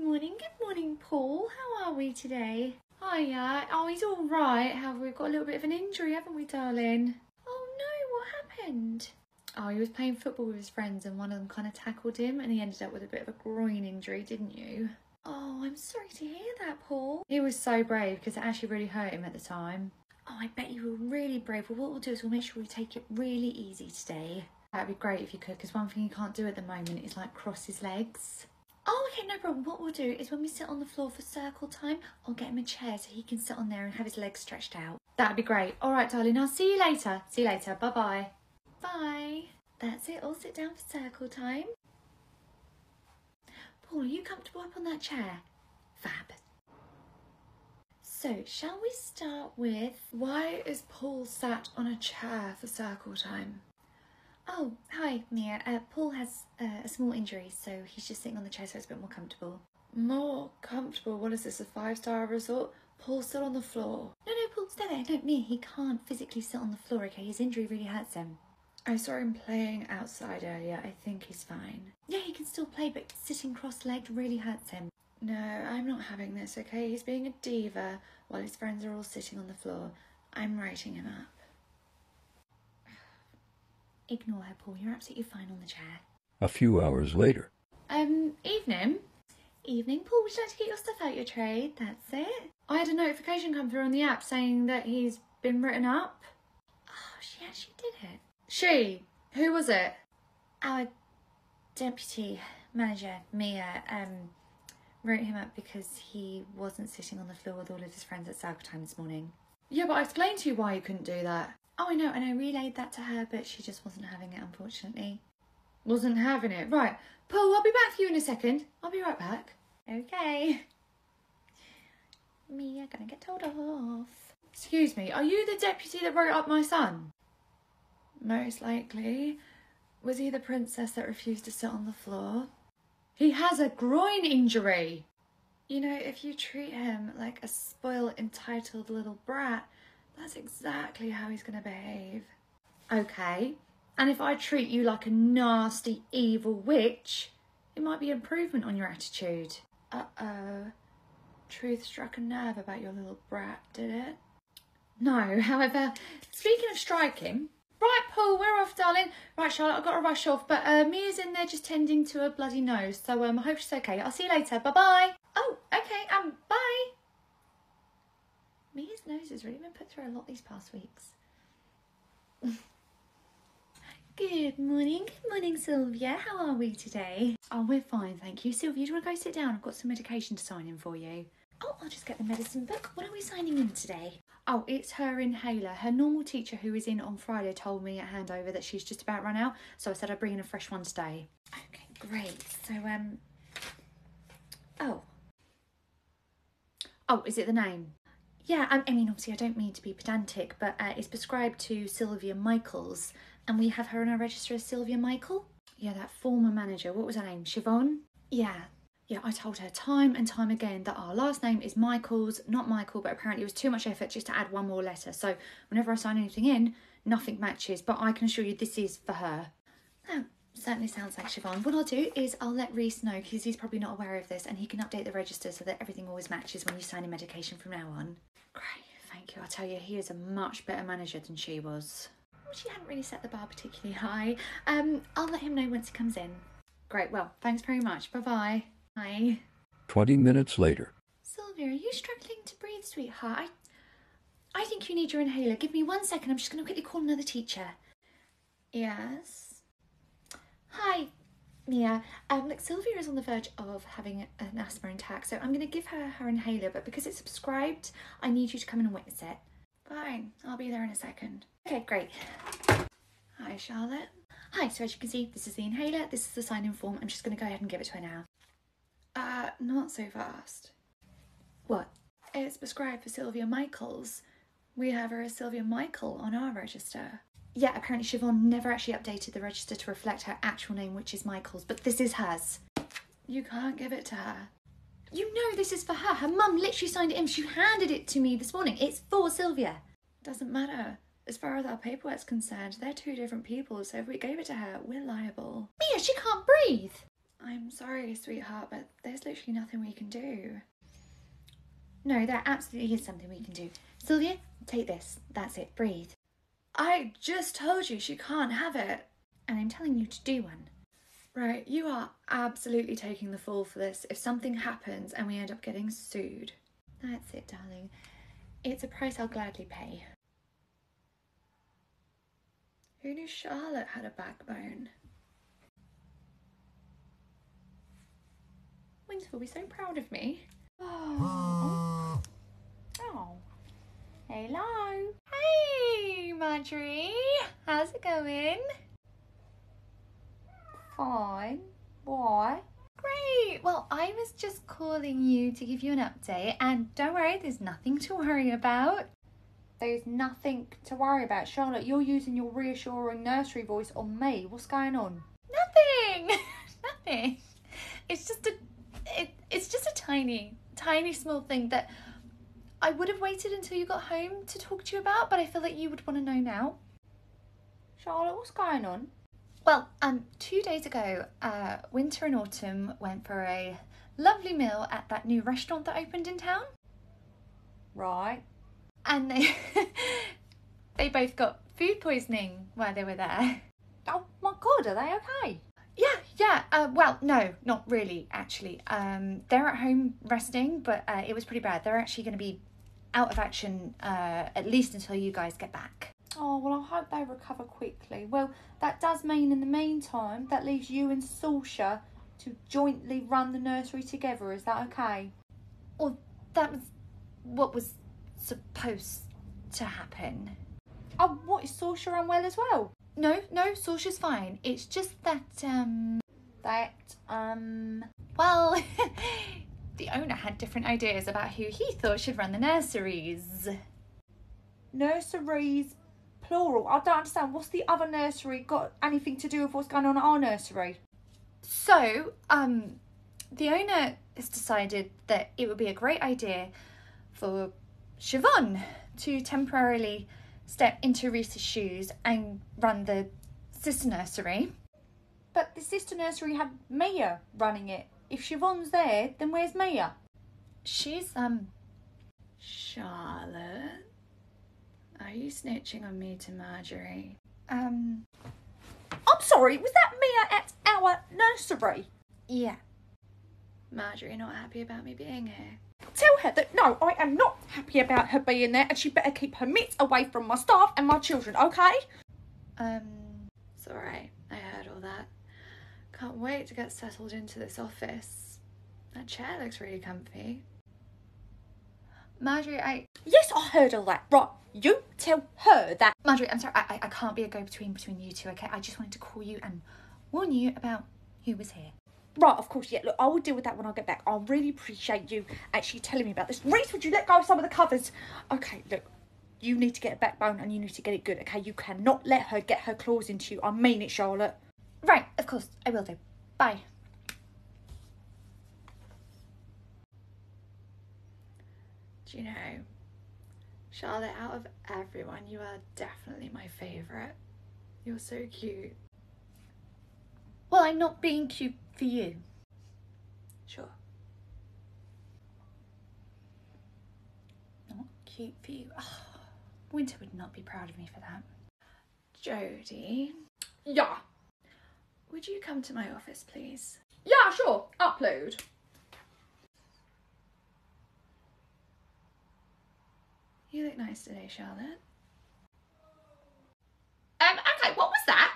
morning, Paul. How are we today? Hiya. Oh, he's all right. However, we've got a little bit of an injury, haven't we, darling? Oh no, what happened? Oh, he was playing football with his friends and one of them kind of tackled him and he ended up with a bit of a groin injury, didn't you? Oh, I'm sorry to hear that, Paul. He was so brave because it actually really hurt him at the time. Oh, I bet you were really brave. Well, what we'll do is we'll make sure we take it really easy today. That'd be great if you could, because one thing you can't do at the moment is like cross his legs. Oh, okay, no problem. What we'll do is when we sit on the floor for circle time, I'll get him a chair so he can sit on there and have his legs stretched out. That'd be great. All right, darling, I'll see you later. See you later. Bye-bye. Bye. That's it. All sit down for circle time. Paul, are you comfortable up on that chair? Fab. So, shall we start with, why is Paul sat on a chair for circle time? Oh, hi, Mia. Paul has a small injury, so he's just sitting on the chair so it's a bit more comfortable. More comfortable? What is this, a 5-star resort? Paul, sit on the floor. No, Paul, stay there. No, Mia, he can't physically sit on the floor, okay? His injury really hurts him. I saw him playing outside earlier. I think he's fine. Yeah, he can still play, but sitting cross-legged really hurts him. No, I'm not having this, okay? He's being a diva while his friends are all sitting on the floor. I'm writing him up. Ignore her, Paul. You're absolutely fine on the chair. A few hours later. Evening. Evening, Paul. Would you like to get your stuff out your tray? That's it. I had a notification come through on the app saying that he's been written up. Oh, she actually did it. She? Who was it? Our deputy manager, Mia, wrote him up because he wasn't sitting on the floor with all of his friends at circle time this morning. Yeah, but I explained to you why you couldn't do that. Oh, I know, and I relayed that to her, but she just wasn't having it, unfortunately. Wasn't having it? Right. Paul, I'll be back for you in a second. I'll be right back. Okay. Mia, gonna get told off. Excuse me, are you the deputy that wrote up my son? Most likely. Was he the princess that refused to sit on the floor? He has a groin injury. You know, if you treat him like a spoiled, entitled little brat, that's exactly how he's going to behave. Okay, and if I treat you like a nasty, evil witch, it might be improvement on your attitude. Uh-oh. Truth struck a nerve about your little brat, did it? No, however, speaking of striking... Right, Paul, we're off, darling. Right, Charlotte, I've got to rush off, but Mia's in there just tending to a bloody nose, so I hope she's okay. I'll see you later. Bye-bye. Oh, okay, bye. Mia's nose has really been put through a lot these past weeks. Good morning, Sylvia. How are we today? Oh, we're fine, thank you. Sylvia, do you want to go sit down? I've got some medication to sign in for you. Oh, I'll just get the medicine book. What are we signing in today? Oh, it's her inhaler. Her normal teacher who was in on Friday told me at handover that she's just about run out, so I said I'd bring in a fresh one today. Okay, great. So, Oh, is it the name? Yeah, I mean, obviously I don't mean to be pedantic, but it's prescribed to Sylvia Michaels, and we have her on our register as Sylvia Michael. Yeah, that former manager. What was her name? Siobhan? Yeah, I told her time and time again that our last name is Michaels, not Michael, but apparently it was too much effort just to add one more letter. So whenever I sign anything in, nothing matches, but I can assure you this is for her. Oh, certainly sounds like Siobhan. What I'll do is I'll let Reese know, because he's probably not aware of this, and he can update the register so that everything always matches when you sign in medication from now on. Great, thank you. I'll tell you, he is a much better manager than she was. Well, she hadn't really set the bar particularly high. I'll let him know once he comes in. Great, well, thanks very much. Bye-bye. Hi. 20 minutes later. Sylvia, are you struggling to breathe, sweetheart? I think you need your inhaler. Give me 1 second. I'm just going to quickly call another teacher. Yes? Hi, Mia. Look, Sylvia is on the verge of having an asthma attack, so I'm going to give her her inhaler, but because it's prescribed, I need you to come in and witness it. Fine. I'll be there in a second. Okay, great. Hi, Charlotte. Hi, so as you can see, this is the inhaler. This is the sign-in form. I'm just going to go ahead and give it to her now. Not so fast. What? It's prescribed for Sylvia Michaels. We have her as Sylvia Michael on our register. Yeah, apparently Siobhan never actually updated the register to reflect her actual name, which is Michaels, but this is hers. You can't give it to her. You know this is for her. Her mum literally signed it in. She handed it to me this morning. It's for Sylvia. Doesn't matter. As far as our paperwork's concerned, they're two different people, so if we gave it to her, we're liable. Mia, she can't breathe. I'm sorry, sweetheart, but there's literally nothing we can do. No, there absolutely is something we can do. Sylvia, take this. That's it. Breathe. I just told you she can't have it. And I'm telling you to do one. Right, you are absolutely taking the fall for this if something happens and we end up getting sued. That's it, darling. It's a price I'll gladly pay. Who knew Charlotte had a backbone? Winter will be so proud of me. Oh. Oh. Hello. Hey, Marjorie. How's it going? Fine. Why? Great. Well, I was just calling you to give you an update, and don't worry, there's nothing to worry about. There's nothing to worry about. Charlotte, you're using your reassuring nursery voice on me. What's going on? Nothing. Nothing. It's just a tiny small thing that I would have waited until you got home to talk to you about, but I feel like you would want to know now. Charlotte, what's going on? Well, 2 days ago, Winter and Autumn went for a lovely meal at that new restaurant that opened in town. Right. And they both got food poisoning while they were there. Oh my God, are they okay? Yeah. Well, no, not really, actually. They're at home resting, but it was pretty bad. They're actually going to be out of action at least until you guys get back. Oh, well, I hope they recover quickly. Well, that does mean in the meantime, that leaves you and Saoirse to jointly run the nursery together. Is that okay? Well, that was what was supposed to happen. Oh, what, is Saoirse unwell as well? No, Saoirse's fine. It's just that, well, the owner had different ideas about who he thought should run the nurseries. Nurseries, plural. I don't understand. What's the other nursery got anything to do with what's going on at our nursery? So, the owner has decided that it would be a great idea for Siobhan to temporarily step into Reese's shoes and run the sister nursery. But the sister nursery had Mia running it. If Siobhan's there, then where's Mia? She's, Charlotte? Are you snitching on me to Marjorie? I'm sorry, was that Mia at our nursery? Yeah. Marjorie not happy about me being here? Tell her that no, I am not happy about her being there, and she better keep her mitts away from my staff and my children, okay? It's alright. I heard all that. Can't wait to get settled into this office. That chair looks really comfy. Marjorie, Yes, I heard all that. Right, you tell her that. Marjorie, I'm sorry, I can't be a go-between between you two, okay? I just wanted to call you and warn you about who was here. Right, of course, yeah, look, I will deal with that when I get back. I really appreciate you actually telling me about this. Reese, would you let go of some of the covers? Okay, look, you need to get a backbone and you need to get it good, okay? You cannot let her get her claws into you. I mean it, Charlotte. Right, of course, I will do. Bye. Do you know, Charlotte, out of everyone, you are definitely my favourite. You're so cute. Well, I'm not being cute for you. Sure. Not cute for you. Oh, Winter would not be proud of me for that. Jodie. Yeah. Would you come to my office, please? Yeah, sure. Upload. You look nice today, Charlotte. Okay, what was that?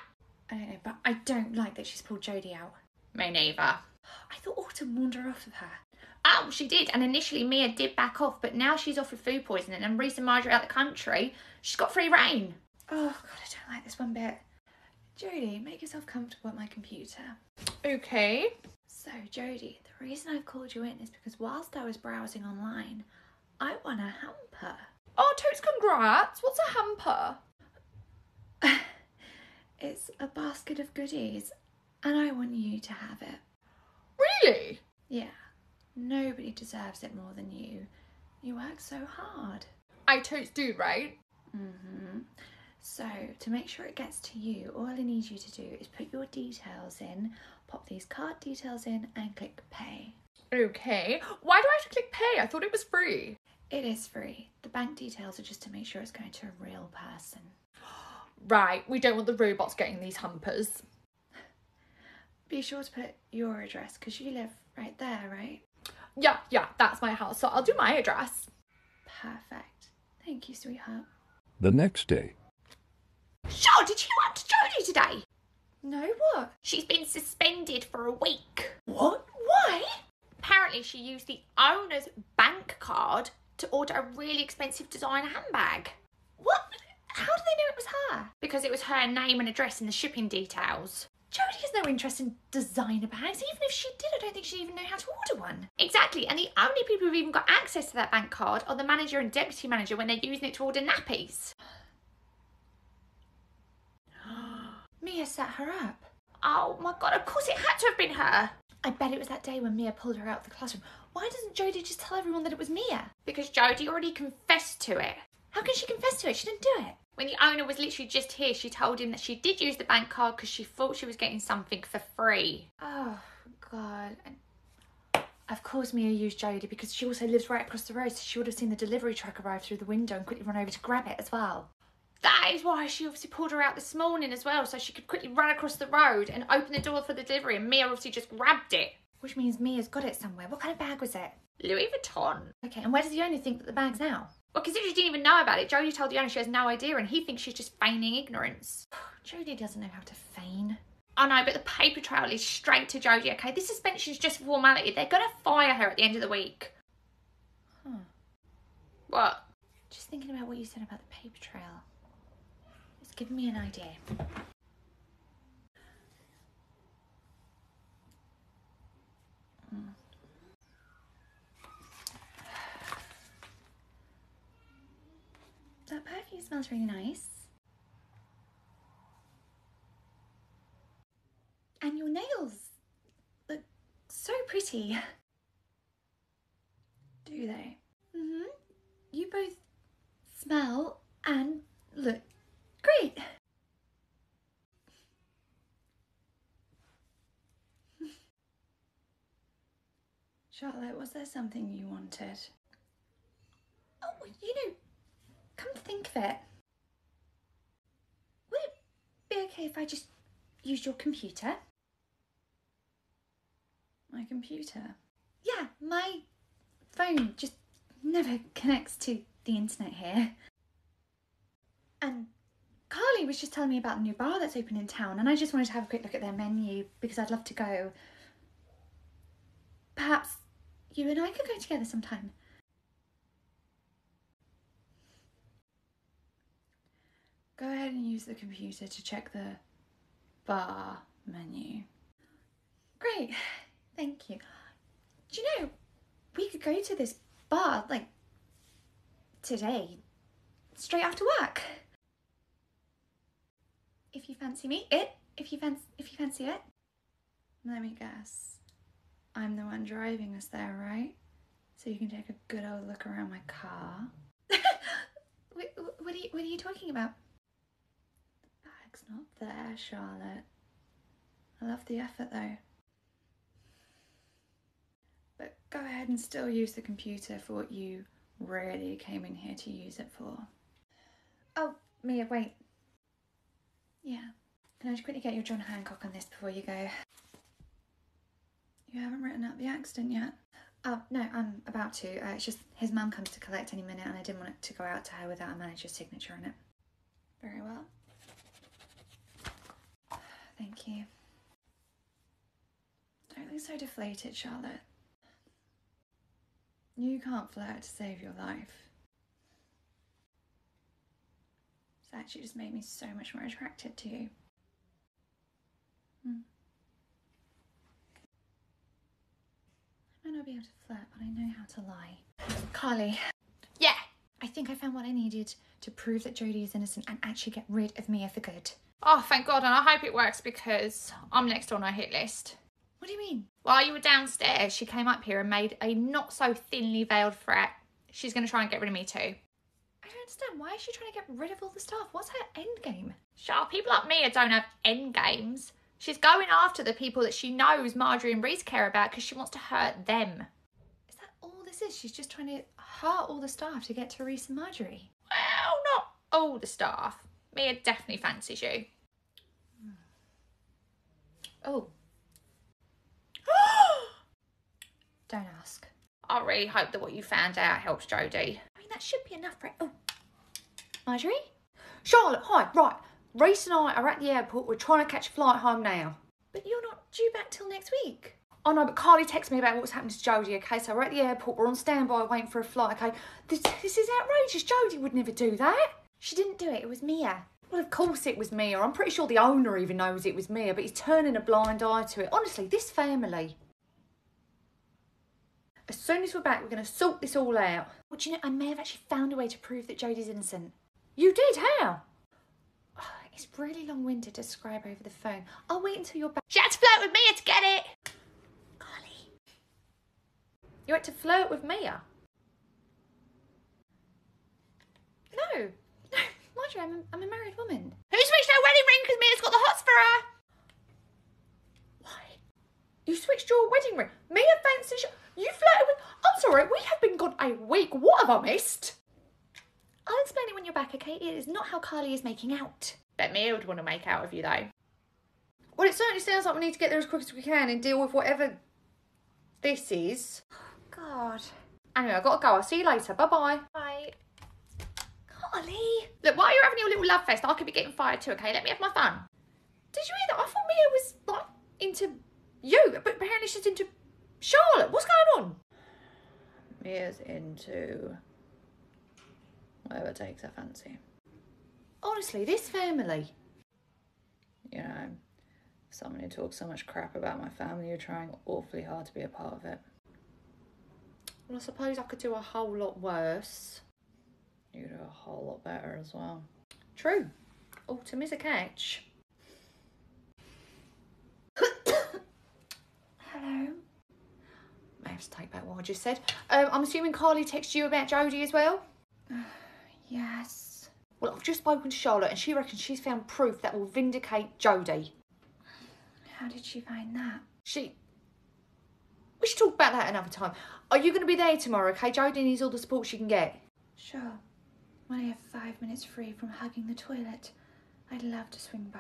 I don't know, but I don't like that she's pulled Jodie out. Me neither. I thought Autumn warned her off of her. Oh, she did, and initially Mia did back off, but now she's off with food poisoning and Reese and Marjorie out the country. She's got free reign. Oh, God, I don't like this one bit. Jodie, make yourself comfortable at my computer. Okay. So, Jodie, the reason I've called you in is because whilst I was browsing online, I won a hamper. Oh, totes congrats. What's a hamper? It's a basket of goodies, and I want you to have it. Really? Yeah. Nobody deserves it more than you. You work so hard. I totes do, right? Mm-hmm. So, to make sure it gets to you, all I need you to do is put your details in, pop these card details in and click pay. Okay. Why do I have to click pay? I thought it was free. It is free. The bank details are just to make sure it's going to a real person. Right, we don't want the robots getting these humpers. Be sure to put your address because you live right there, right? Yeah, that's my house, so I'll do my address. Perfect. Thank you, sweetheart. The next day. Sure, did you want to Jodie today? No, what? She's been suspended for a week. What? Why? Apparently she used the owner's bank card to order a really expensive designer handbag. What? How do they know it was her? Because it was her name and address in the shipping details. Jodie has no interest in designer bags. Even if she did, I don't think she'd even know how to order one. Exactly, and the only people who've even got access to that bank card are the manager and deputy manager when they're using it to order nappies. Mia set her up. Oh my god, of course it had to have been her. I bet it was that day when Mia pulled her out of the classroom. Why doesn't Jodie just tell everyone that it was Mia? Because Jodie already confessed to it. How can she confess to it? She didn't do it. When the owner was literally just here, she told him that she did use the bank card because she thought she was getting something for free. Oh, God. Of course Mia used Jodie because she also lives right across the road, so she would have seen the delivery truck arrive through the window and quickly run over to grab it as well. That is why she obviously pulled her out this morning as well, so she could quickly run across the road and open the door for the delivery, and Mia obviously just grabbed it. Which means Mia's got it somewhere. What kind of bag was it? Louis Vuitton. Okay, and where does the owner think that the bag's now? Well, considering she didn't even know about it, Jodie told the owner she has no idea, and he thinks she's just feigning ignorance. Jodie doesn't know how to feign. I know, but the paper trail is straight to Jodie, okay? This suspension's just for formality. They're going to fire her at the end of the week. Huh. What? Just thinking about what you said about the paper trail. It's given me an idea. That perfume smells really nice. And your nails look so pretty. Do they? Mm-hmm. You both smell and look great. Charlotte, was there something you wanted? Oh, you know, come to think of it, would it be okay if I just used your computer? My computer? Yeah, my phone just never connects to the internet here. And Carly was just telling me about the new bar that's open in town, and I just wanted to have a quick look at their menu because I'd love to go. Perhaps you and I could go together sometime. Go ahead and use the computer to check the bar menu. Great, thank you. Do you know, we could go to this bar, like, today, straight after work. If you fancy me, if you fancy it. Let me guess. I'm the one driving us there, right? So you can take a good old look around my car. What are you talking about? The bag's not there, Charlotte. I love the effort though. But go ahead and still use the computer for what you really came in here to use it for. Oh, Mia, wait. Yeah. Can I just quickly get your John Hancock on this before you go? You haven't written up the accident yet? Oh, no, I'm about to. It's just his mum comes to collect any minute and I didn't want it to go out to her without a manager's signature on it. Very well. Thank you. Don't look so deflated, Charlotte. You can't flirt to save your life. It's actually just made me so much more attracted to you. I might not be able to flirt, but I know how to lie. Carly. Yeah. I think I found what I needed to prove that Jodie is innocent and actually get rid of Mia for good. Oh, thank God, and I hope it works because I'm next on her hit list. What do you mean? While you were downstairs, she came up here and made a not so thinly veiled threat. She's going to try and get rid of me too. I don't understand. Why is she trying to get rid of all the staff? What's her end game? Sure, people like Mia don't have end games. She's going after the people that she knows Marjorie and Reese care about because she wants to hurt them. Is that all this is? She's just trying to hurt all the staff to get to Reese and Marjorie? Well, not all the staff. Mia definitely fancies you. Oh. Don't ask. I really hope that what you found out helps Jodie. I mean, that should be enough for... Oh. Marjorie? Charlotte, hi, right. Reese and I are at the airport. We're trying to catch a flight home now. But you're not due back till next week. I know, but Carly texted me about what's happened to Jodie, okay? So we're at the airport. We're on standby waiting for a flight, okay? This is outrageous. Jodie would never do that. She didn't do it. It was Mia. Well, of course it was Mia. I'm pretty sure the owner even knows it was Mia, but he's turning a blind eye to it. Honestly, this family. As soon as we're back, we're going to sort this all out. Well, do you know, I may have actually found a way to prove that Jodie's innocent. You did? How? Oh, it's really long-winded to describe over the phone. I'll wait until you're back. She had to flirt with Mia to get it. Carly. You had to flirt with Mia? No. No, Marjorie, I'm a married woman. Who switched her wedding ring because Mia's got the hots for her? Why? You switched your wedding ring? Mia fancies you? You flirted with... I'm sorry, we have been gone a week. What have I missed? I'll explain it when you're back, okay? It is not how Carly is making out. Bet Mia would want to make out with you though. Well, it certainly sounds like we need to get there as quick as we can and deal with whatever this is. God. Anyway, I've got to go. I'll see you later. Bye-bye. Bye. Carly. Look, while you're having your little love fest, I could be getting fired too, okay? Let me have my fun. Did you hear that? I thought Mia was, like, into you, but apparently she's into Charlotte. What's going on? Mia's into whatever takes her fancy. Honestly, this family. You know, someone who talks so much crap about my family, you're trying awfully hard to be a part of it. Well, I suppose I could do a whole lot worse. You do a whole lot better as well. True. Autumn is a catch. Hello. May have to take back what I just said. I'm assuming Carly texted you about Jodie as well? Yes. Well, I've just spoken to Charlotte and she reckons she's found proof that will vindicate Jodie. How did she find that? We should talk about that another time. Are you going to be there tomorrow, okay? Jodie needs all the support she can get. Sure. When I have 5 minutes free from hugging the toilet, I'd love to swing by.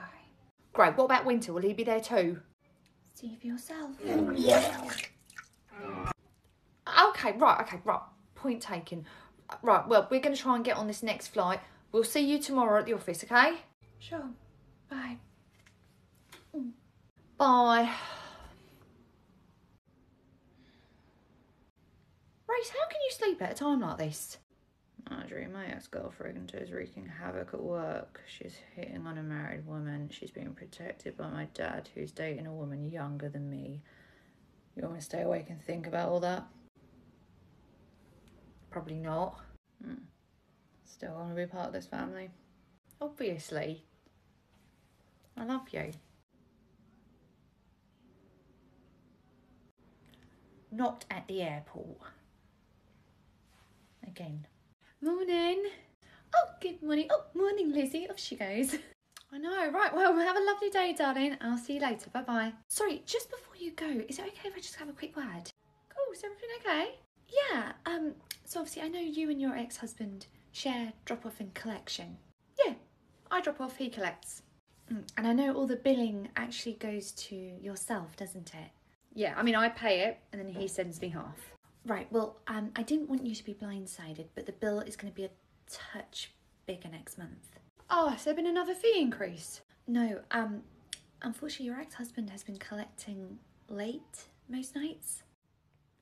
Great. What about Winter? Will he be there too? See for yourself. Okay, right. Point taken. Right, well, we're going to try and get on this next flight. We'll see you tomorrow at the office, okay? Sure. Bye. Bye. Grace, how can you sleep at a time like this? Marjorie, my ex-girlfriend, is wreaking havoc at work. She's hitting on a married woman. She's being protected by my dad, who's dating a woman younger than me. You want me to stay awake and think about all that? Probably not. Still want to be part of this family? Obviously. I love you. Not at the airport. Again. Morning. Oh, good morning. Oh, morning, Lizzie. Off she goes. I know. Right. Well, have a lovely day, darling. I'll see you later. Bye-bye. Sorry, just before you go, is it okay if I just have a quick word? Cool. Is everything okay? Yeah. So obviously I know you and your ex-husband share drop-off and collection. Yeah. I drop off, he collects. And I know all the billing actually goes to yourself, doesn't it? Yeah, I mean, I pay it and then he sends me half. Right, well, I didn't want you to be blindsided, but the bill is going to be a touch bigger next month. Oh, has there been another fee increase? No, unfortunately your ex-husband has been collecting late most nights.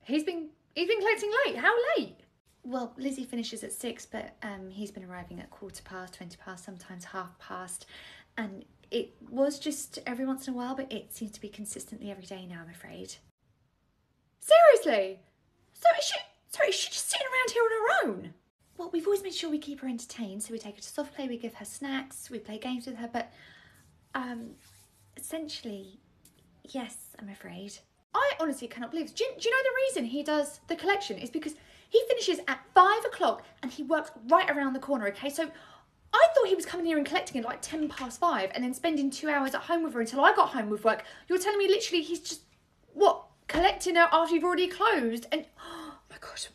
He's been collecting late? How late? Well, Lizzie finishes at 6, but he's been arriving at 15:15, 20 past, sometimes 30:30. And it was just every once in a while, but it seems to be consistently every day now, I'm afraid. Seriously? So is she just sitting around here on her own? Well, we've always made sure we keep her entertained, so we take her to soft play, we give her snacks, we play games with her, but essentially, yes, I'm afraid. I honestly cannot believe this. Do you know the reason he does the collection is because he finishes at 5 o'clock and he works right around the corner, okay? So I thought he was coming here and collecting it like 5:10 and then spending 2 hours at home with her until I got home with work. You're telling me literally he's just, what, collecting her after you've already closed? And, oh my God,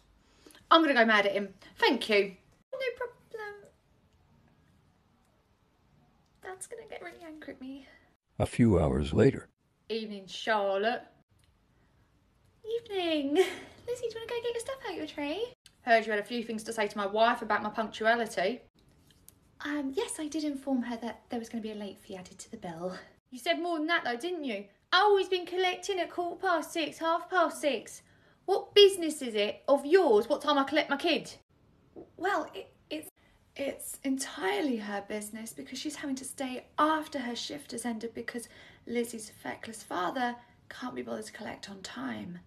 I'm going to go mad at him. Thank you. No problem. Dad's going to get really angry at me. A few hours later. Evening, Charlotte. Evening. Lizzie, do you want to go get your stuff out your tray? Heard you had a few things to say to my wife about my punctuality. Yes, I did inform her that there was going to be a late fee added to the bill. You said more than that though, didn't you? Oh, he's been collecting at 6:15, 6:30. What business is it of yours what time I collect my kid? Well, it's entirely her business because she's having to stay after her shift has ended because Lizzie's feckless father can't be bothered to collect on time.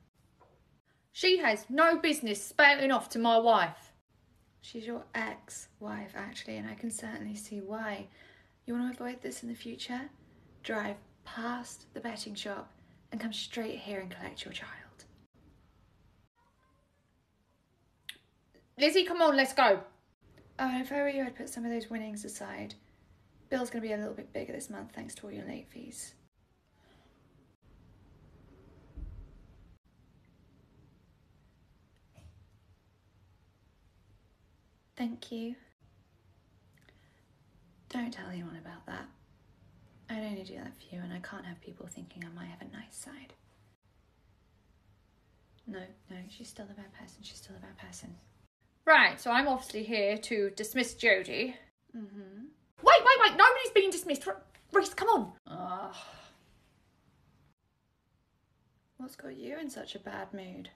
She has no business spouting off to my wife. She's your ex-wife, actually, and I can certainly see why. You want to avoid this in the future? Drive past the betting shop and come straight here and collect your child. Lizzie, come on, let's go. Oh, if I were you, I'd put some of those winnings aside. Bill's going to be a little bit bigger this month thanks to all your late fees. Thank you. Don't tell anyone about that. I'd only do that for you, and I can't have people thinking I might have a nice side. No, she's still a bad person. She's still a bad person. Right, so I'm obviously here to dismiss Jodie. Mm-hmm. Wait, nobody's being dismissed. Reese, come on. What's got you in such a bad mood?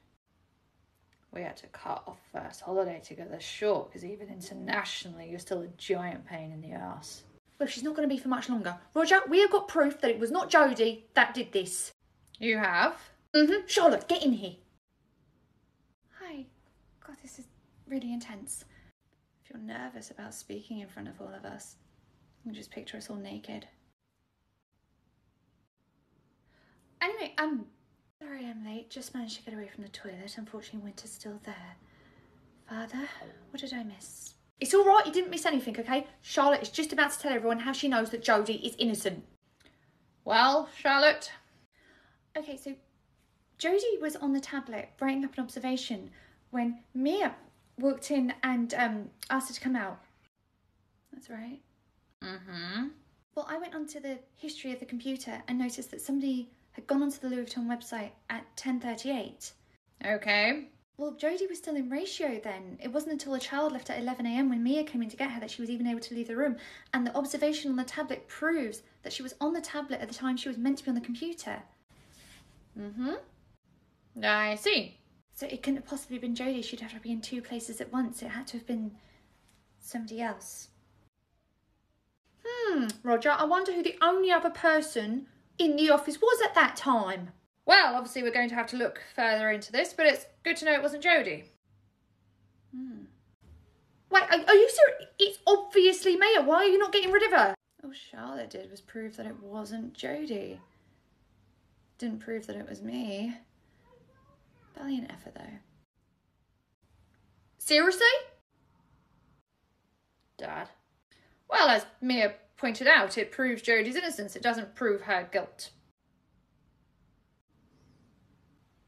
We had to cut our first holiday together short because even internationally you're still a giant pain in the ass. Well, she's not going to be for much longer. Roger, we have got proof that it was not Jodie that did this. You have? Mm-hmm. Charlotte, get in here. Hi. God, this is really intense. If you're nervous about speaking in front of all of us, you can just picture us all naked. Anyway, Sorry I'm late. Just managed to get away from the toilet. Unfortunately, Winter's still there. Father, what did I miss? it's all right. You didn't miss anything, okay? Charlotte is just about to tell everyone how she knows that Jodie is innocent. Well, Charlotte? Okay, so Jodie was on the tablet writing up an observation when Mia walked in and asked her to come out. That's right. Mm-hmm. Well, I went onto the history of the computer and noticed that somebody had gone onto the Louis Vuitton website at 10:38. Okay. Well, Jodie was still in ratio then. It wasn't until the child left at 11 a.m. when Mia came in to get her that she was even able to leave the room. And the observation on the tablet proves that she was on the tablet at the time she was meant to be on the computer. Mm-hmm. I see. So it couldn't have possibly been Jodie. She'd have to be in two places at once. It had to have been somebody else. Roger, I wonder who the only other person in the office was at that time. Well, obviously we're going to have to look further into this, but it's good to know it wasn't Jodie. Wait, are you serious? It's obviously Mia. Why are you not getting rid of her? All Charlotte did was prove that it wasn't Jodie. Didn't prove that it was me. Valiant effort, though. Seriously? Dad? Well, as Mia pointed out, it proves Jodie's innocence. It doesn't prove her guilt.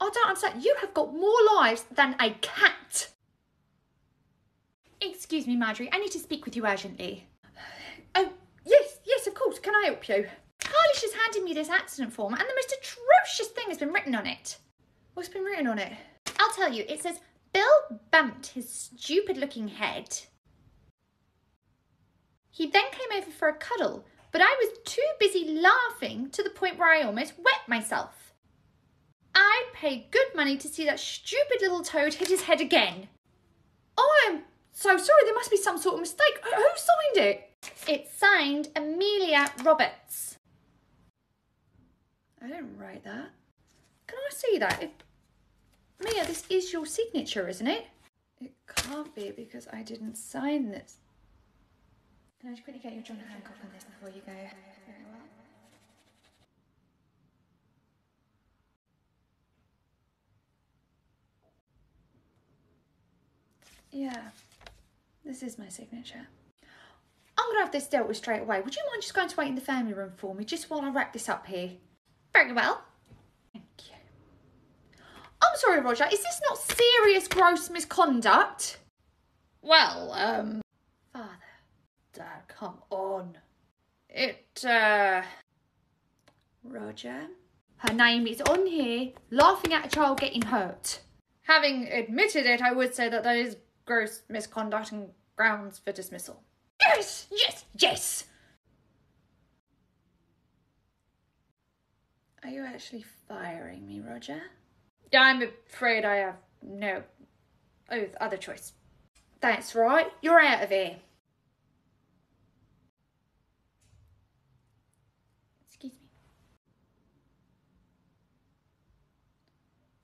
I don't understand. You have got more lives than a cat. Excuse me, Marjorie. I need to speak with you urgently. Oh, yes, of course. Can I help you? Carly just handed me this accident form and the most atrocious thing has been written on it. What's been written on it? I'll tell you. It says, Bill bumped his stupid-looking head. He then came over for a cuddle, but I was too busy laughing to the point where I almost wet myself. I paid good money to see that stupid little toad hit his head again. I am so sorry. There must be some sort of mistake. Who signed it? It's signed Amelia Roberts. I didn't write that. Can I see that? Mia, this is your signature, isn't it? It can't be because I didn't sign this. Can I just quickly get your John Hancock on this before you go? Very well. Yeah, this is my signature. have this dealt with straight away. Would you mind just going to wait in the family room for me, just while I wrap this up here? Very well. Thank you. I'm sorry, Roger, is this not serious gross misconduct? Well, Father. Dad, come on. Roger. Her name is on here, laughing at a child getting hurt. Having admitted it, I would say that is gross misconduct and grounds for dismissal. Yes, yes, yes! Are you actually firing me, Roger? I'm afraid I have no other choice. That's right, you're out of here. Excuse me.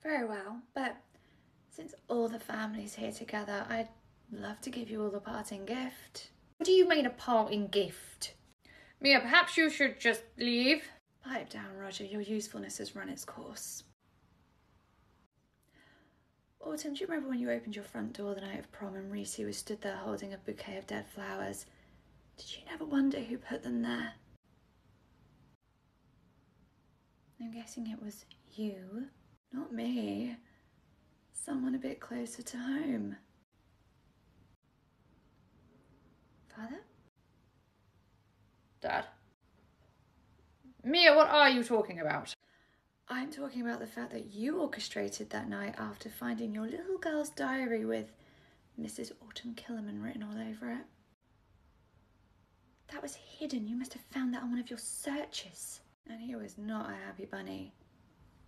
Very well, but since all the family's here together, I'd love to give you all a parting gift. What do you mean a parting gift? Mia, perhaps you should just leave. Pipe down, Roger. Your usefulness has run its course. Autumn, do you remember when you opened your front door the night of prom and Reese was stood there holding a bouquet of dead flowers? Did you never wonder who put them there? I'm guessing it was you, not me. Someone a bit closer to home. Father? Dad. Mia, what are you talking about? I'm talking about the fact that you orchestrated that night after finding your little girl's diary with Mrs. Autumn Killerman written all over it. That was hidden. You must have found that on one of your searches. And he was not a happy bunny.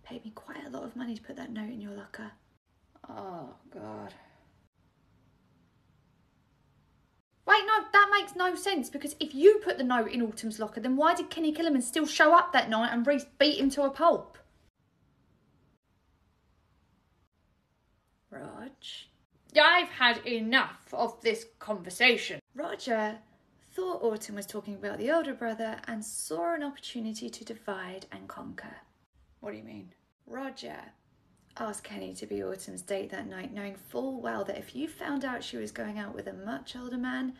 Paid me quite a lot of money to put that note in your locker. Oh, God. Wait, no, that makes no sense, because if you put the note in Autumn's locker, then why did Kenny Killerman still show up that night and Reese beat him to a pulp? Rog? I've had enough of this conversation. Roger thought Autumn was talking about the older brother and saw an opportunity to divide and conquer. What do you mean? Roger asked Kenny to be Autumn's date that night, knowing full well that if you found out she was going out with a much older man,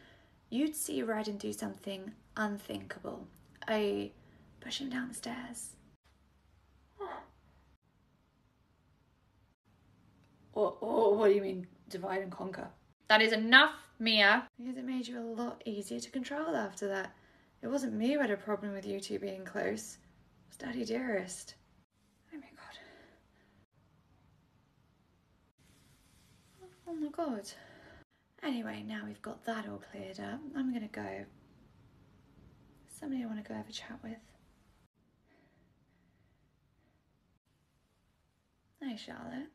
you'd see Rad and do something unthinkable. I push him down the stairs. What do you mean, divide and conquer? That is enough, Mia. Because it made you a lot easier to control after that. It wasn't me who had a problem with you two being close. It was Daddy Dearest. Oh my God. Oh my God. Anyway, now we've got that all cleared up, I'm gonna go. Somebody I want to go have a chat with. Hi, Charlotte.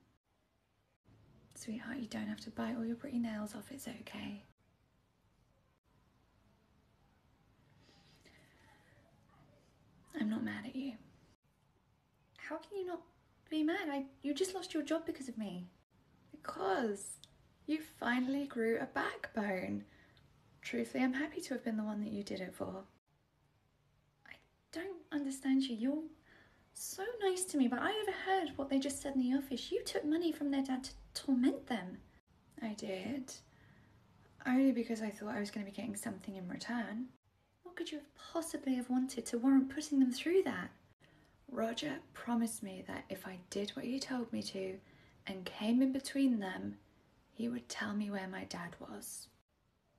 Sweetheart, you don't have to bite all your pretty nails off, it's okay. I'm not mad at you. How can you not be mad? You just lost your job because of me. Because you finally grew a backbone. Truthfully, I'm happy to have been the one that you did it for. I don't understand you. You're so nice to me, but I overheard what they just said in the office. You took money from their dad to torment them. I did. Only because I thought I was going to be getting something in return. What could you have possibly have wanted to warrant putting them through that? Roger promised me that if I did what he told me to and came in between them, he would tell me where my dad was.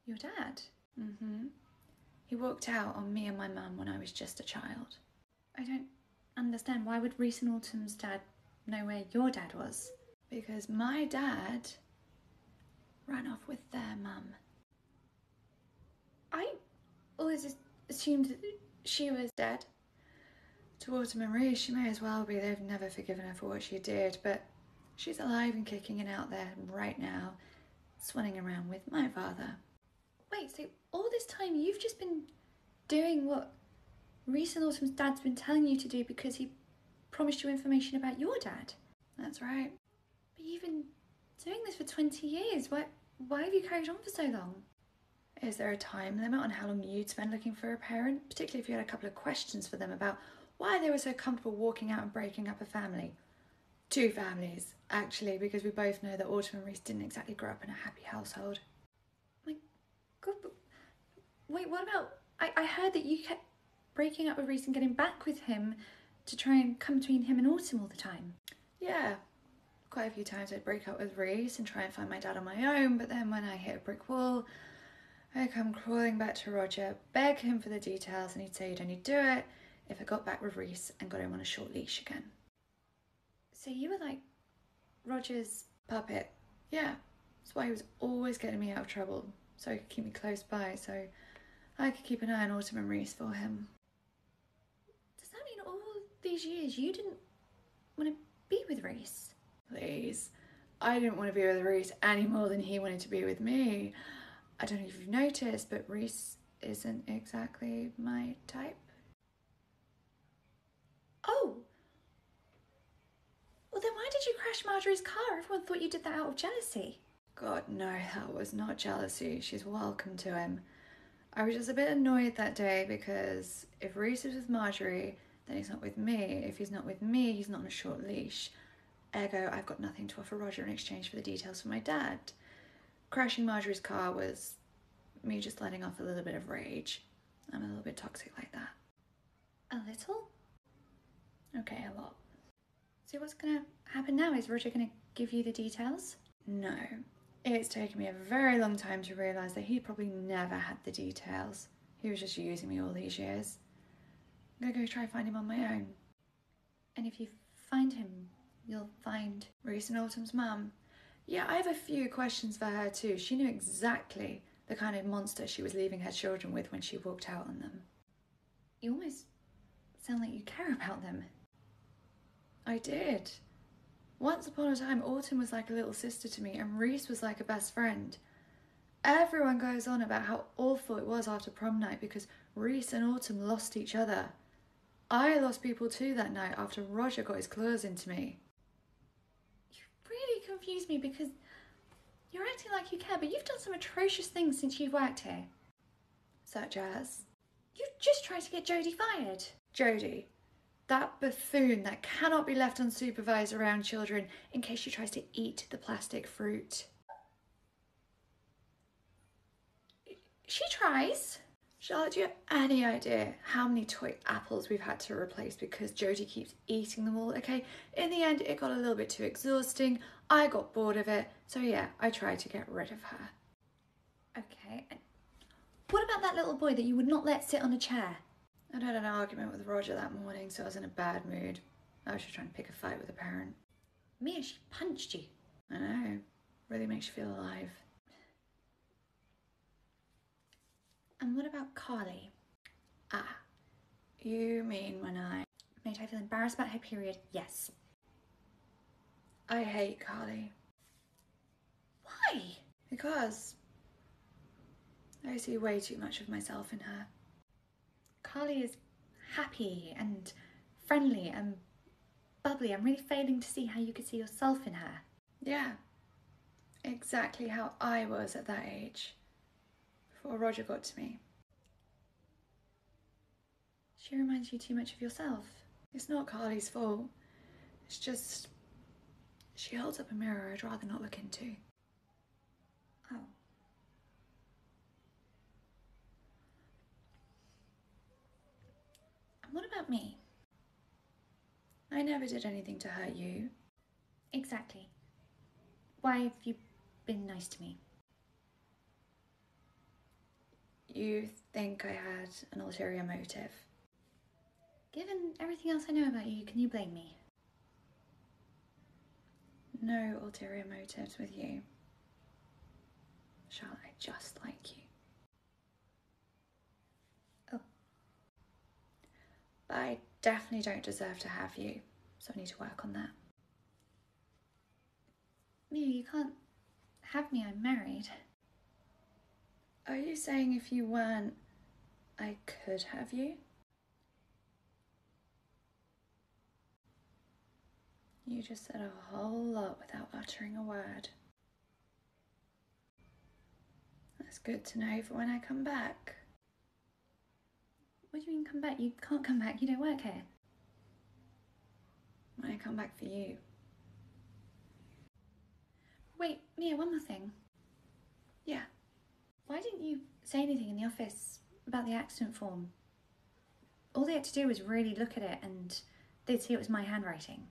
Your dad? Mm-hmm. He walked out on me and my mum when I was just a child. I don't understand. Why would Reese and Autumn's dad know where your dad was? Because my dad ran off with their mum. I always assumed that she was dead. To Autumn and Reese, she may as well be. They've never forgiven her for what she did, but she's alive and kicking and out there right now, swanning around with my father. Wait, so all this time you've just been doing what Reese and Autumn's dad's been telling you to do because he promised you information about your dad? That's right. But you've been doing this for 20 years. Why have you carried on for so long? Is there a time limit on how long you'd spend looking for a parent? Particularly if you had a couple of questions for them about why they were so comfortable walking out and breaking up a family. 2 families, actually, because we both know that Autumn and Reese didn't exactly grow up in a happy household. My God, but Wait, what about... I heard that you kept breaking up with Reese and getting back with him to try and come between him and Autumn all the time. Yeah, quite a few times I'd break up with Reese and try and find my dad on my own, but then when I hit a brick wall, I'd come crawling back to Roger, beg him for the details, and he'd say he'd only do it if I got back with Reese and got him on a short leash again. So you were like Roger's... Puppet. Yeah, that's why he was always getting me out of trouble, so he could keep me close by, so I could keep an eye on Autumn and Reese for him. Does that mean all these years you didn't want to be with Reese? Please. I didn't want to be with Reese any more than he wanted to be with me. I don't know if you've noticed, but Reese isn't exactly my type. Oh! Well then why did you crash Marjorie's car? Everyone thought you did that out of jealousy. God, no, that was not jealousy. She's welcome to him. I was just a bit annoyed that day because if Reese is with Marjorie, then he's not with me. If he's not with me, he's not on a short leash. Ergo, I've got nothing to offer Roger in exchange for the details from my dad. Crashing Marjorie's car was me just letting off a little bit of rage. I'm a little bit toxic like that. A little? Okay, a lot. So what's gonna happen now? Is Roger gonna give you the details? No. It's taken me a very long time to realise that he probably never had the details. He was just using me all these years. I'm gonna go try find him on my own. And if you find him, you'll find... Reese and Autumn's mum. Yeah, I have a few questions for her too. She knew exactly the kind of monster she was leaving her children with when she walked out on them. You almost sound like you care about them. I did. Once upon a time, Autumn was like a little sister to me and Reese was like a best friend. Everyone goes on about how awful it was after prom night because Reese and Autumn lost each other. I lost people too that night after Roger got his claws into me. You really confuse me because you're acting like you care, but you've done some atrocious things since you've worked here. Such as? You just tried to get Jodie fired. Jodie. That buffoon that cannot be left unsupervised around children in case she tries to eat the plastic fruit. She tries. Charlotte, do you have any idea how many toy apples we've had to replace because Jodie keeps eating them all? Okay, in the end it got a little bit too exhausting. I got bored of it. So yeah, I tried to get rid of her. Okay. What about that little boy that you would not let sit on a chair? I'd had an argument with Roger that morning, so I was in a bad mood. I was just trying to pick a fight with a parent. Mia, she punched you. I know. Really makes you feel alive. And what about Carly? Ah, you mean when I... Made her feel embarrassed about her period? Yes. I hate Carly. Why? Because I see way too much of myself in her. Carly is happy and friendly and bubbly. I'm really failing to see how you could see yourself in her. Yeah, exactly how I was at that age, before Roger got to me. She reminds you too much of yourself. It's not Carly's fault. It's just, she holds up a mirror I'd rather not look into. Oh. And what about me? I never did anything to hurt you. Exactly. Why have you been nice to me? You think I had an ulterior motive? Given everything else I know about you, can you blame me? No ulterior motives with you. Charlotte, I just like you. Oh. But I definitely don't deserve to have you, so I need to work on that. Mia, you can't have me, I'm married. Are you saying if you weren't, I could have you? You just said a whole lot without uttering a word. That's good to know for when I come back. What do you mean come back? You can't come back, you don't work here. When I come back for you. Wait, Mia, one more thing. Yeah. Why didn't you say anything in the office about the accident form. All they had to do was really look at it and they'd see it was my handwriting.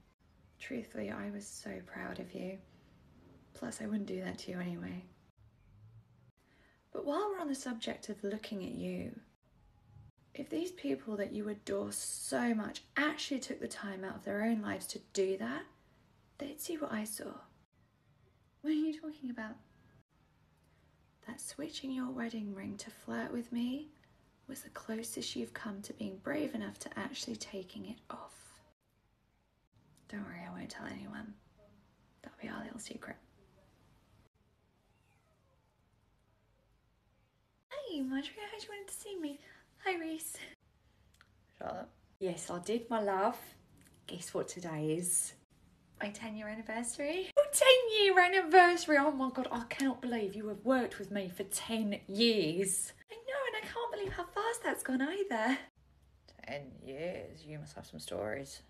Truthfully, I was so proud of you. Plus, I wouldn't do that to you anyway. But while we're on the subject of looking at you, if these people that you adore so much actually took the time out of their own lives to do that, they'd see what I saw. What are you talking about? That switching your wedding ring to flirt with me was the closest you've come to being brave enough to actually taking it off. Don't worry, I won't tell anyone. That'll be our little secret. Hey, Marjorie, I heard you wanted to see me. Hi, Reese. Charlotte? Yes, I did, my love. Guess what today is? My 10-year anniversary. Oh, 10-year anniversary! Oh my God, I cannot believe you have worked with me for 10 years. I know, and I can't believe how fast that's gone either. 10 years? You must have some stories.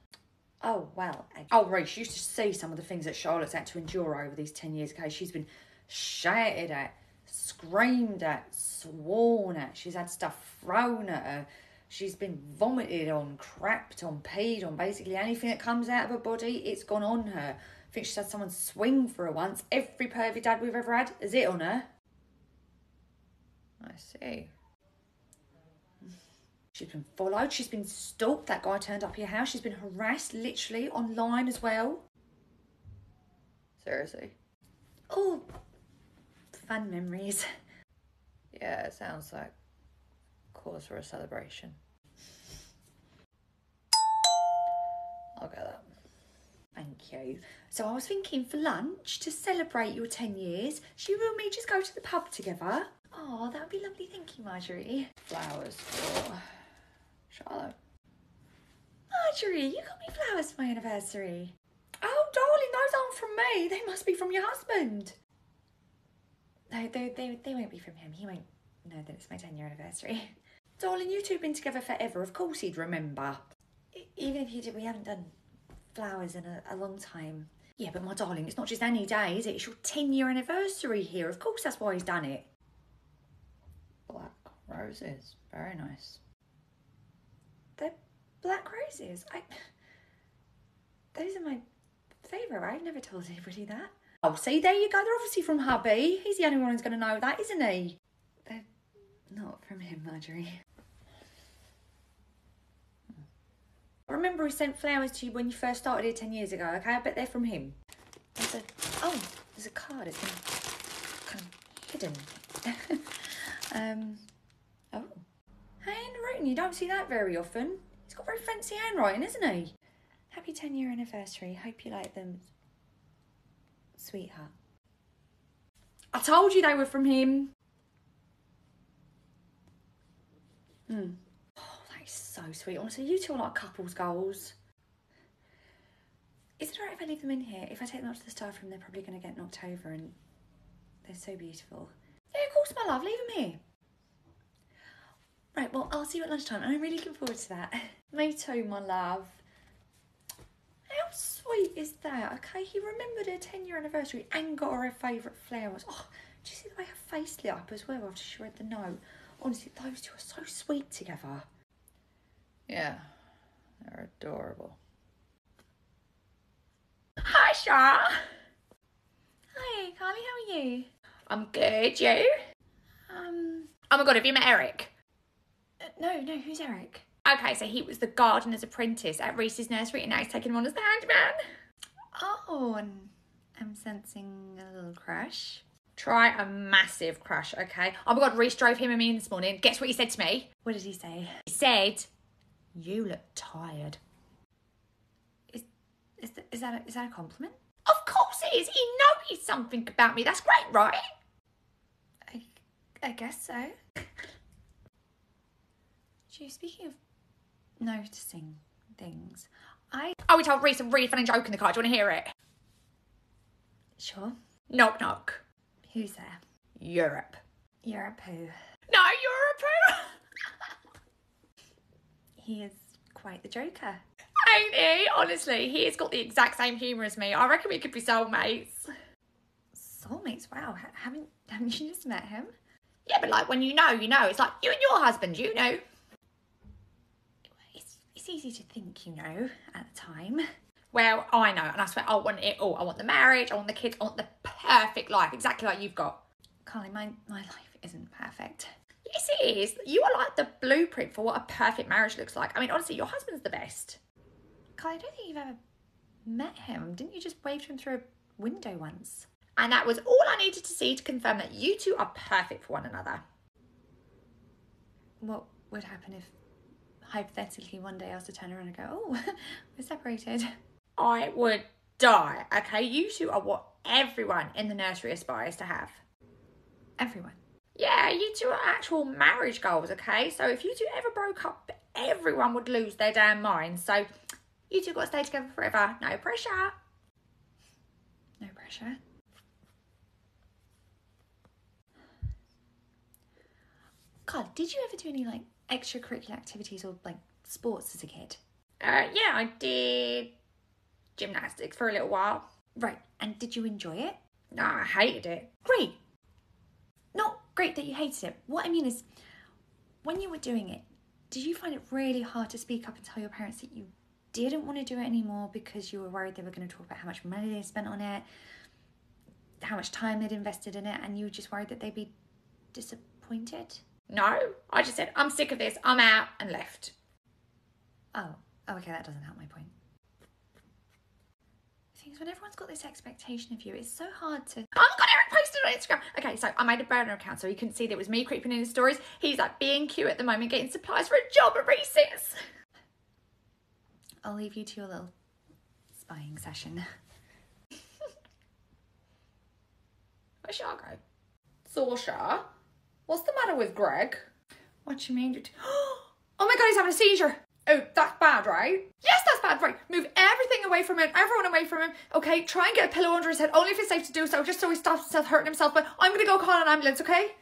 Oh, well. Oh, Reece, you should see some of the things that Charlotte's had to endure over these 10 years, okay? She's been shouted at, screamed at, sworn at. She's had stuff thrown at her. She's been vomited on, crapped on, peed on. Basically, anything that comes out of her body, it's gone on her. I think she's had someone swing for her once. Every pervy dad we've ever had has it on her. I see. She's been followed. She's been stalked. That guy turned up at your house. She's been harassed, literally, online as well. Seriously? Oh, fun memories. Yeah, it sounds like cause for a celebration. I'll get that. Thank you. So I was thinking for lunch, to celebrate your 10 years, should you and me just go to the pub together? Oh, that would be lovely. Thank you, Marjorie. Flowers for Charlotte. Marjorie, you got me flowers for my anniversary. Oh, darling, those aren't from me. They must be from your husband. No, they won't be from him. He won't know that it's my 10-year anniversary. Darling, you two have been together forever. Of course he'd remember. Even if you did, we haven't done flowers in a long time. Yeah, but my darling, it's not just any day, is it? It's your 10-year anniversary here. Of course that's why he's done it. Black roses. Very nice. They're black roses. Those are my favourite. I've never told anybody that. Oh, see, there you go. They're obviously from hubby. He's the only one who's going to know that, isn't he? They're not from him, Marjorie. I remember he sent flowers to you when you first started here 10 years ago, okay? I bet they're from him. There's a card. It's been kind of hidden. Oh. Handwritten. You don't see that very often. He's got very fancy handwriting, isn't he? Happy 10-year anniversary. Hope you like them, sweetheart. I told you they were from him. Oh, that is so sweet. Honestly, you two are like couples goals. Is it alright if I leave them in here? If I take them up to the staff room, they're probably going to get knocked over, and they're so beautiful. Yeah, of course, my love. Leave them here. Right, well, I'll see you at lunchtime, and I'm really looking forward to that. Me too, my love. How sweet is that? Okay, he remembered her 10-year anniversary and got her favourite flowers. Oh, do you see the way her face lit up as well after she read the note? Honestly, those two are so sweet together. Yeah, they're adorable. Hi, Shah. Hi, Carly, how are you? I'm good, you? Oh my God, have you met Eric? No, who's Eric? Okay, so he was the gardener's apprentice at Reese's nursery and now he's taking him on as the handyman. Oh, and I'm sensing a little crush. Try a massive crush, okay? Oh my God, Reese drove him and me in this morning. Guess what he said to me? What did he say? He said, "You look tired." Is that a compliment? Of course it is. He noticed something about me. That's great, right? I guess so. Gee, speaking of noticing things, We told Reese a really funny joke in the car. Do you want to hear it? Sure. Knock, knock. Who's there? Europe. Europe who? No, Europe. He is quite the joker. Ain't he? Honestly, he has got the exact same humour as me. I reckon we could be soulmates. Soulmates? Wow, haven't you just met him? Yeah, but like when you know, it's like you and your husband, you know. It's easy to think, you know, at the time. Well, I know, and I swear I want it all. I want the marriage, I want the kids, I want the perfect life, exactly like you've got. Carly, my life isn't perfect. Yes, it is. You are like the blueprint for what a perfect marriage looks like. I mean, honestly, your husband's the best. Carly, I don't think you've ever met him. Didn't you just wave to him through a window once? And that was all I needed to see to confirm that you two are perfect for one another. What would happen if, hypothetically, one day I was to turn around and go, oh, we're separated? I would die, okay? You two are what everyone in the nursery aspires to have. Everyone. Yeah, you two are actual marriage goals, okay? So if you two ever broke up, everyone would lose their damn minds. So you two got to stay together forever. No pressure. No pressure. God, did you ever do any, like, extracurricular activities or, like, sports as a kid? Yeah, I did gymnastics for a little while. Right, and did you enjoy it? No, I hated it. Great. Not great that you hated it. What I mean is, when you were doing it, did you find it really hard to speak up and tell your parents that you didn't want to do it anymore because you were worried they were going to talk about how much money they spent on it, how much time they'd invested in it, and you were just worried that they'd be disappointed? No, I just said, I'm sick of this, I'm out, and left. Oh, okay, that doesn't help my point. The thing is, when everyone's got this expectation of you, it's so hard to... Oh my God, Eric posted it on Instagram. Okay, so I made a burner account so you couldn't see that it was me creeping in his stories. He's like being cute at the moment, getting supplies for a job at recess. I'll leave you to your little spying session. Where shall I go? Saoirse, what's the matter with Greg? What do you mean? Oh my God, he's having a seizure. Oh, that's bad, right? Yes, that's bad, right. Move everything away from him, everyone away from him. Okay, try and get a pillow under his head, only if it's safe to do so, just so he stops himself hurting himself. But I'm going to go call an ambulance, okay?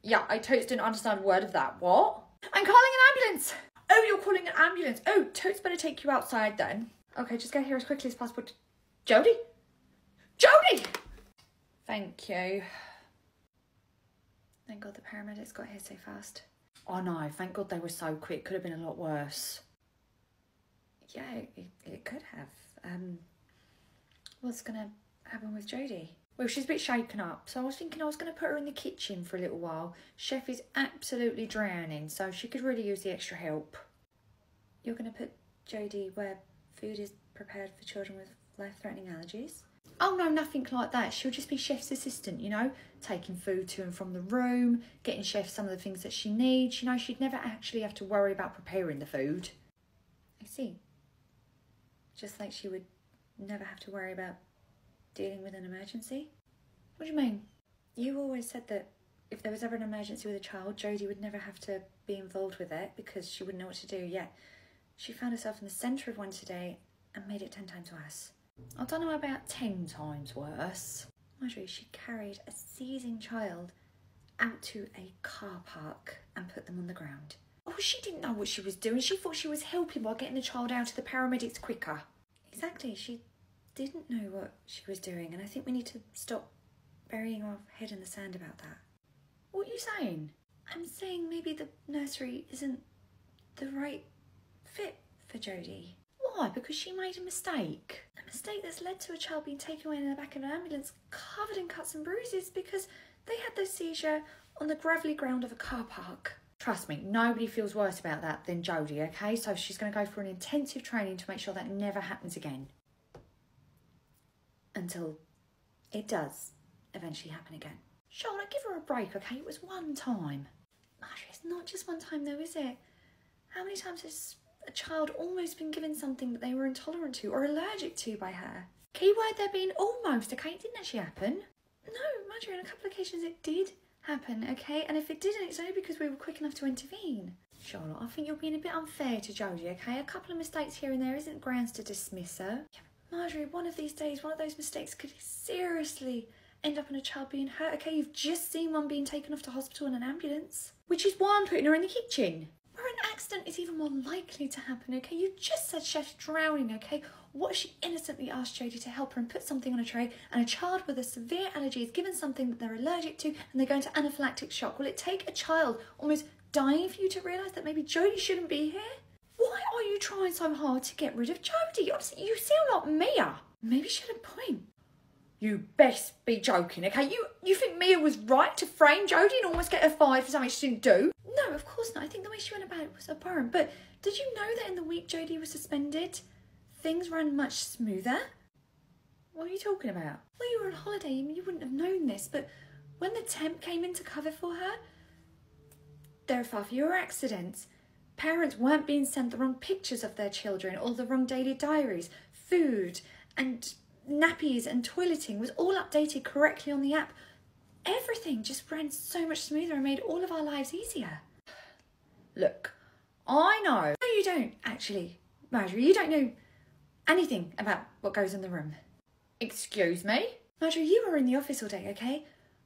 Yeah, I totes didn't understand a word of that. What? I'm calling an ambulance. Oh, you're calling an ambulance. Oh, totes better take you outside then. Okay, just get here as quickly as possible. Jodie? Jodie! Thank you. Thank God the paramedics got here so fast. Oh no, thank God they were so quick. Could have been a lot worse. Yeah, it could have. What's going to happen with Jodie? Well, she's a bit shaken up, so I was thinking I was going to put her in the kitchen for a little while. Chef is absolutely drowning, so she could really use the extra help. You're going to put Jodie where food is prepared for children with life-threatening allergies? Oh no, nothing like that. She'll just be Chef's assistant, you know, taking food to and from the room, getting Chef some of the things that she needs. You know, she'd never actually have to worry about preparing the food. I see. Just like she would never have to worry about dealing with an emergency? What do you mean? You always said that if there was ever an emergency with a child, Jodie would never have to be involved with it because she wouldn't know what to do. Yet she found herself in the centre of one today and made it 10 times worse. I don't know about 10 times worse. Marjorie, she carried a seizing child out to a car park and put them on the ground. Oh, she didn't know what she was doing. She thought she was helping by getting the child out to the paramedics quicker. Exactly. She didn't know what she was doing, and I think we need to stop burying our head in the sand about that. What are you saying? I'm saying maybe the nursery isn't the right fit for Jodie. Why? Because she made a mistake. A mistake that's led to a child being taken away in the back of an ambulance covered in cuts and bruises because they had their seizure on the gravelly ground of a car park. Trust me, nobody feels worse about that than Jodie, okay? So she's going to go for an intensive training to make sure that never happens again. Until it does eventually happen again. Charlotte, give her a break, okay? It was one time. Marjorie, it's not just one time though, is it? How many times has a child almost been given something that they were intolerant to or allergic to by her? Keyword there being almost, okay? It didn't actually happen. No, Marjorie, on a couple of occasions it did happen, okay? And if it didn't, it's only because we were quick enough to intervene. Charlotte, I think you're being a bit unfair to Jodie, okay? A couple of mistakes here and there isn't grounds to dismiss her. Yeah, Marjorie, one of these days, one of those mistakes could seriously end up in a child being hurt, okay? You've just seen one being taken off to hospital in an ambulance. Which is why I'm putting her in the kitchen. Where an accident is even more likely to happen, okay? You just said Chef's drowning, okay? What if she innocently asked Jodie to help her and put something on a tray, and a child with a severe allergy is given something that they're allergic to and they go into anaphylactic shock? Will it take a child almost dying for you to realise that maybe Jodie shouldn't be here? Why are you trying so hard to get rid of Jodie? Honestly, you sound like Mia. Maybe she had a point. You best be joking, okay? You think Mia was right to frame Jodie and almost get her fired for something she didn't do? No, of course not. I think the way she went about it was abhorrent. But did you know that in the week Jodie was suspended, things ran much smoother? What are you talking about? Well, you were on holiday and you wouldn't have known this, but when the temp came in to cover for her, there were far fewer accidents. Parents weren't being sent the wrong pictures of their children or the wrong daily diaries. Food and nappies and toileting was all updated correctly on the app. Everything just ran so much smoother and made all of our lives easier. Look, I know. No, you don't, actually. Marjorie, you don't know anything about what goes in the room. Excuse me? Marjorie, you were in the office all day, okay?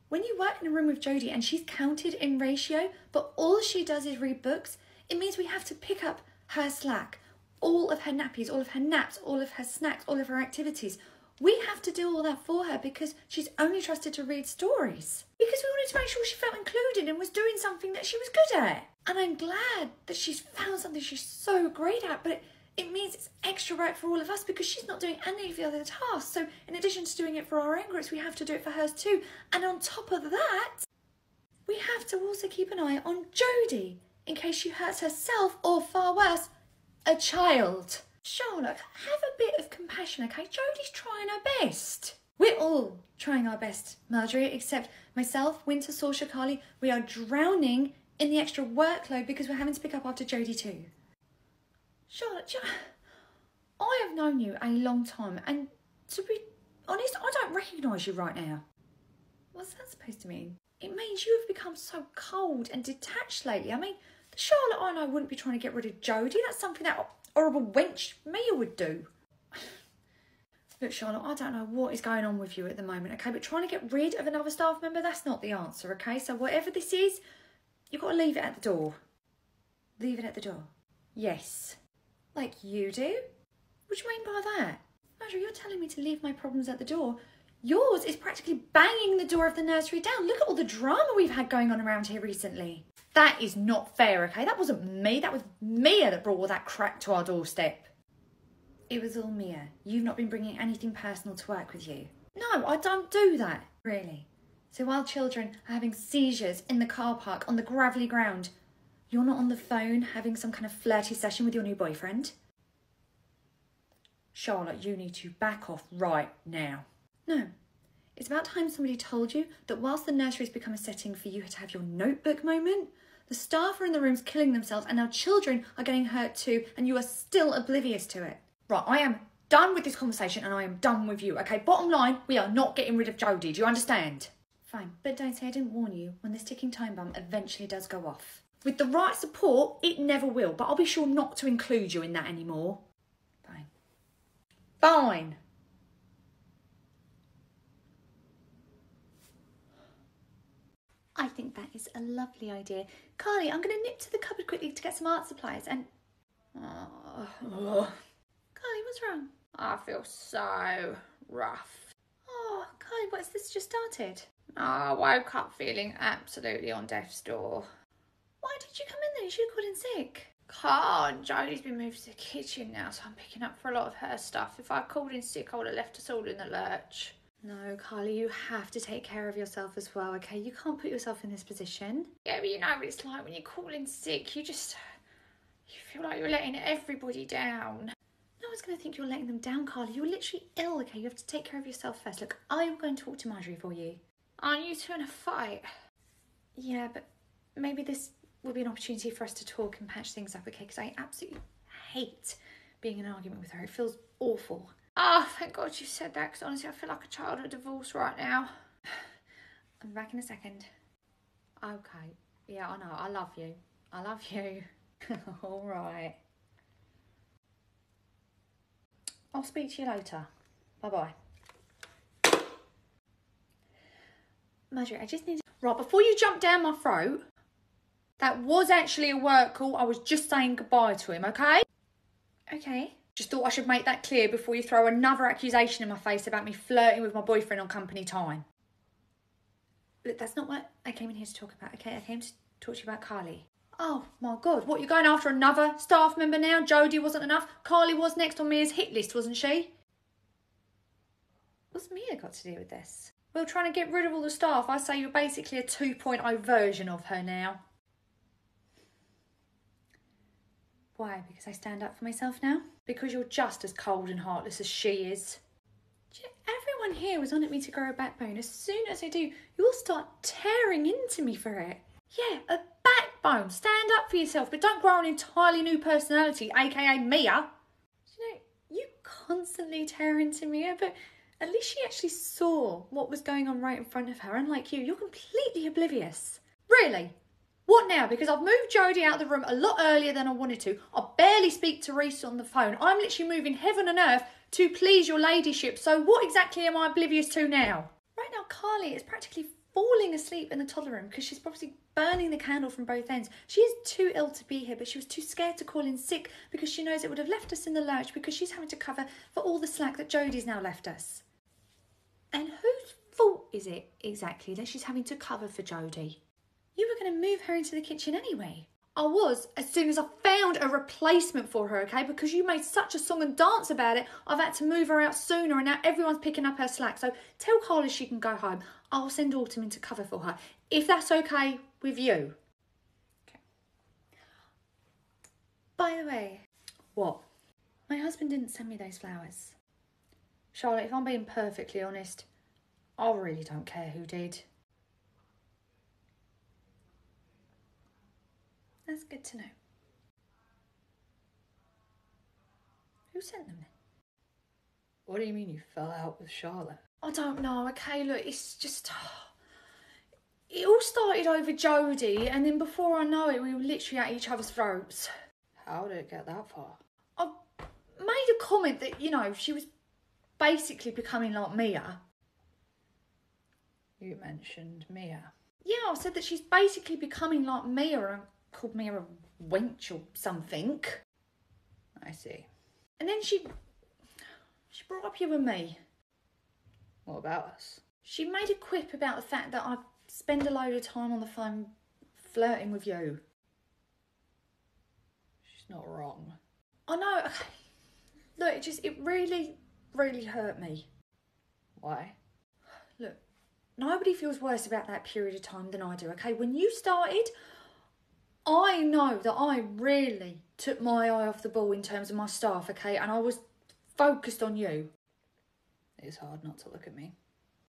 When you work in a room with Jodie and she's counted in ratio, but all she does is read books, it means we have to pick up her slack, all of her nappies, all of her naps, all of her snacks, all of her activities. We have to do all that for her because she's only trusted to read stories. Because we wanted to make sure she felt included and was doing something that she was good at. And I'm glad that she's found something she's so great at, but it means it's extra work for all of us because she's not doing any of the other tasks. So in addition to doing it for our own groups, we have to do it for hers too. And on top of that, we have to also keep an eye on Jodie in case she hurts herself or, far worse, a child. Charlotte, have a bit of compassion, okay? Jodie's trying her best. We're all trying our best, Marjorie, except myself, Winter, Saoirse, Carly. We are drowning in the extra workload because we're having to pick up after Jodie too. Charlotte, I have known you a long time, and to be honest, I don't recognise you right now. What's that supposed to mean? It means you have become so cold and detached lately. I mean, the Charlotte I know wouldn't be trying to get rid of Jodie. That's something that horrible wench Mia would do. Look, Charlotte, I don't know what is going on with you at the moment, okay? But trying to get rid of another staff member, that's not the answer, okay? So whatever this is, you've got to leave it at the door. Leave it at the door? Yes. Like you do? What do you mean by that? Marjorie, you're telling me to leave my problems at the door. Yours is practically banging the door of the nursery down. Look at all the drama we've had going on around here recently. That is not fair, okay? That wasn't me. That was Mia that brought all that crap to our doorstep. It was all Mia. You've not been bringing anything personal to work with you. No, I don't do that. Really? So while children are having seizures in the car park on the gravelly ground, you're not on the phone having some kind of flirty session with your new boyfriend? Charlotte, you need to back off right now. No. It's about time somebody told you that whilst the nursery's become a setting for you to have your notebook moment, the staff are in the rooms killing themselves and now children are getting hurt too, and you are still oblivious to it. Right, I am done with this conversation and I am done with you, okay? Bottom line, we are not getting rid of Jodie, do you understand? Fine, but don't say I didn't warn you when this ticking time bomb eventually does go off. With the right support, it never will, but I'll be sure not to include you in that anymore. Fine. Fine. I think that is a lovely idea. Carly, I'm going to nip to the cupboard quickly to get some art supplies and... Carly, what's wrong? I feel so rough. Oh, Carly, what's this just started? I woke up feeling absolutely on death's door. Why did you come in then? You should have called in sick. Can't. Jodie's been moved to the kitchen now, so I'm picking up for a lot of her stuff. If I called in sick, I would have left us all in the lurch. No, Carly, you have to take care of yourself as well, okay? You can't put yourself in this position. Yeah, but you know what it's like when you call in sick. You feel like you're letting everybody down. No one's going to think you're letting them down, Carly. You're literally ill, okay? You have to take care of yourself first. Look, I am going to talk to Marjorie for you. Aren't you two in a fight? Yeah, but maybe this will be an opportunity for us to talk and patch things up, okay? Because I absolutely hate being in an argument with her. It feels awful. Oh, thank God you said that, because honestly I feel like a child at divorce right now. I'll be back in a second. Okay. Yeah, I know. I love you. I love you. All right. I'll speak to you later. Bye-bye. Marjorie, I just need to... Right, before you jump down my throat, that was actually a work call. I was just saying goodbye to him, okay? Okay. Just thought I should make that clear before you throw another accusation in my face about me flirting with my boyfriend on company time. Look, that's not what I came in here to talk about, okay? I came to talk to you about Carly. Oh, my God. What, you're going after another staff member now? Jodie wasn't enough. Carly was next on Mia's hit list, wasn't she? What's Mia got to do with this? Well, trying to get rid of all the staff, I say you're basically a 2.0 version of her now. Why? Because I stand up for myself now? Because you're just as cold and heartless as she is. Everyone here was on at me to grow a backbone. As soon as I do, you'll start tearing into me for it. Yeah, a backbone. Stand up for yourself, but don't grow an entirely new personality, aka Mia. You know, you constantly tear into Mia, but at least she actually saw what was going on right in front of her. Unlike you, you're completely oblivious. Really? What now? Because I've moved Jodie out of the room a lot earlier than I wanted to. I barely speak to Reese on the phone. I'm literally moving heaven and earth to please your ladyship. So what exactly am I oblivious to now? Right now, Carly is practically falling asleep in the toddler room because she's probably burning the candle from both ends. She is too ill to be here, but she was too scared to call in sick because she knows it would have left us in the lurch because she's having to cover for all the slack that Jodie's now left us. And whose fault is it exactly that she's having to cover for Jodie? You were going to move her into the kitchen anyway. I was, as soon as I found a replacement for her, okay? Because you made such a song and dance about it, I've had to move her out sooner and now everyone's picking up her slack. So tell Carly she can go home. I'll send Autumn in to cover for her, if that's okay with you. Okay. By the way. What? My husband didn't send me those flowers. Charlotte, if I'm being perfectly honest, I really don't care who did. That's good to know. Who sent them then? What do you mean you fell out with Charlotte? I don't know, okay, look, it's just... It all started over Jodie, and then before I know it, we were literally at each other's throats. How did it get that far? I made a comment that, you know, she was basically becoming like Mia. You mentioned Mia. Yeah, I said that she's basically becoming like Mia, and called Mia a wench or something. I see. And then she brought up you and me. What about us? She made a quip about the fact that I spend a load of time on the phone flirting with you. She's not wrong. I know. Look, it really, really hurt me. Why? Look, nobody feels worse about that period of time than I do, okay? When you started, I know that I really took my eye off the ball in terms of my staff, okay? And I was focused on you. It's hard not to look at me.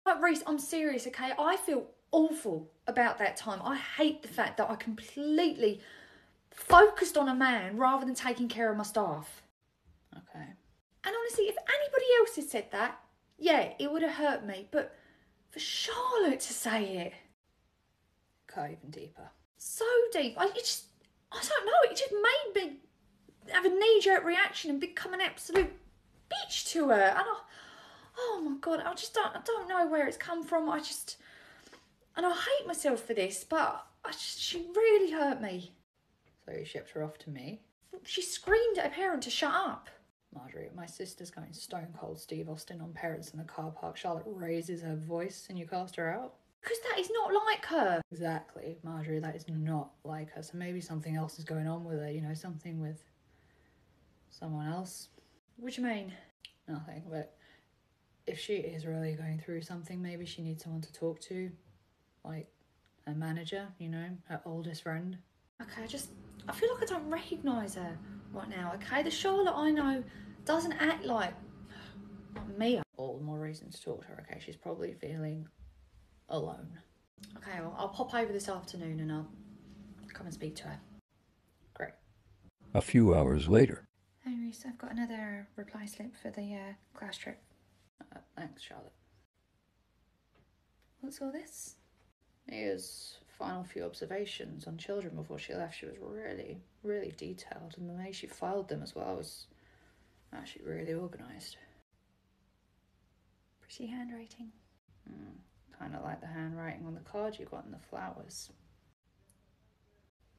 But Reese, I'm serious, okay? I feel awful about that time. I hate the fact that I completely focused on a man rather than taking care of my staff. Okay. And honestly, if anybody else had said that, yeah, it would have hurt me. But for Charlotte to say it... Cut even deeper. So deep. I don't know, it just made me have a knee-jerk reaction and become an absolute bitch to her. And oh my God, I don't know where it's come from. And I hate myself for this, but she really hurt me. So you shipped her off to me? She screamed at her parent to shut up. Marjorie, my sister's going stone cold Steve Austin on parents in the car park. Charlotte raises her voice and you cast her out? Because that is not like her. Exactly, Marjorie, that is not like her. So maybe something else is going on with her, you know, something with someone else. What do you mean? Nothing, but if she is really going through something, maybe she needs someone to talk to. Like her manager, you know, her oldest friend. Okay, I feel like I don't recognise her right now, okay? The Charlotte I know doesn't act like Mia. All the more reason to talk to her, okay? She's probably feeling alone. Okay, well, I'll pop over this afternoon and I'll come and speak to her. Great. A few hours later. Hey Reese, I've got another reply slip for the class trip. Thanks, Charlotte. What's all this? Mia's final few observations on children before she left. She was really, really detailed, and the way she filed them as well was actually really organised. Pretty handwriting. Kind of like the handwriting on the card you got in the flowers.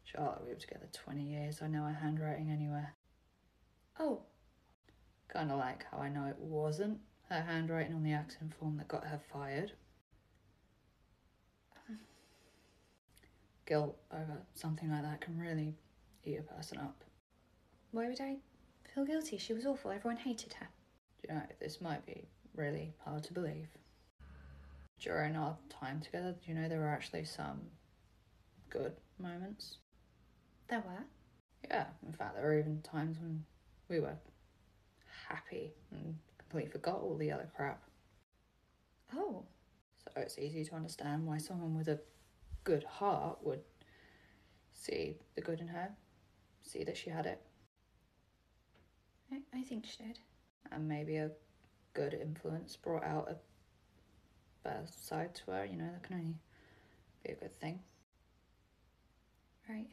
Charlotte, we were together 20 years. I know her handwriting anywhere. Oh, Kind of like how I know it wasn't her handwriting on the accident form that got her fired. Guilt over something like that can really eat a person up. Why would I feel guilty? She was awful. Everyone hated her. You know, this might be really hard to believe. During our time together, do you know there were actually some good moments? There were. Yeah, in fact, there were even times when we were happy and completely forgot all the other crap. Oh. So it's easy to understand why someone with a good heart would see the good in her, see that she had it. I think she did. And maybe a good influence brought out a better side to her, you know, that can only be a good thing. Right.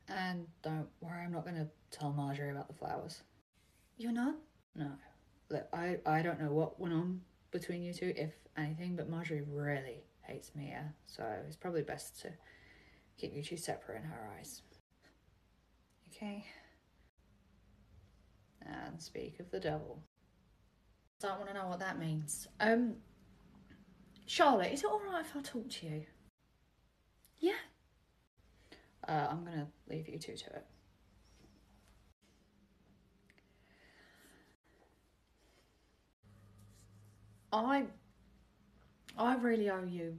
And don't worry, I'm not going to tell Marjorie about the flowers. You're not? No. Look, I don't know what went on between you two, if anything, but Marjorie really hates Mia, so it's probably best to keep you two separate in her eyes. Okay. And speak of the devil. Don't want to know what that means. Charlotte, is it alright if I talk to you? Yeah. I'm going to leave you two to it. I really owe you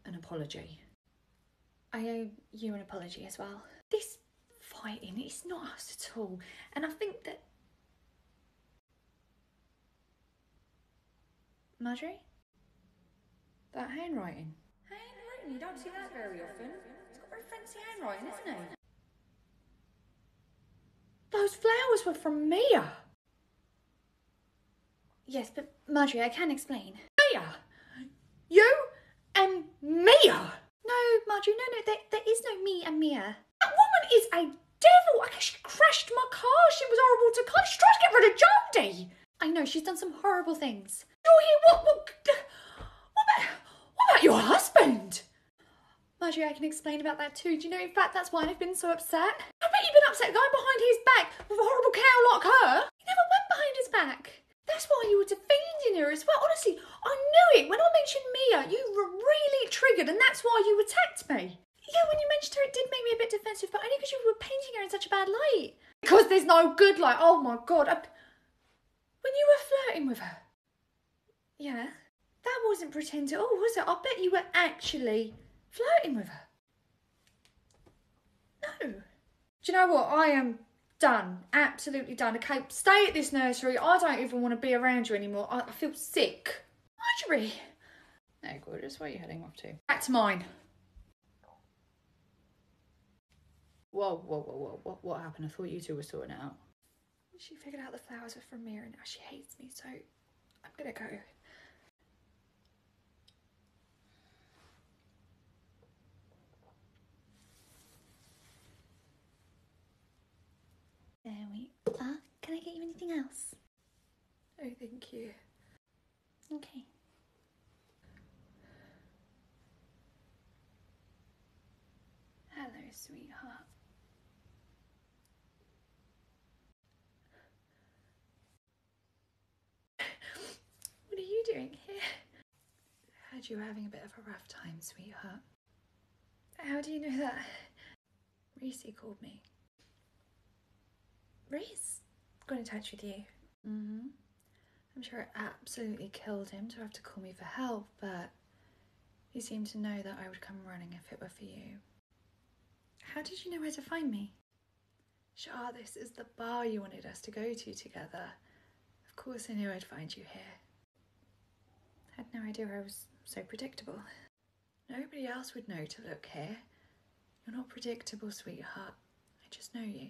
an apology. I owe you an apology as well. This fighting, it's not us at all. And I think that... Marjorie? That handwriting. Handwriting? You don't see that very often. It's got very fancy handwriting, isn't it? Those flowers were from Mia. Yes, but Marjorie, I can explain. Mia! You and Mia! No, Marjorie, no, there is no me and Mia. That woman is a devil. I guess she crashed my car. She was horrible to car. She tried to get rid of Jodie. I know, she's done some horrible things. You're here, what about your husband? Marjorie, I can explain about that too. Do you know, in fact, that's why I've been so upset. I bet you've been upset going behind his back with a horrible cow like her. You never went behind his back. That's why you were defending her as well. Honestly, I knew it. When I mentioned Mia, you were really triggered, and that's why you attacked me. Yeah, when you mentioned her, it did make me a bit defensive, but only because you were painting her in such a bad light. Because there's no good light. Oh my God. When you were flirting with her. Yeah. That wasn't pretend at all, was it? I bet you were actually flirting with her. No. Do you know what? I am done. Absolutely done. Okay, stay at this nursery. I don't even want to be around you anymore. I feel sick. Marjorie. Hey, gorgeous, where are you heading off to? Back to mine. Whoa. What happened? I thought you two were sorting it out. She figured out the flowers were from Mia and now she hates me, so I'm gonna go. There we are. Can I get you anything else? Oh, thank you. Okay. Hello, sweetheart. What are you doing here? Heard you were having a bit of a rough time, sweetheart. How do you know that? Reese called me. Reese got in touch with you. Mm-hmm. I'm sure it absolutely killed him to have to call me for help, but he seemed to know that I would come running if it were for you. How did you know where to find me? Sure, this is the bar you wanted us to go to together. Of course I knew I'd find you here. Had no idea I was so predictable. Nobody else would know to look here. You're not predictable, sweetheart. I just know you.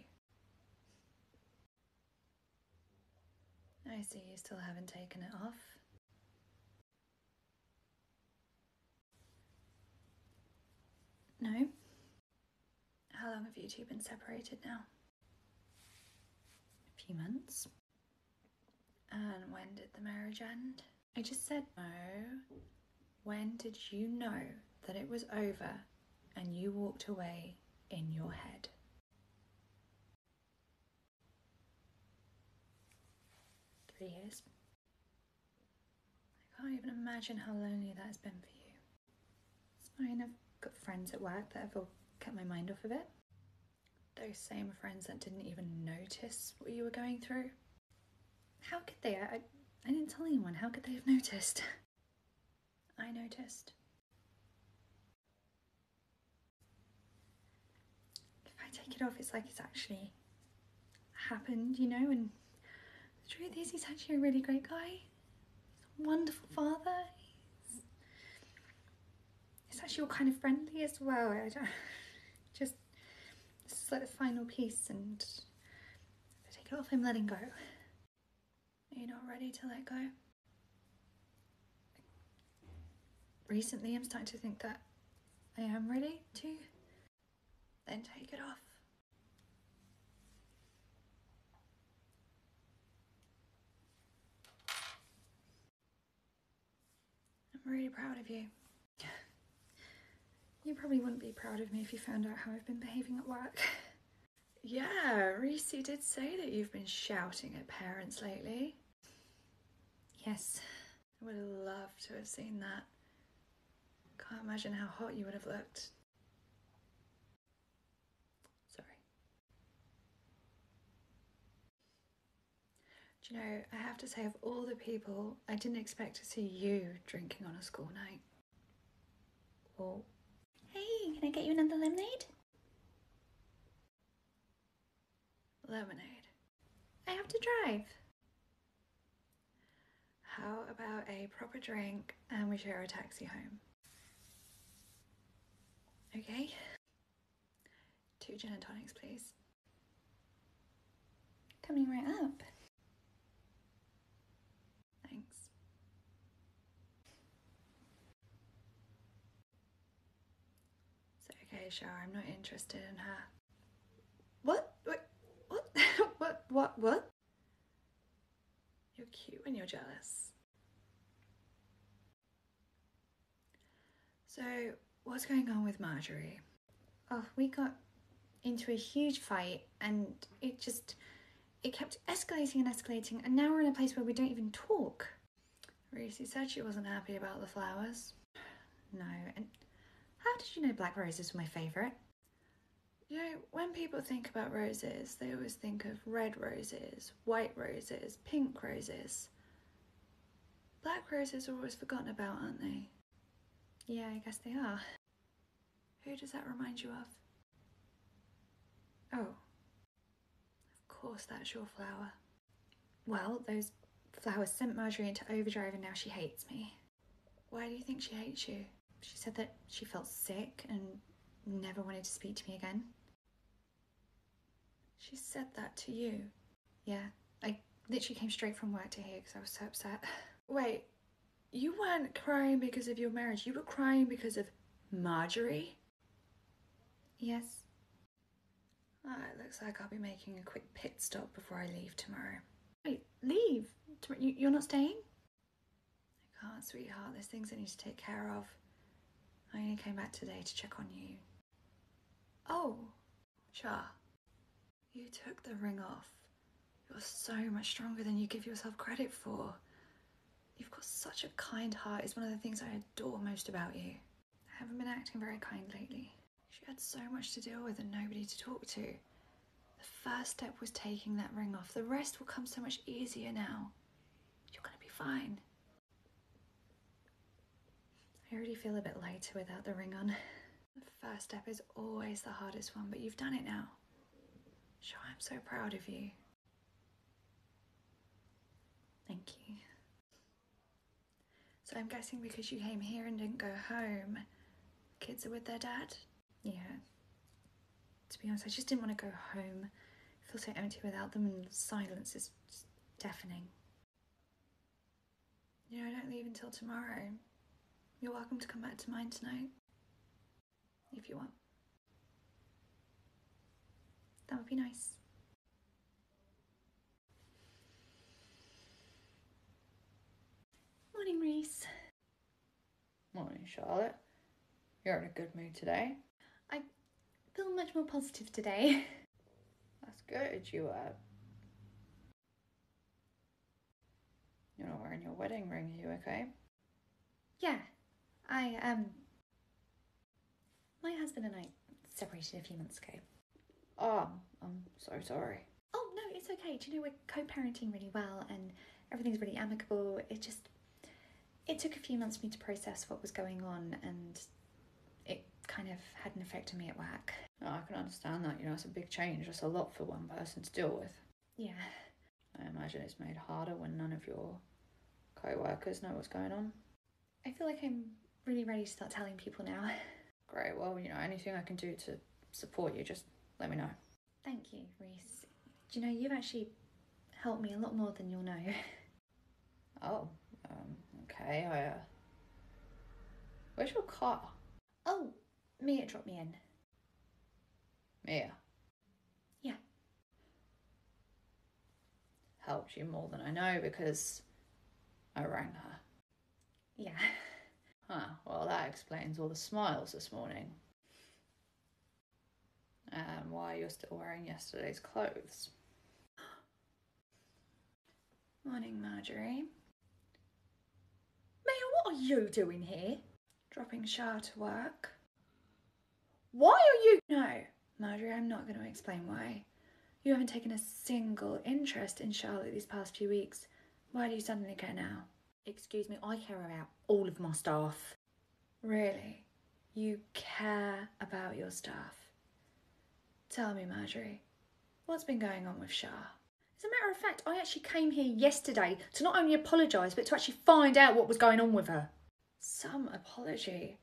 I see you still haven't taken it off. No? How long have you two been separated now? A few months. And when did the marriage end? I just said no. When did you know that it was over and you walked away in your head? 3 years. I can't even imagine how lonely that has been for you. It's fine, I've got friends at work that have all kept my mind off of it. Those same friends that didn't even notice what you were going through. How could they? I didn't tell anyone. How could they have noticed? I noticed. If I take it off, it's like it's actually happened, you know, and the truth is he's actually a really great guy. He's a wonderful father. He's actually all kind of friendly as well. This is like the final piece, and if I take it off, I'm letting go. Are you not ready to let go? Recently, I'm starting to think that I am ready to then take it off. I'm really proud of you. You probably wouldn't be proud of me if you found out how I've been behaving at work. Yeah, Reese did say that you've been shouting at parents lately. Yes, I would have loved to have seen that. Can't imagine how hot you would have looked. Sorry. Do you know, I have to say, of all the people, I didn't expect to see you drinking on a school night. Well, Hey, can I get you another lemonade? lemonade. I have to drive. How about a proper drink and we share a taxi home? Okay. 2 gin and tonics, please. Coming right up. Thanks. So, okay, Shar, I'm not interested in her. What? What? You're cute when you're jealous. So, what's going on with Marjorie? Oh, we got into a huge fight and it kept escalating, and now we're in a place where we don't even talk. Reese said she wasn't happy about the flowers. No, and how did you know black roses were my favourite? You know, when people think about roses, they always think of red roses, white roses, pink roses. Black roses are always forgotten about, aren't they? Yeah, I guess they are. Who does that remind you of? Oh, of course that's your flower. Well, those flowers sent Marjorie into overdrive and now she hates me. Why do you think she hates you? She said that she felt sick and never wanted to speak to me again. She said that to you? Yeah, I literally came straight from work to here because I was so upset. Wait, you weren't crying because of your marriage, you were crying because of Marjorie? Yes. Oh, it looks like I'll be making a quick pit stop before I leave tomorrow. Wait, leave? You're not staying? I can't, sweetheart. There's things I need to take care of. I only came back today to check on you. Oh, Char, you took the ring off. You're so much stronger than you give yourself credit for. You've got such a kind heart. It's one of the things I adore most about you. I haven't been acting very kind lately. She had so much to deal with and nobody to talk to. The first step was taking that ring off. The rest will come so much easier now. You're gonna be fine. I already feel a bit lighter without the ring on. The first step is always the hardest one, but you've done it now. Sure, I'm so proud of you. Thank you. So I'm guessing because you came here and didn't go home, kids are with their dad? Yeah. To be honest, I just didn't want to go home. I feel so empty without them, and the silence is just deafening. You know, I don't leave until tomorrow. You're welcome to come back to mine tonight. If you want. That would be nice. Morning, Reese. Morning, Charlotte. You're in a good mood today. I feel much more positive today. That's good, you You're not wearing your wedding ring, are you okay? Yeah, my husband and I separated a few months ago. Oh, I'm so sorry. Oh, no, it's okay. Do you know, we're co-parenting really well and everything's really amicable. It took a few months for me to process what was going on, and it kind of had an effect on me at work. Oh, I can understand that. It's a big change. It's a lot for one person to deal with. Yeah. I imagine it's made harder when none of your co-workers know what's going on. I feel like I'm really ready to start telling people now. Great. Well, anything I can do to support you, just let me know. Thank you, Reese. Do you know, you've actually helped me a lot more than you'll know. Oh, okay. Where's your car? Oh, Mia dropped me in. Mia. Yeah. Helped you more than I know because I rang her. Yeah. Huh, well, that explains all the smiles this morning. And why you're still wearing yesterday's clothes. Morning, Marjorie. Mia, what are you doing here? Dropping Shah to work. Why are you... No, Marjorie, I'm not going to explain why. You haven't taken a single interest in Charlotte these past few weeks. Why do you suddenly care now? Excuse me, I care about all of my staff. Really? You care about your staff? Tell me, Marjorie, what's been going on with Shah? As a matter of fact, I actually came here yesterday to not only apologise, but to actually find out what was going on with her. Some apology?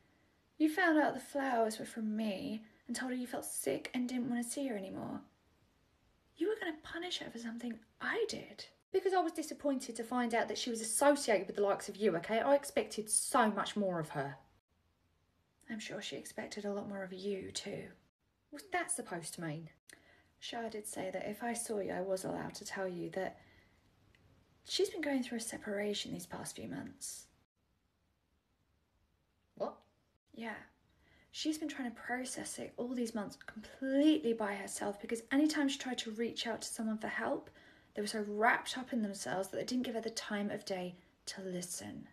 You found out the flowers were from me and told her you felt sick and didn't want to see her anymore. You were going to punish her for something I did. Because I was disappointed to find out that she was associated with the likes of you, okay? I expected so much more of her. I'm sure she expected a lot more of you too. What's that supposed to mean? Shah did say that if I saw you, I was allowed to tell you that she's been going through a separation these past few months. What? Yeah. She's been trying to process it all these months completely by herself because anytime she tried to reach out to someone for help, they were so wrapped up in themselves that they didn't give her the time of day to listen.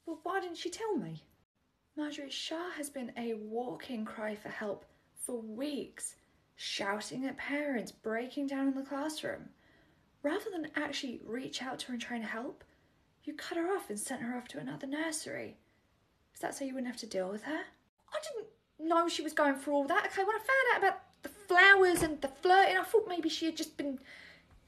Well, why didn't she tell me? Marjorie, Shah has been a walking cry for help for weeks, shouting at parents, breaking down in the classroom. Rather than actually reach out to her and try and help, you cut her off and sent her off to another nursery. Is that so you wouldn't have to deal with her? I didn't know she was going through all that. Okay, when I found out about the flowers and the flirting, I thought maybe she had just been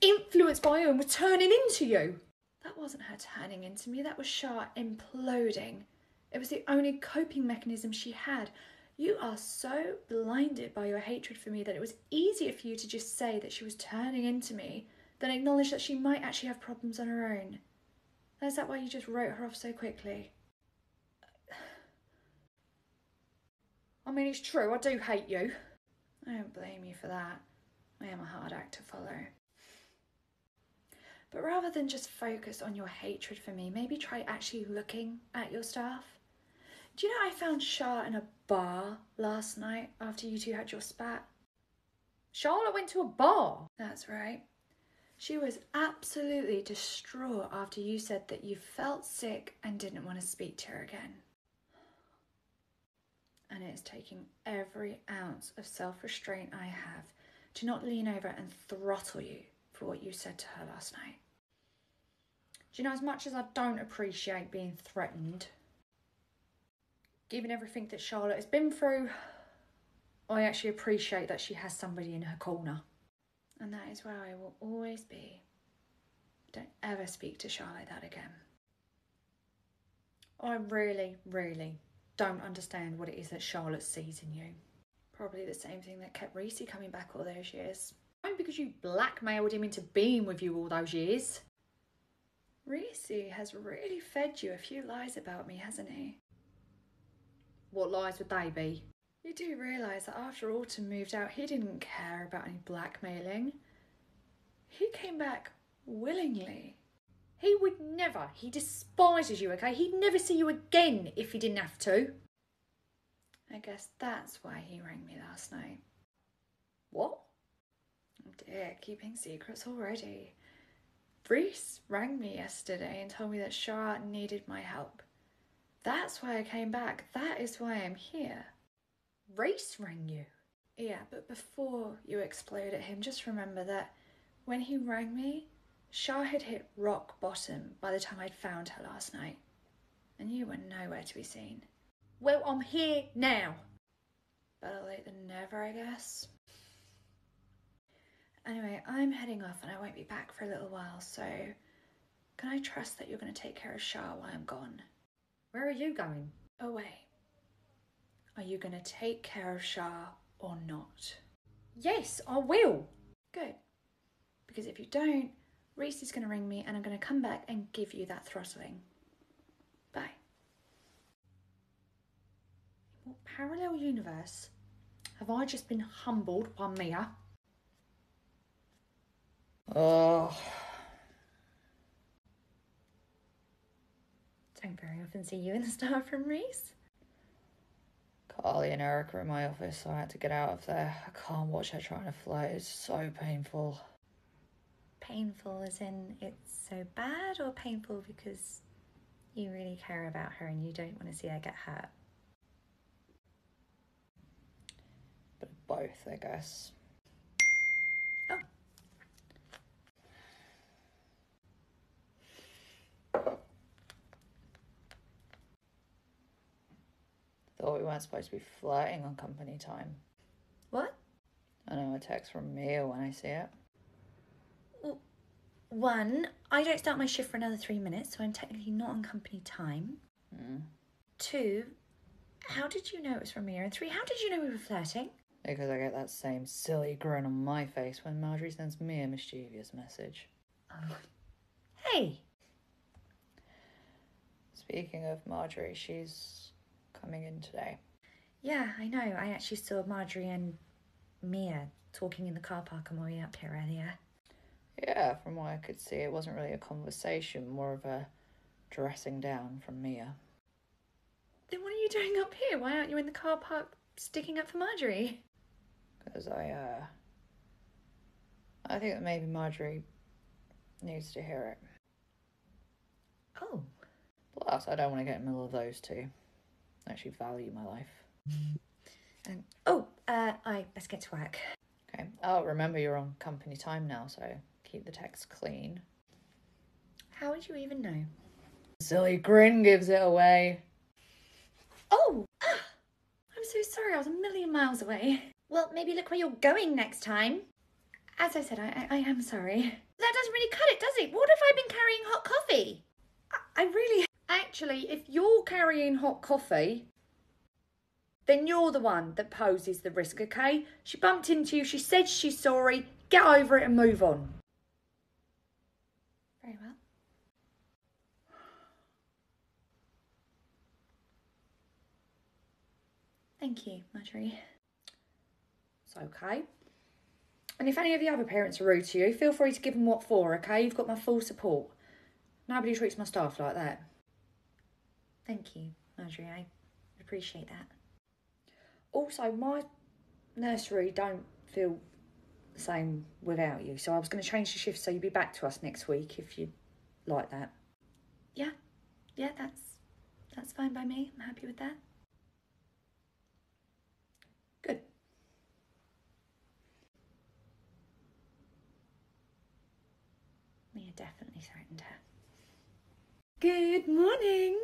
influenced by you and was turning into you. That wasn't her turning into me, that was Shah imploding. It was the only coping mechanism she had. You are so blinded by your hatred for me that it was easier for you to just say that she was turning into me than acknowledge that she might actually have problems on her own. Is that why you just wrote her off so quickly? I mean, it's true, I do hate you. I don't blame you for that. I am a hard act to follow. But rather than just focus on your hatred for me, maybe try actually looking at your staff. Do you know I found Shah in a bar last night after you two had your spat? Charlotte went to a bar. That's right. She was absolutely distraught after you said that you felt sick and didn't want to speak to her again. And it is taking every ounce of self-restraint I have to not lean over and throttle you for what you said to her last night. Do you know, as much as I don't appreciate being threatened, given everything that Charlotte has been through, I actually appreciate that she has somebody in her corner. And that is where I will always be. Don't ever speak to Charlotte like that again. I really, really don't understand what it is that Charlotte sees in you. Probably the same thing that kept Reese coming back all those years. Only because you blackmailed him into being with you all those years. Reese has really fed you a few lies about me, hasn't he? What lies would they be? You do realise that after Autumn moved out, he didn't care about any blackmailing. He came back willingly. He would never. He despises you, okay? He'd never see you again if he didn't have to. I guess that's why he rang me last night. What? Oh dear, keeping secrets already. Reese rang me yesterday and told me that Shah needed my help. That's why I came back. That is why I'm here. Reese rang you? Yeah, but before you explode at him, just remember that when he rang me, Shah had hit rock bottom by the time I'd found her last night. And you were nowhere to be seen. Well, I'm here now. Better late than never, I guess. Anyway, I'm heading off and I won't be back for a little while, so can I trust that you're going to take care of Shah while I'm gone? Where are you going? Away. Are you going to take care of Shah or not? Yes, I will. Good. Because if you don't, Reese is going to ring me and I'm going to come back and give you that throttling. Bye. In what parallel universe have I just been humbled by Mia? Oh, Don't very often see you in the staff room, Reese. Carly and Eric are in my office, so I had to get out of there. I can't watch her trying to flirt. It's so painful. Painful as in it's so bad, or painful because you really care about her and you don't want to see her get hurt? But both, I guess. Oh. Thought we weren't supposed to be flirting on company time. What? I know a text from Mia when I see it. One, I don't start my shift for another 3 minutes, so I'm technically not on company time. 2, how did you know it was from Mia? And 3, how did you know we were flirting? Because I get that same silly grin on my face when Marjorie sends me a mischievous message. Oh. Hey! Speaking of Marjorie, she's coming in today. Yeah, I know. I actually saw Marjorie and Mia talking in the car park on my way up here earlier. Yeah, from what I could see, it wasn't really a conversation, more of a dressing down from Mia. Then what are you doing up here? Why aren't you in the car park sticking up for Marjorie? Because I think that maybe Marjorie needs to hear it. Oh. Plus, I don't want to get in the middle of those two. I actually value my life. I best get to work. Okay. Oh, remember you're on company time now, so keep the text clean. How would you even know? Silly grin gives it away. Oh! I'm so sorry, I was a million miles away. Well, maybe look where you're going next time. As I said, I am sorry. That doesn't really cut it, does it? What if I've been carrying hot coffee? I really... Actually, if you're carrying hot coffee, then you're the one that poses the risk, okay? She bumped into you, she said she's sorry, get over it and move on. Very well. Thank you, Marjorie. It's okay. And if any of the other parents are rude to you, feel free to give them what for, okay? You've got my full support. Nobody treats my staff like that. Thank you, Marjorie. I appreciate that. Also, my nursery don't feel the same without you, so I was going to change the shift so you'd be back to us next week if you'd like that. Yeah, that's fine by me. I'm happy with that. Good. Mia definitely threatened her. Good morning.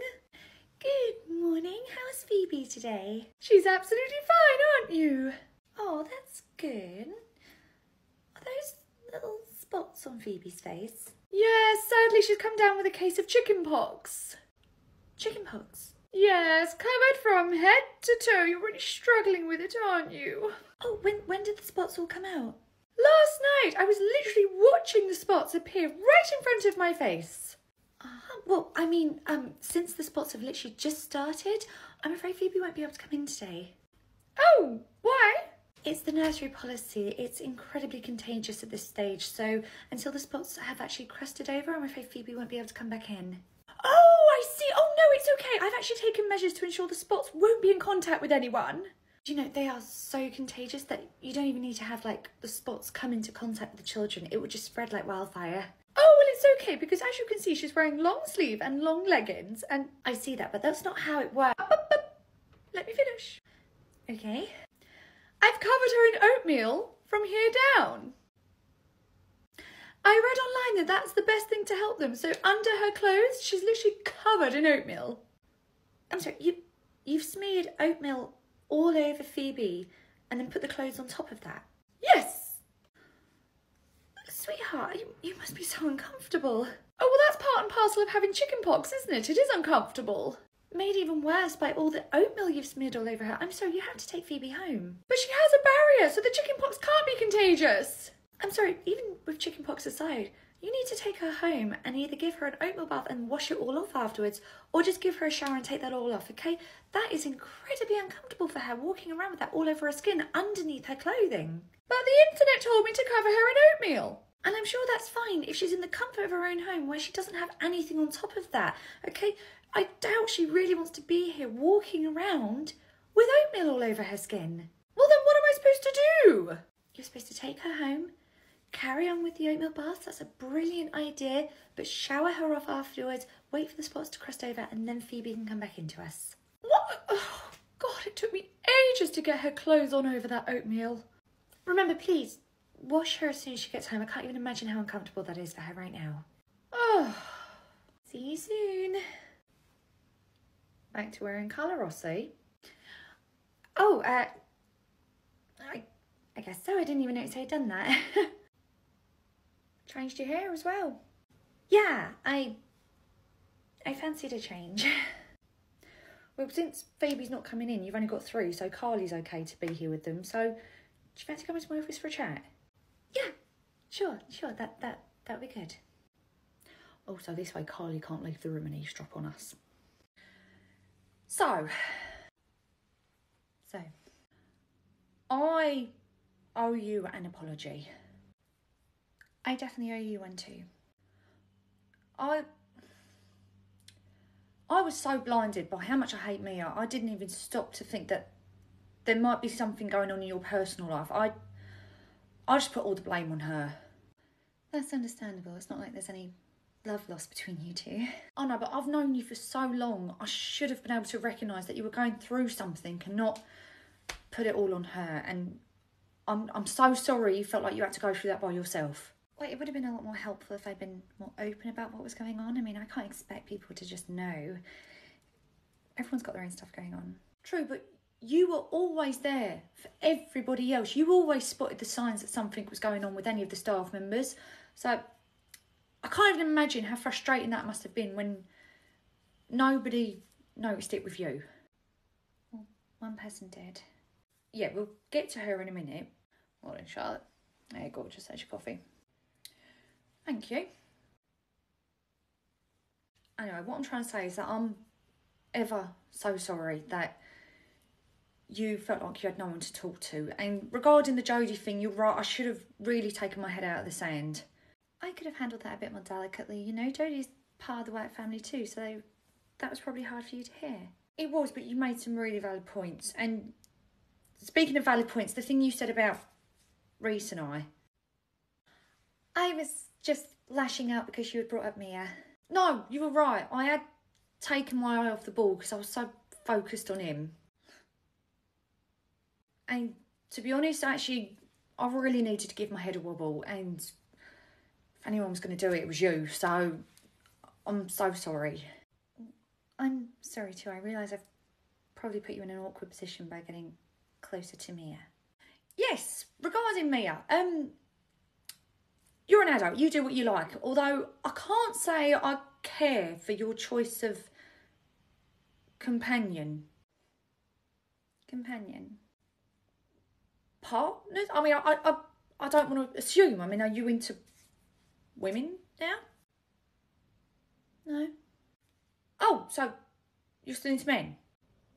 Good morning. How's Phoebe today? She's absolutely fine, aren't you? Oh, that's good. Are those little spots on Phoebe's face? Yes, sadly she's come down with a case of chickenpox. Chickenpox? Yes, covered from head to toe. You're really struggling with it, aren't you? Oh, when did the spots all come out? Last night, I was literally watching the spots appear right in front of my face. Well, I mean, since the spots have literally just started, I'm afraid Phoebe won't be able to come in today. Oh, why? It's the nursery policy. It's incredibly contagious at this stage, so until the spots have actually crusted over, I'm afraid Phoebe won't be able to come back in. Oh, I see. Oh, no, it's okay. I've actually taken measures to ensure the spots won't be in contact with anyone. Do you know, they are so contagious that you don't even need to have, the spots come into contact with the children. It would just spread like wildfire. Oh, well, it's okay, because as you can see, she's wearing long sleeve and long leggings, and I see that, but that's not how it works. let me finish. Okay. I've covered her in oatmeal from here down. I read online that that's the best thing to help them. So under her clothes, she's literally covered in oatmeal. I'm sorry, you've smeared oatmeal all over Phoebe and then put the clothes on top of that? Yes. Sweetheart, you must be so uncomfortable. Oh, well, that's part and parcel of having chicken pox, isn't it? It is uncomfortable. Made even worse by all the oatmeal you've smeared all over her. I'm sorry, you have to take Phoebe home. But she has a barrier, so the chicken pox can't be contagious. I'm sorry, even with chickenpox aside, you need to take her home and either give her an oatmeal bath and wash it all off afterwards, or just give her a shower and take that all off, okay? That is incredibly uncomfortable for her, walking around with that all over her skin, underneath her clothing. But the internet told me to cover her in oatmeal. And I'm sure that's fine if she's in the comfort of her own home where she doesn't have anything on top of that, okay? I doubt she really wants to be here walking around with oatmeal all over her skin. Well, then what am I supposed to do? You're supposed to take her home, carry on with the oatmeal bath. That's a brilliant idea, but shower her off afterwards, wait for the spots to crust over, and then Phoebe can come back into us. What? Oh, God, it took me ages to get her clothes on over that oatmeal. Remember, please, wash her as soon as she gets home. I can't even imagine how uncomfortable that is for her right now. Oh. See you soon. Back to wearing colour, Rossi. Oh, I guess so. I didn't even notice I'd done that. Changed your hair as well. Yeah, I fancied a change. Well, since Phoebe's not coming in, you've only got 3, so Carly's okay to be here with them. So, do you fancy coming to my office for a chat? Yeah, sure. That'd be good. Also, this way Carly can't leave the room and eavesdrop on us. So, I owe you an apology. I definitely owe you one too. I was so blinded by how much I hate Mia, I didn't even stop to think that there might be something going on in your personal life. I just put all the blame on her. That's understandable. It's not like there's any love lost between you two. I know, but I've known you for so long. I should have been able to recognise that you were going through something and not put it all on her. And I'm so sorry you felt like you had to go through that by yourself. Well, it would have been a lot more helpful if I'd been more open about what was going on. I mean, I can't expect people to just know. Everyone's got their own stuff going on. True, but you were always there for everybody else. You always spotted the signs that something was going on with any of the staff members. So I can't even imagine how frustrating that must have been when nobody noticed it with you. Well, one person did. Yeah, we'll get to her in a minute. Morning, Charlotte. There you go, just there's your coffee. Thank you. Anyway, what I'm trying to say is that I'm ever so sorry that you felt like you had no one to talk to. And regarding the Jodie thing, you're right, I should have really taken my head out of the sand. I could have handled that a bit more delicately. You know, Jodie's part of the work family too, so that was probably hard for you to hear. It was, but you made some really valid points. And speaking of valid points, the thing you said about Reese and I was just lashing out because you had brought up Mia. No, you were right. I had taken my eye off the ball because I was so focused on him. And to be honest, actually, I really needed to give my head a wobble. And if anyone was going to do it, it was you. So I'm so sorry. I'm sorry too. I realise I've probably put you in an awkward position by getting closer to Mia. Yes, regarding Mia, you're an adult, you do what you like. Although I can't say I care for your choice of companion. Companion? Partners? I mean, I don't want to assume. I mean, are you into women now? No. Oh, so you're still into men?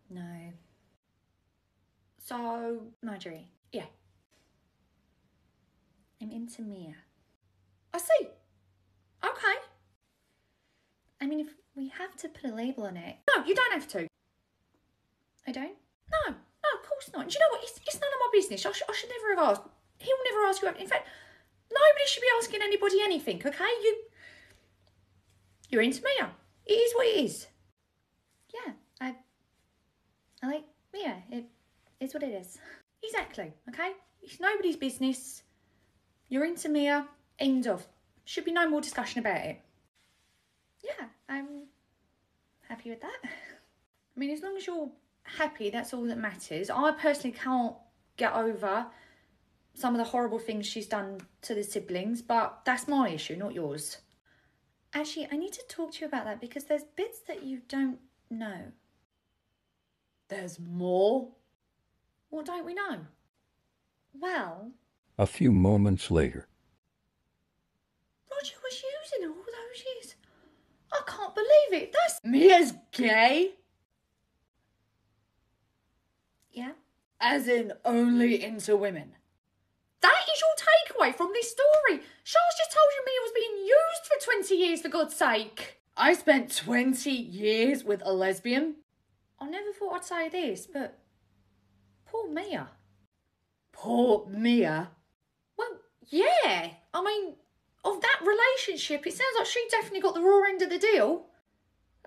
No. So, Marjorie. yeah. I'm into Mia. I see. Okay. I mean, if we have to put a label on it. No, you don't have to. I don't? No, of course not. Do you know what? It's none of my business. I should never have asked. He'll never ask you. In fact, nobody should be asking anybody anything, okay? You're into Mia. It is what it is. Yeah, I like Mia. It is what it is. Exactly, okay? It's nobody's business. You're into Mia. End of. Should be no more discussion about it. Yeah, I'm happy with that. I mean, as long as you're happy, that's all that matters. I personally can't get over some of the horrible things she's done to the siblings, but that's my issue, not yours. Actually, I need to talk to you about that because there's bits that you don't know. There's more? What don't we know? Well, A few moments later. Roger was using her all those years. I can't believe it. That's Mia's gay. yeah. As in only into women. That is your takeaway from this story. Charles just told you Mia was being used for 20 years, for God's sake. I spent 20 years with a lesbian. I never thought I'd say this, but poor Mia. Poor Mia? Well, yeah. I mean, of that relationship, it sounds like she definitely got the raw end of the deal.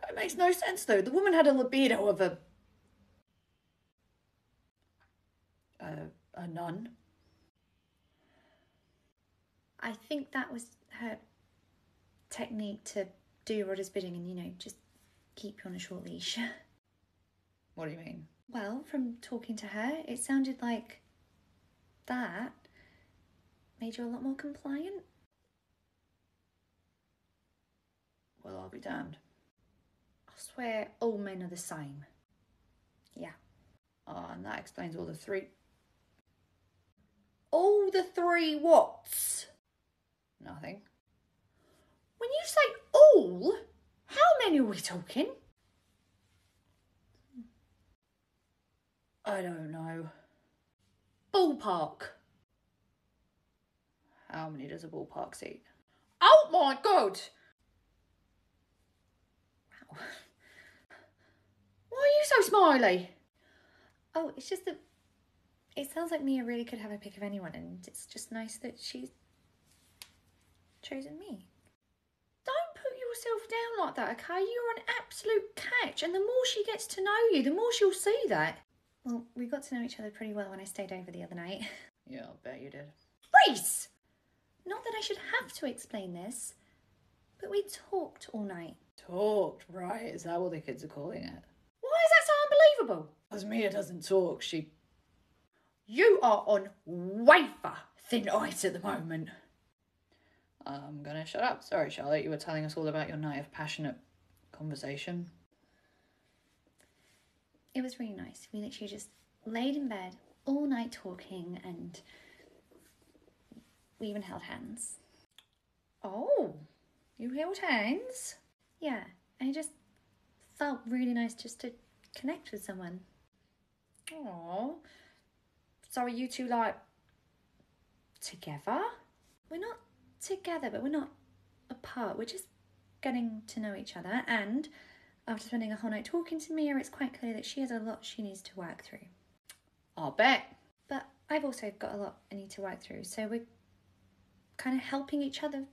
It makes no sense, though. The woman had a libido of a nun. I think that was her technique to do Rodder's bidding and, you know, just keep you on a short leash. What do you mean? Well, from talking to her, it sounded like that made you a lot more compliant. Well, I'll be damned. I swear all men are the same. Yeah. Oh, and that explains all the three... All the three whats? Nothing. When you say all, how many are we talking? I don't know. Ballpark. How many does a ballpark seat? Oh my God! Wow. Why are you so smiley? Oh, it's just that it sounds like Mia really could have a pick of anyone, and it's just nice that she's chosen me. Don't put yourself down like that, okay? You're an absolute catch, and the more she gets to know you, the more she'll see that. Well, we got to know each other pretty well when I stayed over the other night. Yeah, I'll bet you did. Reese! Not that I should have to explain this, but we talked all night. Talked, right? Is that what the kids are calling it? Why is that so unbelievable? Because Mia doesn't talk, she... You are on wafer thin ice at the moment. I'm gonna shut up. Sorry, Charlotte, you were telling us all about your night of passionate conversation. It was really nice. We literally just laid in bed all night talking, and we even held hands. Oh, you held hands? Yeah, and it just felt really nice just to connect with someone. Oh, so are you two, like, together? We're not together, but we're not apart. We're just getting to know each other, and after spending a whole night talking to Mia, it's quite clear that she has a lot she needs to work through. I'll bet. But I've also got a lot I need to work through, so we're kind of helping each other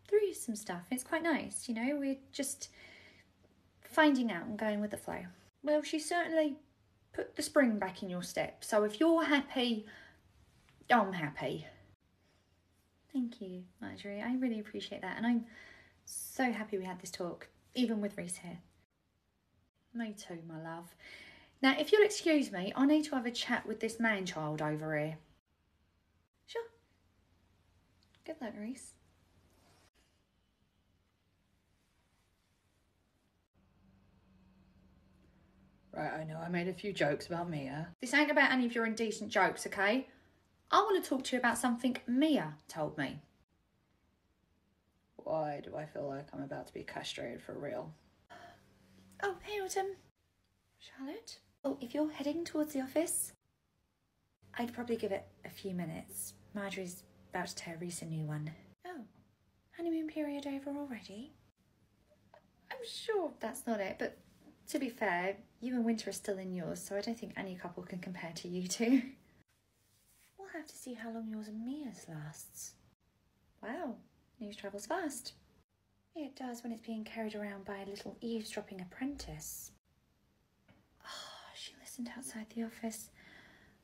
through some stuff. It's quite nice, you know? We're just finding out and going with the flow. Well, she certainly put the spring back in your step, so if you're happy, I'm happy. Thank you, Marjorie. I really appreciate that, and I'm so happy we had this talk, even with Reese here. Me too, my love. Now, if you'll excuse me, I need to have a chat with this man-child over here. Sure. Good luck, Reese. Right, I know I made a few jokes about Mia. This ain't about any of your indecent jokes, okay? I want to talk to you about something Mia told me. Why do I feel like I'm about to be castrated for real? Oh, hey, Autumn. Charlotte? Oh, if you're heading towards the office, I'd probably give it a few minutes. Marjorie's about to tear Reese a new one. Oh, honeymoon period over already? I'm sure that's not it, but to be fair, you and Winter are still in yours, so I don't think any couple can compare to you two. We'll have to see how long yours and Mia's lasts. Wow, news travels fast. It does when it's being carried around by a little eavesdropping apprentice. Oh, she listened outside the office.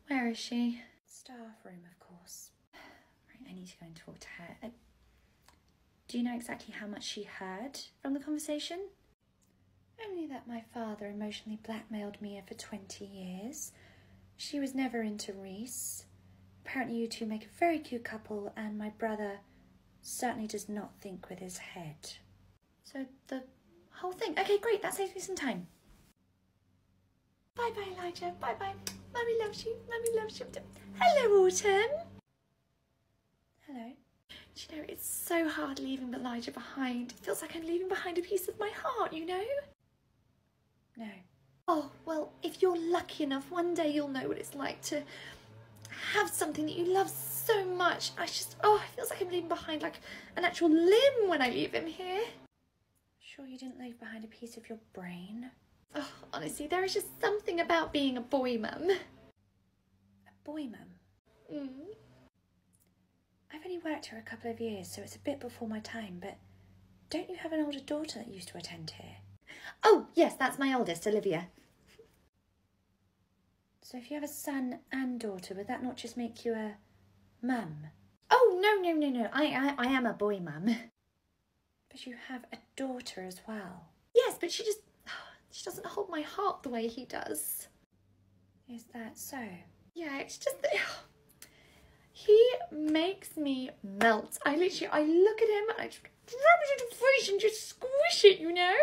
Where is she? Staff room, of course. Right, I need to go and talk to her. Do you know exactly how much she heard from the conversation? Only that my father emotionally blackmailed Mia for 20 years. She was never into Reese. Apparently you two make a very cute couple, and my brother certainly does not think with his head. So the whole thing. Okay, great, that saves me some time. Bye-bye, Elijah. Bye-bye. Mummy loves you. Mummy loves you. Hello, Autumn. Hello. Do you know, it's so hard leaving Elijah behind. It feels like I'm leaving behind a piece of my heart, you know? No. Oh, well, if you're lucky enough, one day you'll know what it's like to have something that you love so much. It feels like I'm leaving behind like an actual limb when I leave him here. Sure you didn't leave behind a piece of your brain? Oh, honestly, there is just something about being a boy mum. A boy mum? I've only worked here a couple of years, so it's a bit before my time, but don't you have an older daughter that used to attend here? Oh, yes, that's my oldest, Olivia. So if you have a son and daughter, would that not just make you a mum? Oh, no. I am a boy mum. But you have a daughter as well. Yes, but she doesn't hold my heart the way he does. Is that so? Yeah, it's just that he makes me melt. I look at him and I just grab it in the face and just squish it, you know?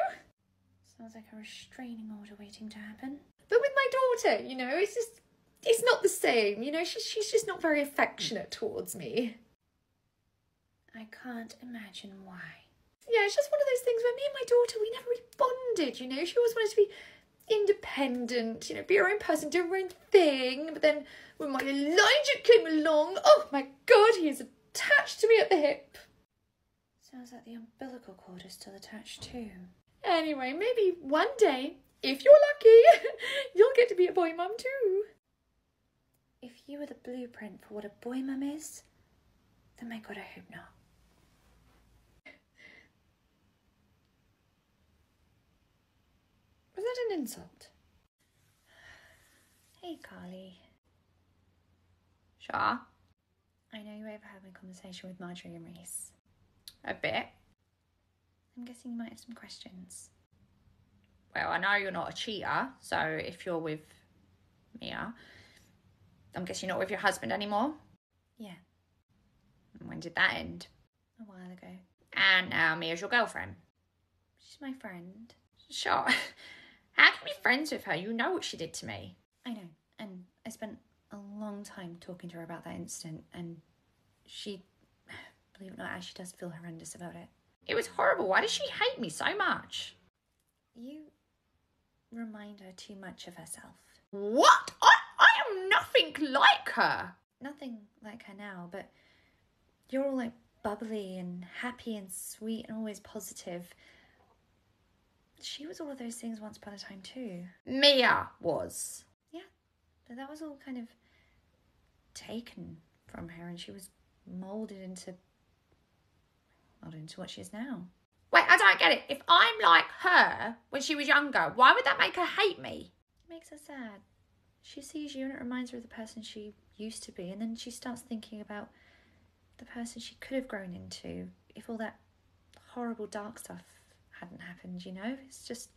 Sounds like a restraining order waiting to happen. But with my daughter, you know, it's not the same, you know, she's just not very affectionate towards me. I can't imagine why. Yeah, it's just one of those things where me and my daughter, we never really bonded, you know. She always wanted to be independent, you know, be her own person, do her own thing. But then when my Elijah came along, oh my God, he is attached to me at the hip. Sounds like the umbilical cord is still attached too. Anyway, maybe one day, if you're lucky, you'll get to be a boy mum too. If you were the blueprint for what a boy mum is, then my God, I hope not. Was that an insult? Hey, Carly. Sure. I know you overheard my conversation with Marjorie and Reese. A bit. I'm guessing you might have some questions. Well, I know you're not a cheater, so if you're with Mia, I'm guessing you're not with your husband anymore? Yeah, And when did that end? a while ago. And now Mia's your girlfriend? She's my friend. Sure. How can you be friends with her? You know what she did to me. I know, and I spent a long time talking to her about that incident, and she, believe it or not, she does feel horrendous about it. It was horrible. Why does she hate me so much? You remind her too much of herself. What? I am nothing like her. Nothing like her now, but you're all like bubbly and happy and sweet and always positive. She was all of those things once upon a time too. Mia was. Yeah, but that was all kind of taken from her, and she was moulded into what she is now. Wait, I don't get it. If I'm like her when she was younger, why would that make her hate me? It makes her sad. She sees you and it reminds her of the person she used to be, and then she starts thinking about the person she could have grown into if all that horrible dark stuff hadn't happened, you know? It's just...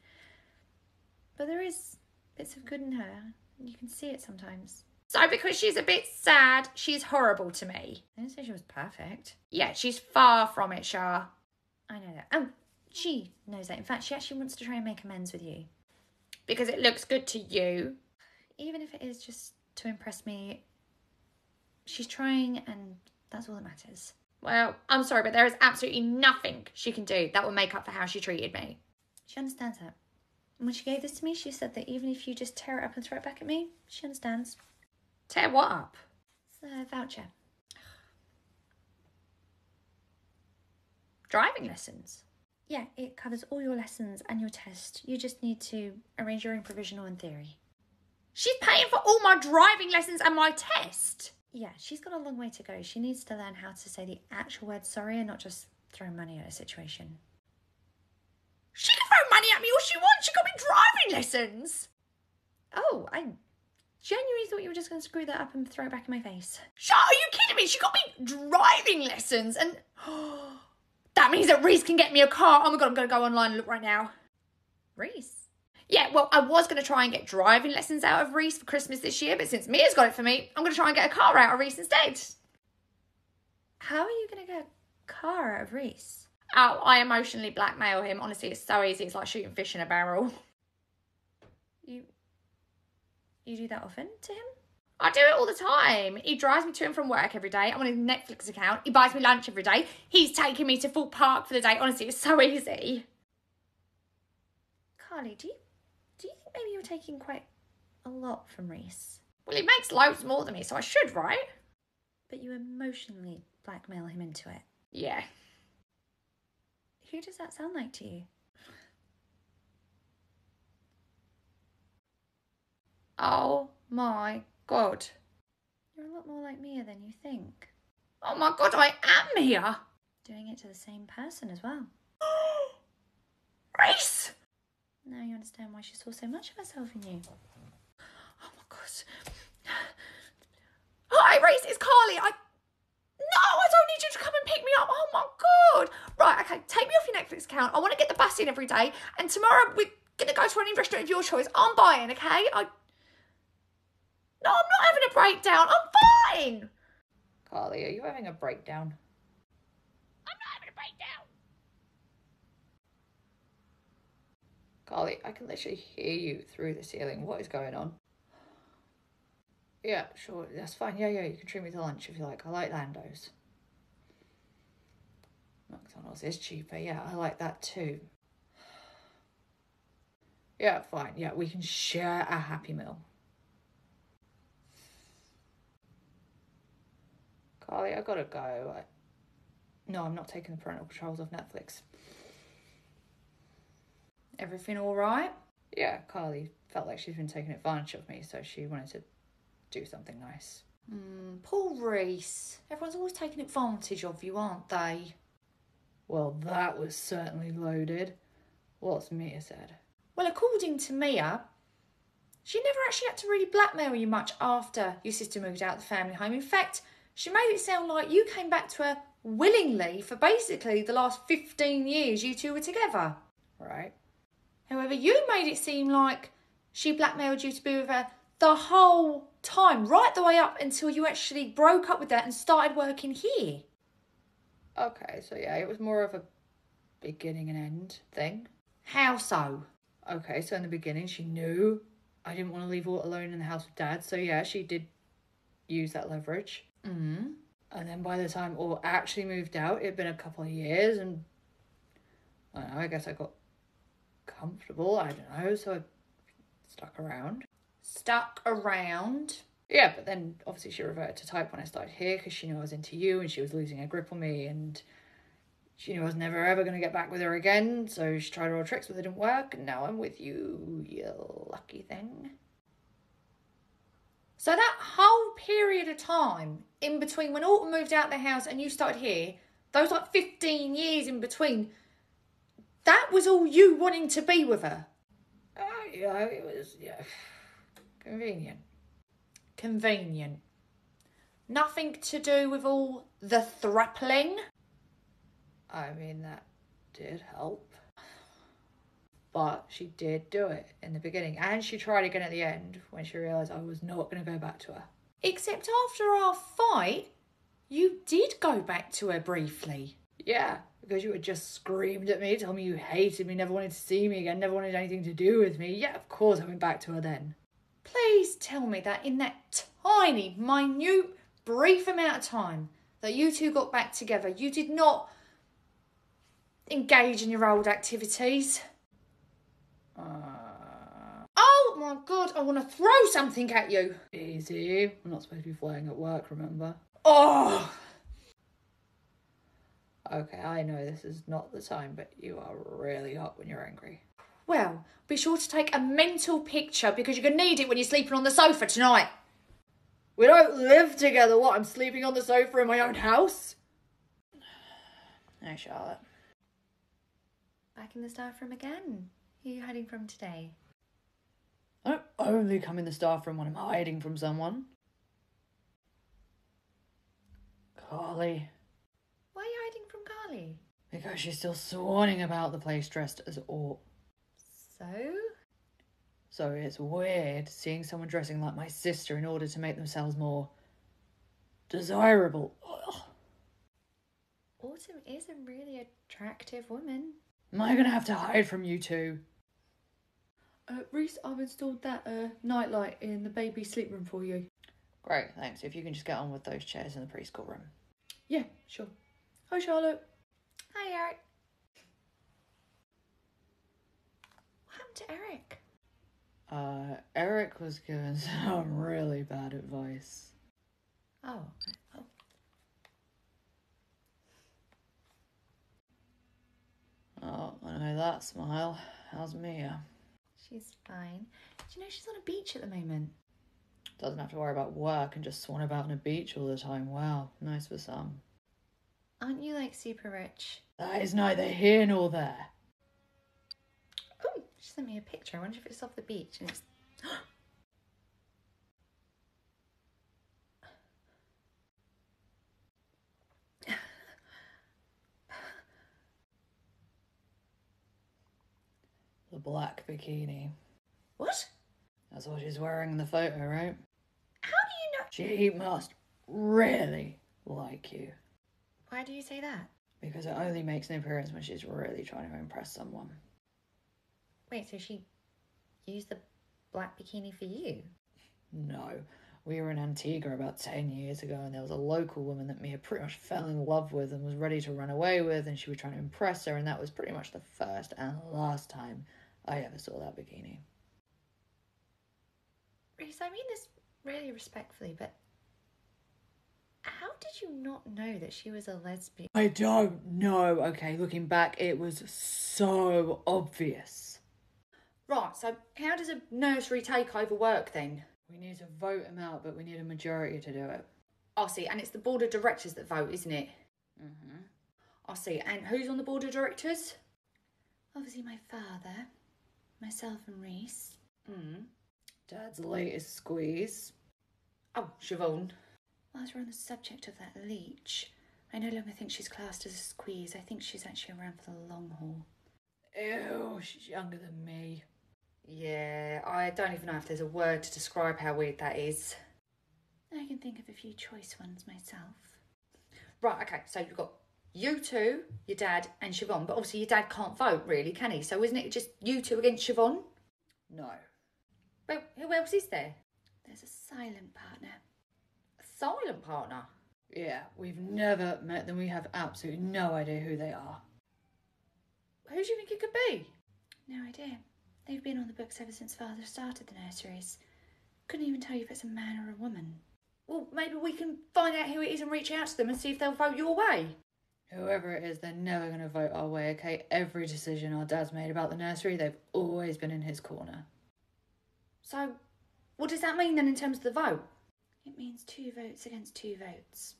But there is bits of good in her. You can see it sometimes. So because she's a bit sad, she's horrible to me. I didn't say she was perfect. Yeah, she's far from it, Shah. I know that. Oh, she knows that. In fact, she actually wants to try and make amends with you. Because it looks good to you. Even if it is just to impress me, she's trying, and that's all that matters. Well, I'm sorry, but there is absolutely nothing she can do that will make up for how she treated me. She understands that. And when she gave this to me, she said that even if you just tear it up and throw it back at me, she understands. Tear what up? It's a voucher. Driving lessons? Yeah, it covers all your lessons and your test. You just need to arrange your own provisional and theory. She's paying for all my driving lessons and my test. Yeah, she's got a long way to go. She needs to learn how to say the actual word sorry and not just throw money at a situation. she wants. She got me driving lessons. Oh, I genuinely thought you were just going to screw that up and throw it back in my face. Shut, are you kidding me? She got me driving lessons and that means that Reese can get me a car. Oh my God, I'm going to go online and look right now. Reese? Yeah, well, I was going to try and get driving lessons out of Reese for Christmas this year, but since Mia's got it for me, I'm going to try and get a car out of Reese instead. How are you going to get a car out of Reese? Oh, I emotionally blackmail him. Honestly, it's so easy. It's like shooting fish in a barrel. You do that often to him? I do it all the time. He drives me to and from work every day. I'm on his Netflix account. He buys me lunch every day. He's taking me to Fort Park for the day. Honestly, it's so easy. Carly, do you think maybe you're taking quite a lot from Reese? Well, he makes loads more than me, so I should, right? But you emotionally blackmail him into it. Yeah. Who does that sound like to you? Oh my God. You're a lot more like Mia than you think. Oh my God, I am Mia. Doing it to the same person as well. Reese! Now you understand why she saw so much of herself in you. Oh my God. Hi, Reese, it's Carly. No, I don't need you to come and pick me up. Oh my God. Right, okay, take me off your Netflix account. I want to get the bus in every day. And tomorrow we're going to go to any restaurant of your choice. I'm buying, okay? No, I'm not having a breakdown. I'm fine. Carly, are you having a breakdown? I'm not having a breakdown. Carly, I can literally hear you through the ceiling. What is going on? Yeah, sure, that's fine. Yeah, you can treat me to lunch if you like. I like Lando's. McDonald's is cheaper. Yeah, I like that too. Yeah, fine. Yeah, we can share a Happy Meal. Carly, I gotta go. No, I'm not taking the parental controls off Netflix. Everything all right? Yeah, Carly felt like she's been taking advantage of me, so she wanted to do something nice. Poor Reese. Everyone's always taking advantage of you, aren't they? Well, that was certainly loaded. What's Mia said? Well, according to Mia, she never actually had to really blackmail you much after your sister moved out of the family home. In fact, she made it sound like you came back to her willingly for basically the last 15 years you two were together. Right. However, you made it seem like she blackmailed you to be with her the whole time, right the way up until you actually broke up with her and started working here. Okay, so yeah, it was more of a beginning and end thing. How so? Okay, so in the beginning, she knew I didn't want to leave all alone in the house with Dad, so yeah, she did use that leverage. Mm. And then by the time all actually moved out, it'd been a couple of years, and I don't know, I guess I got comfortable, I don't know, so I stuck around. Stuck around? Yeah, but then obviously she reverted to type when I started here because she knew I was into you and she was losing her grip on me and she knew I was never ever going to get back with her again, so she tried all tricks but they didn't work and now I'm with you, you lucky thing. So that whole period of time in between when Autumn moved out the house and you started here, those like 15 years in between, that was all you wanting to be with her? Yeah, it was, yeah, convenient. Convenient. Nothing to do with all the thruppling? I mean, that did help. But she did do it in the beginning. And she tried again at the end when she realised I was not going to go back to her. Except after our fight, you did go back to her briefly. Yeah, because you had just screamed at me, told me you hated me, never wanted to see me again, never wanted anything to do with me. Yeah, of course I went back to her then. Please tell me that in that tiny, minute, brief amount of time that you two got back together, you did not engage in your old activities. Oh my God, I want to throw something at you. Easy. I'm not supposed to be flying at work, remember? Oh! Okay, I know this is not the time, but you are really hot when you're angry. Well, be sure to take a mental picture because you're going to need it when you're sleeping on the sofa tonight. We don't live together. What, I'm sleeping on the sofa in my own house? No, Charlotte. Back in the staff room again. Who are you hiding from today? I don't only come in the staff room when I'm hiding from someone. Carly. Why are you hiding from Carly? Because she's still swanning about the place dressed as Orc. So? So it's weird seeing someone dressing like my sister in order to make themselves more desirable. Ugh. Autumn is a really attractive woman. Am I gonna have to hide from you two? Reese, I've installed that nightlight in the baby sleep room for you. Great, thanks. If you can just get on with those chairs in the preschool room. Yeah, sure. Hi, Charlotte. Hi, Eric. What happened to Eric? Eric was given some really bad advice. Oh. Oh, I know that smile. How's Mia? She's fine. Do you know she's on a beach at the moment? Doesn't have to worry about work and just swan about on a beach all the time. Wow, nice for some. Aren't you like super rich? That is neither here nor there. Oh, she sent me a picture. I wonder if it's off the beach and it's... The black bikini. What? That's what she's wearing in the photo, right? How do you know? She must really like you. Why do you say that? Because it only makes an appearance when she's really trying to impress someone. Wait, so she used the black bikini for you? No. We were in Antigua about 10 years ago and there was a local woman that Mia pretty much fell in love with and was ready to run away with, and she was trying to impress her, and that was pretty much the first and last time I ever saw that bikini. Reese, I mean this really respectfully, but how did you not know that she was a lesbian? I don't know. Okay, looking back, it was so obvious. Right, so how does a nursery takeover work then? We need to vote him out, but we need a majority to do it. I see, and it's the board of directors that vote, isn't it? Mm-hmm. I see, and who's on the board of directors? Obviously my father, myself and Reese. Dad's latest squeeze. Oh, Siobhan. Whilst we're on the subject of that leech, I no longer think she's classed as a squeeze. I think she's actually around for the long haul. Ew, she's younger than me. Yeah, I don't even know if there's a word to describe how weird that is. I can think of a few choice ones myself. Right, okay, so you've got you two, your dad and Siobhan, but obviously your dad can't vote really, can he? So isn't it just you two against Siobhan? No. Well, who else is there? There's a silent partner. A silent partner? Yeah, we've never met them. We have absolutely no idea who they are. Who do you think it could be? No idea. They've been on the books ever since Father started the nurseries. Couldn't even tell you if it's a man or a woman. Well, maybe we can find out who it is and reach out to them and see if they'll vote your way. Whoever it is, they're never going to vote our way, okay? Every decision our dad's made about the nursery, they've always been in his corner. So, what does that mean then in terms of the vote? It means 2 votes against 2 votes.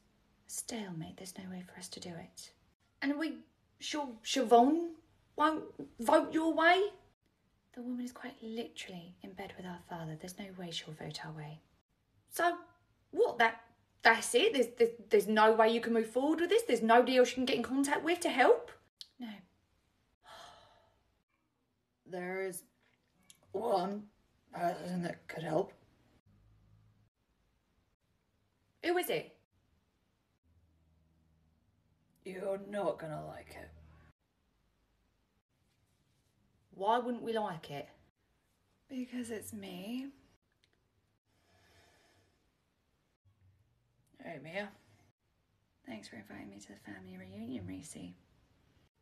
A stalemate. There's no way for us to do it. And are we sure Siobhan won't vote your way? The woman is quite literally in bed with our father. There's no way she'll vote our way. So, what? That's it? There's no way you can move forward with this? There's nobody else you can get in contact with to help? No. There is one person that could help. Who is it? You're not going to like it. Why wouldn't we like it? Because it's me. Hey, Mia. Thanks for inviting me to the family reunion, Reese.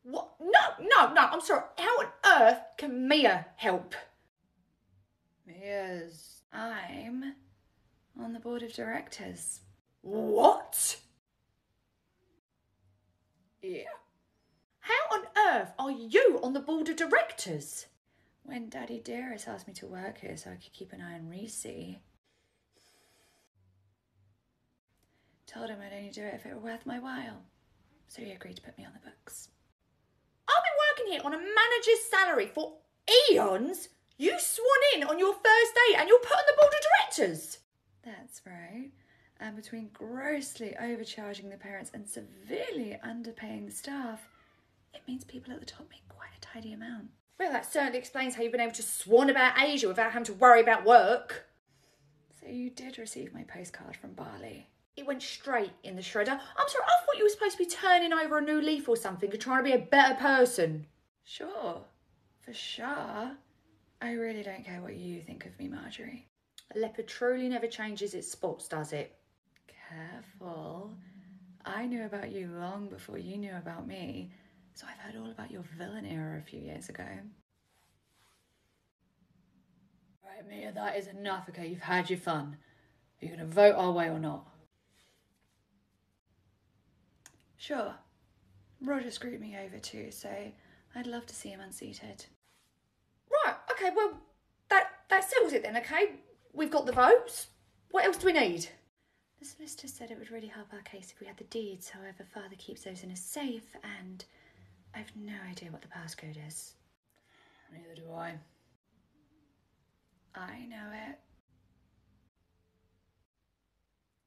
What? No, I'm sorry. How on earth can Mia help? Mia's... I'm on the board of directors. What? Yeah. How on earth are you on the board of directors? When Daddy Dearest asked me to work here so I could keep an eye on Reese, told him I'd only do it if it were worth my while. So he agreed to put me on the books. I've been working here on a manager's salary for Eons? You swan in on your first date and you're put on the board of directors? That's right. And between grossly overcharging the parents and severely underpaying the staff, it means people at the top make quite a tidy amount. Well, that certainly explains how you've been able to swan about Asia without having to worry about work. So you did receive my postcard from Bali. It went straight in the shredder. I'm sorry, I thought you were supposed to be turning over a new leaf or something and trying to be a better person. Sure, for sure. I really don't care what you think of me, Marjorie. A leopard truly never changes its spots, does it? Careful. I knew about you long before you knew about me, so I've heard all about your villain era a few years ago. Right, Mia, that is enough, okay? You've had your fun. Are you going to vote our way or not? Sure. Roger screwed me over too, so I'd love to see him unseated. Right, okay, well, that settles it then, okay? We've got the votes. What else do we need? The solicitor said it would really help our case if we had the deeds. However, father keeps those in a safe and I've no idea what the passcode is. Neither do I. I know it.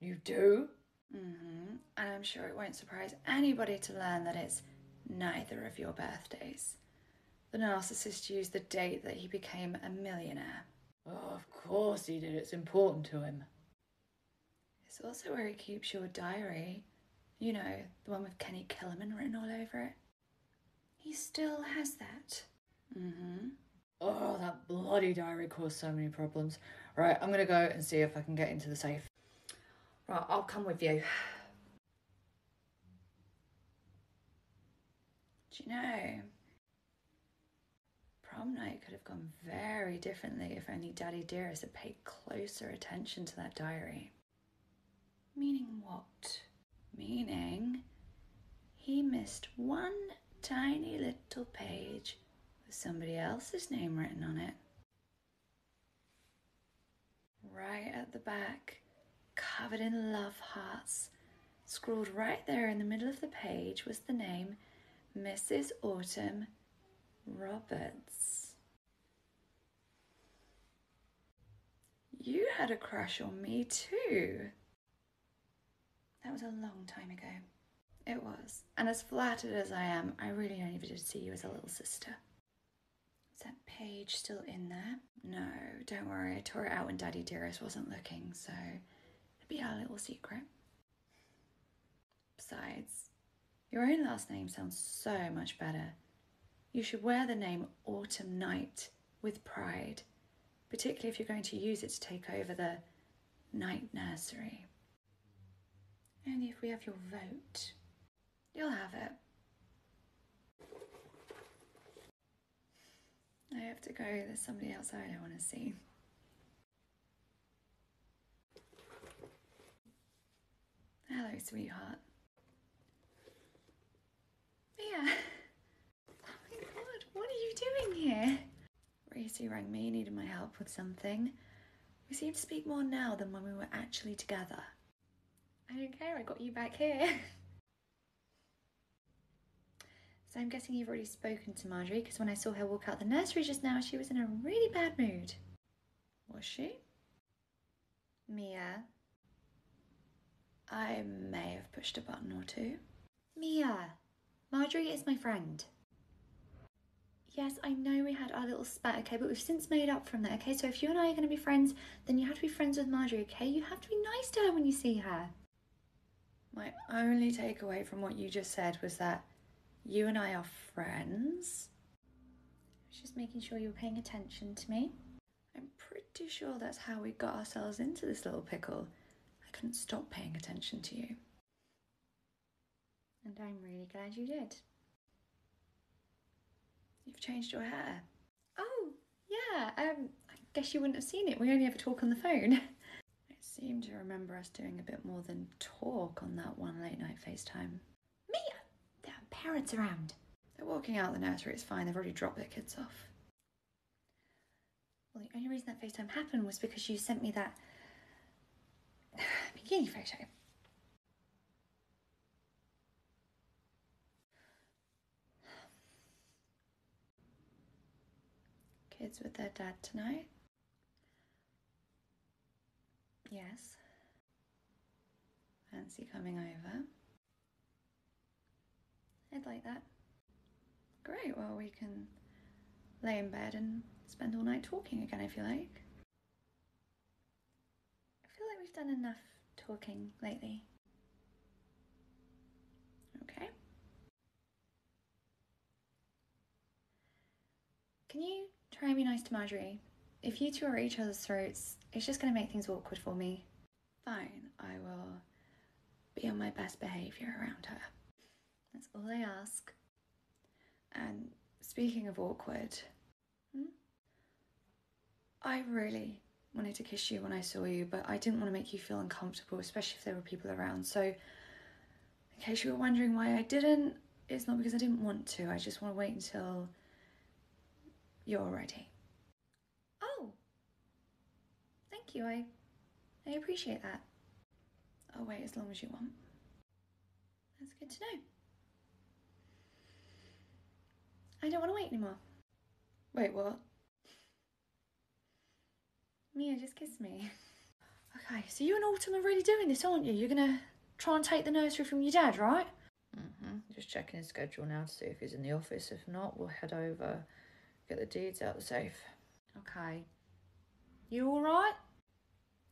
You do? Mm-hmm. And I'm sure it won't surprise anybody to learn that it's neither of your birthdays. The narcissist used the date that he became a millionaire. Oh, of course he did. It's important to him. It's also where he keeps your diary. You know, the one with Kenny Killerman written all over it. He still has that. Mm-hmm. Oh, that bloody diary caused so many problems. Right, I'm going to go and see if I can get into the safe. Right, I'll come with you. Do you know, prom night could have gone very differently if only Daddy Dearest had paid closer attention to that diary. Meaning what? Meaning he missed one tiny little page with somebody else's name written on it. Right at the back, covered in love hearts, scrawled right there in the middle of the page was the name Mrs. Autumn Roberts. You had a crush on me too. That was a long time ago. It was. And as flattered as I am, I really only did see you as a little sister. Is that page still in there? No, don't worry. I tore it out when Daddy Dearest wasn't looking, so it'd be our little secret. Besides, your own last name sounds so much better. You should wear the name Autumn Night with pride, particularly if you're going to use it to take over the night nursery. Only if we have your vote, you'll have it. I have to go. There's somebody else I don't want to see. Hello, sweetheart. Mia. Oh my God, what are you doing here? Reese rang me, needed my help with something. We seem to speak more now than when we were actually together. I don't care, I got you back here. So I'm guessing you've already spoken to Marjorie, because when I saw her walk out the nursery just now, she was in a really bad mood. Was she? Mia. I may have pushed a button or two. Mia. Marjorie is my friend. Yes, I know we had our little spat, okay, but we've since made up from that, okay? So if you and I are going to be friends, then you have to be friends with Marjorie, okay? You have to be nice to her when you see her. My only takeaway from what you just said was that you and I are friends. I was just making sure you were paying attention to me. I'm pretty sure that's how we got ourselves into this little pickle. I couldn't stop paying attention to you. And I'm really glad you did. You've changed your hair. Oh, yeah, I guess you wouldn't have seen it. We only ever talk on the phone. I seem to remember us doing a bit more than talk on that one late night FaceTime. Mia! There are parents around. They're walking out the nursery, it's fine. They've already dropped their kids off. Well, the only reason that FaceTime happened was because you sent me that bikini photo. Kids with their dad tonight? Yes. Fancy coming over? I'd like that. Great, well we can lay in bed and spend all night talking again if you like. I feel like we've done enough talking lately. Okay. Can you try and be nice to Marjorie? If you two are at each other's throats, it's just going to make things awkward for me. Fine, I will be on my best behaviour around her. That's all I ask. And speaking of awkward, I really wanted to kiss you when I saw you, but I didn't want to make you feel uncomfortable, especially if there were people around. So, in case you were wondering why I didn't, it's not because I didn't want to. I just want to wait until you're ready. Oh, thank you. I appreciate that. I'll wait as long as you want. That's good to know. I don't want to wait anymore. Wait, what? Mia, just kiss me. Okay, so you and Autumn are really doing this, aren't you? You're gonna try and take the nursery from your dad, right? Just checking his schedule now to see if he's in the office. If not, we'll head over, get the deeds out the safe. Okay. You alright?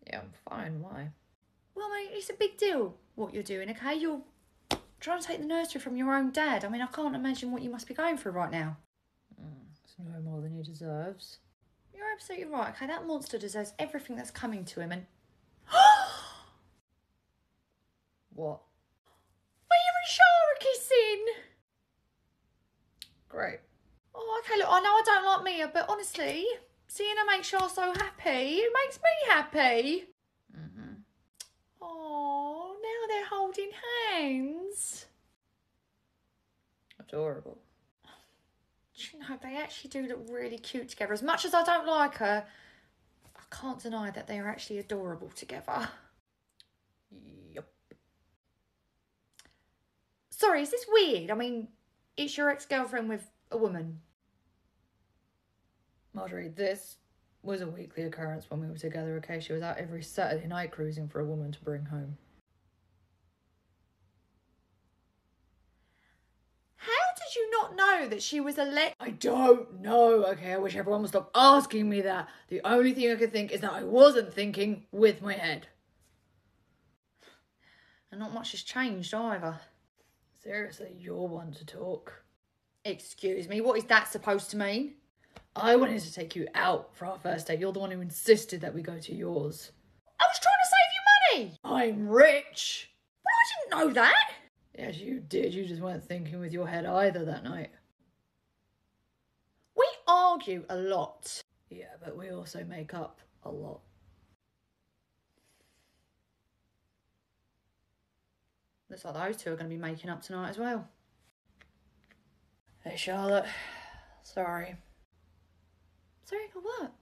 Yeah, I'm fine. Why? Well, mate, it's a big deal what you're doing, okay? You're trying to take the nursery from your own dad. I mean, I can't imagine what you must be going through right now. It's no more than he deserves. You're absolutely right, okay? That monster deserves everything that's coming to him and... What? Mia and Shara kissing! Great. Oh, okay, look, I know I don't like Mia, but honestly, seeing her make Shara so happy, it makes me happy. Oh, now they're holding hands. Adorable. Do you know, they actually do look really cute together. As much as I don't like her, I can't deny that they are actually adorable together. Yup. Sorry, is this weird? I mean, it's your ex-girlfriend with a woman. Marjorie, this was a weekly occurrence when we were together, okay? She was out every Saturday night cruising for a woman to bring home. How did you not know that she was a I don't know, okay? I wish everyone would stop asking me that. The only thing I could think is that I wasn't thinking with my head. And not much has changed either. Seriously, you're one to talk. Excuse me, what is that supposed to mean? I wanted to take you out for our first date. You're the one who insisted that we go to yours. I was trying to save you money! I'm rich! But I didn't know that! Yes, you did. You just weren't thinking with your head either that night. We argue a lot. Yeah, but we also make up a lot. Looks like those two are going to be making up tonight as well. Hey, Charlotte. Sorry. Sorry for what?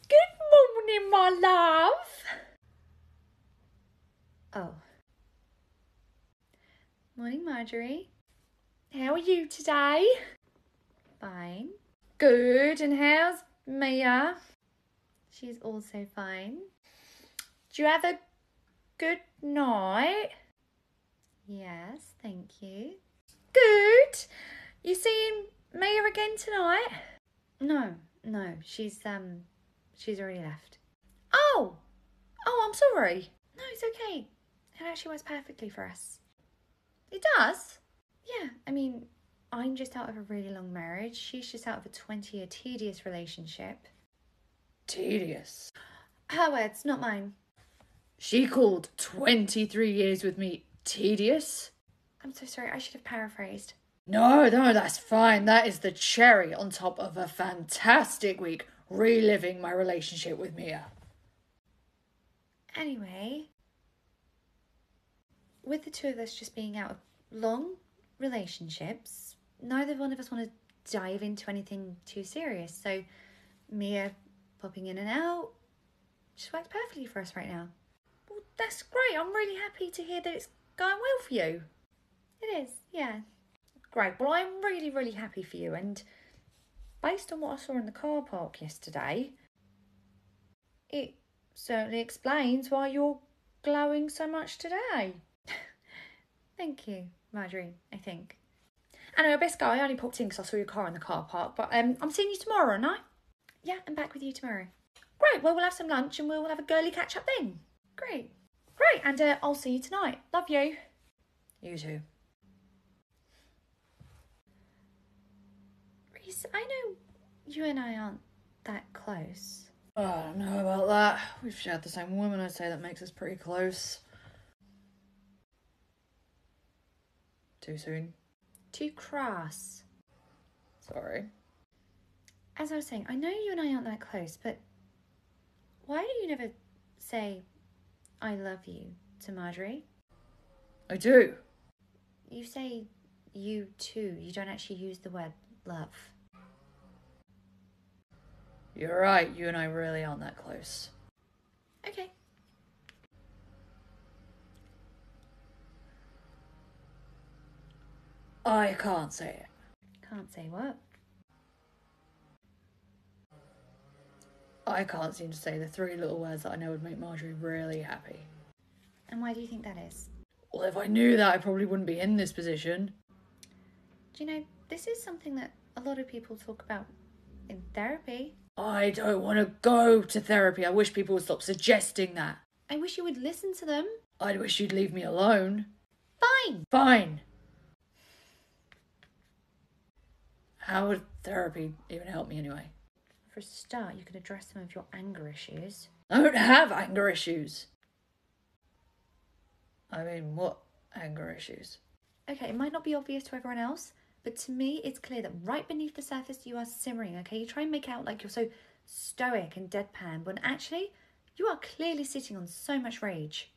Good morning, my love. Oh. Morning, Marjorie. How are you today? Fine. Good. And how's Mia? She's also fine. Did you have a good night? Yes, thank you. Good. You seeing Mia again tonight? No, she's already left. Oh, I'm sorry. No, it's okay. It actually works perfectly for us. It does? Yeah, I mean, I'm just out of a really long marriage. She's just out of a 20-year tedious relationship. Tedious. Her words, not mine. She called 23 years with me tedious? I'm so sorry, I should have paraphrased. No, that's fine. That is the cherry on top of a fantastic week reliving my relationship with Mia. Anyway, with the two of us just being out of long relationships, neither one of us want to dive into anything too serious. So Mia popping in and out just works perfectly for us right now. Well, that's great. I'm really happy to hear that it's going well for you. It is, yeah. Great. Well, I'm really, really happy for you. And based on what I saw in the car park yesterday, it certainly explains why you're glowing so much today. Thank you, Marjorie, I think. Anyway, I best go. I only popped in because I saw your car in the car park, but I'm seeing you tomorrow, aren't I? Yeah, I'm back with you tomorrow. Great, well, we'll have some lunch and we'll have a girly catch-up then. Great, and I'll see you tonight. Love you. You too. Reese, I know you and I aren't that close. Oh, I don't know about that. We've shared the same woman, I'd say that makes us pretty close. Too soon? Too crass. Sorry. As I was saying, I know you and I aren't that close, but why do you never say, I love you to Marjorie? I do. You say you too. You don't actually use the word love. You're right, you and I really aren't that close. Okay. I can't say it. Can't say what? I can't seem to say the three little words that I know would make Marjorie really happy. And why do you think that is? Well, if I knew that, I probably wouldn't be in this position. Do you know, this is something that a lot of people talk about in therapy. I don't want to go to therapy. I wish people would stop suggesting that. I wish you would listen to them. I wish you'd leave me alone. Fine. Fine. How would therapy even help me anyway? For a start, you can address some of your anger issues. I don't have anger issues. I mean, what anger issues? Okay, it might not be obvious to everyone else, but to me, it's clear that right beneath the surface, you are simmering, okay? You try and make out like you're so stoic and deadpan, when actually, you are clearly sitting on so much rage.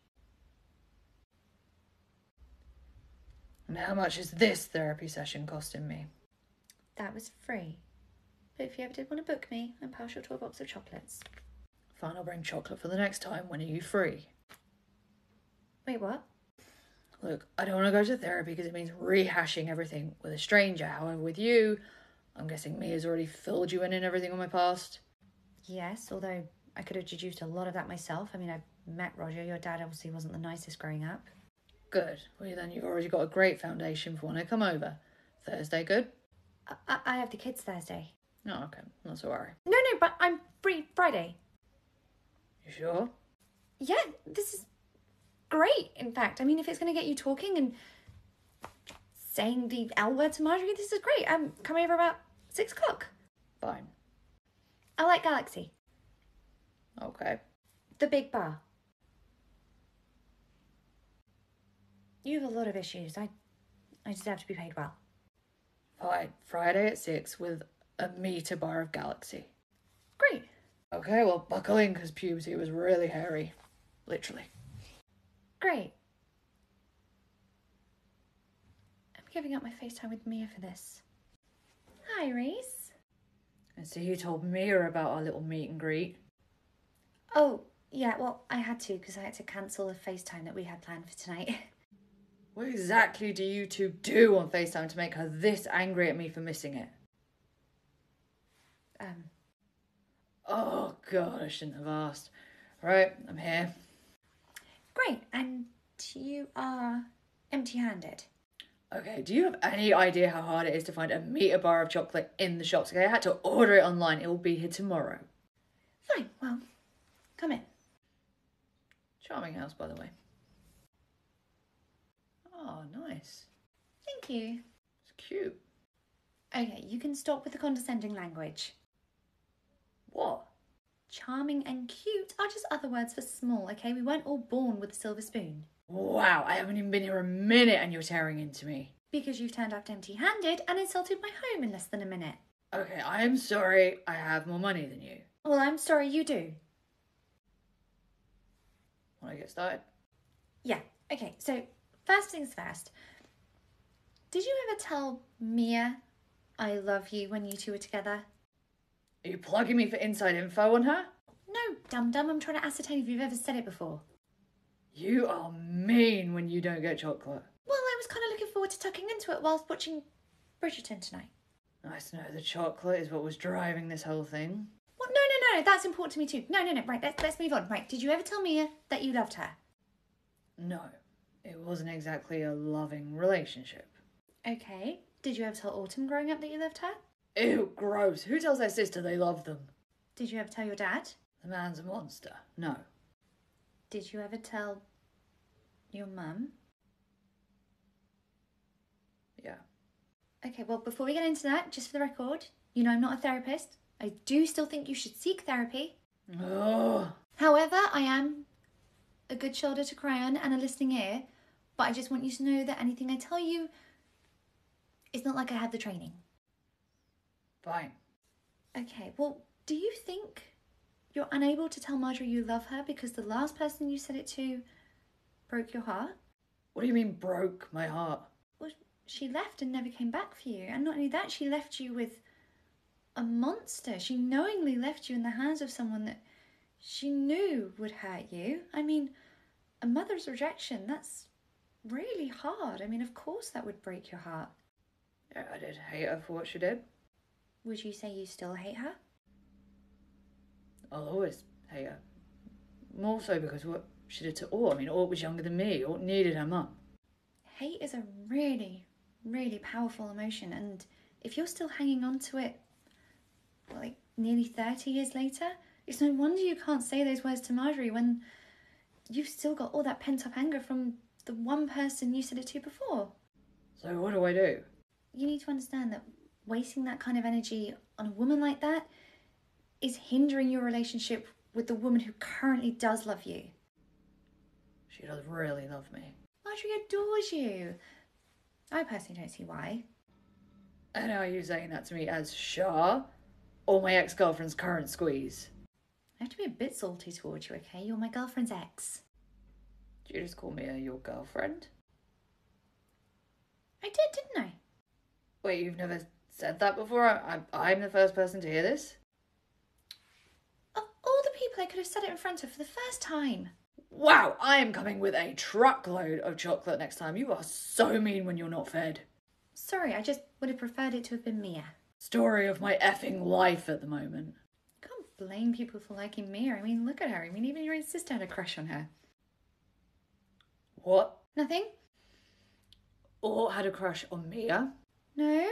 And how much is this therapy session costing me? That was free. But if you ever did want to book me, I'm partial to a box of chocolates. Fine, I'll bring chocolate for the next time. When are you free? Wait, what? Look, I don't want to go to therapy because it means rehashing everything with a stranger. However, with you, I'm guessing Mia's already filled you in and everything on my past. Yes, although I could have deduced a lot of that myself. I mean, I met Roger. Your dad obviously wasn't the nicest growing up. Good. Well, then you've already got a great foundation for when I come over. Thursday, good? I have the kids Thursday. Oh, okay. Not to worry. No, but I'm free Friday. You sure? Yeah, this is great, in fact. I mean, if it's going to get you talking and saying the L word to Marjorie, this is great. Come over about 6 o'clock. Fine. I like Galaxy. Okay. The big bar. You have a lot of issues. I deserve to be paid well. Fine. Friday at 6 with a meter bar of Galaxy. Great. Okay, well, buckle in because puberty was really hairy. Literally. Great. I'm giving up my FaceTime with Mia for this. Hi, Reese. And so you told Mia about our little meet and greet. Oh, yeah, well, I had to because I had to cancel the FaceTime that we had planned for tonight. What exactly do you two do on FaceTime to make her this angry at me for missing it? Oh, God, I shouldn't have asked. Right, I'm here. Great, and you are empty-handed. Okay, do you have any idea how hard it is to find a meter bar of chocolate in the shops? Okay, I had to order it online. It will be here tomorrow. Fine, well, come in. Charming house, by the way. Oh, nice. Thank you. It's cute. Okay, you can stop with the condescending language. What? Charming and cute are just other words for small, okay? We weren't all born with a silver spoon. Wow, I haven't even been here a minute and you're tearing into me. Because you've turned up empty-handed and insulted my home in less than a minute. Okay, I am sorry. I have more money than you. Well, I'm sorry you do. Want to get started? Yeah, okay, so first things first. Did you ever tell Mia I love you when you two were together? Are you plugging me for inside info on her? No, dum-dum, I'm trying to ascertain if you've ever said it before. You are mean when you don't get chocolate. Well, I was kind of looking forward to tucking into it whilst watching Bridgerton tonight. Nice to know the chocolate is what was driving this whole thing. Well, no, that's important to me too. No, right, let's move on. Right, did you ever tell Mia that you loved her? No, it wasn't exactly a loving relationship. Okay, did you ever tell Autumn growing up that you loved her? Ew, gross. Who tells their sister they love them? Did you ever tell your dad? The man's a monster. No. Did you ever tell your mum? Yeah. Okay, well, before we get into that, just for the record, you know I'm not a therapist. I do still think you should seek therapy. Oh. However, I am a good shoulder to cry on and a listening ear, but I just want you to know that anything I tell you is not like I had the training. Fine. Okay, well, do you think you're unable to tell Marjorie you love her because the last person you said it to broke your heart? What do you mean broke my heart? Well, she left and never came back for you. And not only that, she left you with a monster. She knowingly left you in the hands of someone that she knew would hurt you. I mean, a mother's rejection, that's really hard. I mean, of course that would break your heart. Yeah, I did hate her for what she did. Would you say you still hate her? I'll always hate her. More so because what she did to Ort. I mean, Ort was younger than me. Ort needed her mum. Hate is a really, really powerful emotion, and if you're still hanging on to it, like nearly 30 years later, it's no wonder you can't say those words to Marjorie when you've still got all that pent-up anger from the one person you said it to before. So what do I do? You need to understand that wasting that kind of energy on a woman like that is hindering your relationship with the woman who currently does love you. She does really love me. Marjorie adores you. I personally don't see why. And are you saying that to me as Shah or my ex-girlfriend's current squeeze? I have to be a bit salty towards you, okay? You're my girlfriend's ex. Did you just call me your girlfriend? I did, didn't I? Wait, you've never said that before? I'm the first person to hear this? Of all the people I could have said it in front of for the first time. Wow, I am coming with a truckload of chocolate next time. You are so mean when you're not fed. Sorry, I just would have preferred it to have been Mia. Story of my effing life at the moment. Can't blame people for liking Mia. I mean, look at her. I mean, even your own sister had a crush on her. What? Nothing? Or had a crush on Mia? No?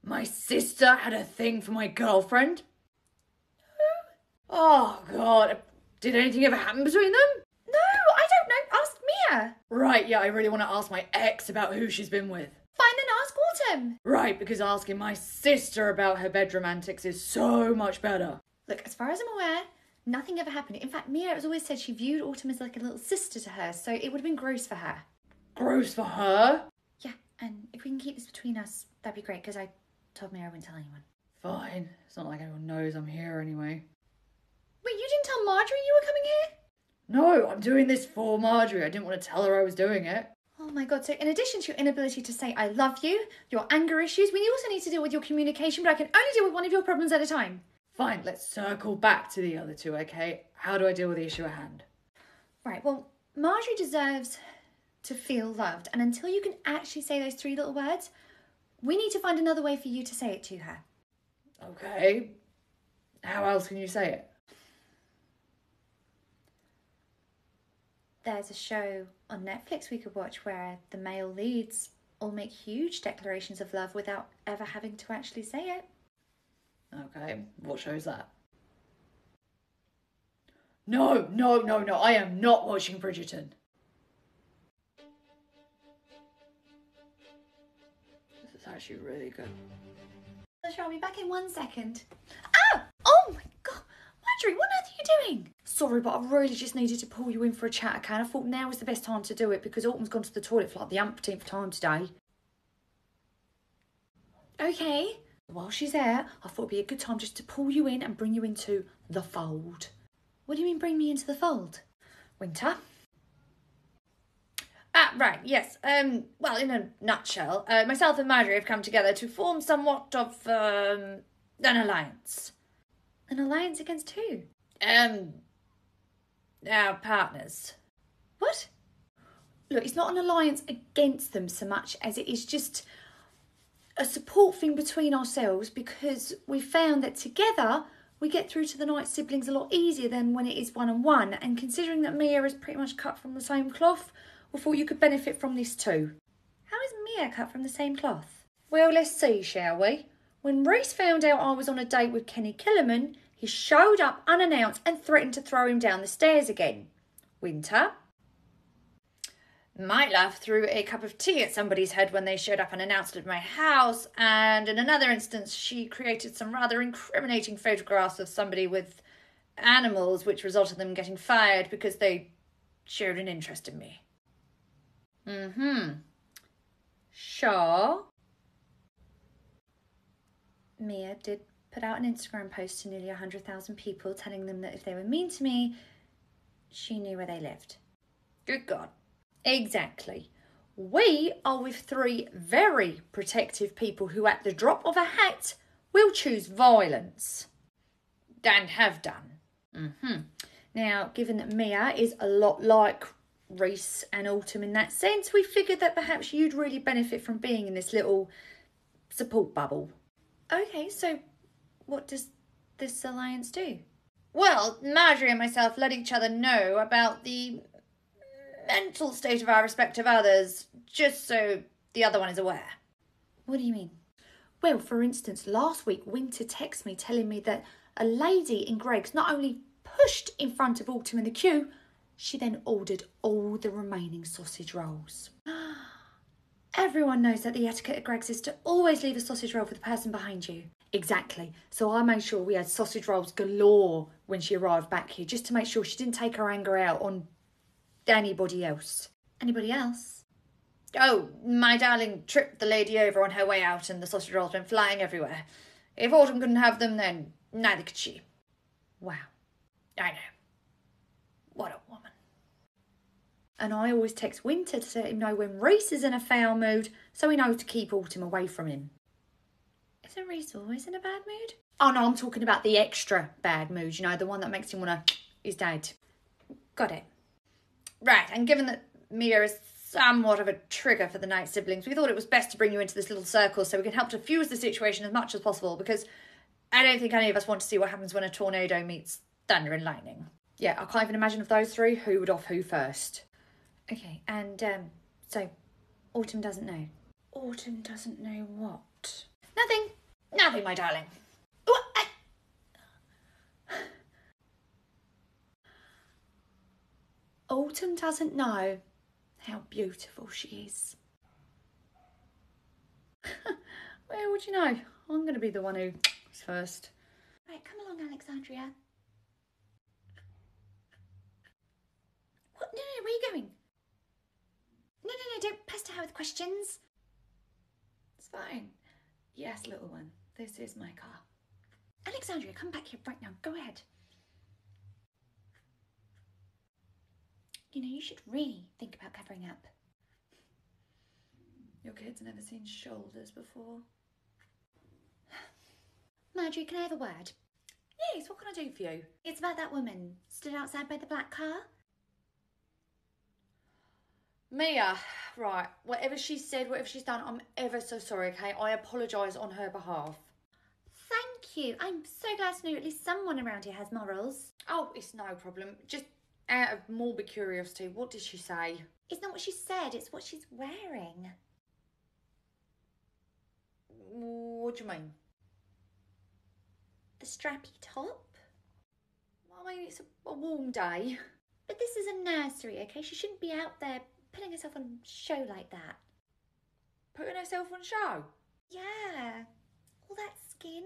My sister had a thing for my girlfriend? Oh, God. Did anything ever happen between them? No, I don't know. Ask Mia. Right, yeah, I really want to ask my ex about who she's been with. Fine, then ask Autumn. Right, because asking my sister about her bedroom antics is so much better. Look, as far as I'm aware, nothing ever happened. In fact, Mia has always said she viewed Autumn as like a little sister to her, so it would have been gross for her. Gross for her? Yeah, and if we can keep this between us, that'd be great, because I told Mia I wouldn't tell anyone. Fine. It's not like anyone knows I'm here anyway. Wait, you didn't tell Marjorie you were coming here? No, I'm doing this for Marjorie. I didn't want to tell her I was doing it. Oh my god, so in addition to your inability to say I love you, your anger issues, we also need to deal with your communication, but I can only deal with one of your problems at a time. Fine, let's circle back to the other two, okay? How do I deal with the issue at hand? Right, well, Marjorie deserves to feel loved, and until you can actually say those three little words, we need to find another way for you to say it to her. Okay. How else can you say it? There's a show on Netflix we could watch where the male leads all make huge declarations of love without ever having to actually say it. Okay, what show's that? No, I am not watching Bridgerton. This is actually really good. I'll be back in 1 second. Ow! Oh my god! Marjorie, what on earth are you doing? Sorry, but I really just needed to pull you in for a chat, okay? And I thought now was the best time to do it because Autumn's gone to the toilet for like the umpteenth time today. Okay. While she's there, I thought it'd be a good time just to pull you in and bring you into the fold. What do you mean bring me into the fold? Winter? Right, yes. Well, in a nutshell, myself and Marjorie have come together to form somewhat of, an alliance. An alliance against who? Our partners. What? Look, it's not an alliance against them so much as it is just a support thing between ourselves, because we found that together we get through to the night siblings a lot easier than when it is one-on-one. And considering that Mia is pretty much cut from the same cloth, we thought you could benefit from this too. How is Mia cut from the same cloth? Well, let's see, shall we? When Reese found out I was on a date with Kenny Killerman, he showed up unannounced and threatened to throw him down the stairs again. Winter? My love threw a cup of tea at somebody's head when they showed up unannounced at my house, and in another instance she created some rather incriminating photographs of somebody with animals, which resulted in them getting fired because they showed an interest in me. Sure. Mia did put out an Instagram post to nearly 100,000 people telling them that if they were mean to me, she knew where they lived. Good God. Exactly. We are with 3 very protective people who, at the drop of a hat, will choose violence. And have done. Now, given that Mia is a lot like Reese and Autumn in that sense, we figured that perhaps you'd really benefit from being in this little support bubble. Okay, so what does this alliance do? Well, Marjorie and myself let each other know about the mental state of our respective others, just so the other one is aware. What do you mean? Well, for instance, last week Winter texted me telling me that a lady in Greg's not only pushed in front of Autumn in the queue, she then ordered all the remaining sausage rolls. Everyone knows that the etiquette at Greg's is to always leave a sausage roll for the person behind you. Exactly. So I made sure we had sausage rolls galore when she arrived back here, just to make sure she didn't take her anger out on anybody else. Anybody else? Oh, my darling tripped the lady over on her way out and the sausage rolls went flying everywhere. If Autumn couldn't have them, then neither could she. Wow. I know. What a woman. And I always text Winter to let him know when Reese is in a foul mood, so he knows to keep Autumn away from him. Isn't Reese always in a bad mood? Oh no, I'm talking about the extra bad mood, the one that makes him want to his dad. Got it. Right, and given that Mia is somewhat of a trigger for the night siblings, we thought it was best to bring you into this little circle so we can help diffuse the situation as much as possible, because I don't think any of us want to see what happens when a tornado meets thunder and lightning. Yeah, I can't even imagine of those 3 who would off who first. Okay, and so Autumn doesn't know. Autumn doesn't know what? Nothing. Nothing, my darling. Autumn doesn't know how beautiful she is. Well, would you know? I'm going to be the one who's first. Right, come along, Alexandria. What? No, where are you going? No, don't pester her with questions. It's fine. Yes, little one. This is my car. Alexandria, come back here right now. Go ahead. You should really think about covering up. Your kid's never seen shoulders before. Marjorie, can I have a word? Yes, what can I do for you? It's about that woman stood outside by the black car. Mia, right, whatever she said, whatever she's done, I'm ever so sorry, okay? I apologise on her behalf. Thank you. I'm so glad to know at least someone around here has morals. Oh, it's no problem. Just out of morbid curiosity, what did she say? It's not what she said, it's what she's wearing. What do you mean? The strappy top? I mean, it's a warm day. But this is a nursery, okay? She shouldn't be out there putting herself on show like that. Putting herself on show? Yeah. All that skin.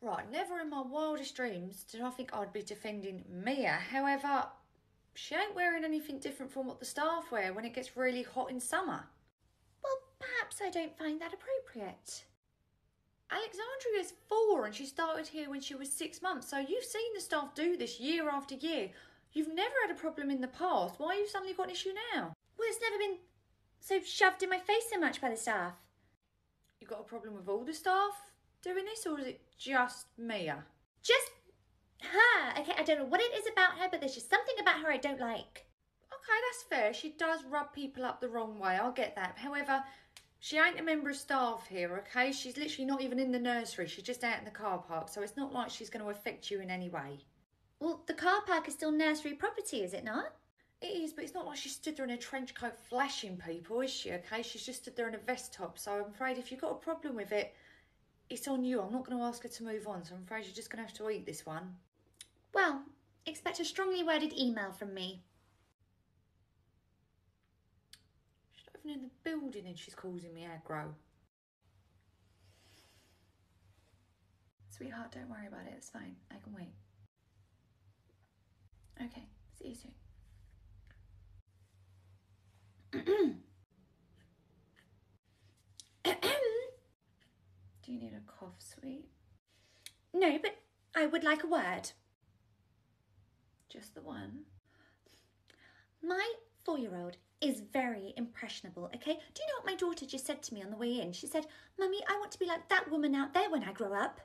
Right, never in my wildest dreams did I think I'd be defending Mia. However, she ain't wearing anything different from what the staff wear when it gets really hot in summer. Well, perhaps I don't find that appropriate. Alexandria's 4 and she started here when she was 6 months, so you've seen the staff do this year after year. You've never had a problem in the past. Why have you suddenly got an issue now? Well, it's never been so shoved in my face so much by the staff. You got a problem with all the staff doing this, or is it just Mia? Just her. Okay, I don't know what it is about her, but there's just something about her I don't like. Okay, that's fair. She does rub people up the wrong way. I'll get that. However, She ain't a member of staff here, okay? She's literally not even in the nursery. She's just out in the car park, so it's not like she's going to affect you in any way. Well, the car park is still nursery property, is it not? It is, but it's not like she stood there in a trench coat flashing people, is she, okay? She's just stood there in a vest top, so I'm afraid if you've got a problem with it, it's on you. I'm not going to ask her to move on, so I'm afraid you're just going to have to eat this one. Well, expect a strongly worded email from me. She's not even in the building and she's causing me aggro. Sweetheart, don't worry about it. It's fine. I can wait. Okay, see you soon. Do you need a cough, sweet? No, but I would like a word. Just the one? My 4-year-old is very impressionable, okay? Do you know what my daughter just said to me on the way in? She said, Mummy, I want to be like that woman out there when I grow up.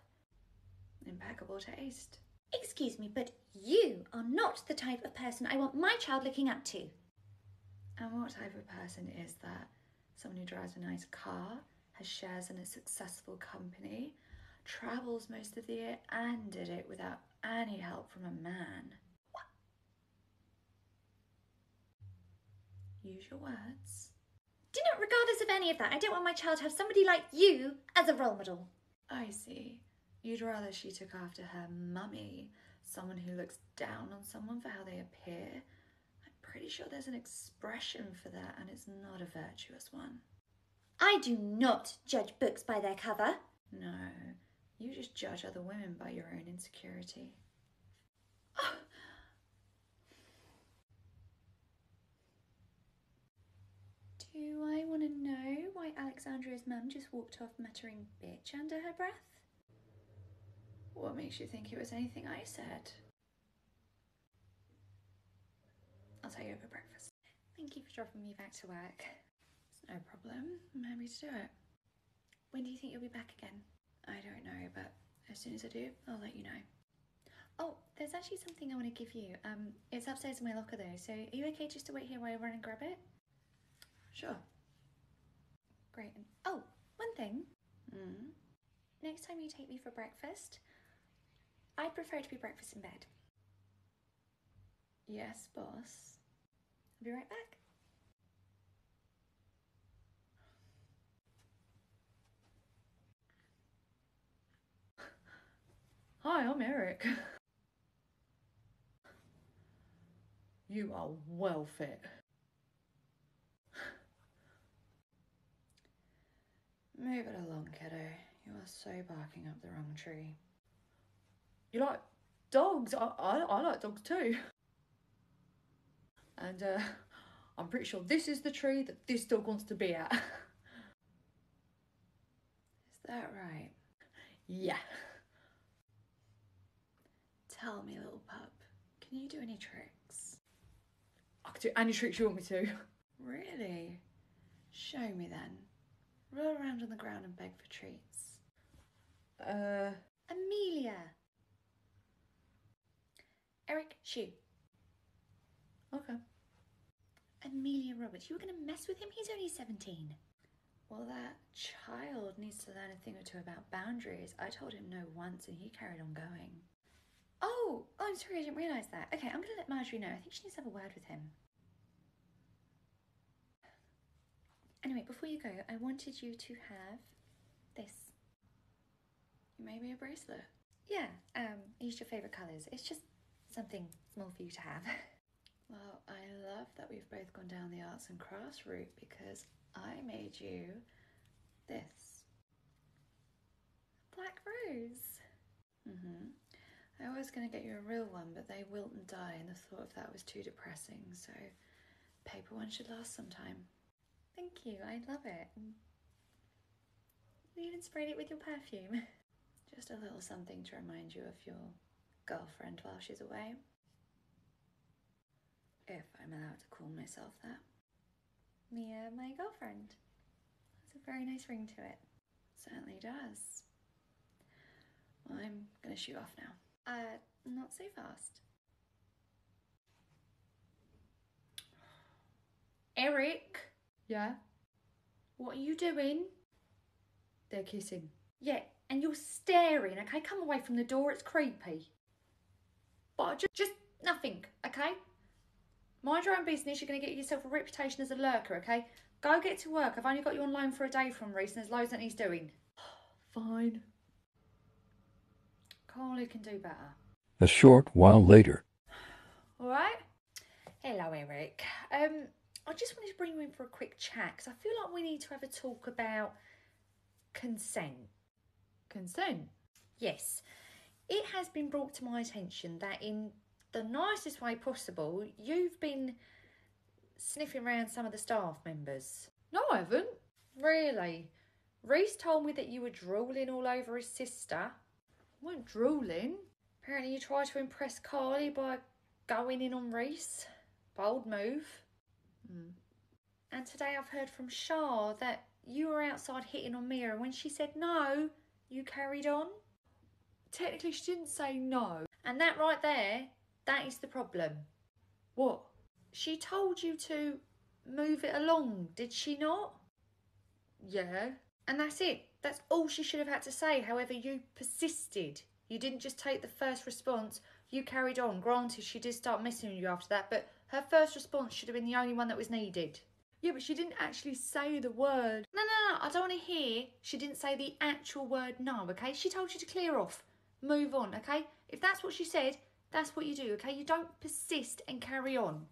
Impeccable taste. Excuse me, but you are not the type of person I want my child looking up to. And what type of person is that? Someone who drives a nice car, has shares in a successful company, travels most of the year and did it without any help from a man. What? Use your words. Do not regard us of any of that. I don't want my child to have somebody like you as a role model. I see. You'd rather she took after her mummy, someone who looks down on someone for how they appear. I'm pretty sure there's an expression for that and it's not a virtuous one. I do not judge books by their cover. No, you just judge other women by your own insecurity. Oh. Do I want to know why Alexandria's mum just walked off muttering bitch under her breath? What makes you think it was anything I said? I'll take you over breakfast. Thank you for dropping me back to work. It's no problem. I'm happy to do it. When do you think you'll be back again? I don't know, but as soon as I do, I'll let you know. Oh, there's actually something I want to give you. It's upstairs in my locker though, so are you okay just to wait here while I run and grab it? Sure. Great. And oh, one thing. Mm. Next time you take me for breakfast, I'd prefer to be breakfast in bed. Yes, boss. I'll be right back. Hi, I'm Eric. You are well fit. Move it along, kiddo. You are so barking up the wrong tree. You like dogs? I like dogs too. And I'm pretty sure this is the tree that this dog wants to be at. Is that right? Yeah. Tell me, little pup, can you do any tricks? I can do any tricks you want me to. Really? Show me then. Roll around on the ground and beg for treats. Amelia. Eric, shoo. Okay. Amelia Roberts, you were going to mess with him? He's only 17. Well, that child needs to learn a thing or two about boundaries. I told him no once and he carried on going. Oh, I'm sorry, I didn't realise that. Okay, I'm going to let Marjorie know. I think she needs to have a word with him. Anyway, before you go, I wanted you to have this. You made me a bracelet. Yeah, I used your favourite colours. It's just something small for you to have. Well, I love that we've both gone down the arts and crafts route because I made you this. Black rose. I was going to get you a real one, but they wilt and die, and the thought of that was too depressing, so paper one should last some time. Thank you, I love it. You even sprayed it with your perfume. Just a little something to remind you of your girlfriend while she's away. If I'm allowed to call myself that. Mia, my girlfriend. That's a very nice ring to it. Certainly does. Well, I'm going to shoot off now. Not so fast. Eric? Yeah? What are you doing? They're kissing. Yeah, and you're staring, okay? Come away from the door, it's creepy. But just nothing, okay? Mind your own business, you're going to get yourself a reputation as a lurker, okay? Go get to work. I've only got you on loan for a day from Reese and there's loads that he's doing. Fine. Carly can do better. A short while later. All right? Hello, Eric. I just wanted to bring you in for a quick chat because I feel like we need to have a talk about consent. Consent? Yes. It has been brought to my attention that in the nicest way possible, you've been sniffing around some of the staff members. No, I haven't. Really? Reese told me that you were drooling all over his sister. I weren't drooling. Apparently you tried to impress Carly by going in on Reese. Bold move. And today I've heard from Shah that you were outside hitting on Mia, and when she said no, you carried on. Technically, she didn't say no. And that right there, that is the problem. What? She told you to move it along, did she not? Yeah. And that's it. That's all she should have had to say. However, you persisted. You didn't just take the first response. You carried on. Granted, she did start messing with you after that, but her first response should have been the only one that was needed. Yeah, but she didn't actually say the word. No. I don't want to hear she didn't say the actual word no, okay? She told you to clear off. Move on, okay? If that's what she said, that's what you do, okay? You don't persist and carry on.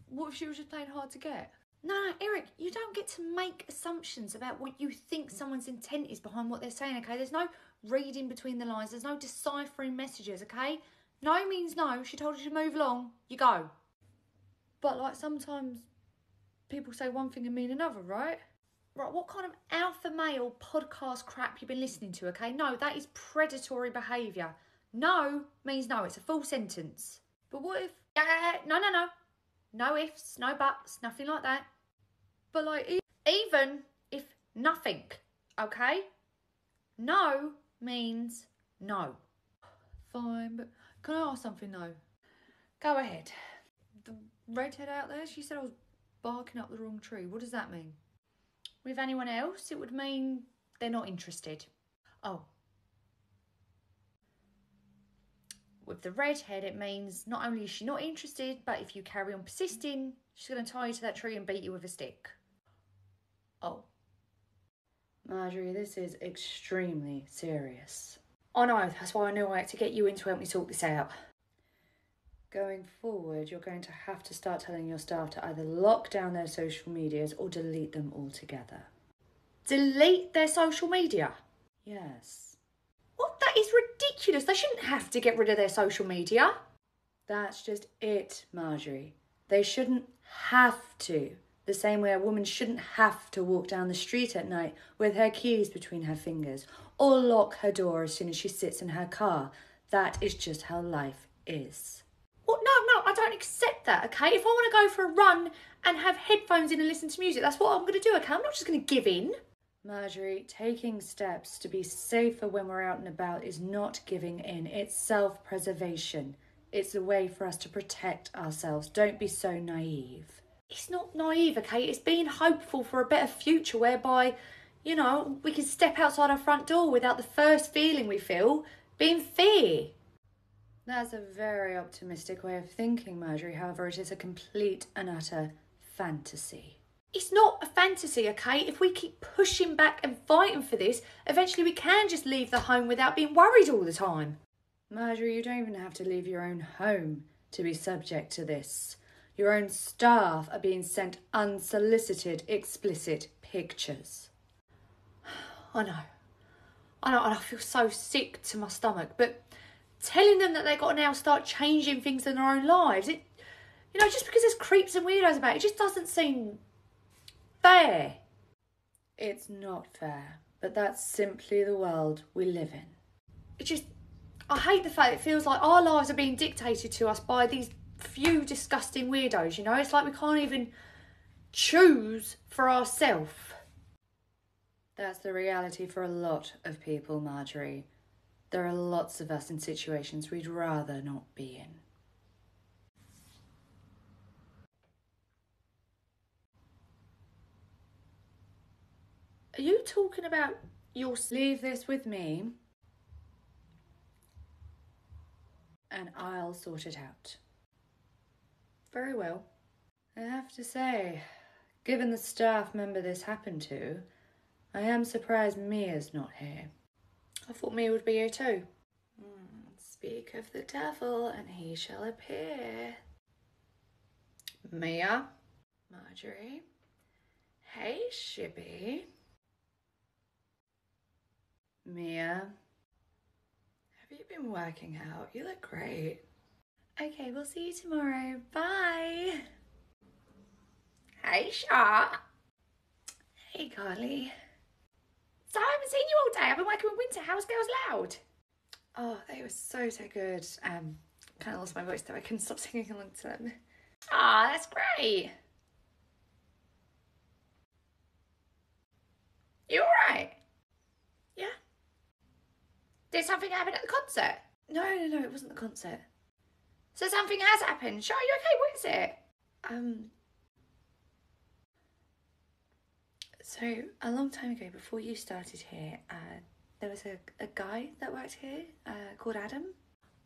What if she was just playing hard to get? No, Eric, you don't get to make assumptions about what you think someone's intent is behind what they're saying, okay? There's no reading between the lines. There's no deciphering messages, okay? No means no. She told you to move along. You go. But, like, sometimes people say one thing and mean another, right? Right, what kind of alpha male podcast crap you've been listening to, okay? No, that is predatory behaviour. No means no. It's a full sentence. But what if... No. No ifs, no buts, nothing like that. But, like... Even if nothing, okay? No means no. Fine, but can I ask something, though? Go ahead. The redhead out there, she said I was barking up the wrong tree. What does that mean? With anyone else, it would mean they're not interested. Oh. With the redhead, it means not only is she not interested, but if you carry on persisting, she's going to tie you to that tree and beat you with a stick. Oh. Marjorie, this is extremely serious. I know, that's why I knew I had to get you in to help me sort this out. Going forward, you're going to have to start telling your staff to either lock down their social medias or delete them altogether. Delete their social media? Yes. What? That is ridiculous. They shouldn't have to get rid of their social media. That's just it, Marjorie. They shouldn't have to. The same way a woman shouldn't have to walk down the street at night with her keys between her fingers or lock her door as soon as she sits in her car. That is just how life is. Well, no, I don't accept that, okay? If I want to go for a run and have headphones in and listen to music, that's what I'm going to do, okay? I'm not just going to give in. Marjorie, taking steps to be safer when we're out and about is not giving in. It's self-preservation. It's a way for us to protect ourselves. Don't be so naive. It's not naive, okay? It's being hopeful for a better future whereby, you know, we can step outside our front door without the first feeling we feel being fear. That's a very optimistic way of thinking, Marjorie. However, it is a complete and utter fantasy. It's not a fantasy, okay? If we keep pushing back and fighting for this, eventually we can just leave the home without being worried all the time. Marjorie, you don't even have to leave your own home to be subject to this. Your own staff are being sent unsolicited, explicit pictures. I know, and I feel so sick to my stomach, but telling them that they've got to now start changing things in their own lives, it, you know, just because there's creeps and weirdos about it, it just doesn't seem fair. It's not fair, but that's simply the world we live in. It just, I hate the fact it feels like our lives are being dictated to us by these few disgusting weirdos, you know? It's like we can't even choose for ourselves. That's the reality for a lot of people, Marjorie. There are lots of us in situations we'd rather not be in. Are you talking about your... Leave this with me and I'll sort it out. Very well. I have to say, given the staff member this happened to, I am surprised Mia's not here. I thought Mia would be here too. Speak of the devil and he shall appear. Mia? Marjorie? Hey, Shibby. Mia? Have you been working out? You look great. Okay, we'll see you tomorrow. Bye. Hey, Shark. Hey, Carly. So I haven't seen you all day. I've been working with Winter. How was Girls Loud? Oh, they were so good. Kind of lost my voice though. I couldn't stop singing along to them. Ah, that's great. You alright? Yeah. Did something happen at the concert? No, it wasn't the concert. So something has happened. Sure, are you okay? What is it? So a long time ago, before you started here, there was a guy that worked here called Adam.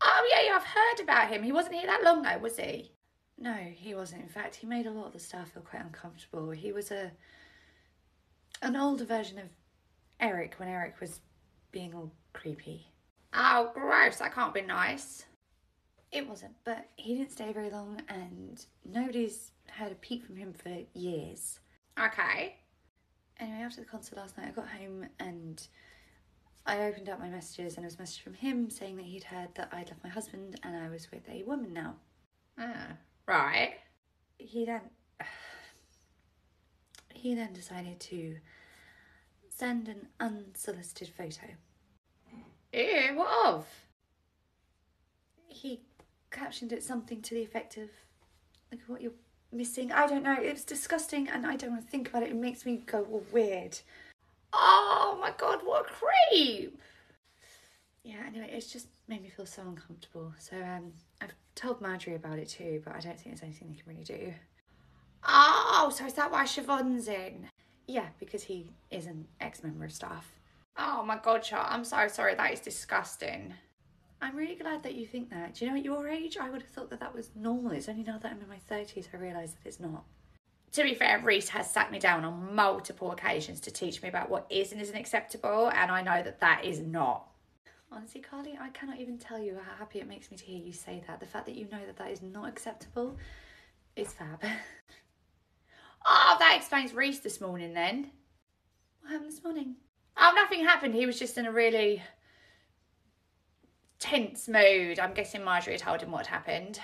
Oh yeah, I've heard about him. He wasn't here that long though, was he? No, he wasn't. In fact, he made a lot of the staff feel quite uncomfortable. He was an older version of Eric when Eric was being all creepy. Oh, gross. That can't be nice. It wasn't, but he didn't stay very long and nobody's heard a peep from him for years. Okay. Anyway, after the concert last night, I got home and I opened up my messages and there was a message from him saying that he'd heard that I'd left my husband and I was with a woman now. Right. He then decided to send an unsolicited photo. Ew, what of? He captioned it something to the effect of, look at what you're missing. I don't know, it was disgusting and I don't want to think about it. It makes me go all weird. Oh my god, what a creep. Yeah, anyway, it's just made me feel so uncomfortable. So I've told Marjorie about it too, but I don't think there's anything they can really do. Oh, so is that why Siobhan's in? Yeah, because he is an ex-member of staff. Oh my god, Char, I'm so sorry. That is disgusting. I'm really glad that you think that. Do you know, at your age, I would have thought that that was normal. It's only now that I'm in my 30s I realise that it's not. To be fair, Reese has sat me down on multiple occasions to teach me about what is and isn't acceptable, and I know that that is not. Honestly, Carly, I cannot even tell you how happy it makes me to hear you say that. The fact that you know that that is not acceptable is fab. Oh, that explains Reese this morning then. What happened this morning? Oh, nothing happened. He was just in a really tense mood. I'm guessing Marjorie told him what happened.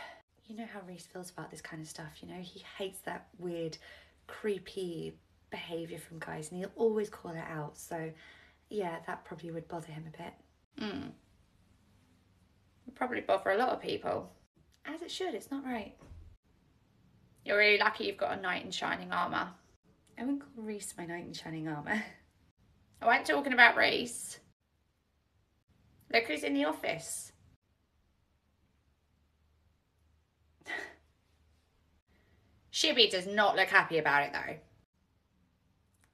You know how Reese feels about this kind of stuff, you know? He hates that weird, creepy behaviour from guys and he'll always call it out. So, yeah, that probably would bother him a bit. Would probably bother a lot of people. As it should, it's not right. You're really lucky you've got a knight in shining armour. I wouldn't call Reese my knight in shining armour. I ain't talking about Reese. Look who's in the office. Shibby does not look happy about it though.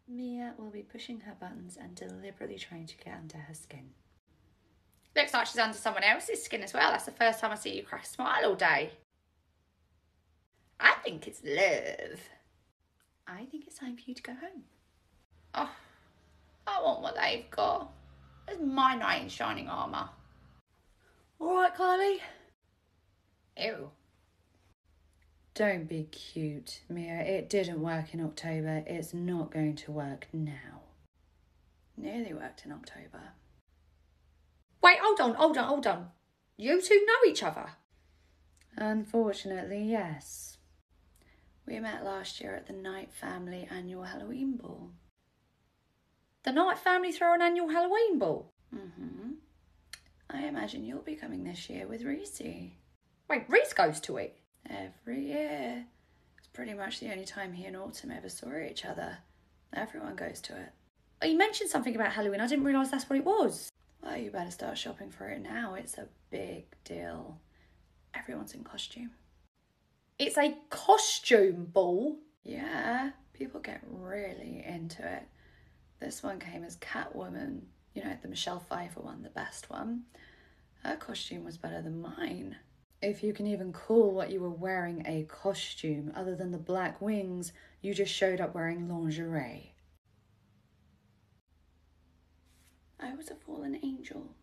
Mia will be pushing her buttons and deliberately trying to get under her skin. Looks like she's under someone else's skin as well. That's the first time I see you crack a smile all day. I think it's love. I think it's time for you to go home. Oh, I want what they've got. It's my knight in shining armour. All right, Carly. Ew. Don't be cute, Mia. It didn't work in October. It's not going to work now. Nearly worked in October. Wait, hold on. You two know each other? Unfortunately, yes. We met last year at the Knight family annual Halloween ball. The Knight family throw an annual Halloween ball? I imagine you'll be coming this year with Reese. Wait, Reese goes to it? Every year. It's pretty much the only time he and Autumn ever saw each other. Everyone goes to it. Oh, you mentioned something about Halloween. I didn't realise that's what it was. Well, you better start shopping for it now. It's a big deal. Everyone's in costume. It's a costume ball? Yeah, people get really into it. This one came as Catwoman. You know, the Michelle Pfeiffer one, the best one. Her costume was better than mine. If you can even call what you were wearing a costume, other than the black wings, you just showed up wearing lingerie. I was a fallen angel.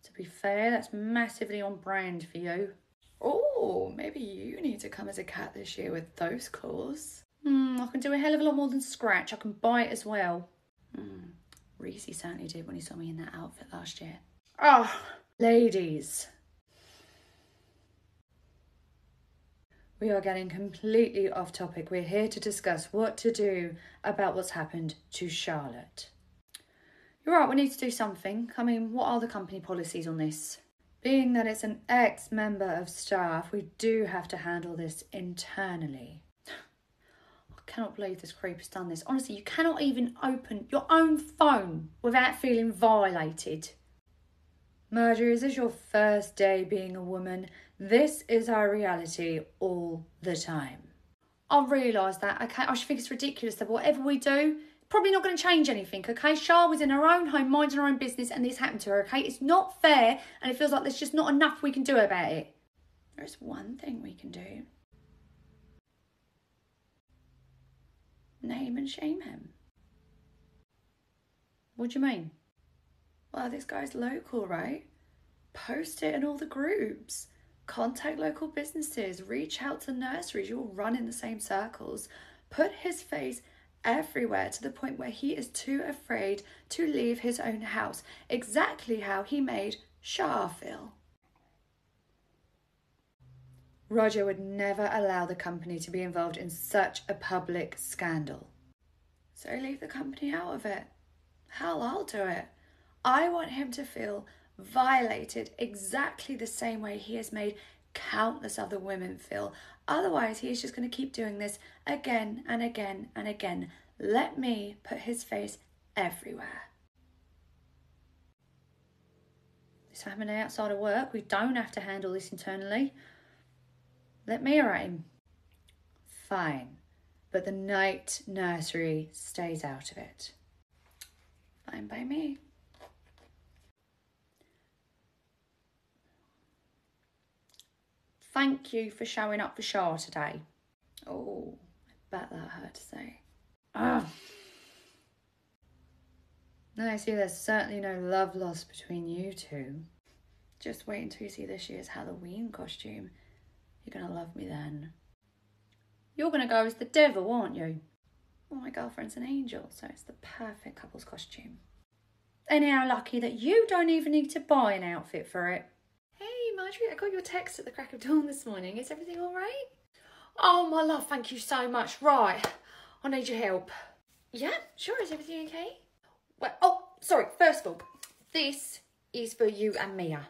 To be fair, that's massively on brand for you. Oh, maybe you need to come as a cat this year with those claws. I can do a hell of a lot more than scratch. I can bite as well. Reese certainly did when he saw me in that outfit last year. Oh, ladies. We are getting completely off topic. We're here to discuss what to do about what's happened to Charlotte. You're right, we need to do something. I mean, what are the company policies on this? Being that it's an ex-member of staff, we do have to handle this internally. I cannot believe this creep has done this. Honestly, you cannot even open your own phone without feeling violated. Marjorie, is this your first day being a woman? This is our reality all the time. I realise that, okay? I just think it's ridiculous that whatever we do, probably not going to change anything, okay? Char was in her own home, minding her own business, and this happened to her, okay? It's not fair, and it feels like there's just not enough we can do about it. There's one thing we can do. Name and shame him. What do you mean? Well, this guy's local, right? Post it in all the groups. Contact local businesses. Reach out to nurseries. You'll run in the same circles. Put his face everywhere to the point where he is too afraid to leave his own house. Exactly how he made Shah feel. Roger would never allow the company to be involved in such a public scandal. So leave the company out of it. Hell, I'll do it. I want him to feel violated exactly the same way he has made countless other women feel. Otherwise, he is just going to keep doing this again and again and again. Let me put his face everywhere. It's happening outside of work. We don't have to handle this internally. Let me write him. Fine. But the night nursery stays out of it. Fine by me. Thank you for showing up for Shah today. Oh, I bet that hurt to say. Oh. No, I see there's certainly no love lost between you two. Just wait until you see this year's Halloween costume. You're going to love me then. You're going to go as the devil, aren't you? Well, my girlfriend's an angel, so it's the perfect couple's costume. Anyhow, lucky that you don't even need to buy an outfit for it. Hey, Marjorie, I got your text at the crack of dawn this morning. Is everything all right? Oh, my love, thank you so much. Right, I need your help. Yeah, sure. Is everything okay? Well, oh, sorry. First of all, this is for you and Mia.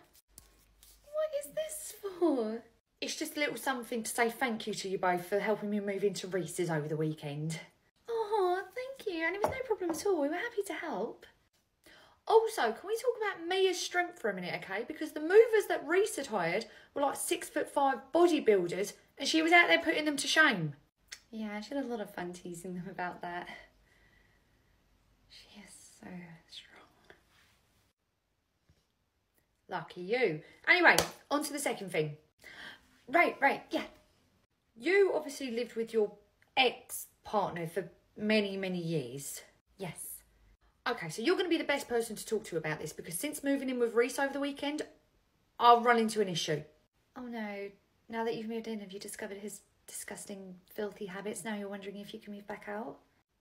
What is this for? It's just a little something to say thank you to you both for helping me move into Reese's over the weekend. Oh, thank you. And it was no problem at all. We were happy to help. Also, can we talk about Mia's strength for a minute, okay? Because the movers that Reese had hired were like 6'5" bodybuilders, and she was out there putting them to shame. Yeah, she had a lot of fun teasing them about that. She is so strong. Lucky you. Anyway, on to the second thing. Right, yeah. You obviously lived with your ex-partner for many, many years. Yes. Okay, so you're going to be the best person to talk to about this because since moving in with Reese over the weekend, I'll run into an issue. Oh no, now that you've moved in, have you discovered his disgusting, filthy habits? Now you're wondering if you can move back out?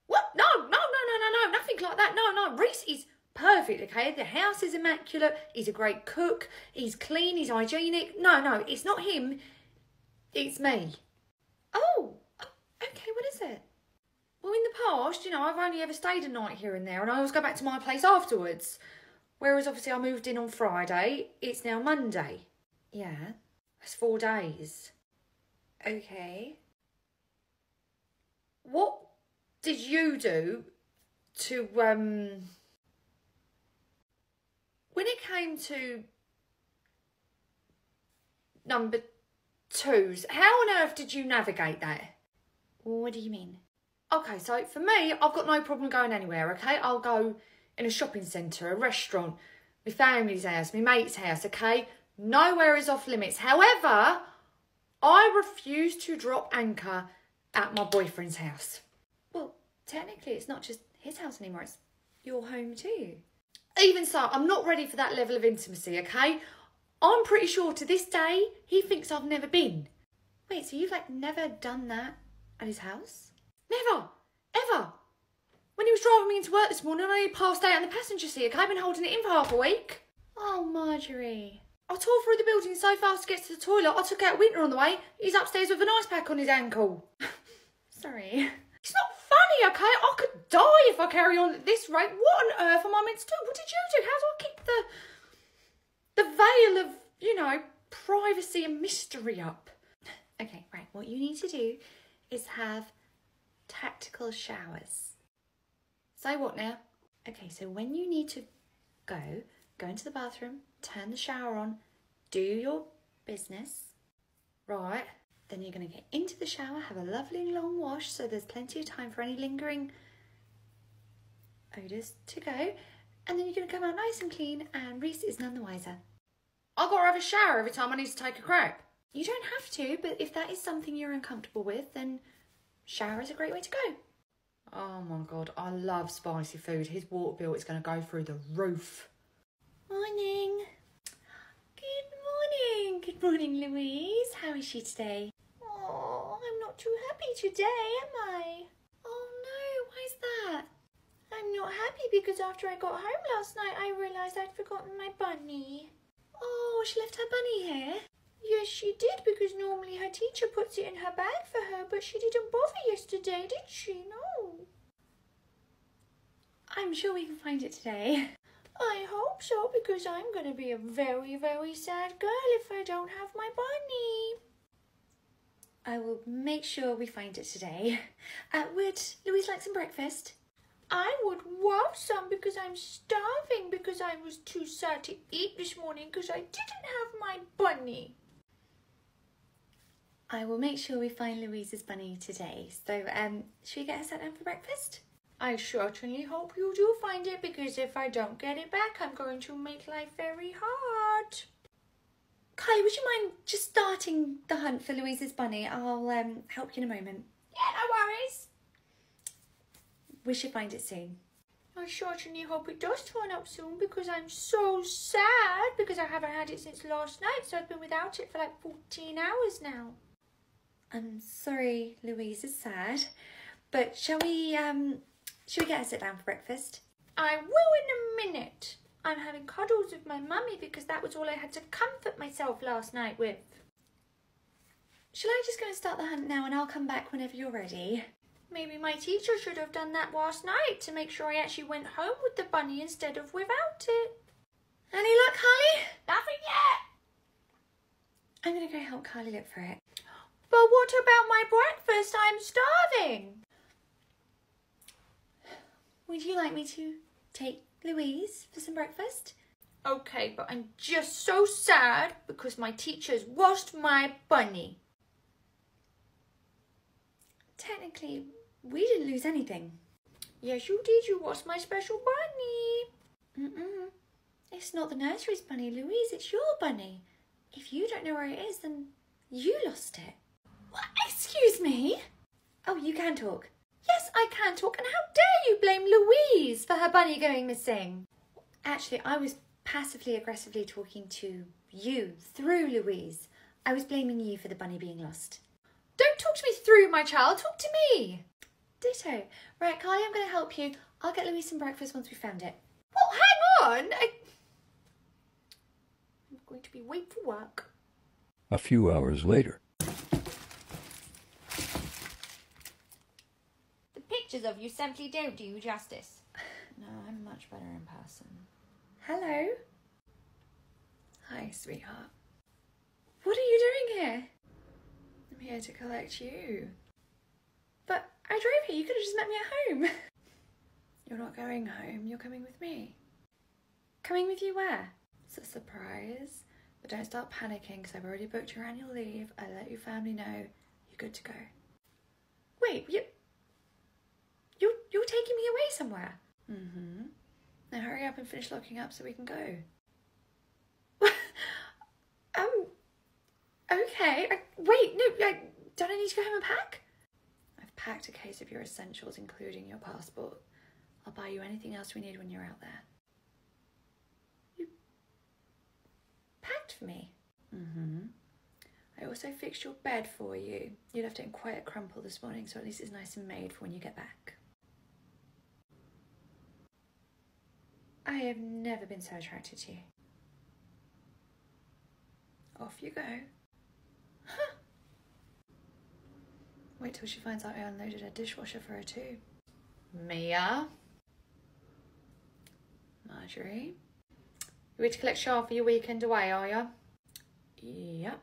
What? No, nothing like that. No, Reese is perfect, okay? The house is immaculate, he's a great cook, he's clean, he's hygienic. No, it's not him, it's me. Oh, okay, what is it? Well, in the past, you know, I've only ever stayed a night here and there and I always go back to my place afterwards. Whereas obviously I moved in on Friday, it's now Monday. Yeah, that's 4 days. Okay. What did you do to, when it came to number twos, how on earth did you navigate that? What do you mean? Okay, so for me, I've got no problem going anywhere, okay? I'll go in a shopping centre, a restaurant, my family's house, my mate's house, okay? Nowhere is off limits. However, I refuse to drop anchor at my boyfriend's house. Well, technically it's not just his house anymore, it's your home too. Even so, I'm not ready for that level of intimacy, okay? I'm pretty sure to this day, he thinks I've never been. Wait, so you've never done that at his house? Never, ever. When he was driving me into work this morning, I only passed out in the passenger seat, okay? I've been holding it in for half a week. Oh, Marjorie. I tore through the building so fast to get to the toilet, I took out Winter on the way. He's upstairs with an ice pack on his ankle. Sorry. It's not funny, okay? I could die if I carry on at this rate. What on earth am I meant to do? What did you do? How do I keep the veil of, privacy and mystery up? Okay, right. What you need to do is have tactical showers. Say what now? Okay, so when you need to go into the bathroom, turn the shower on, do your business. Right. Then you're going to get into the shower, have a lovely long wash so there's plenty of time for any lingering odours to go. And then you're going to come out nice and clean and Reese is none the wiser. I've got to have a shower every time I need to take a crap. You don't have to, but if that is something you're uncomfortable with, then shower is a great way to go. Oh my God, I love spicy food. His water bill is going to go through the roof. Morning. Good morning. Good morning, Louise. How is she today? Oh, I'm not too happy today, am I? Oh no, why is that? I'm not happy because after I got home last night, I realised I'd forgotten my bunny. Oh, she left her bunny here? Yes, she did, because normally her teacher puts it in her bag for her, but she didn't bother yesterday, did she? No. I'm sure we can find it today. I hope so, because I'm going to be a very, very sad girl if I don't have my bunny. I will make sure we find it today. Would Louise like some breakfast? I would love some because I'm starving because I was too sad to eat this morning because I didn't have my bunny. I will make sure we find Louise's bunny today. So, should we get her sat down for breakfast? I certainly hope you do find it because if I don't get it back, I'm going to make life very hard. Kylie, would you mind just starting the hunt for Louise's bunny? I'll help you in a moment. Yeah, no worries. We should find it soon. I certainly hope it does turn up soon because I'm so sad because I haven't had it since last night, so I've been without it for 14 hours now. I'm sorry Louise is sad, but shall we get her sit down for breakfast? I will in a minute. I'm having cuddles with my mummy because that was all I had to comfort myself last night with. Shall I just go and start the hunt now and I'll come back whenever you're ready? Maybe my teacher should have done that last night to make sure I actually went home with the bunny instead of without it. Any luck, Carly? Nothing yet. I'm going to go help Carly look for it. But what about my breakfast? I'm starving. Would you like me to take Louise for some breakfast? Okay, but I'm just so sad because my teacher's lost my bunny. Technically, we didn't lose anything. Yes, you did. You lost my special bunny. It's not the nursery's bunny, Louise. It's your bunny. If you don't know where it is, then you lost it. What? Excuse me? Oh, you can talk. Yes, I can talk. And how dare you blame Louise for her bunny going missing? Actually, I was passively aggressively talking to you through Louise. I was blaming you for the bunny being lost. Don't talk to me through, my child. Talk to me. Ditto. Right, Kylie, I'm going to help you. I'll get Louise some breakfast once we've found it. Well, hang on. I'm going to be late for work. A few hours later. The pictures of you simply don't do you justice. No, I'm much better in person. Hello. Hi, sweetheart. What are you doing here? I'm here to collect you. But I drove here. You could have just met me at home. You're not going home. You're coming with me. Coming with you where? It's a surprise. But don't start panicking because I've already booked your annual leave. I let your family know. You're good to go. Wait, somewhere. Mm-hmm. Now hurry up and finish locking up so we can go. Okay. Wait, no, don't I need to go home and pack? I've packed a case of your essentials, including your passport. I'll buy you anything else we need when you're out there. You packed for me? Mm-hmm. I also fixed your bed for you. You left it in quite a crumple this morning, so at least it's nice and made for when you get back. I have never been so attracted to you. Off you go. Wait till she finds out I unloaded her dishwasher for her too. Mia? Marjorie? You here to collect Shah for your weekend away, are you? Yep.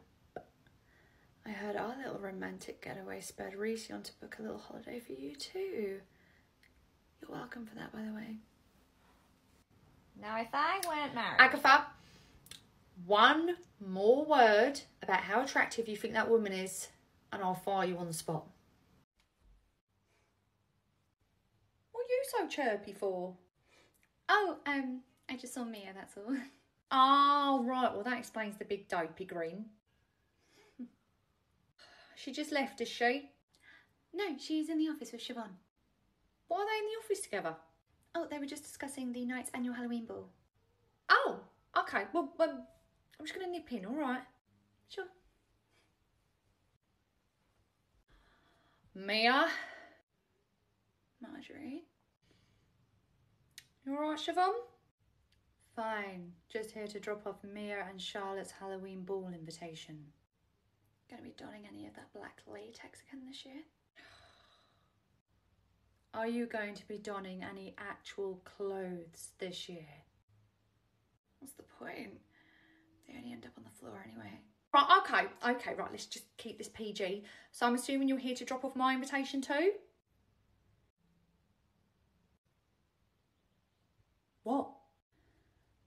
I heard our little romantic getaway spurred Reese on to book a little holiday for you too. You're welcome for that, by the way. Now, if I weren't married... Agatha, one more word about how attractive you think that woman is, and I'll fire you on the spot. What are you so chirpy for? Oh, I just saw Mia, that's all. Oh, right. Well, that explains the big dopey grin. She just left, is she? No, she's in the office with Siobhan. Why are they in the office together? Oh, they were just discussing the night's annual Halloween ball. Oh, okay. Well, I'm just going to nip in, all right? Sure. Mia? Marjorie? You all right, Siobhan? Fine. Just here to drop off Mia and Charlotte's Halloween ball invitation. Gonna be donning any of that black latex again this year? Are you going to be donning any actual clothes this year? What's the point? They only end up on the floor anyway. Right, okay, right, let's just keep this PG. So I'm assuming you're here to drop off my invitation too? What?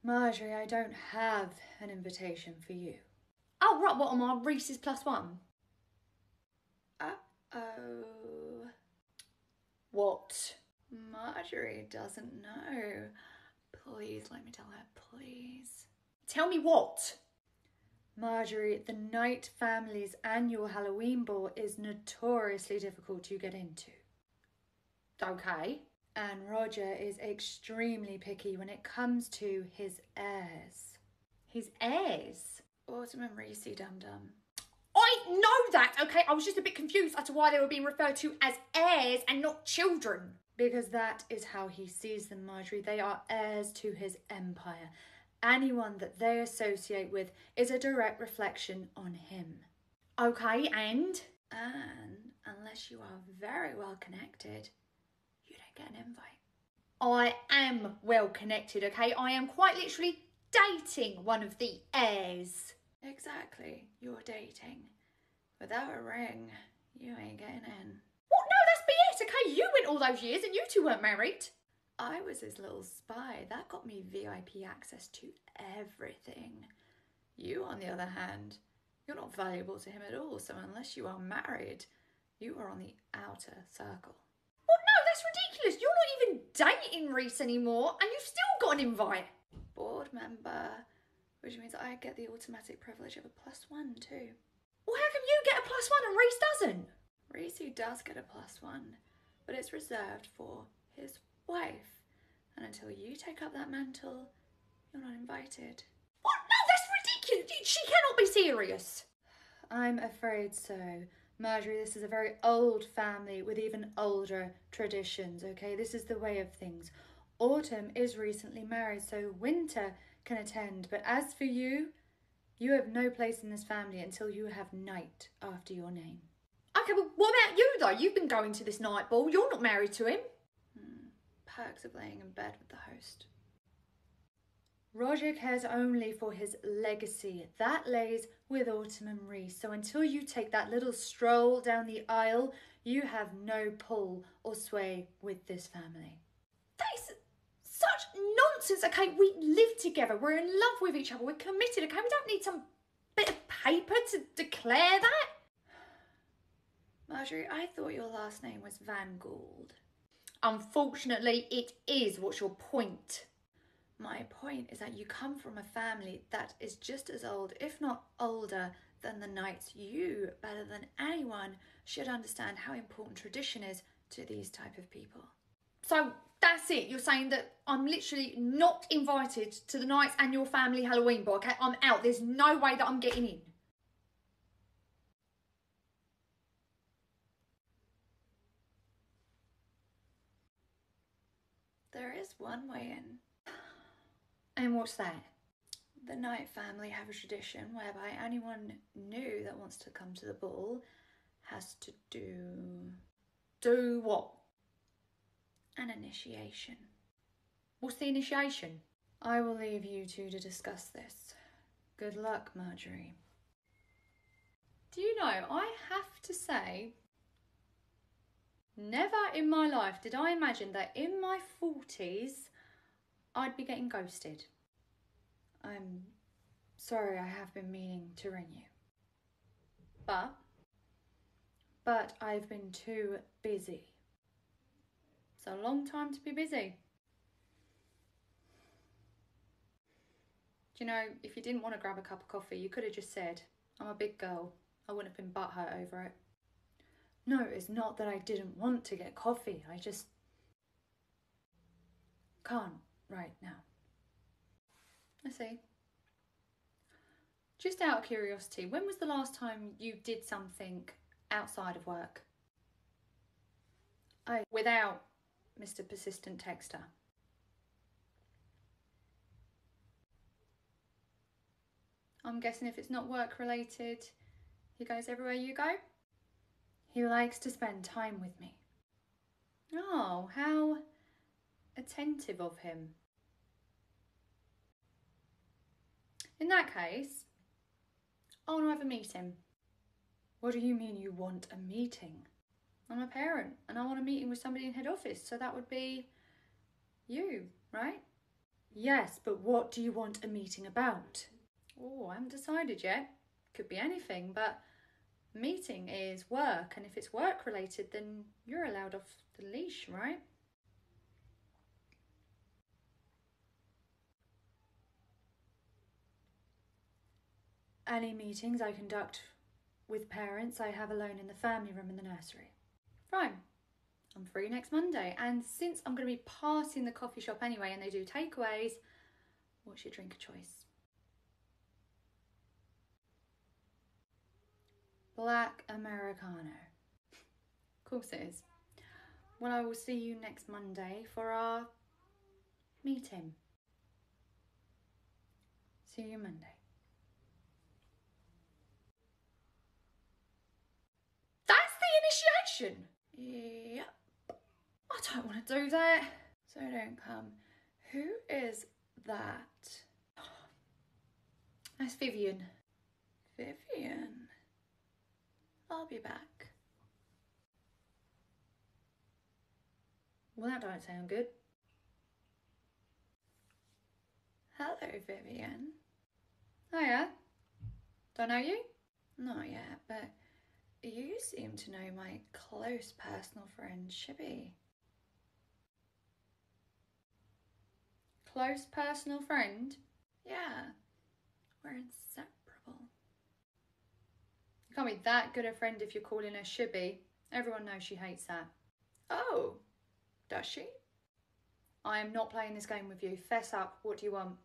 Marjorie, I don't have an invitation for you. Oh, right, what am I, Reese's plus one? Uh-oh. What? Marjorie doesn't know. Please let me tell her, please. Tell me what? Marjorie, the Knight family's annual Halloween ball is notoriously difficult to get into. Okay. And Roger is extremely picky when it comes to his heirs. His heirs? Autumn and Reese, dum-dum. I know that, okay? I was just a bit confused as to why they were being referred to as heirs and not children. Because that is how he sees them, Marjorie. They are heirs to his empire. Anyone that they associate with is a direct reflection on him. Okay, and? And unless you are very well connected, you don't get an invite. I am well connected, okay? I am quite literally dating one of the heirs. Exactly, you're dating. Without a ring, you ain't getting in. What? No, that's BS, okay? You went all those years and you two weren't married. I was his little spy. That got me VIP access to everything. You, on the other hand, you're not valuable to him at all, so unless you are married, you are on the outer circle. Well, no, that's ridiculous. You're not even dating Reese anymore and you've still got an invite. Board member, which means I get the automatic privilege of a +1 too. Well, how come you get a +1 and Reese doesn't? Reese does get a +1, but it's reserved for his wife. And until you take up that mantle, you're not invited. What? No, that's ridiculous. She cannot be serious. I'm afraid so. Marjorie, this is a very old family with even older traditions, okay? This is the way of things. Autumn is recently married, so Winter can attend. But as for you, you have no place in this family until you have Knight after your name. Okay, but what about you, though? You've been going to this night ball. You're not married to him. Perks of laying in bed with the host. Roger cares only for his legacy. That lays with Autumn and Reese. So until you take that little stroll down the aisle, you have no pull or sway with this family. That is such nonsense. Okay, we live together. We're in love with each other. We're committed. Okay, we don't need some bit of paper to declare that. Marjorie, I thought your last name was Van Gould. Unfortunately, it is. What's your point? My point is that you come from a family that is just as old, if not older, than the Knights. You, better than anyone, should understand how important tradition is to these type of people. So that's it. You're saying that I'm literally not invited to the Knights and your family Halloween ball, okay? I'm out. There's no way that I'm getting in. There is one way in. And what's that? The Knight family have a tradition whereby anyone new that wants to come to the ball has to do what? an initiation. What's the initiation? I will leave you two to discuss this. Good luck, Marjorie. Do you know, I have to say, never in my life did I imagine that in my 40s I'd be getting ghosted. I'm sorry, I have been meaning to ring you. But I've been too busy. It's a long time to be busy. Do you know, if you didn't want to grab a cup of coffee, you could have just said, I'm a big girl. I wouldn't have been butthurt over it. No, it's not that I didn't want to get coffee. I just can't right now. I see. Just out of curiosity, when was the last time you did something outside of work? Without Mr. Persistent Texter. I'm guessing if it's not work related, he goes everywhere you go? He likes to spend time with me. Oh, how attentive of him. In that case, I want to have a meeting. What do you mean you want a meeting? I'm a parent and I want a meeting with somebody in head office, so that would be you, right? Yes, but what do you want a meeting about? Oh, I haven't decided yet. Could be anything, but meeting is work, and if it's work related, then you're allowed off the leash, right? Any meetings I conduct with parents I have alone in the family room in the nursery. Fine. I'm free next Monday, and since I'm going to be passing the coffee shop anyway and they do takeaways, what's your drink of choice? Black Americano. Of course it is. Well, I will see you next Monday for our meeting. See you Monday. That's the initiation! Yep. I don't want to do that. So don't come. Who is that? That's Vivian. Vivian. I'll be back. Well, that don't sound good. Hello, Vivian. Hiya. Don't know you? Not yet, but you seem to know my close personal friend, Shibby. Close personal friend? Yeah, we're inseparable. You can't be that good a friend if you're calling her Shibby. Everyone knows she hates that. Oh, does she? I am not playing this game with you. Fess up. What do you want?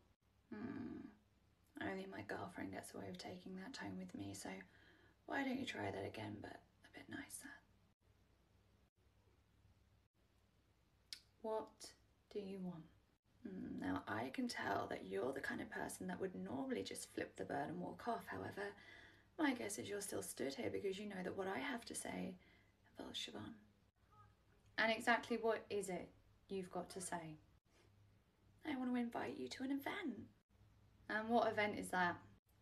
Only my girlfriend gets away with taking that tone with me, so why don't you try that again, but a bit nicer? What do you want? Now, I can tell that you're the kind of person that would normally just flip the bird and walk off. However, my guess is you're still stood here because you know that what I have to say involves Siobhan. And exactly what is it you've got to say? I want to invite you to an event. And what event is that?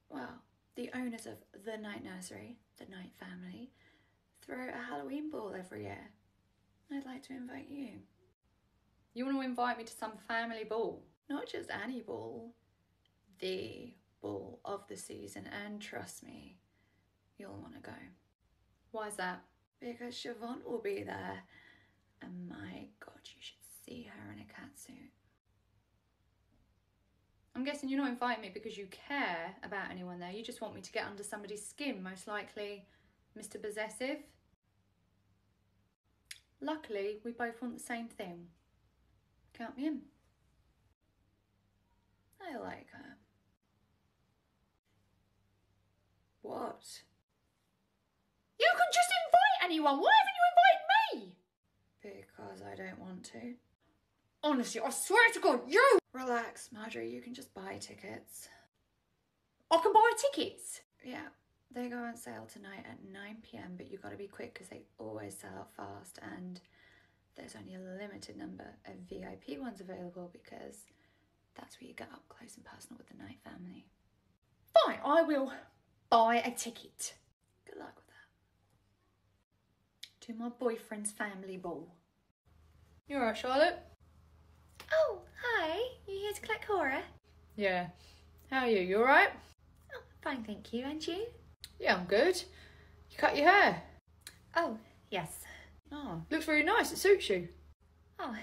Well, the owners of the Night Nursery, the Night family, throw a Halloween ball every year. I'd like to invite you. You want to invite me to some family ball? Not just any ball, the ball of the season, and trust me, you'll want to go. Why is that? Because Siobhan will be there, and my God, you should see her in a catsuit. I'm guessing you're not inviting me because you care about anyone there. You just want me to get under somebody's skin, most likely Mr. Possessive. Luckily, we both want the same thing. Count me in. I like her. What? You can just invite anyone. Why haven't you invited me? Because I don't want to. Honestly, I swear to God, you! Relax, Marjorie, you can just buy tickets. I can buy tickets. Yeah, they go on sale tonight at 9 p.m, but you gotta be quick because they always sell out fast, and there's only a limited number of VIP ones available because that's where you get up close and personal with the Knight family. Fine, I will buy a ticket. Good luck with that. To my boyfriend's family ball. You alright, Charlotte? Oh, hi. You here to collect Cora? Yeah. How are you? You alright? Oh, fine, thank you. And you? Yeah, I'm good. You cut your hair? Oh, yes. Oh, looks very nice. It suits you. Oh,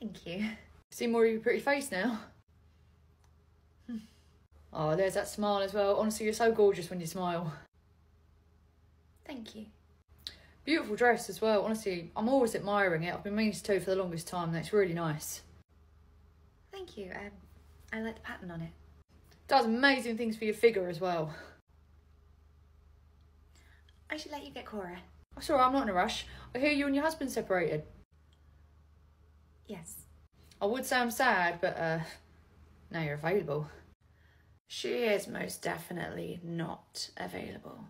thank you. See more of your pretty face now. Oh, there's that smile as well. Honestly, you're so gorgeous when you smile. Thank you. Beautiful dress as well. Honestly, I'm always admiring it. I've been meaning to for the longest time. That's really nice. Thank you. I like the pattern on it. Does amazing things for your figure as well. I should let you get Cora. I'm sorry, I'm not in a rush. I hear you and your husband separated. Yes. I would say I'm sad, but now you're available. She is most definitely not available.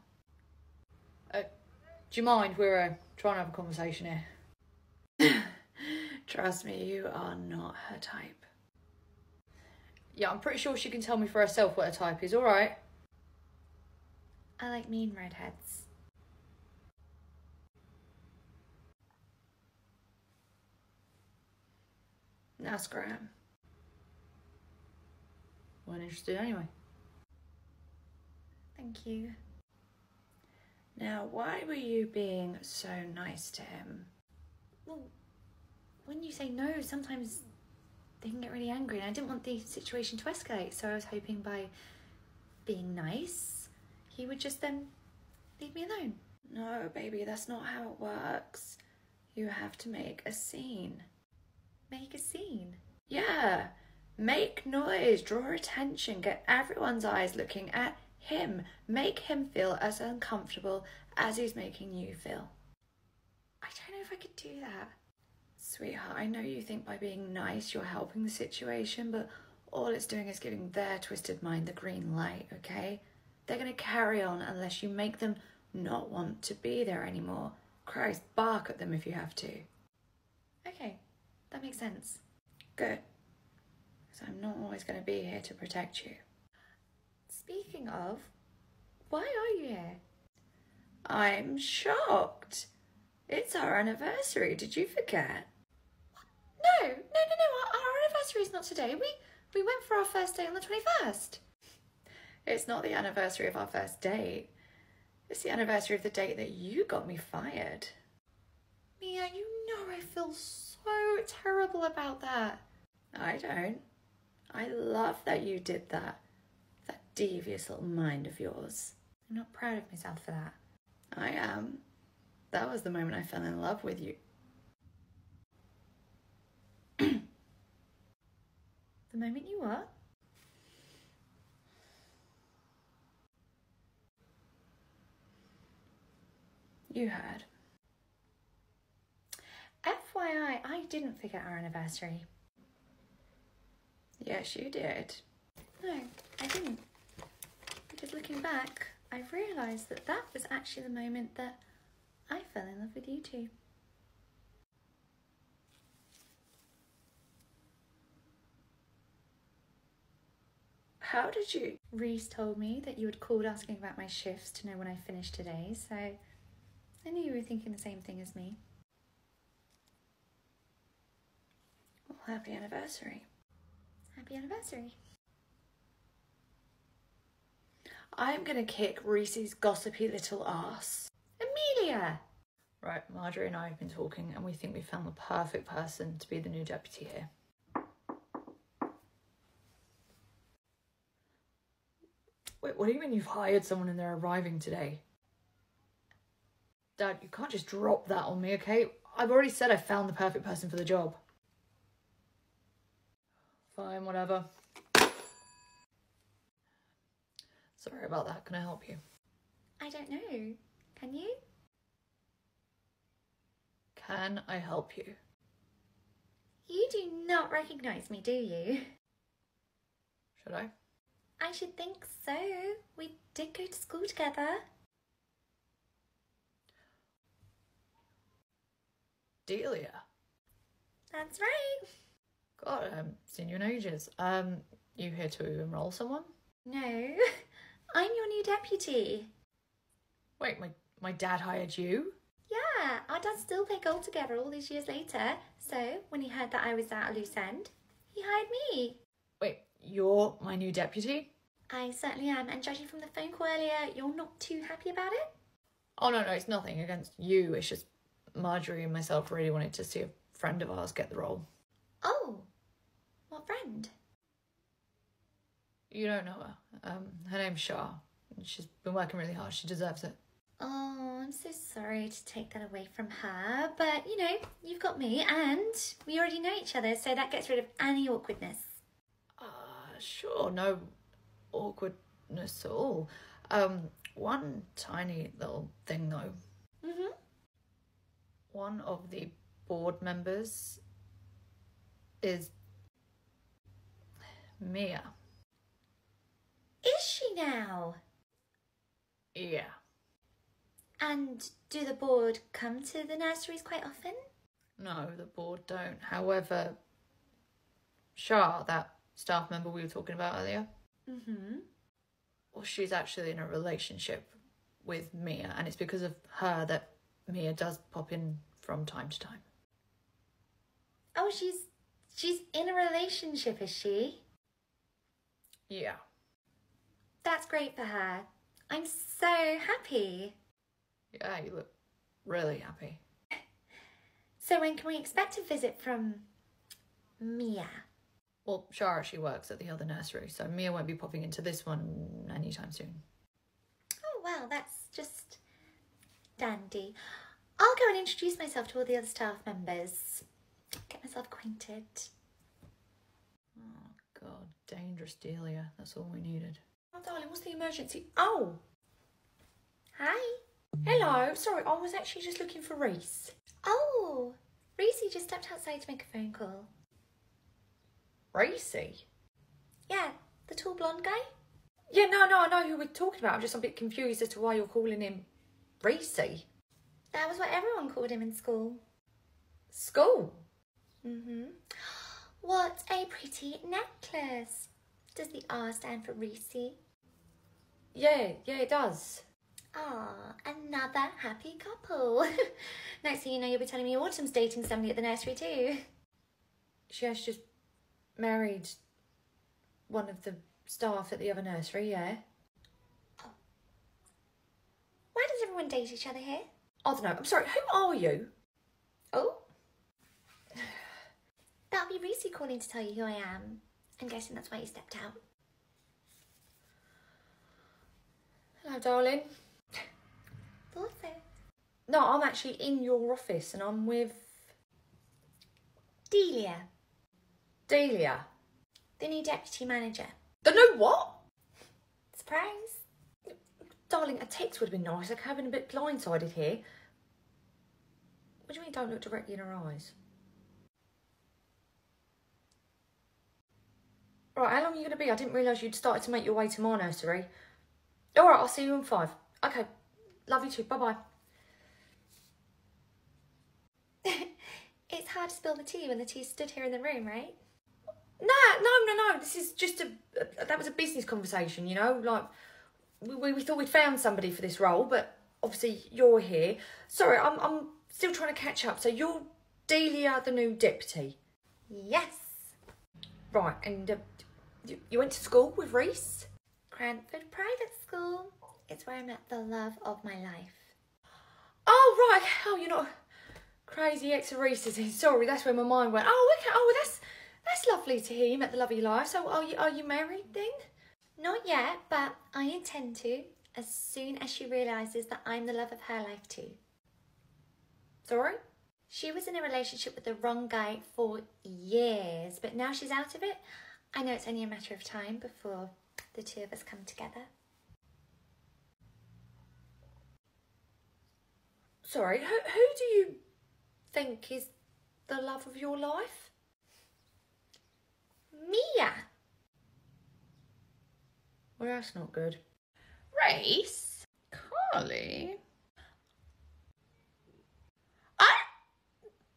Do you mind? We're trying to have a conversation here. Trust me, you are not her type. Yeah, I'm pretty sure she can tell me for herself what her type is, alright? I like mean redheads. That's Graham. Weren't interested anyway. Thank you. Now, why were you being so nice to him? Well, when you say no, sometimes they can get really angry, and I didn't want the situation to escalate, so I was hoping by being nice, he would just then leave me alone. No, baby, that's not how it works. You have to make a scene. Make a scene. Yeah, make noise, draw attention, get everyone's eyes looking at him. Make him feel as uncomfortable as he's making you feel. I don't know if I could do that. Sweetheart, I know you think by being nice you're helping the situation, but all it's doing is giving their twisted mind the green light, okay? They're going to carry on unless you make them not want to be there anymore. Christ, bark at them if you have to. Okay, that makes sense. Good. Because I'm not always going to be here to protect you. Speaking of, why are you here? I'm shocked. It's our anniversary. Did you forget? No. Our anniversary is not today. We went for our first date on the 21st. It's not the anniversary of our first date. It's the anniversary of the date that you got me fired. Mia, you know I feel so terrible about that. I don't. I love that you did that. That devious little mind of yours. I'm not proud of myself for that. I am. That was the moment I fell in love with you. The moment you what? You heard. FYI, I didn't forget our anniversary. Yes, you did. No, I didn't. Because looking back, I realised that that was actually the moment that I fell in love with you too. How did you? Reese told me that you had called asking about my shifts to know when I finished today, so I knew you were thinking the same thing as me. Well, happy anniversary. Happy anniversary. I'm gonna kick Reese's gossipy little ass. Amelia! Right, Marjorie and I have been talking and we think we found the perfect person to be the new deputy here. Wait, what do you mean you've hired someone and they're arriving today? Dad, you can't just drop that on me, okay? I've already said I found the perfect person for the job. Fine, whatever. Sorry about that. Can I help you? I don't know. Can you? Can I help you? You do not recognise me, do you? Should I? I should think so. We did go to school together. Delia. That's right. God, I haven't seen you in ages. You here to enroll someone? No, I'm your new deputy. Wait, my dad hired you? Yeah, our dads still play golf together all these years later. So when he heard that I was at a loose end, he hired me. Wait, you're my new deputy? I certainly am, and judging from the phone call earlier, you're not too happy about it? Oh, no, it's nothing against you. It's just Marjorie and myself really wanted to see a friend of ours get the role. Oh, what friend? You don't know her. Her name's Shah. She's been working really hard. She deserves it. Oh, I'm so sorry to take that away from her, but you know, you've got me and we already know each other, so that gets rid of any awkwardness. Sure, no awkwardness at all. One tiny little thing though. Mm-hmm. One of the board members is Mia. Is she now? Yeah. And do the board come to the nurseries quite often? No, the board don't. However, Shah, that staff member we were talking about earlier, Mm-hmm. well, she's actually in a relationship with Mia, and it's because of her that Mia does pop in from time to time. Oh, she's in a relationship, is she? Yeah. That's great for her. I'm so happy. Yeah, you look really happy. So when can we expect a visit from Mia? Well, Shah actually works at the other nursery, so Mia won't be popping into this one anytime soon. Oh, well, that's just dandy. I'll go and introduce myself to all the other staff members. Get myself acquainted. Oh, God, dangerous Delia. That's all we needed. Oh, darling, what's the emergency? Oh, Hi. hello. Sorry, I was actually just looking for Reese. Oh, Reese just stepped outside to make a phone call. Racy? Yeah, the tall blonde guy? Yeah, no, I know who we're talking about. I'm just a bit confused as to why you're calling him Reese. That was what everyone called him in school. School? Mm-hmm. What a pretty necklace. Does the R stand for Reese? Yeah, it does. Ah, another happy couple. Next thing you know, you'll be telling me Autumn's dating somebody at the nursery too. She has just married one of the staff at the other nursery, yeah. Why does everyone date each other here? I don't know. I'm sorry, who are you? Oh. That'll be Reese calling to tell you who I am. I'm guessing that's why you stepped out. Hello, darling. Thought so. No, I'm actually in your office and I'm with Delia, Delia. the new deputy manager. The new what? Surprise. Darling, a text would have been nice. Like having a bit blindsided here. What do you mean don't look directly in her eyes? Right, how long are you going to be? I didn't realise you'd started to make your way to my nursery. All right, I'll see you in 5. Okay, love you too. Bye-bye. It's hard to spill the tea when the tea's stood here in the room, right? No. This is just that was a business conversation, you know? Like, we thought we'd found somebody for this role, but obviously you're here. Sorry, I'm still trying to catch up. So you're Delia, the new deputy. Yes. Right, and you went to school with Reese? Cranford Private School. It's where I met the love of my life. Oh, right. Oh, you're not crazy ex-Reese's. Sorry, that's where my mind went. Oh, okay. Oh, that's lovely to hear. You met the love of your life. So are you married then? Not yet, but I intend to, as soon as she realises that I'm the love of her life too. Sorry? She was in a relationship with the wrong guy for years, but now she's out of it. I know it's only a matter of time before the two of us come together. Sorry, who do you think is the love of your life? Mia! Well, that's not good. Race? Carly?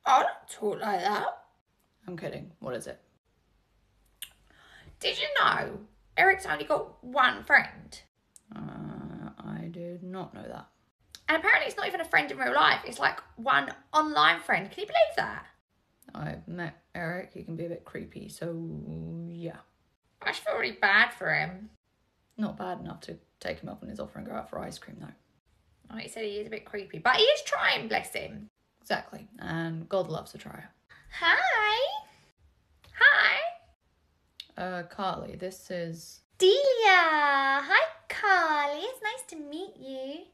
I don't talk like that. I'm kidding. What is it? Did you know Eric's only got one friend? I did not know that. And apparently it's not even a friend in real life. It's like one online friend. Can you believe that? I've met Eric. He can be a bit creepy, so yeah. I just feel really bad for him. Not bad enough to take him up on his offer and go out for ice cream, though. Oh, he said he is a bit creepy, but he is trying, bless him. Exactly. And God loves a trier. Hi. Hi. Carly, this is... Delia! Hi, Carly. It's nice to meet you.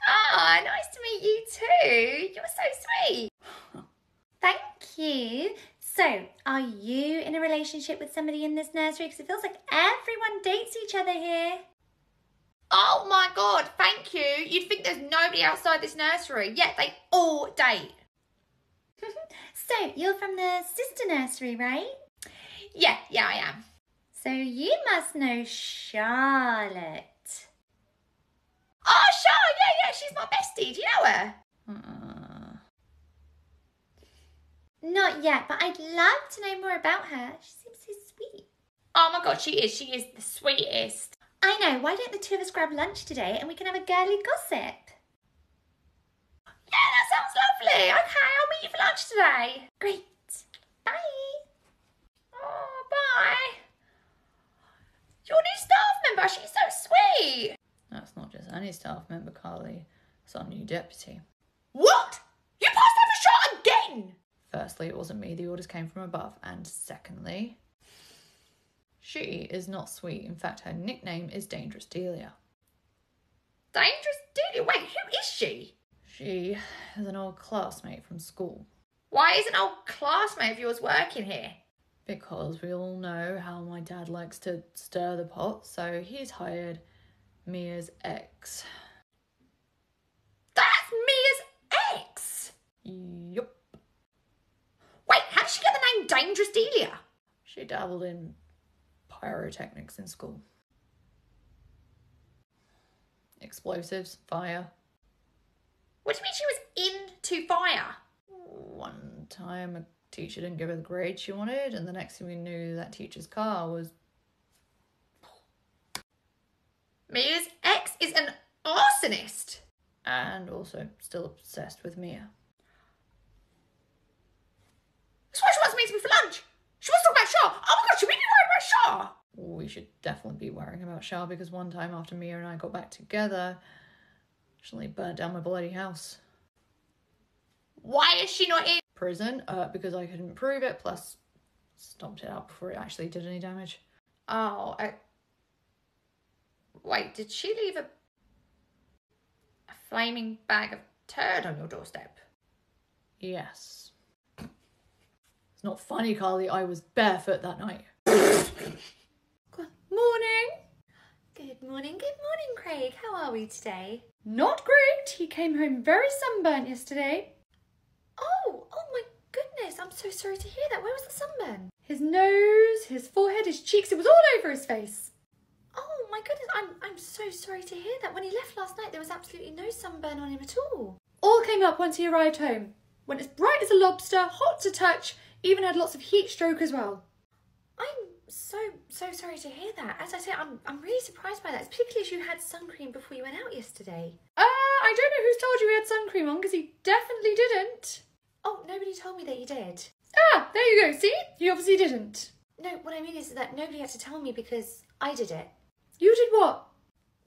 Ah, nice to meet you too. You're so sweet. Thank you. So, are you in a relationship with somebody in this nursery? Because it feels like everyone dates each other here. Oh my God, thank you. You'd think there's nobody outside this nursery, yet they all date. So, you're from the sister nursery, right? Yeah, I am. So, you must know Charlotte. Oh, sure, yeah, she's my bestie. Do you know her? Not yet, but I'd love to know more about her. She seems so sweet. Oh my God, she is the sweetest. I know. Why don't the two of us grab lunch today and we can have a girly gossip? Yeah, that sounds lovely. Okay, I'll meet you for lunch today. Great. Bye. Oh, bye. Your new staff member, she's so sweet. That's not just any staff member, Carly. It's our new deputy. What? You passed over shot again? Firstly, it wasn't me. The orders came from above. And secondly, she is not sweet. In fact, her nickname is Dangerous Delia. Dangerous Delia? Wait, who is she? She is an old classmate from school. Why is an old classmate of yours working here? Because we all know how my dad likes to stir the pot, so he's hired Mia's ex. That's Mia's ex? Yup. Wait, how did she get the name Dangerous Delia? She dabbled in pyrotechnics in school. Explosives, fire. What do you mean she was into fire? One time a teacher didn't give her the grade she wanted, and the next thing we knew, that teacher's car was... Mia's ex is an arsonist. And also still obsessed with Mia. That's why she wants to meet me for lunch. She wants to talk about Shah. Oh my God, should we be worried about Shah? We should definitely be worrying about Shah, because one time after Mia and I got back together, she nearly burnt down my bloody house. Why is she not in Prison, because I couldn't prove it, plus stomped it out before it actually did any damage. Oh, wait, did she leave a flaming bag of turd on your doorstep? Yes. It's not funny, Carly. I was barefoot that night. Good morning. Good morning, Craig. How are we today? Not great. He came home very sunburnt yesterday. Oh my goodness. I'm so sorry to hear that. Where was the sunburn? His nose, his forehead, his cheeks, it was all over his face. Oh my goodness. I'm so sorry to hear that. When he left last night, there was absolutely no sunburn on him at all. All came up once he arrived home. Went as bright as a lobster, hot to touch, even had lots of heat stroke as well. I'm so sorry to hear that. As I say, I'm really surprised by that, particularly as you had sun cream before you went out yesterday. I don't know who's told you he had sun cream on, because he definitely didn't. Oh, nobody told me that you did. Ah, there you go, see? He obviously didn't. No, what I mean is that nobody had to tell me because I did it. You did what?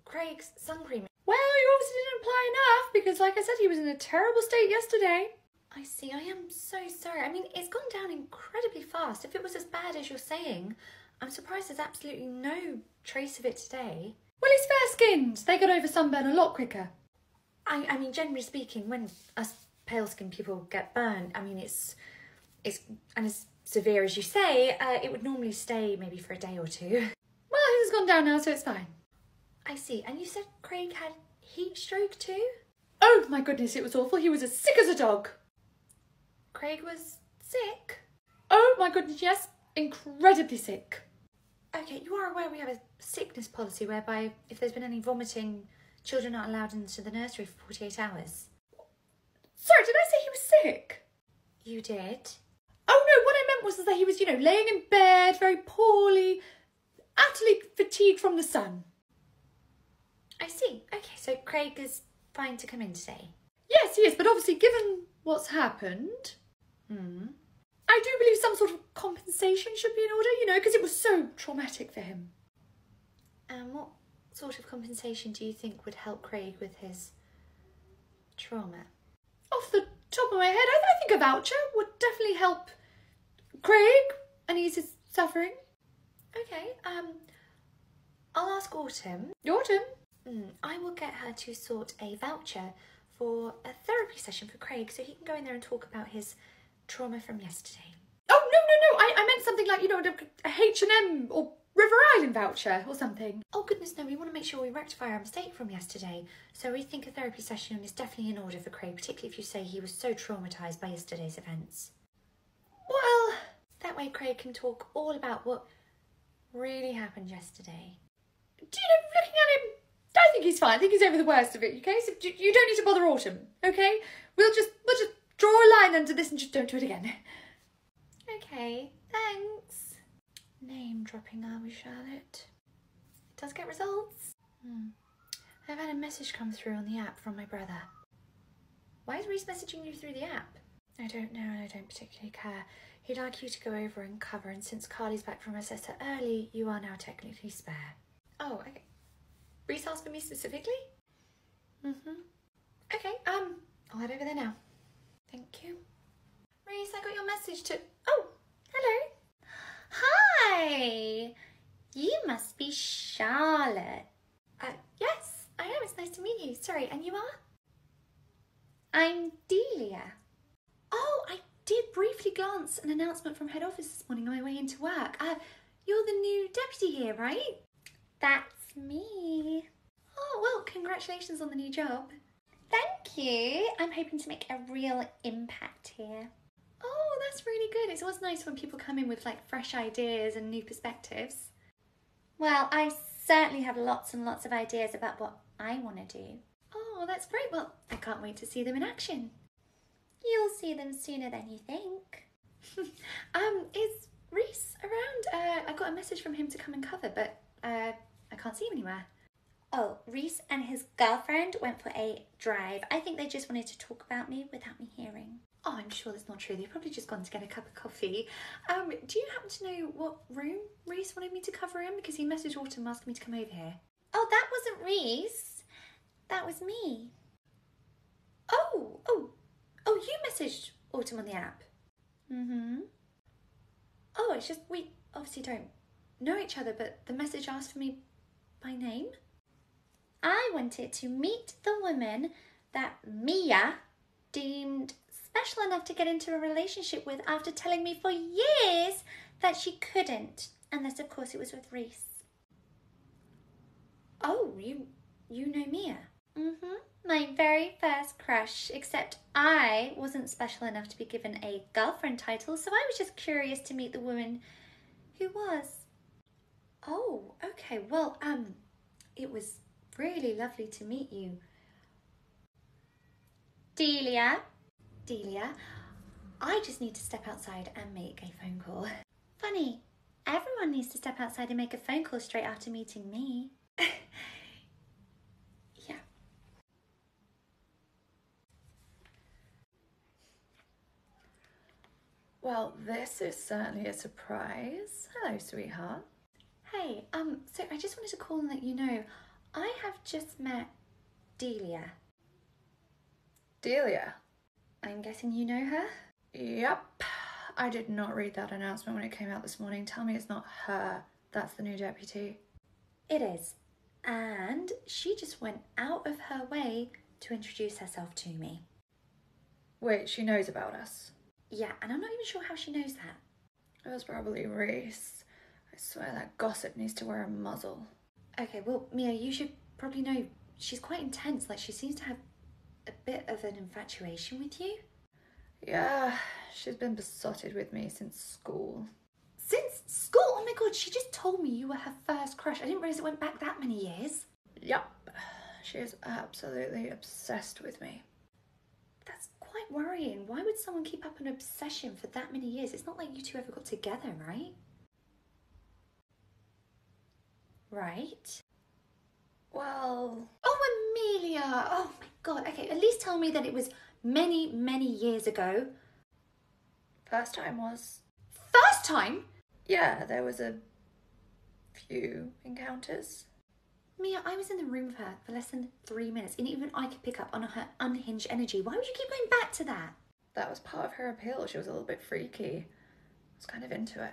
Craig's sun cream. Well, you obviously didn't imply enough because, like I said, he was in a terrible state yesterday. I see. I am so sorry. I mean, it's gone down incredibly fast. If it was as bad as you're saying, I'm surprised there's absolutely no trace of it today. Well, he's fair-skinned. They get over sunburn a lot quicker. I mean, generally speaking, when us pale-skinned people get burned, I mean, it's and as severe as you say, it would normally stay maybe for a day or two. Well, he's gone down now, so it's fine. I see. And you said Craig had heat stroke too? Oh, my goodness, it was awful. He was as sick as a dog. Craig was sick? Oh, my goodness, yes. Incredibly sick. Okay, you are aware we have a sickness policy whereby if there's been any vomiting, children aren't allowed into the nursery for 48 hours. Sorry, did I say he was sick? You did? Oh, no, what I meant was that he was, laying in bed, very poorly, utterly fatigued from the sun. I see. Okay, so Craig is fine to come in today? Yes, he is, but obviously given what's happened, I do believe some sort of compensation should be in order, because it was so traumatic for him. What sort of compensation do you think would help Craig with his trauma? Off the top of my head, I think a voucher would definitely help Craig and ease his suffering. Okay, I'll ask Autumn. Autumn? I will get her to sort a voucher for a therapy session for Craig so he can go in there and talk about his trauma from yesterday. Oh, no. I meant something like, a H&M or River Island voucher or something. Oh, goodness, no, we want to make sure we rectify our mistake from yesterday. So we think a therapy session is definitely in order for Craig, particularly if you say he was so traumatised by yesterday's events. Well, that way Craig can talk all about what really happened yesterday. Looking at him, I think he's fine. I think he's over the worst of it, okay? So you don't need to bother Autumn, okay? We'll just draw a line under this and just don't do it again. Okay, thanks. Name dropping, are we, Charlotte? It does get results. I've had a message come through on the app from my brother. Why is Reese messaging you through the app? I don't know and I don't particularly care. He'd like you to go over and cover, and since Carly's back from her sister early, you are now technically spare. Oh, okay. Reese asked for me specifically? Okay, I'll head over there now. Thank you. Reese, I got your message to... Oh, hello. Hi! You must be Charlotte. Yes, I am. It's nice to meet you. Sorry, and you are? I'm Delia. Oh, I did briefly glance an announcement from head office this morning on my way into work. You're the new deputy here, right? That's me. Oh, well, congratulations on the new job. Thank you. I'm hoping to make a real impact here. Oh, that's really good. It's always nice when people come in with fresh ideas and new perspectives. Well, I certainly have lots and lots of ideas about what I want to do. Oh, that's great. Well, I can't wait to see them in action. You'll see them sooner than you think. Is Reese around? I got a message from him to come and cover, but I can't see him anywhere. Oh, Reese and his girlfriend went for a drive. I think they just wanted to talk about me without me hearing. Oh, I'm sure that's not true. They've probably just gone to get a cup of coffee. Do you happen to know what room Reese wanted me to cover in? Because he messaged Autumn asking me to come over here. Oh, that wasn't Reese. That was me. Oh, you messaged Autumn on the app? Oh, it's just we obviously don't know each other, but the message asked for me by name. I wanted to meet the woman that Mia deemed special enough to get into a relationship with after telling me for years that she couldn't. Unless, of course, it was with Reese. Oh, you know Mia? My very first crush, except I wasn't special enough to be given a girlfriend title, so I was just curious to meet the woman who was. Oh, okay. Well, it was really lovely to meet you. Delia, I just need to step outside and make a phone call. Funny, everyone needs to step outside and make a phone call straight after meeting me. Yeah. Well, this is certainly a surprise. Hello, sweetheart. Hey, so I just wanted to call and let you know, I have just met Delia. Delia? I'm guessing you know her? Yep. I did not read that announcement when it came out this morning. Tell me it's not her. That's the new deputy. It is. And she just went out of her way to introduce herself to me. Wait, she knows about us? Yeah, and I'm not even sure how she knows that. It was probably Reese. I swear that gossip needs to wear a muzzle. Okay, well, Mia, you should probably know she's quite intense. Like, she seems to have a bit of an infatuation with you. Yeah, she's been besotted with me since school. Since school? Oh my god, she just told me you were her first crush. I didn't realise it went back that many years. Yup. She is absolutely obsessed with me. That's quite worrying. Why would someone keep up an obsession for that many years? It's not like you two ever got together, right? Right? Well... Oh, Amelia! Oh my god. Okay, at least tell me that it was many, many years ago. First time was... First time? Yeah, there was a few encounters. Mia, I was in the room with her for less than 3 minutes, and even I could pick up on her unhinged energy. Why would you keep going back to that? That was part of her appeal. She was a little bit freaky. I was kind of into it.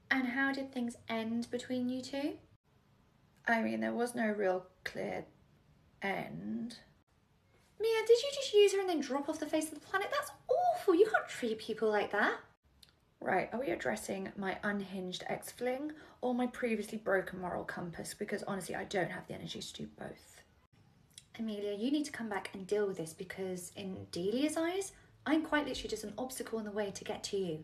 And how did things end between you two? I mean, there was no real clear end. Mia, did you just use her and then drop off the face of the planet? That's awful. You can't treat people like that. Right, are we addressing my unhinged ex-fling or my previously broken moral compass? Because honestly, I don't have the energy to do both. Amelia, you need to come back and deal with this because in Delia's eyes, I'm quite literally just an obstacle in the way to get to you.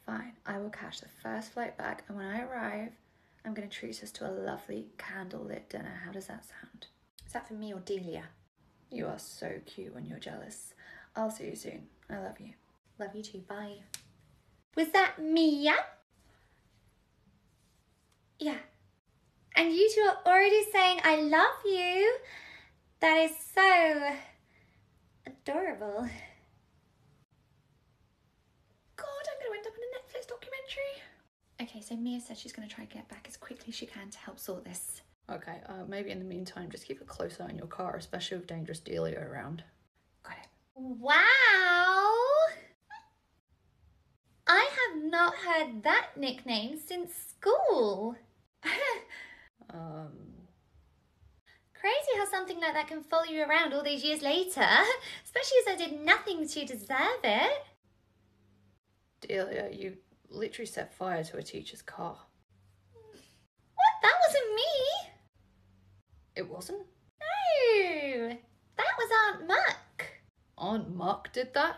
Fine, I will catch the first flight back, and when I arrive, I'm going to treat us to a lovely candlelit dinner. How does that sound? Is that for me or Delia? You are so cute when you're jealous. I'll see you soon. I love you. Love you too. Bye. Was that Mia? Yeah. And you two are already saying I love you. That is so adorable. God, I'm going to end up in a Netflix documentary. Okay, so Mia said she's going to try to get back as quickly as she can to help sort this. Okay, maybe in the meantime, just keep a close eye on your car, especially with dangerous Delia around. Got it. Wow. I have not heard that nickname since school. Crazy how something like that can follow you around all these years later, especially as I did nothing to deserve it. Delia, you literally set fire to a teacher's car. What? That wasn't me. It wasn't? No, that was Aunt Muck. Aunt Muck did that?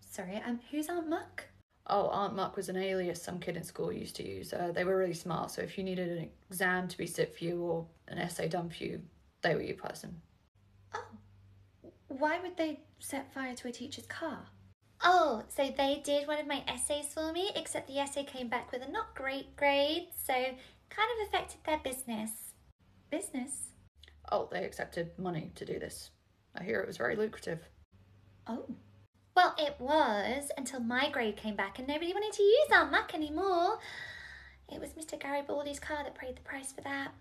Sorry, who's Aunt Muck? Oh, Aunt Muck was an alias some kid in school used to use. They were really smart, so if you needed an exam to be sit for you or an essay done for you, they were your person. Oh, why would they set fire to a teacher's car? Oh, so they did one of my essays for me, except the essay came back with a not great grade, so kind of affected their business. Business? Oh, they accepted money to do this. I hear it was very lucrative. Oh. Well, it was until my grade came back and nobody wanted to use Aunt Muck anymore. It was Mr. Garibaldi's car that paid the price for that.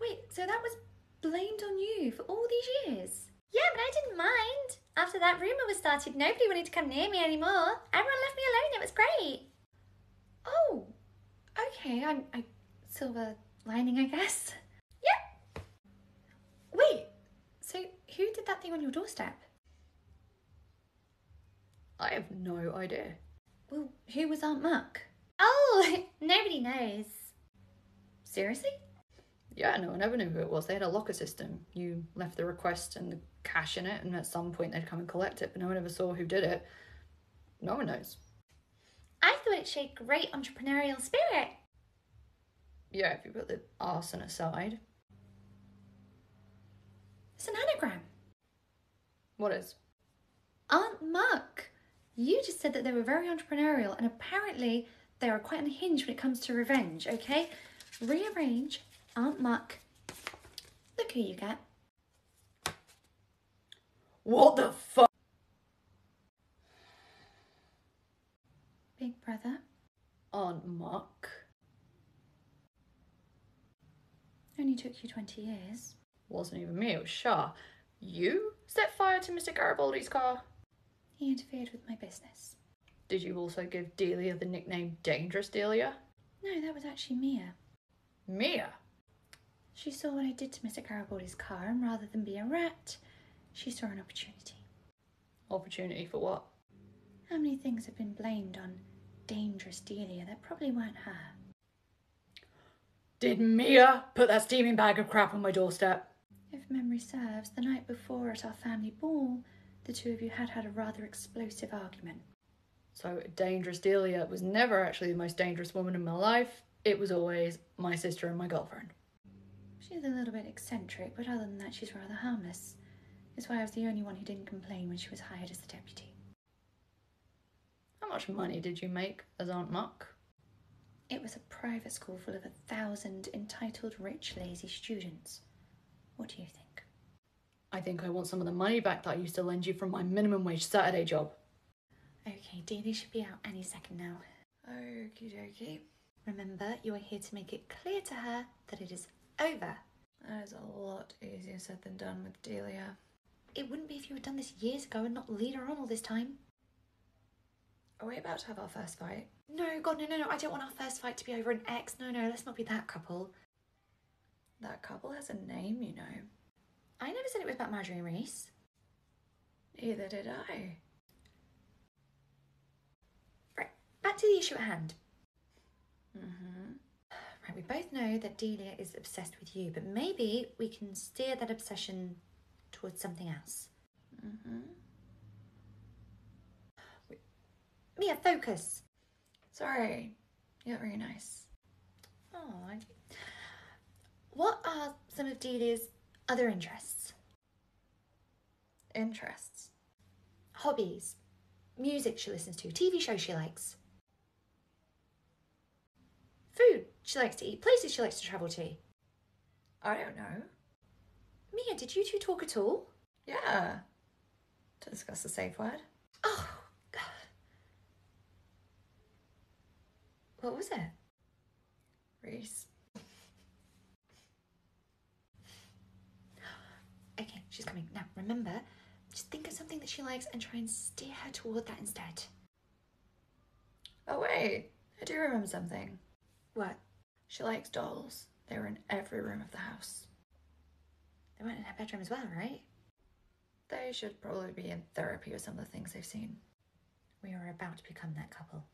Wait, so that was blamed on you for all these years? Yeah, but I didn't mind. After that rumour was started, nobody wanted to come near me anymore. Everyone left me alone. It was great. Oh, okay. I silver lining, I guess. Yep. Wait, so who did that thing on your doorstep? I have no idea. Well, who was Aunt Muck? Oh, nobody knows. Seriously? Yeah, no one ever knew who it was. They had a locker system. You left the request and the cash in it, and at some point they'd come and collect it, but no one ever saw who did it. No one knows. I thought it showed great entrepreneurial spirit. Yeah, if you put the arson aside. It's an anagram. What is? Aunt Muck. You just said that they were very entrepreneurial, and apparently they are quite unhinged when it comes to revenge, okay? Rearrange Aunt Muck. Look who you get. What the fuck? Big brother. Aunt Muck. Only took you 20 years. Wasn't even me, it was Shah. You set fire to Mr. Garibaldi's car? He interfered with my business. Did you also give Delia the nickname Dangerous Delia? No, that was actually Mia. Mia? She saw what I did to Mr. Garibaldi's car, and rather than be a rat, she saw an opportunity. Opportunity for what? How many things have been blamed on Dangerous Delia that probably weren't her? Did Mia put that steaming bag of crap on my doorstep? If memory serves, the night before at our family ball, the two of you had a rather explosive argument. So Dangerous Delia was never actually the most dangerous woman in my life. It was always my sister and my girlfriend. She's a little bit eccentric, but other than that, she's rather harmless. That's why I was the only one who didn't complain when she was hired as the deputy. How much money did you make as Aunt Muck? It was a private school full of 1,000 entitled, rich, lazy students. What do you think? I think I want some of the money back that I used to lend you from my minimum wage Saturday job. Okay, Delia should be out any second now. Okie dokie. Remember, you are here to make it clear to her that it is over. That is a lot easier said than done with Delia. It wouldn't be if you had done this years ago and not lead her on all this time. Are we about to have our first fight? No, God, no. I don't want our first fight to be over an ex. No, let's not be that couple. That couple has a name, you know. I never said it was about Marjorie and Reese. Neither did I. Right, back to the issue at hand. Right, we both know that Delia is obsessed with you, but maybe we can steer that obsession towards something else. Mia, focus. Sorry, you're very nice. Oh, what are some of Delia's other interests? Interests? Hobbies, music she listens to, TV shows she likes, food she likes to eat, places she likes to travel to. I don't know. Mia, did you two talk at all? Yeah. To discuss the safe word. Oh, God. What was it? Reese. Okay, she's coming. Now, remember, just think of something that she likes and try and steer her toward that instead. Oh wait, I do remember something. What? She likes dolls. They were in every room of the house. They weren't in her bedroom as well, right? They should probably be in therapy with some of the things they've seen. We are about to become that couple.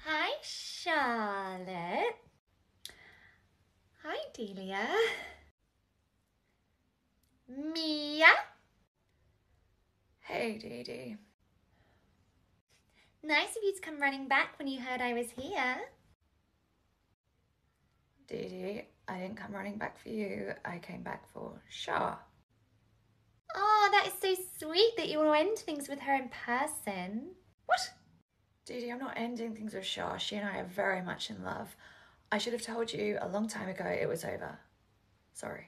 Hi, Charlotte. Hi, Delia. Mia. Hey, Dee Dee. Nice of you to come running back when you heard I was here. Dee Dee, I didn't come running back for you. I came back for Shah. Oh, that is so sweet that you want to end things with her in person. What? Dee Dee, I'm not ending things with Shah. She and I are very much in love. I should have told you a long time ago it was over. Sorry.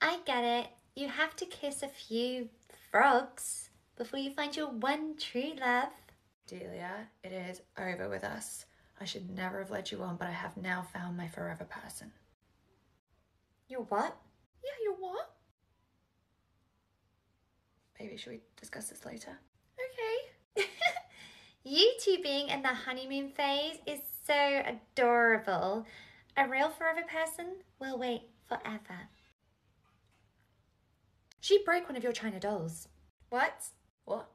I get it. You have to kiss a few frogs before you find your one true love. Delia, it is over with us. I should never have led you on, but I have now found my forever person. Your what? Yeah, you're what? Baby, should we discuss this later? Okay. You two being in the honeymoon phase is so adorable. A real forever person will wait forever. She broke one of your China dolls. What? What?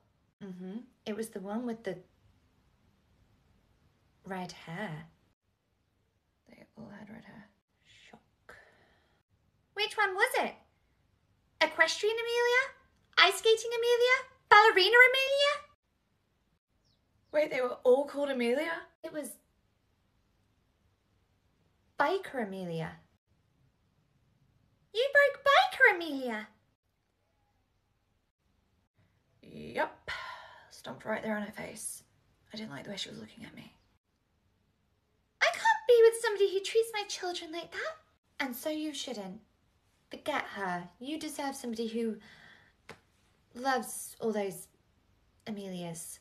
It was the one with the red hair. They all had red hair. Shock. Which one was it? Equestrian Amelia? Ice skating Amelia? Ballerina Amelia? Wait, they were all called Amelia? It was Biker Amelia. You broke Biker Amelia. Yup. Stomped right there on her face. I didn't like the way she was looking at me. I can't be with somebody who treats my children like that. And so you shouldn't. Forget her. You deserve somebody who loves all those Amelias.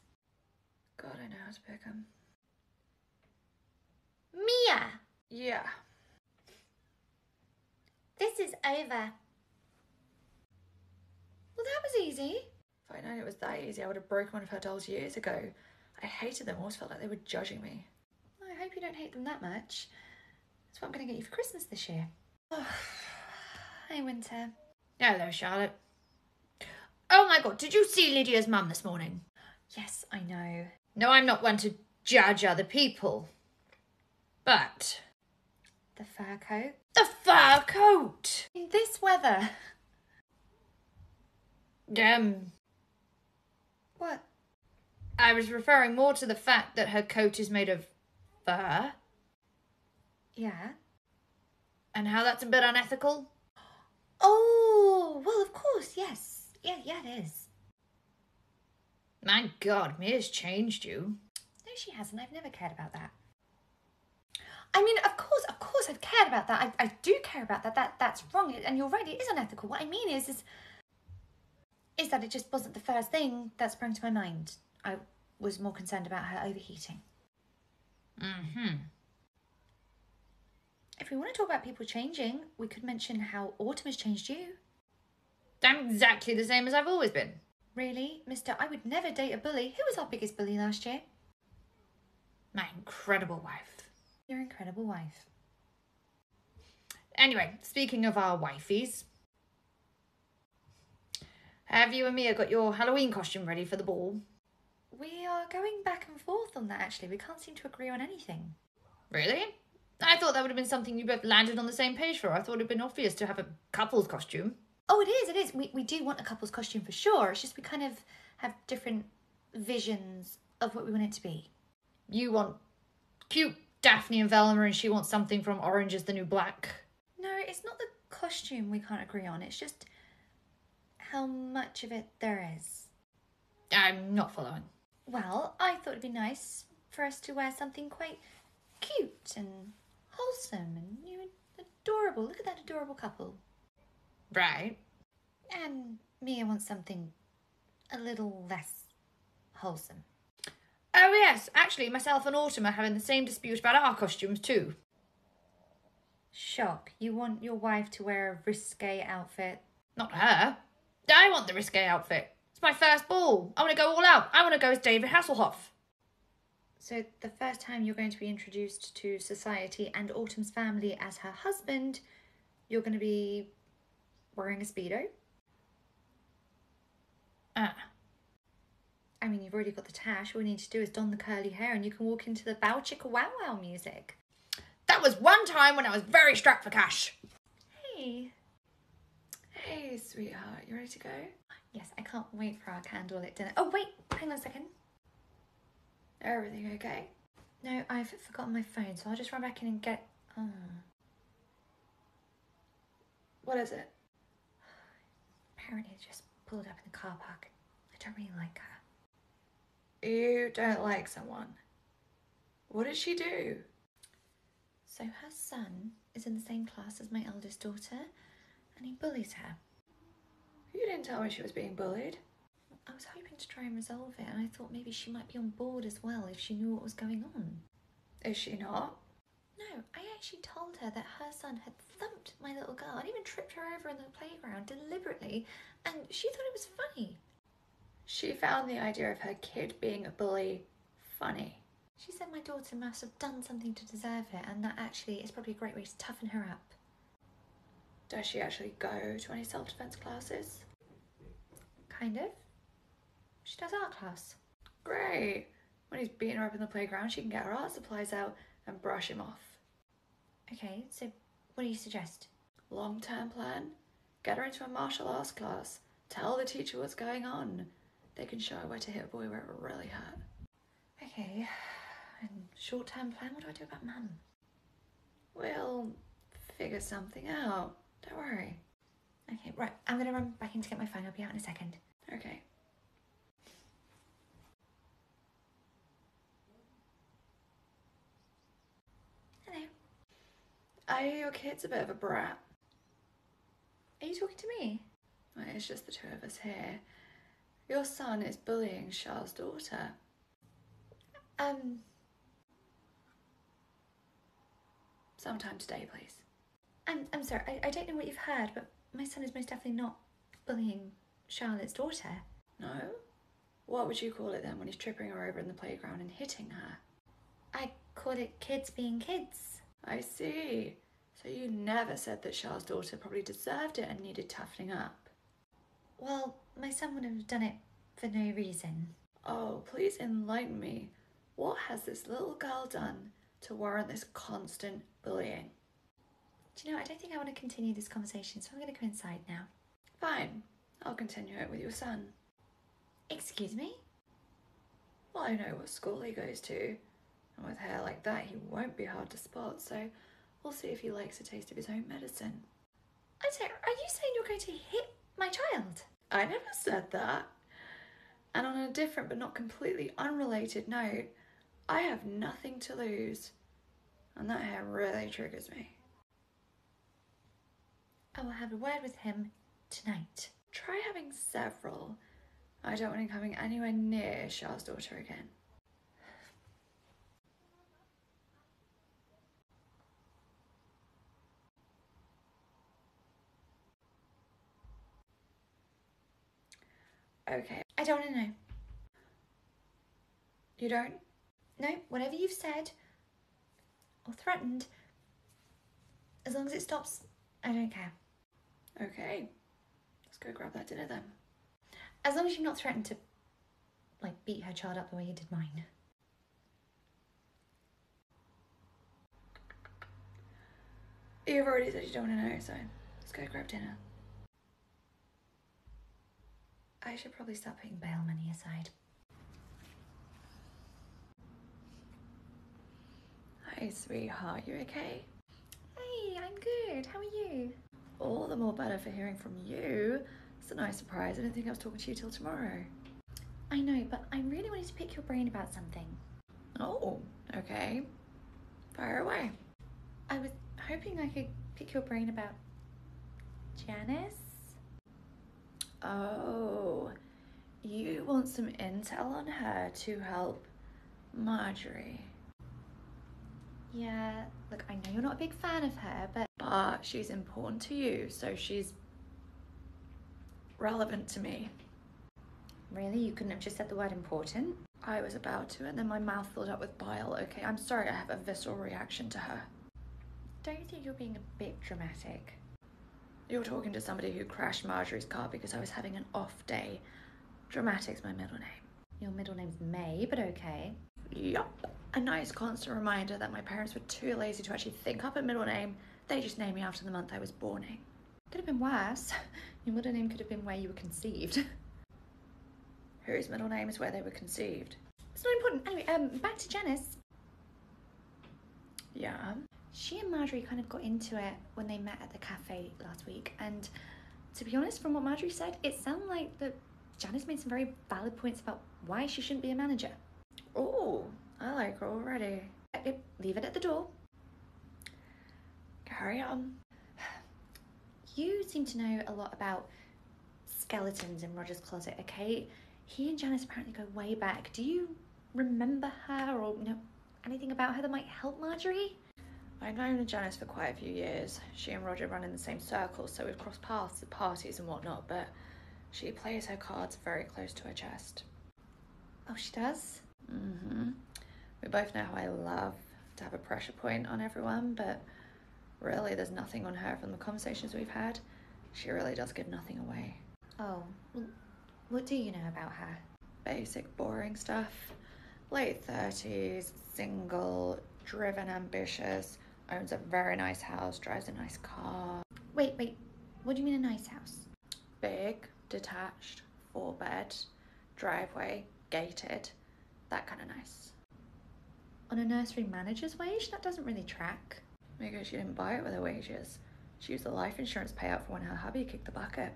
God, I know how to pick 'em. Mia, Yeah. this is over. Well, that was easy. If I'd known it was that easy, I would have broken one of her dolls years ago. I hated them, always felt like they were judging me. I hope you don't hate them that much. That's what I'm going to get you for Christmas this year. Oh. Hi, Winter. Hello, Charlotte. Oh my God, did you see Lydia's mum this morning? Yes, I know. No, I'm not one to judge other people. But... The fur coat? The fur coat! In this weather. What? I was referring more to the fact that her coat is made of fur. Yeah. And how that's a bit unethical. Oh, well, of course, yes. Yeah, it is. My God, Mia's changed you. No, she hasn't. I've never cared about that. I mean, of course, I've cared about that. I do care about that. That's wrong. And you're right, it is unethical. What I mean is that it just wasn't the first thing that sprang to my mind. I was more concerned about her overheating. Mm-hmm. If we want to talk about people changing, we could mention how autumn has changed you. I'm exactly the same as I've always been. Really, mister, I would never date a bully. Who was our biggest bully last year? My incredible wife. Your incredible wife. Anyway, speaking of our wifeys, have you and Mia got your Halloween costume ready for the ball? We are going back and forth on that, actually. We can't seem to agree on anything. Really? I thought that would have been something you both landed on the same page for. I thought it would have been obvious to have a couple's costume. Oh, it is. We do want a couple's costume for sure. It's just we kind of have different visions of what we want it to be. You want cute Daphne and Velma, and she wants something from Orange is the New Black. No, it's not the costume we can't agree on. It's just how much of it there is. I'm not following. Well, I thought it'd be nice for us to wear something quite cute and wholesome and adorable. Look at that adorable couple. Right. And Mia wants something a little less wholesome. Oh yes, actually myself and Autumn are having the same dispute about our costumes too. Shock. You want your wife to wear a risque outfit? Not her. I want the risque outfit. It's my first ball. I want to go all out. I want to go as David Hasselhoff. So the first time you're going to be introduced to society and Autumn's family as her husband, you're going to be wearing a Speedo? I mean, you've already got the tash. All we need to do is don the curly hair and you can walk into the bow chicka wow wow music. That was one time when I was very strapped for cash. Hey. Hey, sweetheart. You ready to go? Yes, I can't wait for our candlelit dinner. Oh, wait. Hang on a second. Everything okay? No, I've forgotten my phone, so I'll just run back in and get... What is it? Apparently it just pulled up in the car park. I don't really like her. You don't like someone. What did she do? So her son is in the same class as my eldest daughter, and he bullies her. You didn't tell me she was being bullied. I was hoping to try and resolve it, and I thought maybe she might be on board as well if she knew what was going on. Is she not? No, I actually told her that her son had thumped my little girl and even tripped her over in the playground deliberately, and she thought it was funny. She found the idea of her kid being a bully funny. She said my daughter must have done something to deserve it, and that actually is probably a great way to toughen her up. Does she actually go to any self-defense classes? Kind of. She does art class. Great. When he's beating her up in the playground, she can get her art supplies out and brush him off. Okay, so what do you suggest? Long-term plan? Get her into a martial arts class. Tell the teacher what's going on. They can show her where to hit a boy where it really hurt. Okay, and short-term plan, what do I do about Mum? We'll figure something out. Don't worry. Okay, right, I'm going to run back in to get my phone. I'll be out in a second. Okay. Hello. Your kid's a bit of a brat. Are you talking to me? Well, it's just the two of us here. Your son is bullying Charles' daughter. Sometime today, please. I'm sorry, I don't know what you've heard, but my son is most definitely not bullying Charlotte's daughter. No? What would you call it then when he's tripping her over in the playground and hitting her? I call it kids being kids. I see. So you never said that Char's daughter probably deserved it and needed toughening up. Well, my son would have done it for no reason. Oh, please enlighten me. What has this little girl done to warrant this constant bullying? Do you know, I don't think I want to continue this conversation, so I'm going to go inside now. Fine, I'll continue it with your son. Excuse me? Well, I know what school he goes to, and with hair like that, he won't be hard to spot, so we'll see if he likes a taste of his own medicine. I'm sorry, are you saying you're going to hit my child? I never said that. And on a different but not completely unrelated note, I have nothing to lose, and that hair really triggers me. I will have a word with him tonight. Try having several. I don't want him coming anywhere near Char's daughter again. Okay. I don't want to know. You don't? No, whatever you've said or threatened, as long as it stops, I don't care. Okay. Let's go grab that dinner then. As long as you've not threatened to, like, beat her child up the way you did mine. You've already said you don't want to know, so let's go grab dinner. I should probably start putting bail money aside. Hi, sweetheart. You okay? Hey, I'm good. How are you? All the more better for hearing from you. It's a nice surprise. I didn't think I was talking to you till tomorrow. I know, but I really wanted to pick your brain about something. Oh, okay. Fire away. I was hoping I could pick your brain about Janice. Oh, you want some intel on her to help Marjorie. Yeah, look, I know you're not a big fan of her, but She's important to you, so she's relevant to me. really, you couldn't have just said the word important? I was about to, and then my mouth filled up with bile. Okay, I'm sorry, I have a visceral reaction to her. Don't you think you're being a bit dramatic? You're talking to somebody who crashed Marjorie's car because I was having an off day. Dramatic's my middle name. Your middle name's May, but okay. Yup. A nice constant reminder that my parents were too lazy to actually think up a middle name. They just named me after the month I was born in. Could have been worse. Your middle name could have been where you were conceived. Whose middle name is where they were conceived? It's not important. Anyway, back to Janice. Yeah. She and Marjorie kind of got into it when they met at the cafe last week, and to be honest, from what Marjorie said, it sounded like that Janice made some very valid points about why she shouldn't be a manager. Oh, I like her already. Leave it at the door. Carry on. You seem to know a lot about skeletons in Roger's closet, okay? He and Janice apparently go way back. Do you remember her or know anything about her that might help Marjorie? I've known Janice for quite a few years. She and Roger run in the same circles, so we've crossed paths at parties and whatnot, but she plays her cards very close to her chest. Oh, she does? Mm-hmm. We both know how I love to have a pressure point on everyone, but really there's nothing on her from the conversations we've had. She really does give nothing away. Oh, well, what do you know about her? Basic, boring stuff. Late 30s, single, driven, ambitious, owns a very nice house, drives a nice car. Wait, what do you mean a nice house? Big, detached, 4-bed, driveway, gated, that kind of nice. On a nursery manager's wage? That doesn't really track. Because she didn't buy it with her wages. She used the life insurance payout for when her hubby kicked the bucket.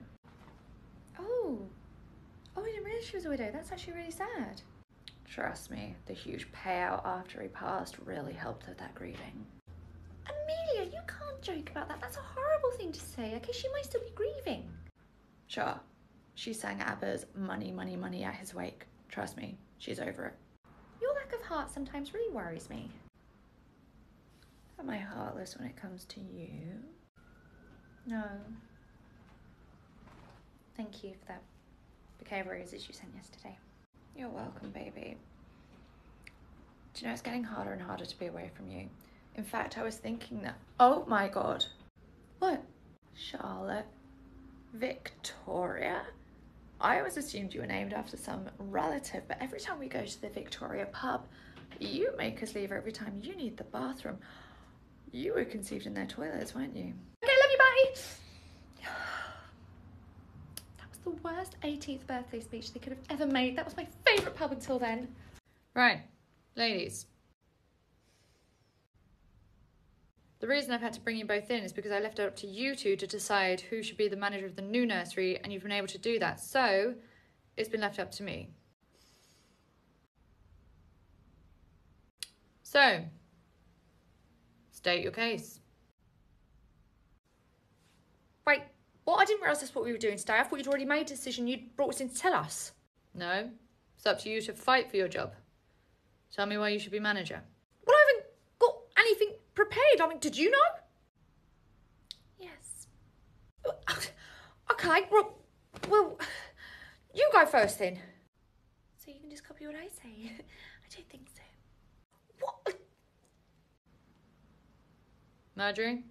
Oh, I didn't realise she was a widow. That's actually really sad. Trust me, the huge payout after he passed really helped with that grieving. Amelia, you can't joke about that. That's a horrible thing to say, okay? She might still be grieving. Sure, she sang ABBA's Money, Money, Money at his wake. Trust me, she's over it. Your lack of heart sometimes really worries me. Am I heartless when it comes to you? No. Thank you for that the care roses you sent yesterday. You're welcome, baby. Do you know, it's getting harder and harder to be away from you. In fact, I was thinking that... Oh my God. What? Charlotte. Victoria? I always assumed you were named after some relative, but every time we go to the Victoria pub, you make us leave every time you need the bathroom. You were conceived in their toilets, weren't you? Okay, love you, bye. That was the worst 18th birthday speech they could have ever made. That was my favourite pub until then. Right, ladies. The reason I've had to bring you both in is because I left it up to you two to decide who should be the manager of the new nursery, and you've been able to do that. So, it's been left up to me. So, state your case. Wait, what? I didn't realise that's what we were doing today. I thought you'd already made a decision. You'd brought us in to tell us. No, it's up to you to fight for your job. Tell me why you should be manager. Well, I haven't got anything prepared. I mean, did you know? Yes. Okay, well, you go first then. So you can just copy what I say? I don't think so. What? Marjorie?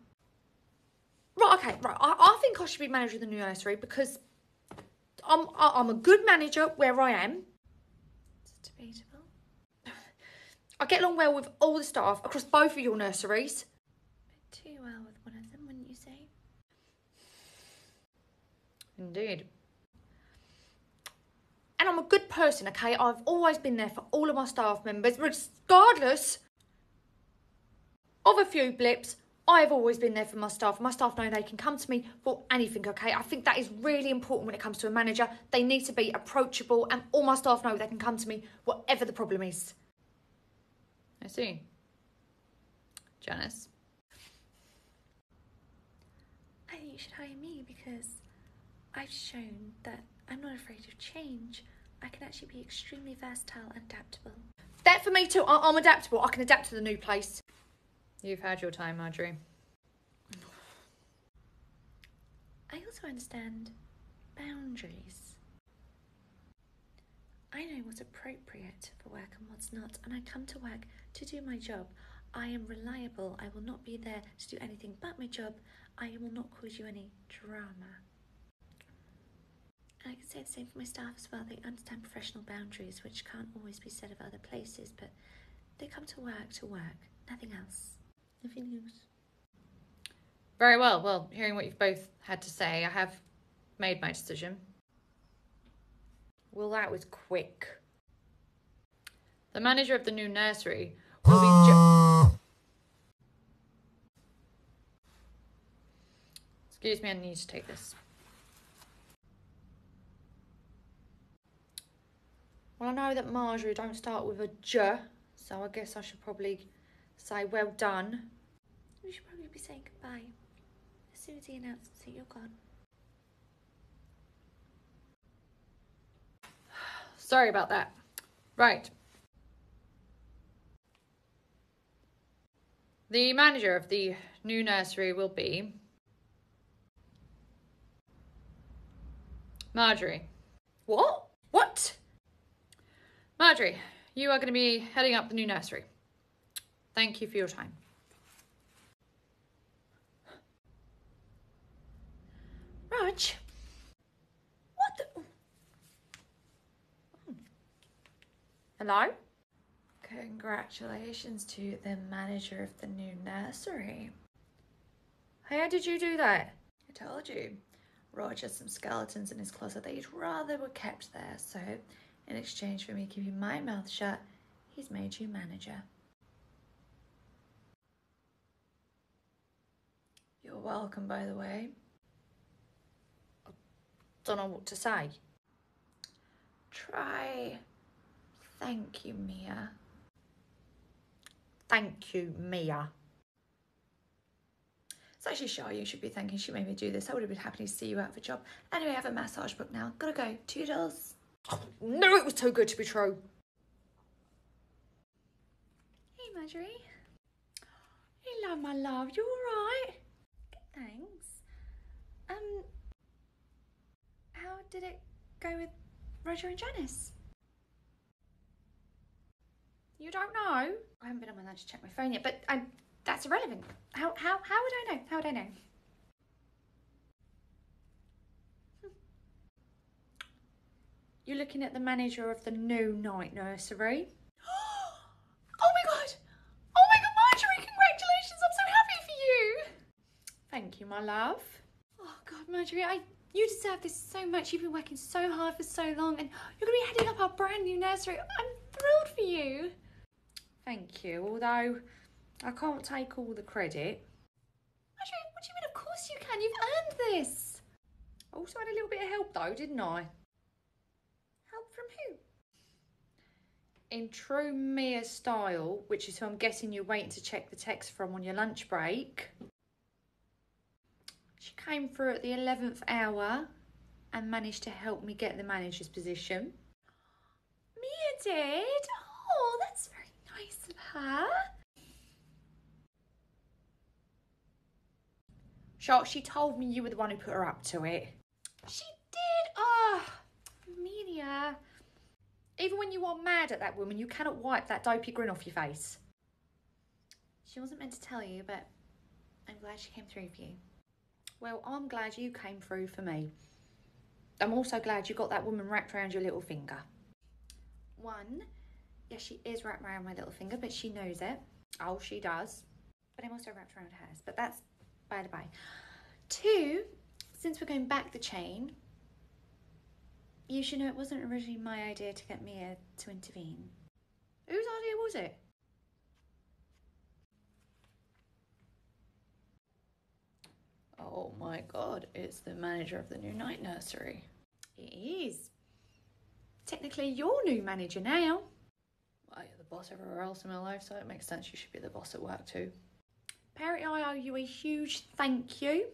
Right, okay, right. I think I should be manager of the new nursery because I'm a good manager where I am. It's debatable. I get along well with all the staff across both of your nurseries. But too well with one of them, wouldn't you say? Indeed. And I'm a good person, okay? I've always been there for all of my staff members, regardless of a few blips. I've always been there for my staff. My staff know they can come to me for anything, okay? I think that is really important when it comes to a manager. They need to be approachable, and all my staff know they can come to me whatever the problem is. I see. Janice? I think you should hire me because I've shown that I'm not afraid of change. I can actually be extremely versatile and adaptable. That for me too. I'm adaptable. I can adapt to the new place. You've had your time, Marjorie. I also understand boundaries. I know what's appropriate for work and what's not, and I come to work to do my job. I am reliable. I will not be there to do anything but my job. I will not cause you any drama. And I can say the same for my staff as well. They understand professional boundaries, which can't always be said of other places, but they come to work, nothing else. Nothing else. Very well. Well, hearing what you've both had to say, I have made my decision. Well, that was quick. The manager of the new nursery will be Excuse me, I need to take this. Well, I know that Marjorie don't start with a J, so I guess I should probably say well done. We should probably be saying goodbye. As soon as he announces that you're gone. Sorry about that. Right. The manager of the new nursery will be Marjorie. What? What? Marjorie, you are going to be heading up the new nursery. Thank you for your time. Raj? What the... Hello? Congratulations to the manager of the new nursery. How did you do that? I told you. Roger has some skeletons in his closet that he'd rather were kept there, so in exchange for me keeping my mouth shut, he's made you manager. You're welcome, by the way. Don't know what to say. Try thank you, Mia. Thank you, Mia. It's actually Shah you should be thanking. She made me do this. I would have been happy to see you out of a job. Anyway, I have a massage book now. Gotta go. Toodles. No, it was too good to be true. Hey, Marjorie. Hello, my love. You all right? Thanks. How did it go with Roger and Janice? You don't know? I haven't been on my lunch to check my phone yet, but that's irrelevant. How would I know? How would I know? You're looking at the manager of the new night nursery. Oh my god! Oh my god, Marjorie, congratulations! I'm so happy for you! Thank you, my love. Oh god, Marjorie, you deserve this so much. You've been working so hard for so long, and you're going to be heading up our brand new nursery. I'm thrilled for you. Thank you, although I can't take all the credit. Marjorie, what do you mean? Of course you can. You've earned this. I also had a little bit of help though, didn't I? Help from who? In true Mia style, which is who I'm guessing you're waiting to check the text from on your lunch break, she came through at the 11th hour and managed to help me get the manager's position. Mia did? Oh, that's very nice of her. Shark, she told me you were the one who put her up to it. She did? Oh, Amelia. Even when you are mad at that woman, you cannot wipe that dopey grin off your face. She wasn't meant to tell you, but I'm glad she came through for you. Well, I'm glad you came through for me. I'm also glad you got that woman wrapped around your little finger. One, yes, she is wrapped around my little finger, but she knows it. Oh, she does. But I'm also wrapped around hers, but that's by the by. Two, since we're going back the chain, you should know it wasn't originally my idea to get Mia to intervene. Whose idea was it? Oh my god, it's the manager of the new night nursery. It is. Technically, you're new manager now. Well, you're the boss everywhere else in my life, so it makes sense you should be the boss at work too. Apparently, I owe you a huge thank you.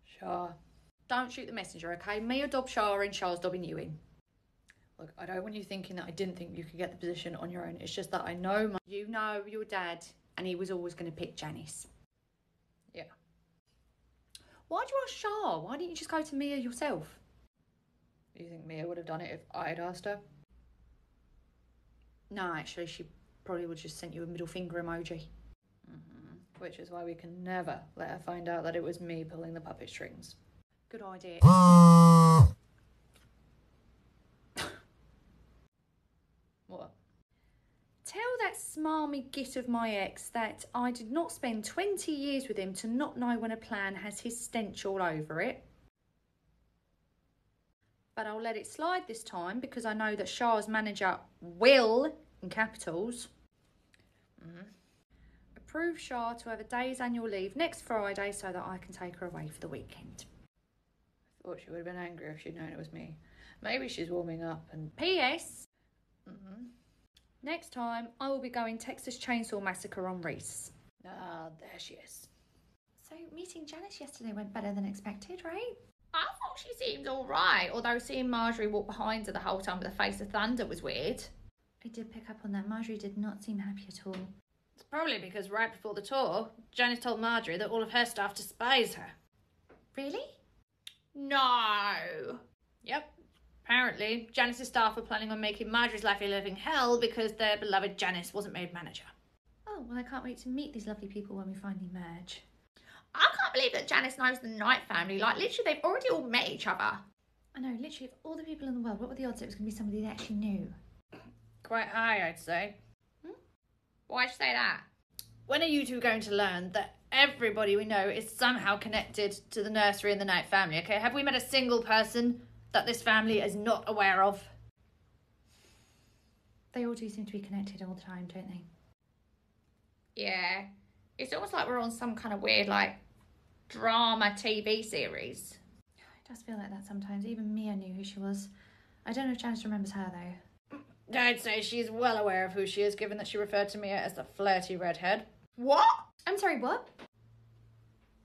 Sure. Don't shoot the messenger, okay? Mia dobbed Shah and Shah's dobbing you in. Look, I don't want you thinking that I didn't think you could get the position on your own. It's just that I know You know your dad, and he was always going to pick Janice. Yeah. Why'd you ask Shah? Why didn't you just go to Mia yourself? You think Mia would have done it if I had asked her? No, actually, she probably would have just sent you a middle finger emoji. Which is why we can never let her find out that it was me pulling the puppet strings. Good idea. What? Tell that smarmy git of my ex that I did not spend 20 years with him to not know when a plan has his stench all over it. But I'll let it slide this time because I know that Shah's manager will, in capitals, approve Shah to have a day's annual leave next Friday so that I can take her away for the weekend. I thought she would have been angry if she'd known it was me. Maybe she's warming up and... P.S. Next time, I will be going Texas Chainsaw Massacre on Reese. Ah, there she is. So, meeting Janice yesterday went better than expected, right? I thought she seemed alright, although seeing Marjorie walk behind her the whole time with a face of thunder was weird. I did pick up on that. Marjorie did not seem happy at all. It's probably because right before the tour, Janice told Marjorie that all of her staff despise her. Really? No. Yep. Apparently, Janice's staff were planning on making Marjorie's life a living hell because their beloved Janice wasn't made manager. Oh, well, I can't wait to meet these lovely people when we finally merge. I can't believe that Janice knows the Knight family. Like, literally, they've already all met each other. I know, literally, of all the people in the world, what were the odds it was going to be somebody they actually knew? Quite high, I'd say. Why'd you say that? When are you two going to learn that everybody we know is somehow connected to the nursery and the Knight family, okay? Have we met a single person that this family is not aware of? They all do seem to be connected all the time, don't they? Yeah. It's almost like we're on some kind of weird, like, drama TV series. It does feel like that sometimes. Even Mia knew who she was. I don't know if Janice remembers her, though. I'd say she's well aware of who she is, given that she referred to Mia as the flirty redhead. What? I'm sorry, what?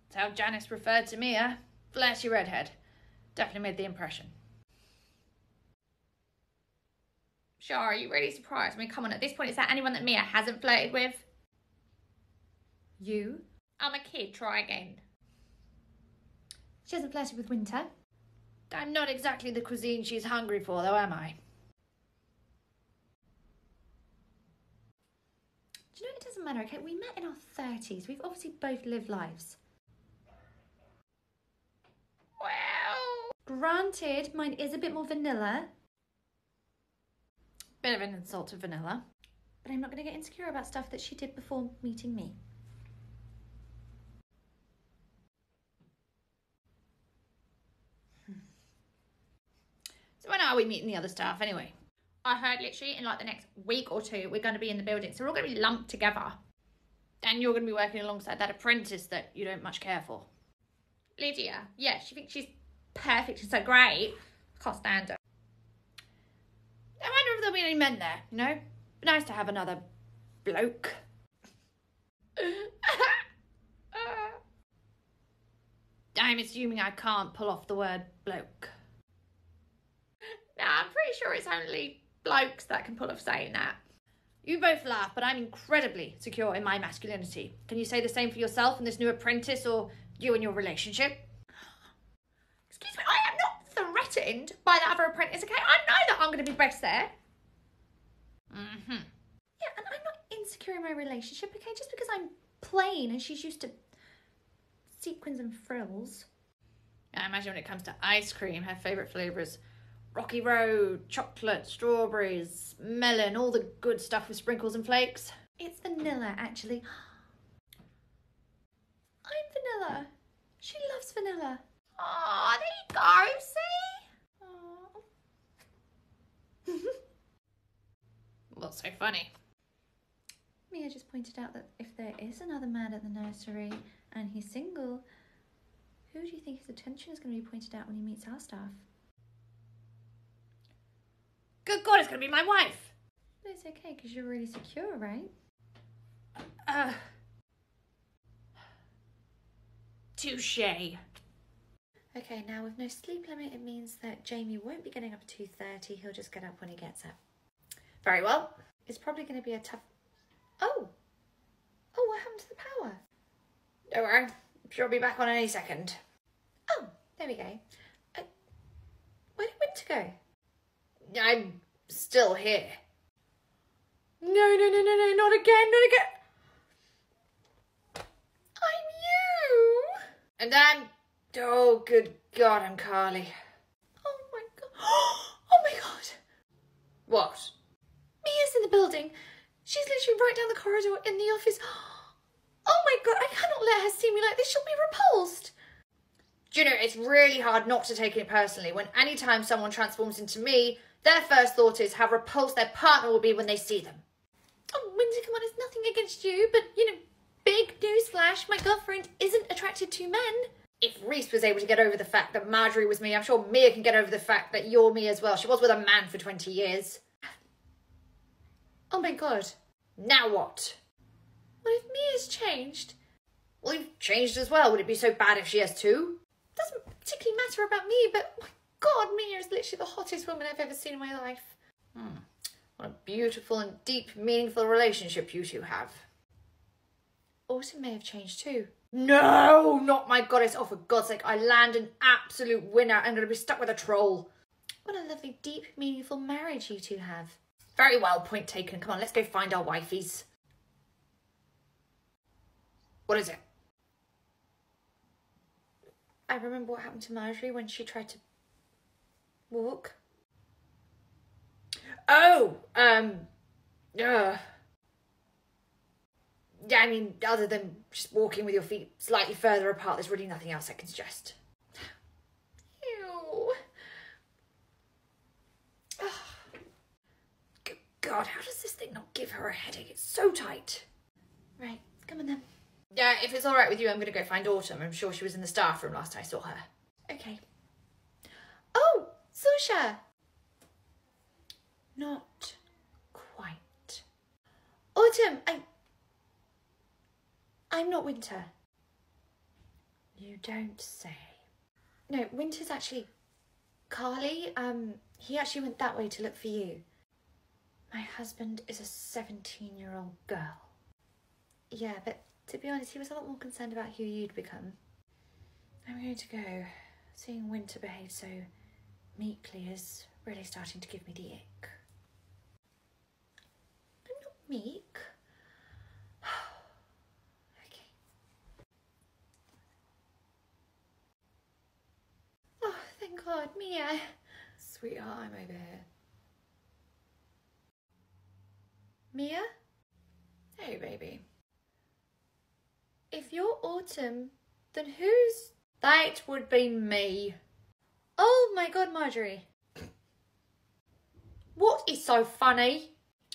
That's how Janice referred to Mia. Flirty redhead. Definitely made the impression. Sure, are you really surprised? I mean, come on, at this point, is there anyone that Mia hasn't flirted with? You? I'm a kid, try again. She hasn't flirted with Winter. I'm not exactly the cuisine she's hungry for, though, am I? Do you know, it doesn't matter, okay? We met in our 30s. We've obviously both lived lives. Well... Granted, mine is a bit more vanilla. Bit of an insult to vanilla. But I'm not going to get insecure about stuff that she did before meeting me. So when are we meeting the other staff, anyway? I heard literally in like the next week or two, we're going to be in the building. So we're all going to be lumped together. And you're going to be working alongside that apprentice that you don't much care for. Lydia, yeah, she thinks she's perfect and so great. I can't stand her. I wonder if there'll be any men there, you know? Be nice to have another bloke. I'm assuming I can't pull off the word bloke. Nah, I'm pretty sure it's only blokes that can pull off saying that. You both laugh, but I'm incredibly secure in my masculinity. Can you say the same for yourself and this new apprentice, or you and your relationship? Excuse me, I am not threatened by the other apprentice, okay? I know that I'm going to be best there. Mm-hmm. Yeah, and I'm not insecure in my relationship, okay? Just because I'm plain and she's used to sequins and frills. I imagine when it comes to ice cream, her favourite flavour is Rocky Road, chocolate, strawberries, melon, all the good stuff with sprinkles and flakes. It's vanilla, actually. I'm vanilla. She loves vanilla. Oh, there you go, see? What's so funny? Mia just pointed out that if there is another man at the nursery and he's single, who do you think his attention is going to be pointed at when he meets our staff? Good God, it's going to be my wife. But it's okay, because you're really secure, right? Touche. Okay, now with no sleep limit, it means that Jamie won't be getting up at 2:30. He'll just get up when he gets up. Very well. It's probably going to be a tough... Oh, what happened to the power? Don't worry. I'm sure I'll be back on any second. Oh, there we go. Where did Winter go? I'm still here. No, not again. I'm you. And I'm... Oh, good God, I'm Carly. Oh my God. Oh my God. What? Mia's in the building. She's literally right down the corridor in the office. Oh my God, I cannot let her see me like this. She'll be repulsed. Do you know, it's really hard not to take it personally when any time someone transforms into me, their first thought is how repulsed their partner will be when they see them. Oh, Winter, come on, it's nothing against you, but, big newsflash, my girlfriend isn't attracted to men. If Reese was able to get over the fact that Marjorie was me, I'm sure Mia can get over the fact that you're me as well. She was with a man for 20 years. Oh my God. Now what? What if Mia's changed? Well, you've changed as well. Would it be so bad if she has too? Doesn't particularly matter about me, but my God, Mia is literally the hottest woman I've ever seen in my life. What a beautiful and deep, meaningful relationship you two have. Autumn may have changed too. No, not my goddess. Oh, for God's sake, I land an absolute winner. I'm going to be stuck with a troll. What a lovely, deep, meaningful marriage you two have. Very well, point taken. Come on, let's go find our wifeys. What is it? I remember what happened to Marjorie when she tried to walk. Oh, yeah, I mean, other than just walking with your feet slightly further apart, there's really nothing else I can suggest. Ew. Good God, how does this thing not give her a headache? It's so tight. Right, come on then. Yeah, if it's all right with you, I'm going to go find Autumn. I'm sure she was in the staff room last I saw her. Okay. Oh, Susha! Not quite. Autumn, I'm not Winter. You don't say. No, Winter's actually Carly. He actually went that way to look for you. My husband is a 17-year-old girl. Yeah, but to be honest, he was a lot more concerned about who you'd become. I'm going to go. Seeing Winter behave so meekly is really starting to give me the ick. I'm not meek. Okay. Oh, thank God, Mia. Sweetheart, I'm over here. Mia? Hey, baby. If you're Autumn, then who's... That would be me. Oh my God, Marjorie. What is so funny?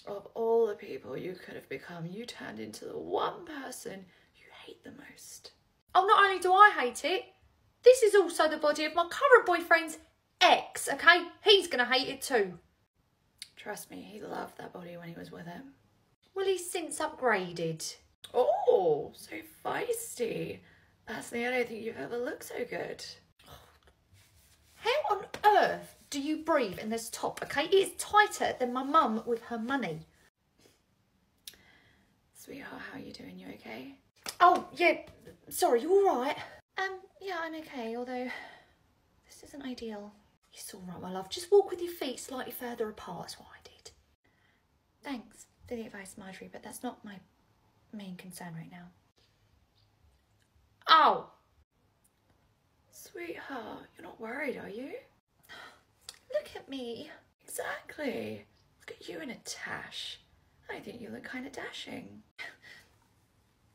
Of all the people you could have become, you turned into the one person you hate the most. Oh, not only do I hate it, this is also the body of my current boyfriend's ex, okay? He's gonna hate it too. Trust me, he loved that body when he was with him. Well, he's since upgraded. Oh, so feisty. Personally, I don't think you've ever looked so good. How on earth do you breathe in this top, okay? It is tighter than my mum with her money. Sweetheart, how are you doing? You okay? Oh, yeah, sorry, you all right? Yeah, I'm okay, although this isn't ideal. It's all right, my love. Just walk with your feet slightly further apart. That's what I did. Thanks for the advice, Marjorie, but that's not my main concern right now. Oh! Sweetheart, you're not worried, are you? Look at me. Exactly. Look at you in a tash. I think you look kind of dashing.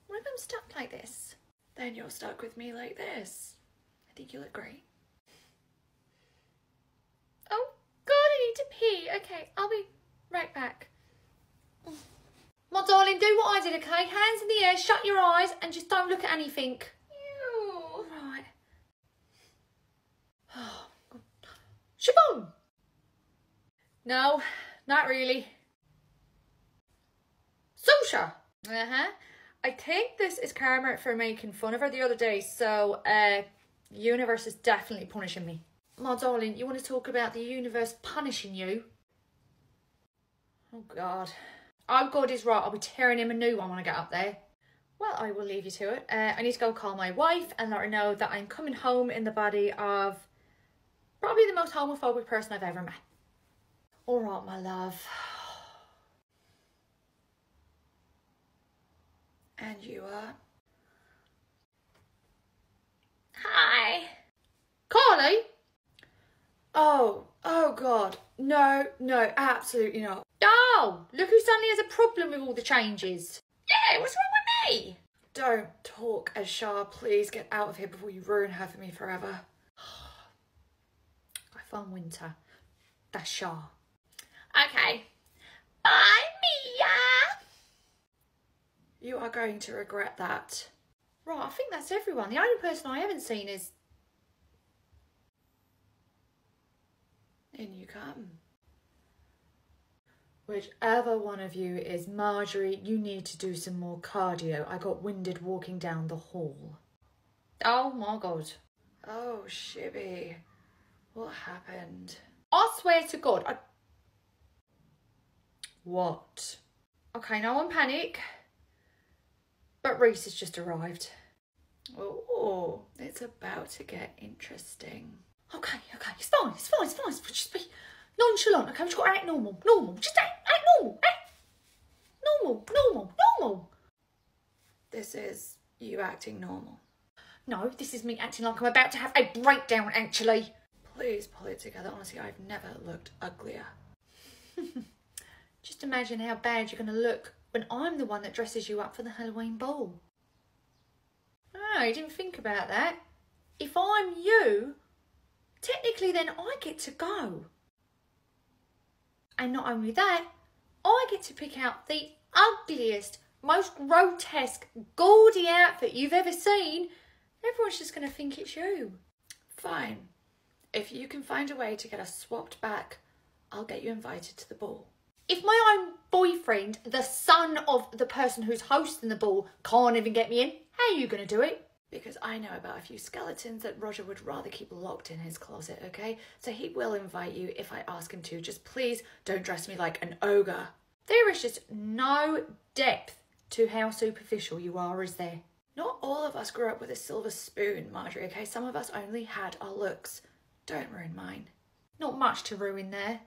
What if I'm stuck like this? Then you're stuck with me like this. I think you look great. Oh, God, I need to pee. Okay, I'll be right back. My darling, do what I did, okay? Hands in the air, shut your eyes, and just don't look at anything. Ew. Right. Oh, God. Shaboom! No, not really. Susha! Uh-huh. I think this is karma for making fun of her the other day, so, universe is definitely punishing me. My darling, you want to talk about the universe punishing you? Oh, God. Oh, God is right. I'll be tearing him a new one when I get up there. Well, I will leave you to it. I need to go call my wife and let her know that I'm coming home in the body of probably the most homophobic person I've ever met. All right, my love. And you are? Hi. Carly? Oh God. No, absolutely not. Oh, look who suddenly has a problem with all the changes. Yeah, what's wrong with me? Don't talk as Shah. Please get out of here before you ruin her for me forever. I found Winter. That's Shah. Okay. Bye, Mia. You are going to regret that. Right, I think that's everyone. The only person I haven't seen is... In you come. Whichever one of you is Marjorie, you need to do some more cardio. I got winded walking down the hall. Oh my God. Oh, Shibby. What happened? I swear to God, What? Okay, no one panic. But Reese has just arrived. Oh, it's about to get interesting. Okay, it's fine. Just be nonchalant, okay? We've just got to act normal. Just act normal. Normal. This is you acting normal. No, this is me acting like I'm about to have a breakdown, actually. Please pull it together. Honestly, I've never looked uglier. Just imagine how bad you're going to look when I'm the one that dresses you up for the Halloween ball. Oh, you didn't think about that. If I'm you, technically then I get to go. And not only that, I get to pick out the ugliest, most grotesque, gaudy outfit you've ever seen. Everyone's just going to think it's you. Fine. If you can find a way to get us swapped back, I'll get you invited to the ball. If my own boyfriend, the son of the person who's hosting the ball, can't even get me in, how are you going to do it? Because I know about a few skeletons that Roger would rather keep locked in his closet, okay? So he will invite you if I ask him to. Just please don't dress me like an ogre. There is just no depth to how superficial you are, is there? Not all of us grew up with a silver spoon, Marjorie, okay? Some of us only had our looks. Don't ruin mine. Not much to ruin there.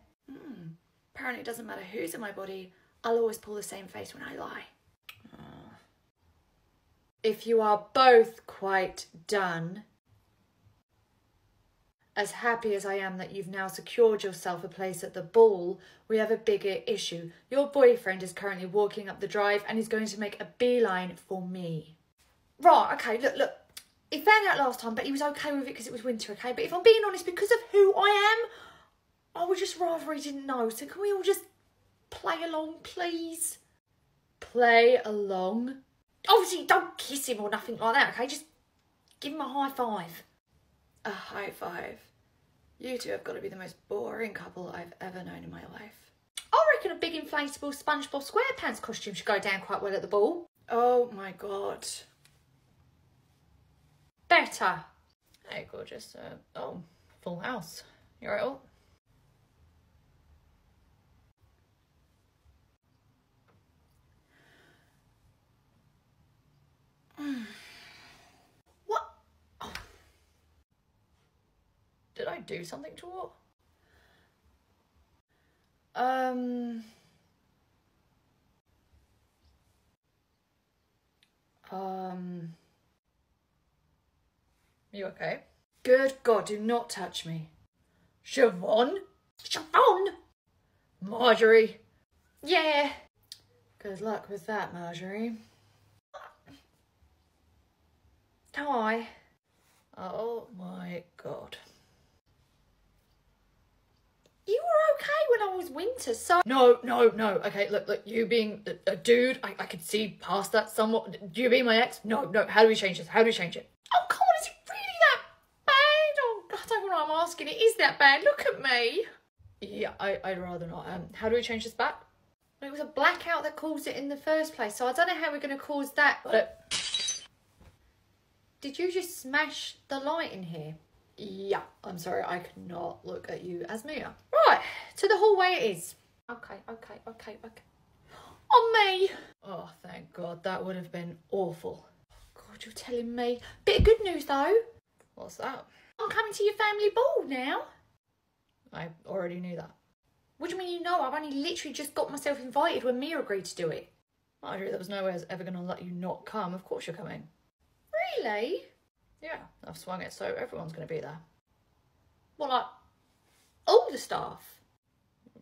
Apparently it doesn't matter who's in my body. I'll always pull the same face when I lie. If you are both quite done, as happy as I am that you've now secured yourself a place at the ball, we have a bigger issue. Your boyfriend is currently walking up the drive and is going to make a beeline for me. Right, okay, look. He found out last time, but he was okay with it because it was winter, okay? But if I'm being honest, because of who I am, I would just rather he didn't know. So can we all just play along, please? Play along? Obviously, don't kiss him or nothing like that, okay? Just give him a high five. A high five. You two have got to be the most boring couple I've ever known in my life. I reckon a big inflatable SpongeBob SquarePants costume should go down quite well at the ball. Oh my god. Better. Hey, gorgeous. Oh, full house. You alright? What? Oh. Did I do something to her? You okay? Good God, do not touch me. Siobhan? Siobhan? Marjorie? Yeah. Good luck with that, Marjorie. Hi. Oh my God. You were okay when I was winter, so... No. Okay, look, you being a dude, I could see past that somewhat. You being my ex? No. How do we change this? Oh, come on, is it really that bad? Oh, God, I don't know what I'm asking. It is that bad. Look at me. Yeah, I'd rather not. How do we change this back? Well, it was a blackout that caused it in the first place, so I don't know how we're going to cause that. But... Did you just smash the light in here? Yeah, I'm sorry, I cannot look at you as Mia. Right, to the hallway it is. Okay. On me. Oh, thank God, that would have been awful. God, you're telling me. Bit of good news, though. What's that? I'm coming to your family ball now. I already knew that. What do you mean you know? I've only literally just got myself invited when Mia agreed to do it. Marjorie, there was no way I was ever going to let you not come. Of course you're coming. Really? Yeah, I've swung it so everyone's going to be there. What, like, all the staff?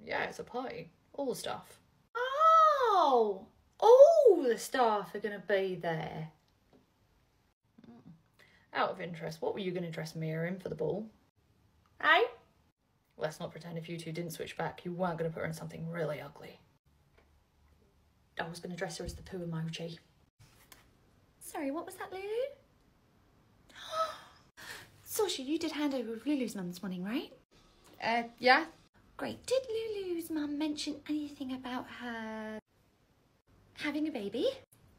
Yeah, it's a party. All the staff. Oh, all the staff are going to be there. Out of interest, what were you going to dress Mia in for the ball? Eh? Let's not pretend if you two didn't switch back, you weren't going to put her in something really ugly. I was going to dress her as the poo emoji. Sorry, what was that, Lulu? Sasha, you did handover with Lulu's mum this morning, right? Yeah. Great. Did Lulu's mum mention anything about her having a baby?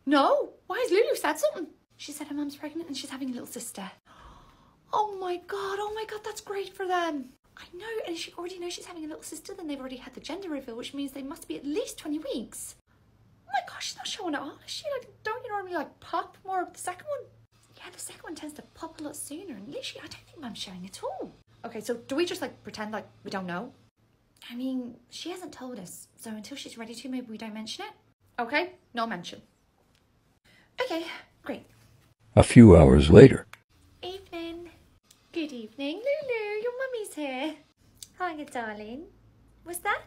No. Why has Lulu said something? She said her mum's pregnant and she's having a little sister. Oh my God, that's great for them. I know, and if she already knows she's having a little sister, then they've already had the gender reveal, which means they must be at least 20 weeks. Oh my gosh, she's not showing it off, is she? Like, don't you normally like pop more of the second one? Yeah, the second one tends to pop a lot sooner, and literally, I don't think Mum's showing at all. Okay, so do we just like pretend like we don't know? I mean, she hasn't told us, so until she's ready to, maybe we don't mention it. Okay, no mention. Okay, great. A few hours later. Evening. Good evening, Lulu. Your mummy's here. Hiya, darling. What's that?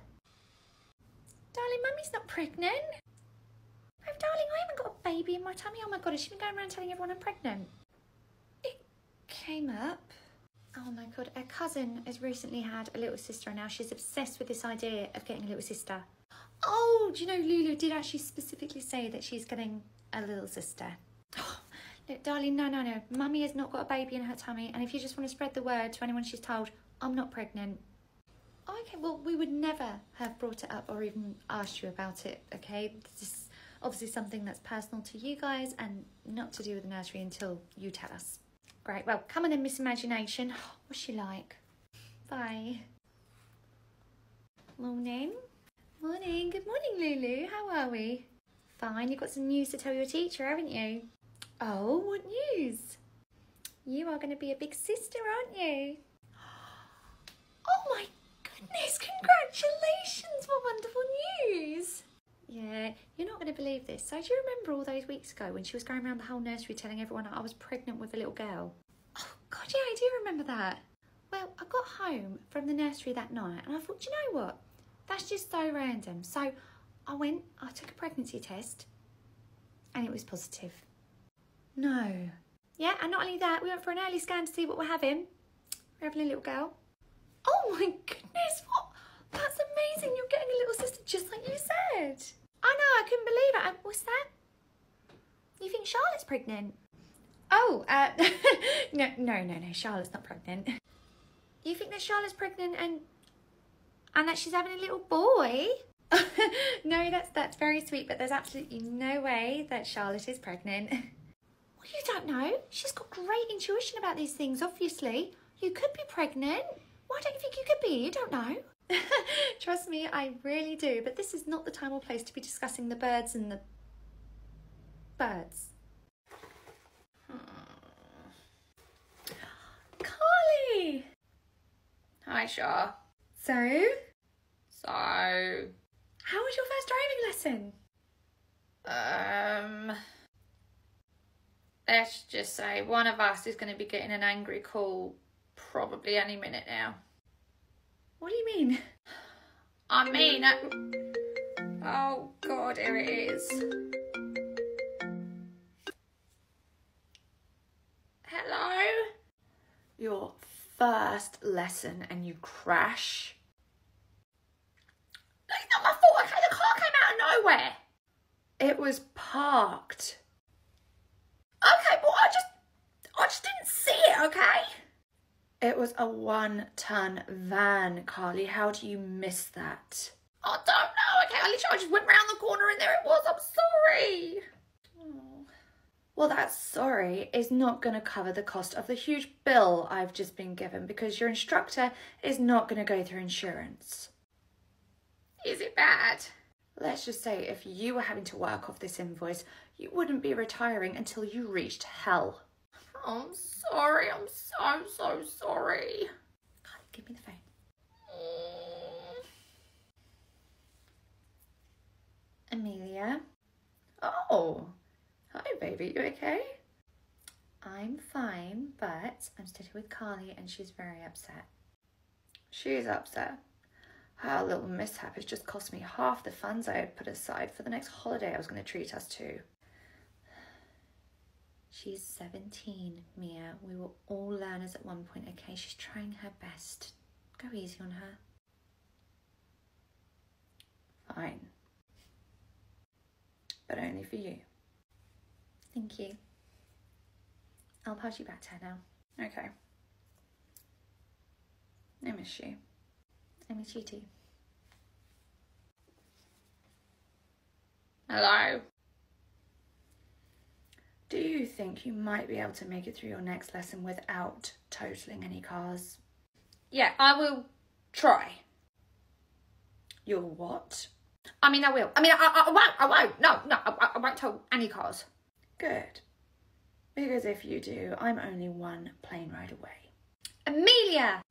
Darling, mummy's not pregnant. Oh, darling, I haven't got a baby in my tummy. Oh my God, has she been going around telling everyone I'm pregnant? It came up. Oh my God, her cousin has recently had a little sister and now she's obsessed with this idea of getting a little sister. Oh, do you know Lulu did actually specifically say that she's getting a little sister? Oh, look, darling, no. Mummy has not got a baby in her tummy, and if you just want to spread the word to anyone she's told, I'm not pregnant. Okay, well, we would never have brought it up or even asked you about it, okay? This is obviously something that's personal to you guys and not to do with the nursery until you tell us. Great, well, come on then, Miss Imagination. What's she like? Bye. Morning. Morning. Good morning, Lulu. How are we? Fine. You've got some news to tell your teacher, haven't you? Oh, what news? You are going to be a big sister, aren't you? Oh my goodness, congratulations, what wonderful news. Yeah, you're not going to believe this. So do you remember all those weeks ago when she was going around the whole nursery telling everyone I was pregnant with a little girl? Oh, God, yeah, I do remember that. Well, I got home from the nursery that night and I thought, do you know what? That's just so random. So I took a pregnancy test and it was positive. No. Yeah, and not only that, we went for an early scan to see what we're having. We're having a little girl. Oh my goodness, what? That's amazing. You're getting a little sister just like you said. I know, I couldn't believe it. What's that? You think Charlotte's pregnant? Oh, no, Charlotte's not pregnant. You think that Charlotte's pregnant and that she's having a little boy? No, that's very sweet, but there's absolutely no way that Charlotte is pregnant. Well, you don't know. She's got great intuition about these things, obviously. You could be pregnant. Why don't you think you could be? You don't know. Trust me, I really do, but this is not the time or place to be discussing the birds and the birds. Carly! Hi, Shaw. So, So, how was your first driving lesson? let's just say one of us is going to be getting an angry call probably any minute now. What do you mean? I mean, oh God, here it is. Hello? Your first lesson and you crash? It's not my fault, okay? The car came out of nowhere. It was parked. Okay, well, I just didn't see it, okay? It was a 1-ton van, Carly. How do you miss that? I don't know, okay? I just went round the corner and there it was. I'm sorry. Well, that sorry is not going to cover the cost of the huge bill I've just been given because your instructor is not going to go through insurance. Is it bad? Let's just say if you were having to work off this invoice, you wouldn't be retiring until you reached hell. I'm sorry. I'm so sorry. Carly, give me the phone. Amelia? Oh, hi baby, you okay? I'm fine, but I'm still here with Carly and she's very upset. She's upset. Her little mishap has just cost me half the funds I had put aside for the next holiday I was going to treat us to. She's 17, Mia. We were all learners at one point, okay? She's trying her best. Go easy on her. Fine. But only for you. Thank you. I'll pass you back to her now. Okay. I miss you. I miss you too. Hello? Do you think you might be able to make it through your next lesson without totaling any cars? Yeah, I will try. You'll what? I mean, I will. I mean, I won't. No, I won't tow any cars. Good. Because if you do, I'm only one plane ride away. Amelia!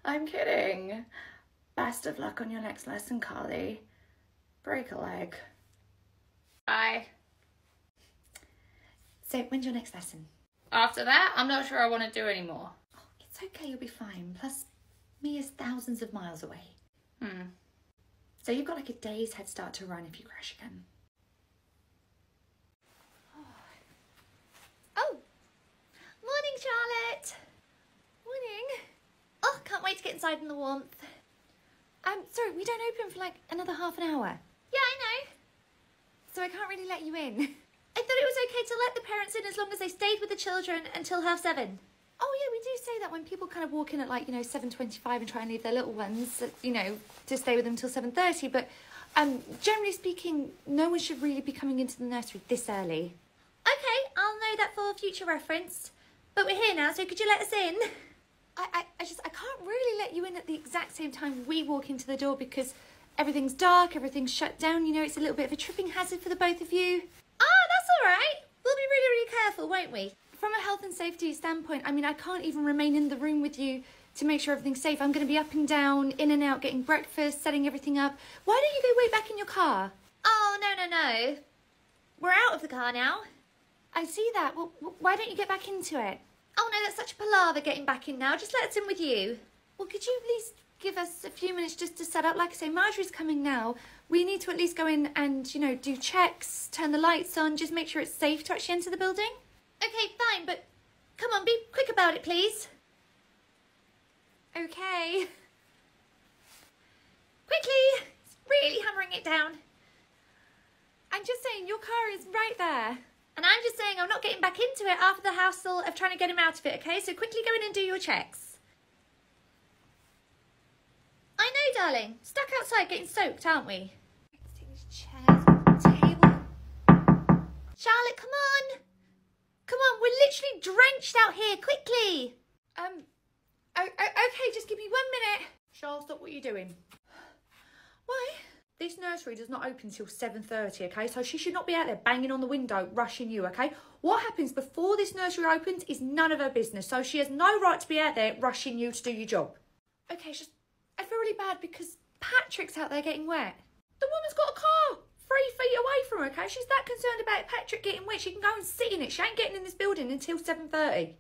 I'm kidding. Best of luck on your next lesson, Carly. Break a leg. Bye. So, when's your next lesson? After that, I'm not sure I want to do any more. Oh, it's okay, you'll be fine. Plus, Mia's thousands of miles away. So you've got like a day's head start to run if you crash again. Oh, morning, Charlotte. Morning. Oh, can't wait to get inside in the warmth. Sorry, we don't open for like another half an hour. Yeah, I know. So I can't really let you in. I thought it was okay to let the parents in as long as they stayed with the children until 7:30. Oh yeah, we do say that when people kind of walk in at like, 7:25 and try and leave their little ones, to stay with them till 7:30. But generally speaking, no one should really be coming into the nursery this early. Okay, I'll know that for future reference. But we're here now, so could you let us in? I can't really let you in at the exact same time we walk into the door because everything's dark, everything's shut down. It's a little bit of a tripping hazard for the both of you. Ah, that's all right. We'll be really, really careful, won't we? From a health and safety standpoint, I can't even remain in the room with you to make sure everything's safe. I'm going to be up and down, in and out, getting breakfast, setting everything up. Why don't you go way back in your car? Oh, no. We're out of the car now. I see that. Well, why don't you get back into it? Oh, no, that's such a palaver getting back in now. Just let us in with you. Well, could you at least give us a few minutes just to set up? Like I say, Marjorie's coming now. We need to at least go in and, you know, do checks, turn the lights on, just make sure it's safe to actually enter the building. Okay, fine, but come on, be quick about it, please. Okay. Quickly! It's really hammering it down. I'm just saying, your car is right there. And I'm just saying I'm not getting back into it after the hassle of trying to get him out of it, okay? So quickly go in and do your checks. I know, darling. Stuck outside getting soaked, aren't we? Let's take these chairs off the table. Charlotte, come on. Come on, we're literally drenched out here. Quickly. Okay, just give me 1 minute. Charles, stop what you're doing. Why? This nursery does not open till 7:30, okay? So she should not be out there banging on the window, rushing you, okay? What happens before this nursery opens is none of her business. So she has no right to be out there rushing you to do your job. Okay, just, I feel really bad because Patrick's out there getting wet. The woman's got a car 3 feet away from her, okay? She's that concerned about Patrick getting wet. She can go and sit in it. She ain't getting in this building until 7:30.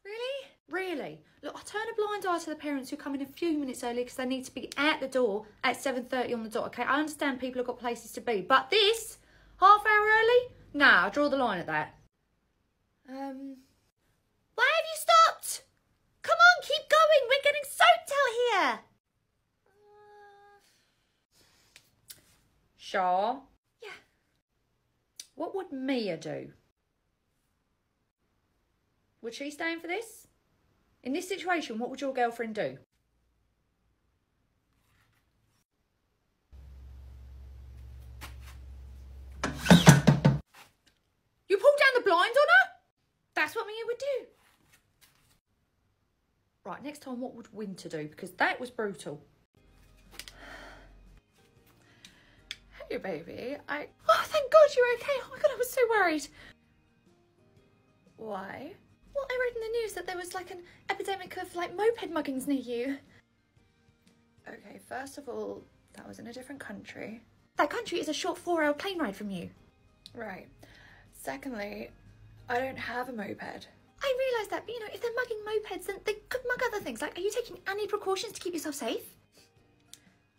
Really? Really? Look, I turn a blind eye to the parents who come in a few minutes early because they need to be at the door at 7:30 on the dot, okay? I understand people have got places to be, but this, half hour early? Nah, I draw the line at that. Why have you stopped? Come on, keep going. We're getting soaked out here. Shaw? Yeah. What would Mia do? Would she stay in for this? In this situation, what would your girlfriend do? You pulled down the blinds on her? That's what Mia would do. Right, next time what would Winter do? Because that was brutal. Hey, baby. Oh, thank God you're okay. Oh my God, I was so worried. Why? Well, I read in the news that there was like an epidemic of like moped muggings near you. Okay, first of all, that was in a different country. That country is a short 4-hour plane ride from you. Right. Secondly, I don't have a moped. I realise that, but you know, if they're mugging mopeds, then they could mug other things. Like, are you taking any precautions to keep yourself safe?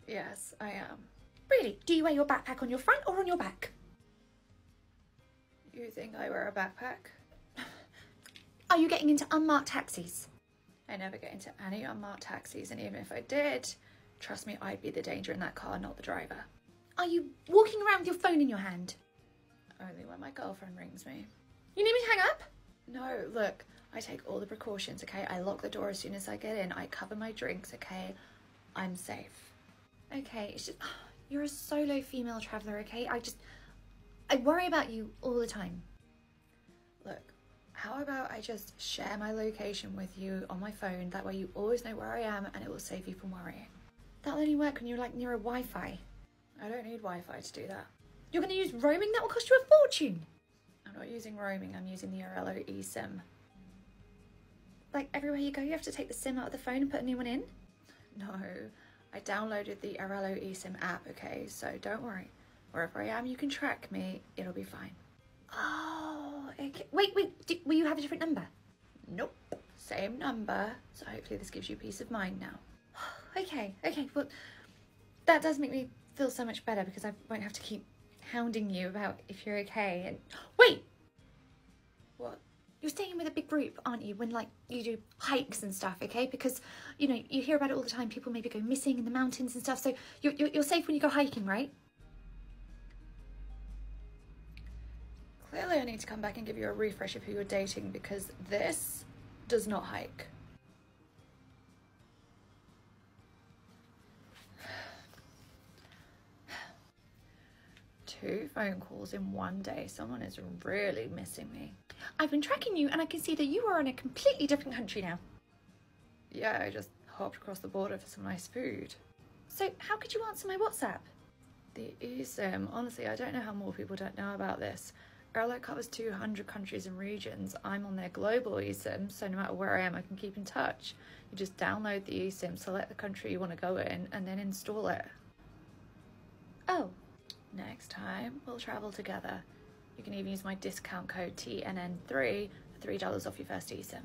Yes, I am. Really? Do you wear your backpack on your front or on your back? You think I wear a backpack? Are you getting into unmarked taxis? I never get into any unmarked taxis, and even if I did, trust me, I'd be the danger in that car, not the driver. Are you walking around with your phone in your hand? Only when my girlfriend rings me. You need me to hang up? No, look, I take all the precautions, okay? I lock the door as soon as I get in. I cover my drinks, okay? I'm safe. Okay, it's just, you're a solo female traveller, okay? I worry about you all the time. Look, how about I just share my location with you on my phone? That way you always know where I am and it will save you from worrying. That'll only work when you're like near a Wi-Fi. I don't need Wi-Fi to do that. You're going to use roaming? That will cost you a fortune. I'm not using roaming, I'm using the Mialotte eSIM. Like everywhere you go, you have to take the SIM out of the phone and put a new one in? No, I downloaded the Mialotte eSIM app, okay? So don't worry. Wherever I am, you can track me. It'll be fine. Oh, okay. Wait, will you have a different number? Nope. Same number. So hopefully this gives you peace of mind now. Okay. Well, that does make me feel so much better because I won't have to keep hounding you about if you're okay. And wait! What? You're staying with a big group, aren't you, when like you do hikes and stuff, okay? Because, you know, you hear about it all the time. People maybe go missing in the mountains and stuff. So you're safe when you go hiking, right? Clearly I need to come back and give you a refresh of who you're dating because this does not hike. Two phone calls in one day. Someone is really missing me. I've been tracking you and I can see that you are in a completely different country now. Yeah, I just hopped across the border for some nice food. So how could you answer my WhatsApp? The eSIM, honestly, I don't know how more people don't know about this. Mialotte covers 200 countries and regions. I'm on their global eSIM, so no matter where I am, I can keep in touch. You just download the eSIM, select the country you want to go in, and then install it. Oh, Next time, we'll travel together. You can even use my discount code TNN3 for $3 off your first eSIM.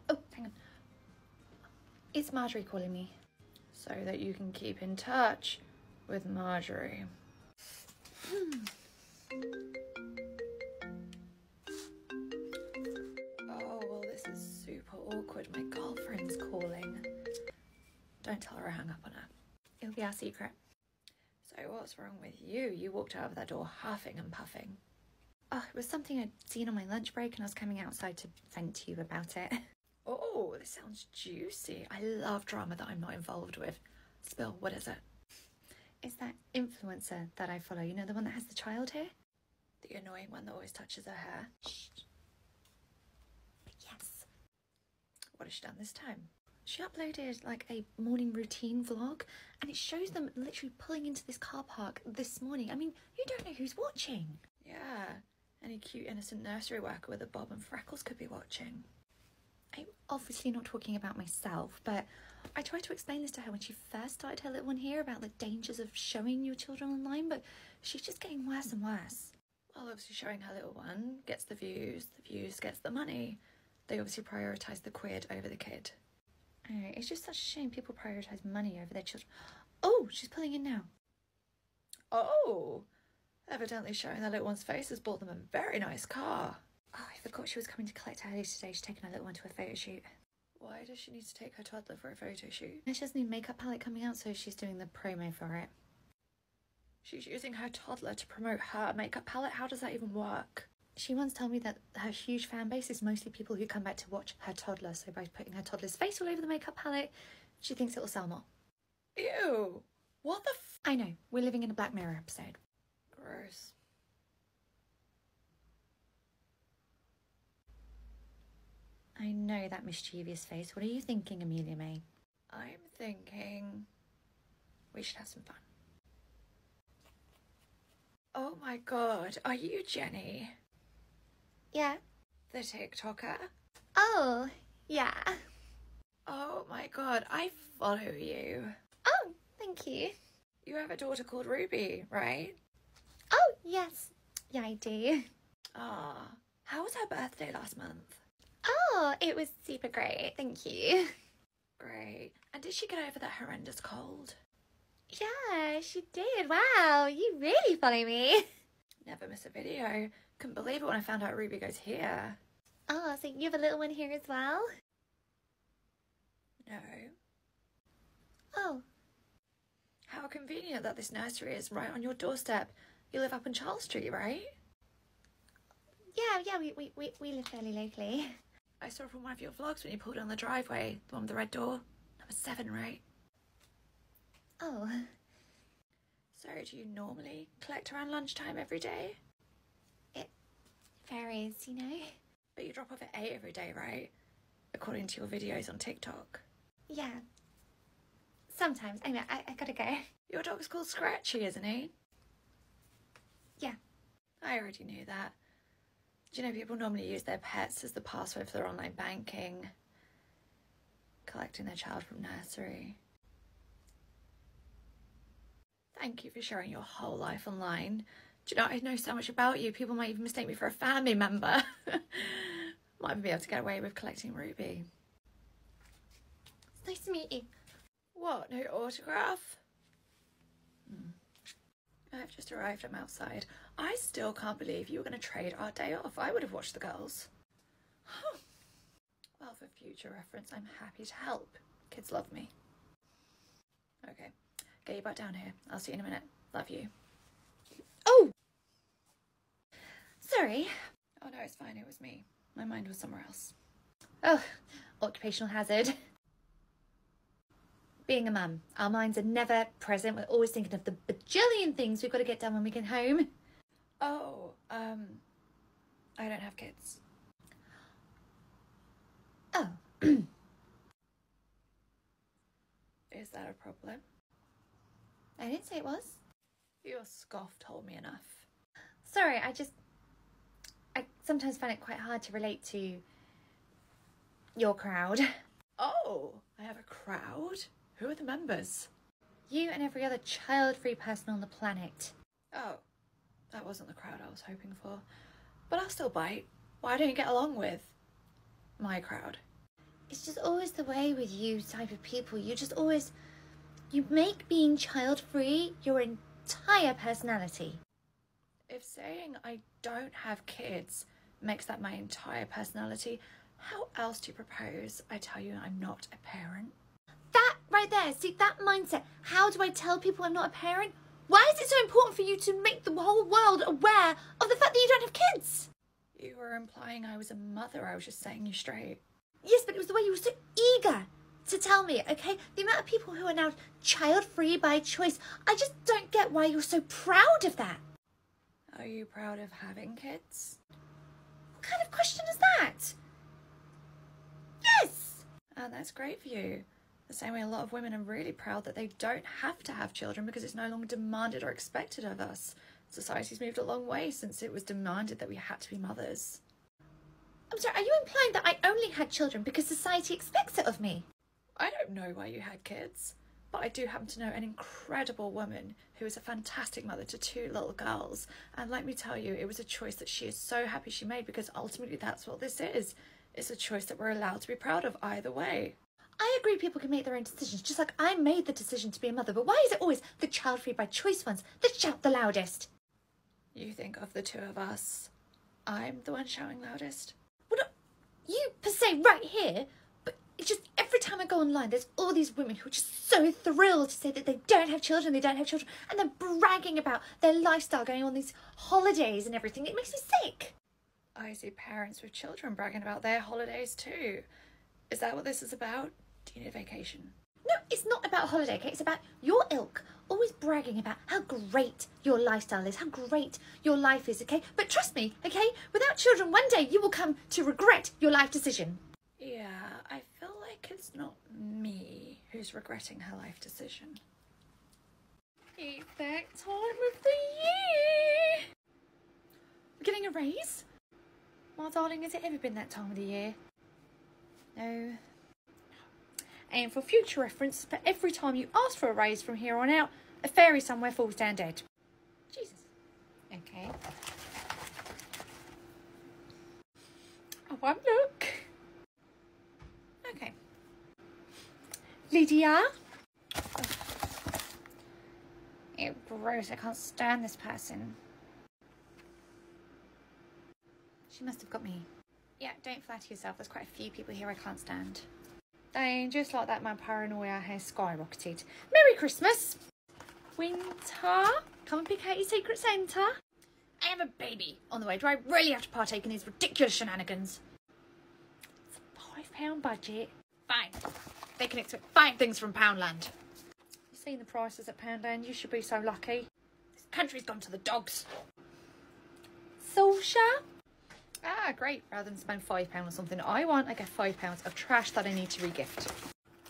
oh, hang on. It's Marjorie calling me. So that you can keep in touch with Marjorie. Oh, well, this is super awkward. My girlfriend's calling. Don't tell her I hung up on her. It'll be our secret. So what's wrong with you? You walked out of that door huffing and puffing. Oh, it was something I'd seen on my lunch break and I was coming outside to vent to you about it. Oh, this sounds juicy. I love drama that I'm not involved with. Spill, what is it? It's that influencer that I follow, you know, the one that has the child hair? The annoying one that always touches her hair. Shh. Yes. What has she done this time? She uploaded like a morning routine vlog and it shows them literally pulling into this car park this morning. I mean, you don't know who's watching. Yeah, any cute innocent nursery worker with a bob and freckles could be watching. I'm obviously not talking about myself, but I tried to explain this to her when she first started her little one here about the dangers of showing your children online, but she's just getting worse and worse. Well, obviously showing her little one gets the views gets the money. They obviously prioritise the quid over the kid. Oh, it's just such a shame people prioritise money over their children. Oh, she's pulling in now. Oh, evidently showing their little one's face has bought them a very nice car. Oh, I forgot she was coming to collect her early today. She's taking her little one to a photo shoot. Why does she need to take her toddler for a photo shoot? She has a new makeup palette coming out, so she's doing the promo for it. She's using her toddler to promote her makeup palette? How does that even work? She once told me that her huge fan base is mostly people who come back to watch her toddler, so by putting her toddler's face all over the makeup palette, she thinks it'll sell more. Ew! What the f- I know, we're living in a Black Mirror episode. Gross. I know that mischievous face. What are you thinking, Amelia May? I'm thinking we should have some fun. Oh my god, are you Jenny? Yeah. The TikToker? Oh, yeah. Oh my god, I follow you. Oh, thank you. You have a daughter called Ruby, right? Oh, yes. Yeah, I do. Ah, how was her birthday last month? Oh, it was super great. Thank you. Great. And did she get over that horrendous cold? Yeah, she did. Wow, you really follow me. Never miss a video. Couldn't believe it when I found out Ruby goes here. Oh, so you have a little one here as well? No. Oh, How convenient that this nursery is right on your doorstep. You live up on Charles Street, right? yeah, we live fairly locally. I saw from one of your vlogs when you pulled down the driveway, the one with the red door. Number 7, right? Oh, So do you normally collect around lunchtime every day? it varies, you know? But you drop off at 8 every day, right? According to your videos on TikTok. Yeah. Sometimes. Anyway, I gotta go. Your dog's called Scratchy, isn't he? Yeah. I already knew that. Do you know people normally use their pets as the password for their online banking? Collecting their child from nursery. Thank you for sharing your whole life online. Do you know, I know so much about you. People might even mistake me for a family member. Might even be able to get away with collecting Ruby. It's nice to meet you. What, no autograph? I've just arrived. I'm outside. I still can't believe you were going to trade our day off. I would have watched the girls. Well, for future reference, I'm happy to help. Kids love me. Okay, get you back down here. I'll see you in a minute. Love you. Oh! Sorry. Oh no, it's fine. It was me. My mind was somewhere else. Oh, occupational hazard. Being a mum, our minds are never present. We're always thinking of the bajillion things we've got to get done when we get home. Oh, I don't have kids. Oh. Is that a problem? I didn't say it was. Your scoff told me enough. Sorry, I sometimes find it quite hard to relate to your crowd. Oh, I have a crowd? Who are the members? You and every other child-free person on the planet. Oh, that wasn't the crowd I was hoping for. But I'll still bite. Why don't you get along with my crowd? It's just always the way with you type of people. You make being child-free your entire personality. If saying I don't have kids makes that my entire personality, how else do you propose I tell you I'm not a parent? That right there, see that mindset. How do I tell people I'm not a parent? Why is it so important for you to make the whole world aware of the fact that you don't have kids? You were implying I was a mother. I was just setting you straight. Yes, but it was the way you were so eager to tell me, okay? The amount of people who are now child-free by choice. I just don't get why you're so proud of that. Are you proud of having kids? What kind of question is that? Yes! And that's great for you. The same way a lot of women are really proud that they don't have to have children because it's no longer demanded or expected of us. Society's moved a long way since it was demanded that we had to be mothers. I'm sorry, are you implying that I only had children because society expects it of me? I don't know why you had kids, but I do happen to know an incredible woman who is a fantastic mother to 2 little girls. And let me tell you, it was a choice that she is so happy she made because ultimately that's what this is. It's a choice that we're allowed to be proud of either way. I agree people can make their own decisions, just like I made the decision to be a mother, but why is it always the child-free by choice ones that shout the loudest? You think of the 2 of us, I'm the one shouting loudest? Well, no, you per se right here, but it's just every time I go online, there's all these women who are just so thrilled to say that they don't have children, and they're bragging about their lifestyle, going on these holidays and everything. It makes me sick. I see parents with children bragging about their holidays too. Is that what this is about? Do you need a vacation? No, it's not about a holiday, okay? It's about your ilk always bragging about how great your lifestyle is, how great your life is, okay? But trust me, okay? Without children, one day you will come to regret your life decision. Yeah, I feel like it's not me who's regretting her life decision. It's that time of the year. We're getting a raise? My darling, has it ever been that time of the year? No. And for future reference, for every time you ask for a raise from here on out, a fairy somewhere falls down dead. Jesus. Okay. Oh, one look. Okay. Lydia. Ew, gross. I can't stand this person. She must have got me. Yeah, don't flatter yourself. There's quite a few people here I can't stand. And just like that, my paranoia has skyrocketed. Merry Christmas! Winter, come and pick out your secret Santa. I have a baby on the way. Do I really have to partake in these ridiculous shenanigans? It's a £5 budget. Fine. They can expect fine things from Poundland. You've seen the prices at Poundland. You should be so lucky. This country's gone to the dogs. Social? Ah, great. Rather than spend £5 on something I want, I get £5 of trash that I need to regift.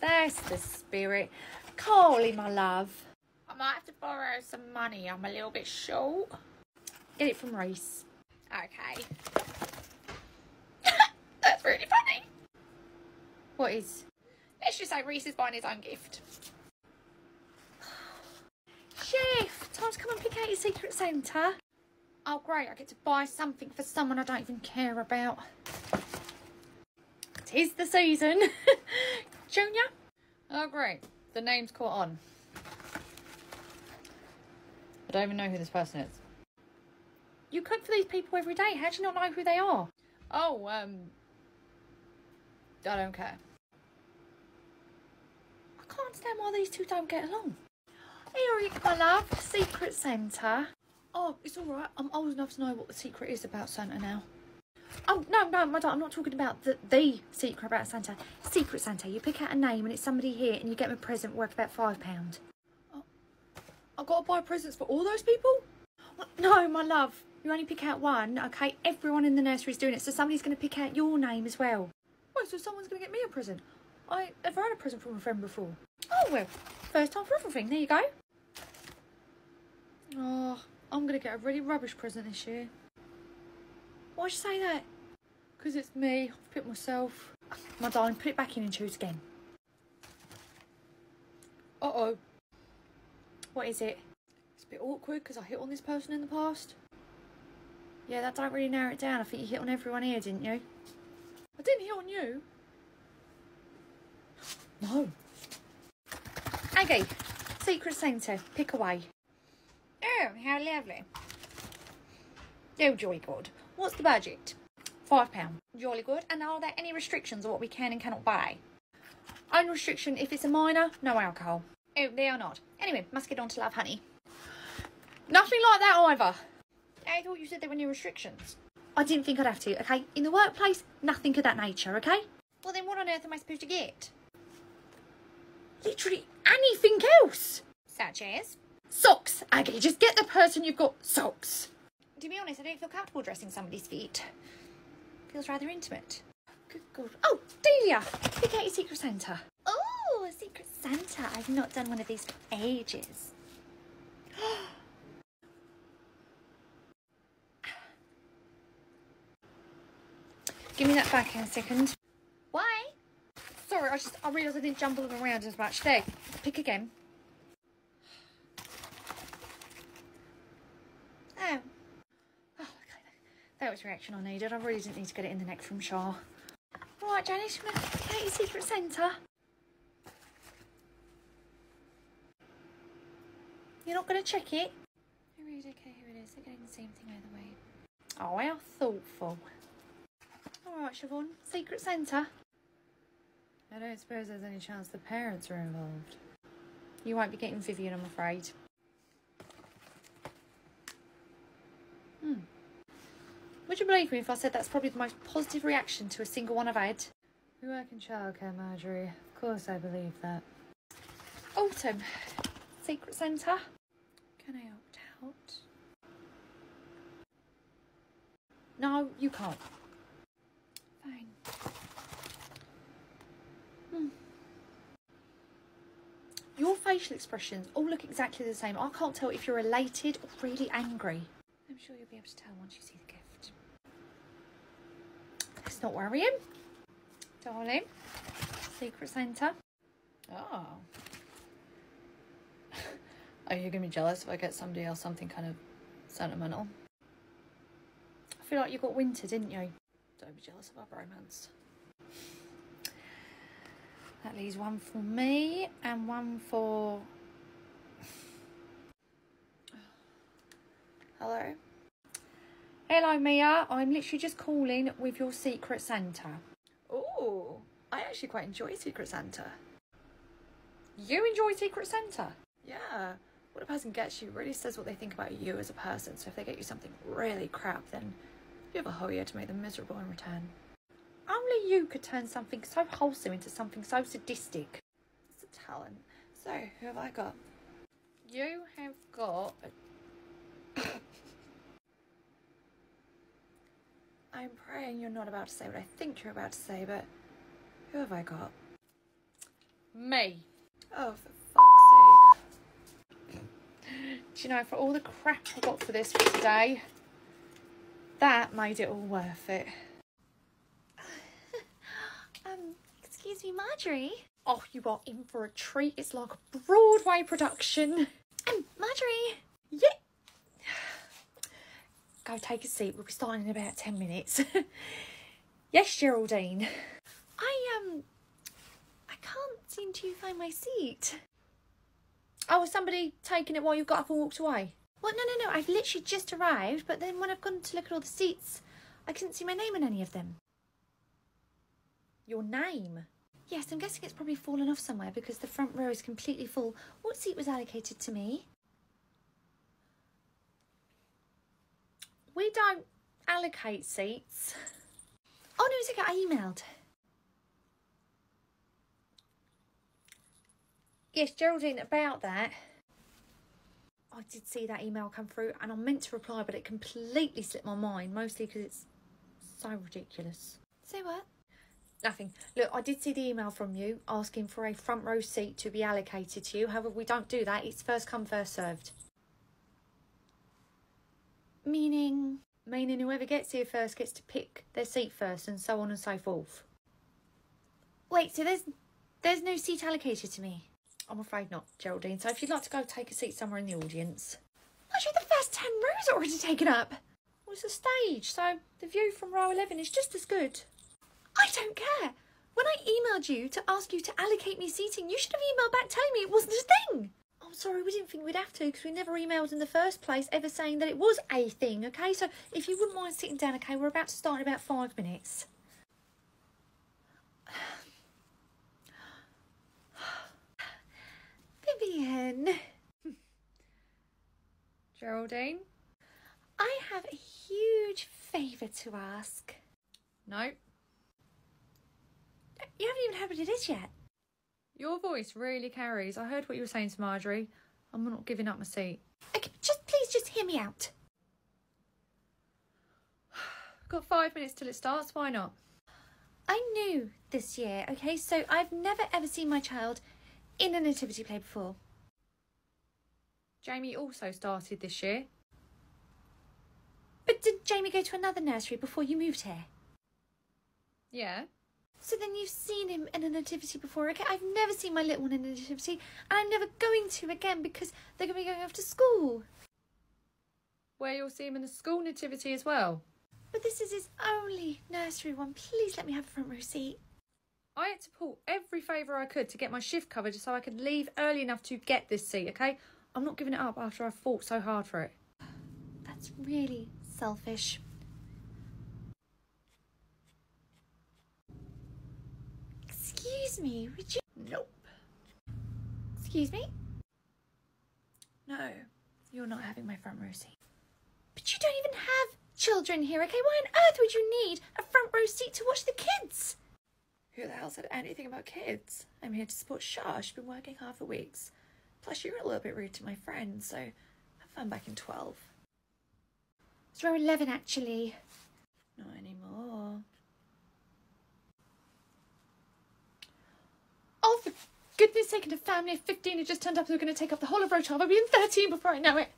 That's the spirit. Carly, my love. I might have to borrow some money. I'm a little bit short. Get it from Reese. Okay. That's really funny. What is? Let's just say Reese is buying his own gift. Chef, time to come and pick out your secret Santa. Oh great, I get to buy something for someone I don't even care about. 'Tis the season. Junior? Oh great, the name's caught on. I don't even know who this person is. You cook for these people every day, how do you not know who they are? Oh, I don't care. I can't understand why these 2 don't get along. Here, my love, secret Santa. Oh, it's all right. I'm old enough to know what the secret is about Santa now. Oh, no, my darling, I'm not talking about the secret about Santa. Secret Santa. You pick out a name and it's somebody here and you get them a present worth about £5. Oh, I've got to buy presents for all those people? Well, no, my love. You only pick out one, okay? Everyone in the nursery is doing it, so somebody's going to pick out your name as well. Wait, so someone's going to get me a present? I never had a present from a friend before. Oh, well, first time for everything. There you go. Oh, I'm going to get a really rubbish present this year. Why'd you say that? Because it's me. I've picked myself. My darling, put it back in and choose again. Uh-oh. What is it? It's a bit awkward because I hit on this person in the past. Yeah, that don't really narrow it down. I think you hit on everyone here, didn't you? I didn't hit on you. No. Aggie, Secret Santa, pick away. Oh, how lovely. Oh, jolly good. What's the budget? £5. Jolly good. And are there any restrictions on what we can and cannot buy? Only restriction, if it's a minor, no alcohol. Oh, they are not. Anyway, must get on to Love Honey. Nothing like that either. I thought you said there were no restrictions. I didn't think I'd have to, okay? In the workplace, nothing of that nature, okay? Well, then what on earth am I supposed to get? Literally anything else. Such as? Socks, Aggie. Just get the person you've got socks. To be honest, I don't feel comfortable dressing somebody's feet. Feels rather intimate. Good God. Oh, Delia, pick out your Secret Santa. Oh, Secret Santa. I've not done one of these for ages. Give me that back in a second. Why? Sorry, I realised I didn't jumble them around as much. There, pick again. Oh. Oh, okay. That was the reaction I needed. I really didn't need to get it in the neck from Shah. Right, Janice, you want to pick out your Secret Santa? You're not going to check it? I really don't care who it is. They're getting the same thing either way. Oh, how thoughtful. All right, Siobhan, Secret Santa. I don't suppose there's any chance the parents are involved. You won't be getting Vivian, I'm afraid. Would you believe me if I said that's probably the most positive reaction to a single one I've had? We work in childcare, Marjorie. Of course I believe that. Autumn, Secret Santa. Can I opt out? No, you can't. Fine. Your facial expressions all look exactly the same. I can't tell if you're elated or really angry. I'm sure you'll be able to tell once you see the gift. Let's not worry him. Darling. Secret Santa. Oh. Are you going to be jealous if I get somebody else something kind of sentimental? I feel like you got winter, didn't you? Don't be jealous of our bromance. That leaves one for me and one for... Hello? Hello, Mia. I'm literally just calling with your Secret Santa. Oh, I actually quite enjoy Secret Santa. You enjoy Secret Santa? Yeah. What a person gets you really says what they think about you as a person. So if they get you something really crap, then you have a whole year to make them miserable in return. Only you could turn something so wholesome into something so sadistic. It's a talent. So, who have I got? You have got... I'm praying you're not about to say what I think you're about to say, but who have I got? Me. Oh, for fuck's sake. Do you know, for all the crap I got for this for today, that made it all worth it. Excuse me, Marjorie. Oh, you are in for a treat. It's like a Broadway production. Marjorie. Yeah. Go take a seat. We'll be starting in about 10 minutes. Yes, Geraldine. I can't seem to find my seat. Oh, was somebody taking it while you got up and walked away? Well, no. I've literally just arrived, but then when I've gone to look at all the seats, I couldn't see my name in any of them. Your name? Yes, I'm guessing it's probably fallen off somewhere because the front row is completely full. What seat was allocated to me? We don't allocate seats. Oh, no, it's okay. I emailed. Yes, Geraldine, about that. I did see that email come through and I meant to reply, but it completely slipped my mind, mostly because it's so ridiculous. Say what? Nothing. Look, I did see the email from you asking for a front row seat to be allocated to you. However, we don't do that. It's first come, first served. Meaning? Meaning whoever gets here first gets to pick their seat first and so on and so forth. Wait, so there's no seat allocated to me? I'm afraid not, Geraldine. So if you'd like to go take a seat somewhere in the audience. Actually, the first 10 rows are already taken up. Well, it's a stage, so the view from row 11 is just as good. I don't care. When I emailed you to ask you to allocate me seating, you should have emailed back telling me it wasn't a thing. I'm sorry, we didn't think we'd have to because we never emailed in the first place ever saying that it was a thing, okay? So if you wouldn't mind sitting down, okay, we're about to start in about 5 minutes. Vivian. Geraldine? I have a huge favour to ask. No. You haven't even heard what it is yet. Your voice really carries. I heard what you were saying to Marjorie. I'm not giving up my seat. Okay, please just hear me out. Got 5 minutes till it starts, why not? I'm new this year, okay? So I've never ever seen my child in a nativity play before. Jamie also started this year. But did Jamie go to another nursery before you moved here? Yeah. So then you've seen him in a nativity before, okay? I've never seen my little one in a nativity, and I'm never going to again because they're going to be going off to school. Where you'll see him in the school nativity as well. But this is his only nursery one. Please let me have a front row seat. I had to pull every favour I could to get my shift covered so I could leave early enough to get this seat, okay? I'm not giving it up after I fought so hard for it. That's really selfish. Excuse me, would you... Nope. Excuse me? No, you're not having my front row seat. But you don't even have children here, okay? Why on earth would you need a front row seat to watch the kids? Who the hell said anything about kids? I'm here to support Shah. She's been working hard for weeks. Plus, you're a little bit rude to my friends, so have fun back in 12. It's row 11, actually. Not anymore. Oh, for goodness sake, and a family of 15 had just turned up who are going to take up the whole of row 12. I'll be in 13 before I know it.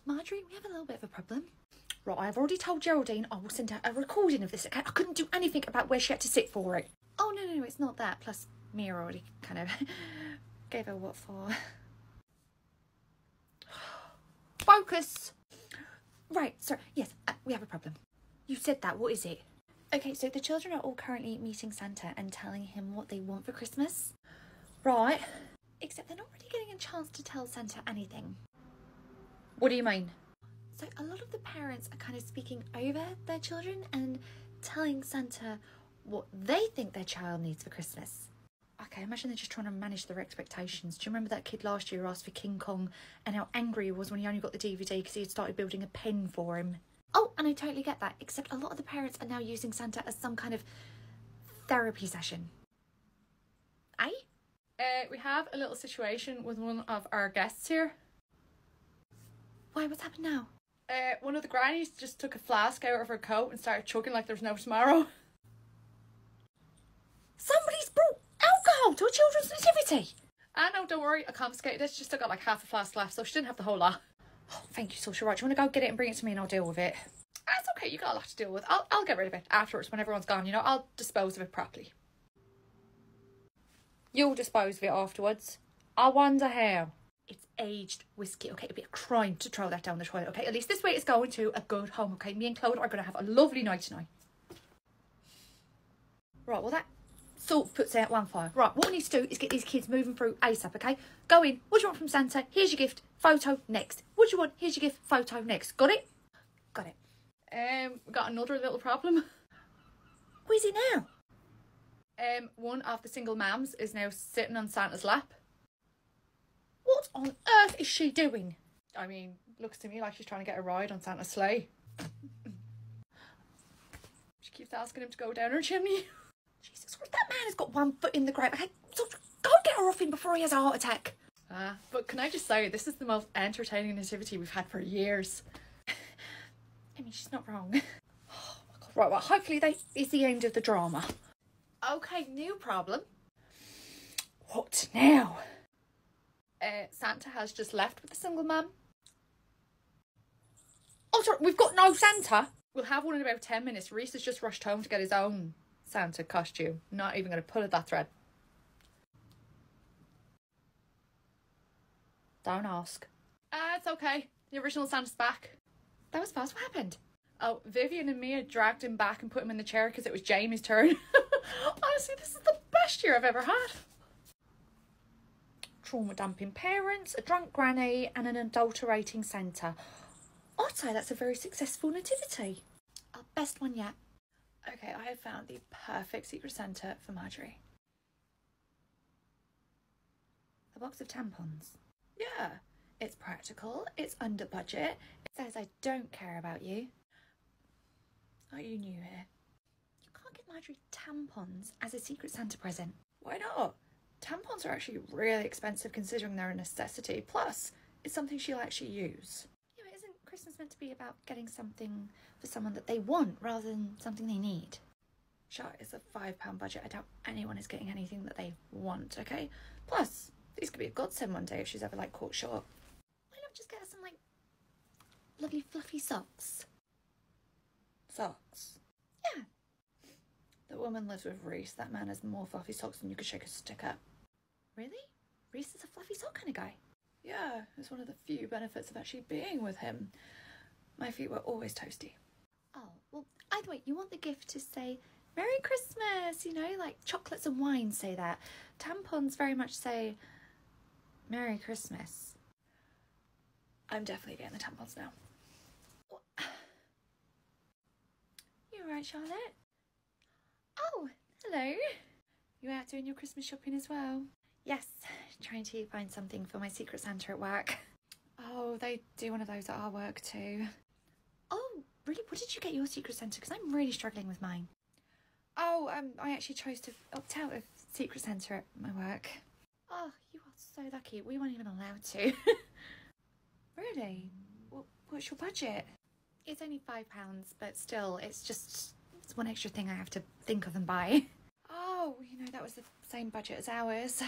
Marjorie, we have a little bit of a problem. Right, I've already told Geraldine I will send out a recording of this, okay? I couldn't do anything about where she had to sit for it. Oh, no, it's not that. Plus, Mia already kind of gave her what for. Focus! Right, sorry. Yes, we have a problem. You said that. What is it? Okay, so the children are all currently meeting Santa and telling him what they want for Christmas. Right. Except they're not really getting a chance to tell Santa anything. What do you mean? So a lot of the parents are kind of speaking over their children and telling Santa what they think their child needs for Christmas. Okay, imagine they're just trying to manage their expectations. Do you remember that kid last year who asked for King Kong and how angry he was when he only got the DVD because he had started building a pen for him? Oh, and I totally get that, except a lot of the parents are now using Santa as some kind of therapy session. Eh? We have a little situation with one of our guests here. Why, what's happened now? One of the grannies just took a flask out of her coat and started chugging like there's no tomorrow. Somebody's brought alcohol to a children's nativity! No, don't worry, I confiscated it. She still got like half a flask left, so she didn't have the whole lot. Oh, thank you, social. Right, do you want to go get it and bring it to me and I'll deal with it? It's okay, you got a lot to deal with. I'll get rid of it afterwards when everyone's gone, you know. I'll dispose of it properly. You'll dispose of it afterwards. I wonder how. It's aged whiskey, okay? It'd be a crime to throw that down the toilet, okay? At least this way it's going to a good home, okay? Me and Claude are going to have a lovely night tonight. Right, well that sort of puts out one fire. Right, what we need to do is get these kids moving through ASAP, okay? Go in. What do you want from Santa? Here's your gift. Photo next. What do you want? Here's your gift. Photo next. Got it? Got it. We got another little problem. Where's he now? One of the single mums is now sitting on Santa's lap. What on earth is she doing? I mean, looks to me like she's trying to get a ride on Santa's sleigh. She keeps asking him to go down her chimney. Jesus Christ, that man has got one foot in the grave. Okay, so go get her off him before he has a heart attack. But can I just say, this is the most entertaining nativity we've had for years. I mean, she's not wrong. Oh my God. Right, well, hopefully that is the end of the drama. Okay, new problem. What now? Santa has just left with the single mum. Oh, sorry, we've got no Santa. We'll have one in about 10 minutes. Reese has just rushed home to get his own Santa costume. Not even going to pull at that thread. Don't ask. It's okay. The original Santa's back. That was fast. What happened? Oh, Vivian and Mia dragged him back and put him in the chair because it was Jamie's turn. Honestly, this is the best year I've ever had. Trauma-dumping parents, a drunk granny and an adulterating Santa. I'd say that's a very successful nativity. Our best one yet. Okay, I have found the perfect Secret Santa for Marjorie. A box of tampons. Yeah, it's practical, it's under budget, it says I don't care about you. Are you new here? You can't give Marjorie tampons as a Secret Santa present. Why not? Tampons are actually really expensive considering they're a necessity. Plus, it's something she'll actually use. Yeah, but isn't Christmas meant to be about getting something for someone that they want rather than something they need? Sure, it's a £5 budget. I doubt anyone is getting anything that they want, okay? Plus, these could be a godsend one day if she's ever, like, caught short. Why not just get her some, like, lovely fluffy socks? Socks? Yeah. The woman lives with Reese. That man has more fluffy socks than you could shake a stick at. Really? Reese is a fluffy sock kind of guy? Yeah, it's one of the few benefits of actually being with him. My feet were always toasty. Oh, well, either way, you want the gift to say, Merry Christmas, you know, like chocolates and wine say that. Tampons very much say, Merry Christmas. I'm definitely getting the tampons now. What? You alright, Charlotte? Oh, hello. You out doing your Christmas shopping as well? Yes, trying to find something for my Secret Santa at work. Oh, they do one of those at our work too. Oh, really? What did you get your Secret Santa? Because I'm really struggling with mine. Oh, I actually chose to opt out of Secret Santa at my work. Oh, you are so lucky. We weren't even allowed to. Really? What's your budget? It's only £5, but still, it's one extra thing I have to think of and buy. Oh, you know, that was the same budget as ours.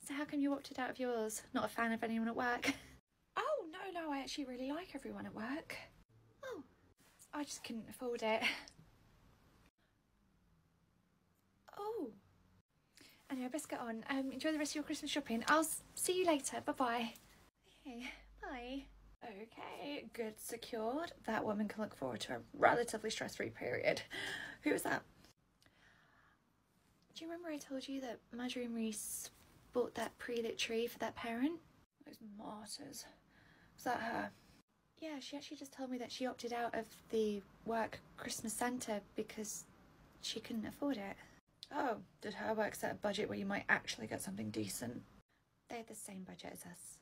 So how come you opted out of yours? Not a fan of anyone at work? Oh, no, I actually really like everyone at work. Oh, I just couldn't afford it. Oh. Anyway, I best get on. Enjoy the rest of your Christmas shopping. I'll see you later. Bye-bye. Okay, bye. Okay, goods secured. That woman can look forward to a relatively stress-free period. Who was that? Do you remember I told you that Marjorie and Reese bought that pre-lit tree for that parent? Those martyrs. Was that her? Yeah, she actually just told me that she opted out of the work Christmas Santa because she couldn't afford it. Oh, did her work set a budget where you might actually get something decent? They had the same budget as us.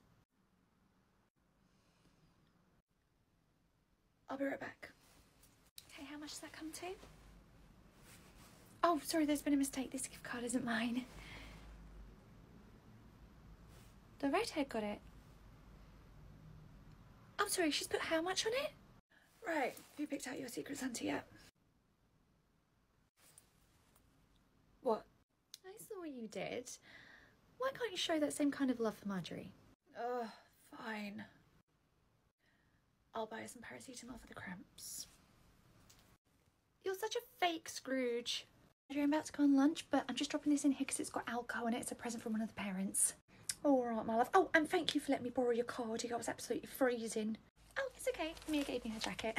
I'll be right back. Okay, how much does that come to? Oh, sorry, there's been a mistake. This gift card isn't mine. The redhead got it. I'm sorry, she's put how much on it? Right, have you picked out your Secret Santa yet? What? I saw what you did. Why can't you show that same kind of love for Marjorie? Ugh, fine. I'll buy her some paracetamol for the cramps. You're such a fake Scrooge. I'm about to go on lunch, but I'm just dropping this in here because it's got alcohol in it. It's a present from one of the parents. All right, my love. Oh, and thank you for letting me borrow your car. I was absolutely freezing. Oh, it's okay. Mia gave me her jacket.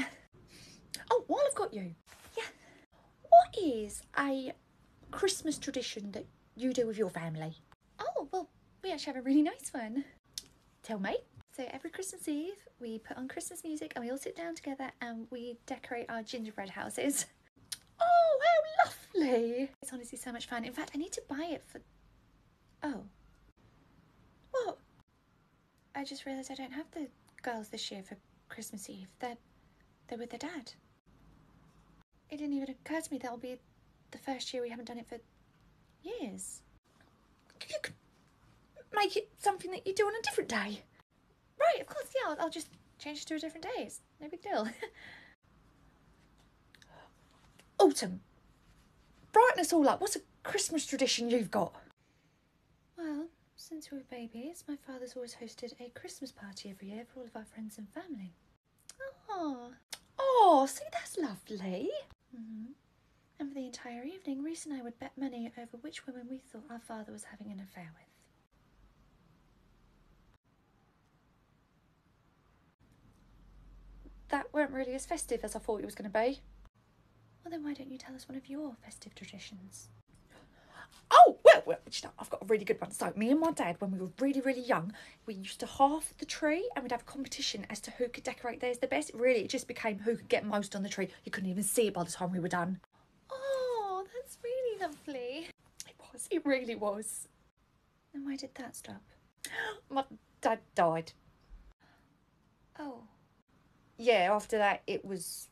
Oh, while I've got you. Yeah. What is a Christmas tradition that you do with your family? Oh, well, we actually have a really nice one. Tell me. So every Christmas Eve, we put on Christmas music and we all sit down together and we decorate our gingerbread houses. Oh, how lovely. It's honestly so much fun. In fact, I need to buy it for... Oh. What? I just realised I don't have the girls this year for Christmas Eve. They're with their dad. It didn't even occur to me that'll be the first year we haven't done it for years. You could make it something that you do on a different day. Right, of course, yeah, I'll just change it to a different day. It's no big deal. Autumn. Brighten us all up. What's a Christmas tradition you've got? Well, since we were babies, my father's always hosted a Christmas party every year for all of our friends and family. Oh, see, that's lovely. And for the entire evening, Reese and I would bet money over which woman we thought our father was having an affair with. That weren't really as festive as I thought it was going to be. Well, then why don't you tell us one of your festive traditions? Oh, well, you know, I've got a really good one. So, me and my dad, when we were really, really young, we used to half the tree and we'd have a competition as to who could decorate theirs the best. Really, it just became who could get most on the tree. You couldn't even see it by the time we were done. Oh, that's really lovely. It really was. And why did that stop? My dad died. Oh. Yeah, after that, it was...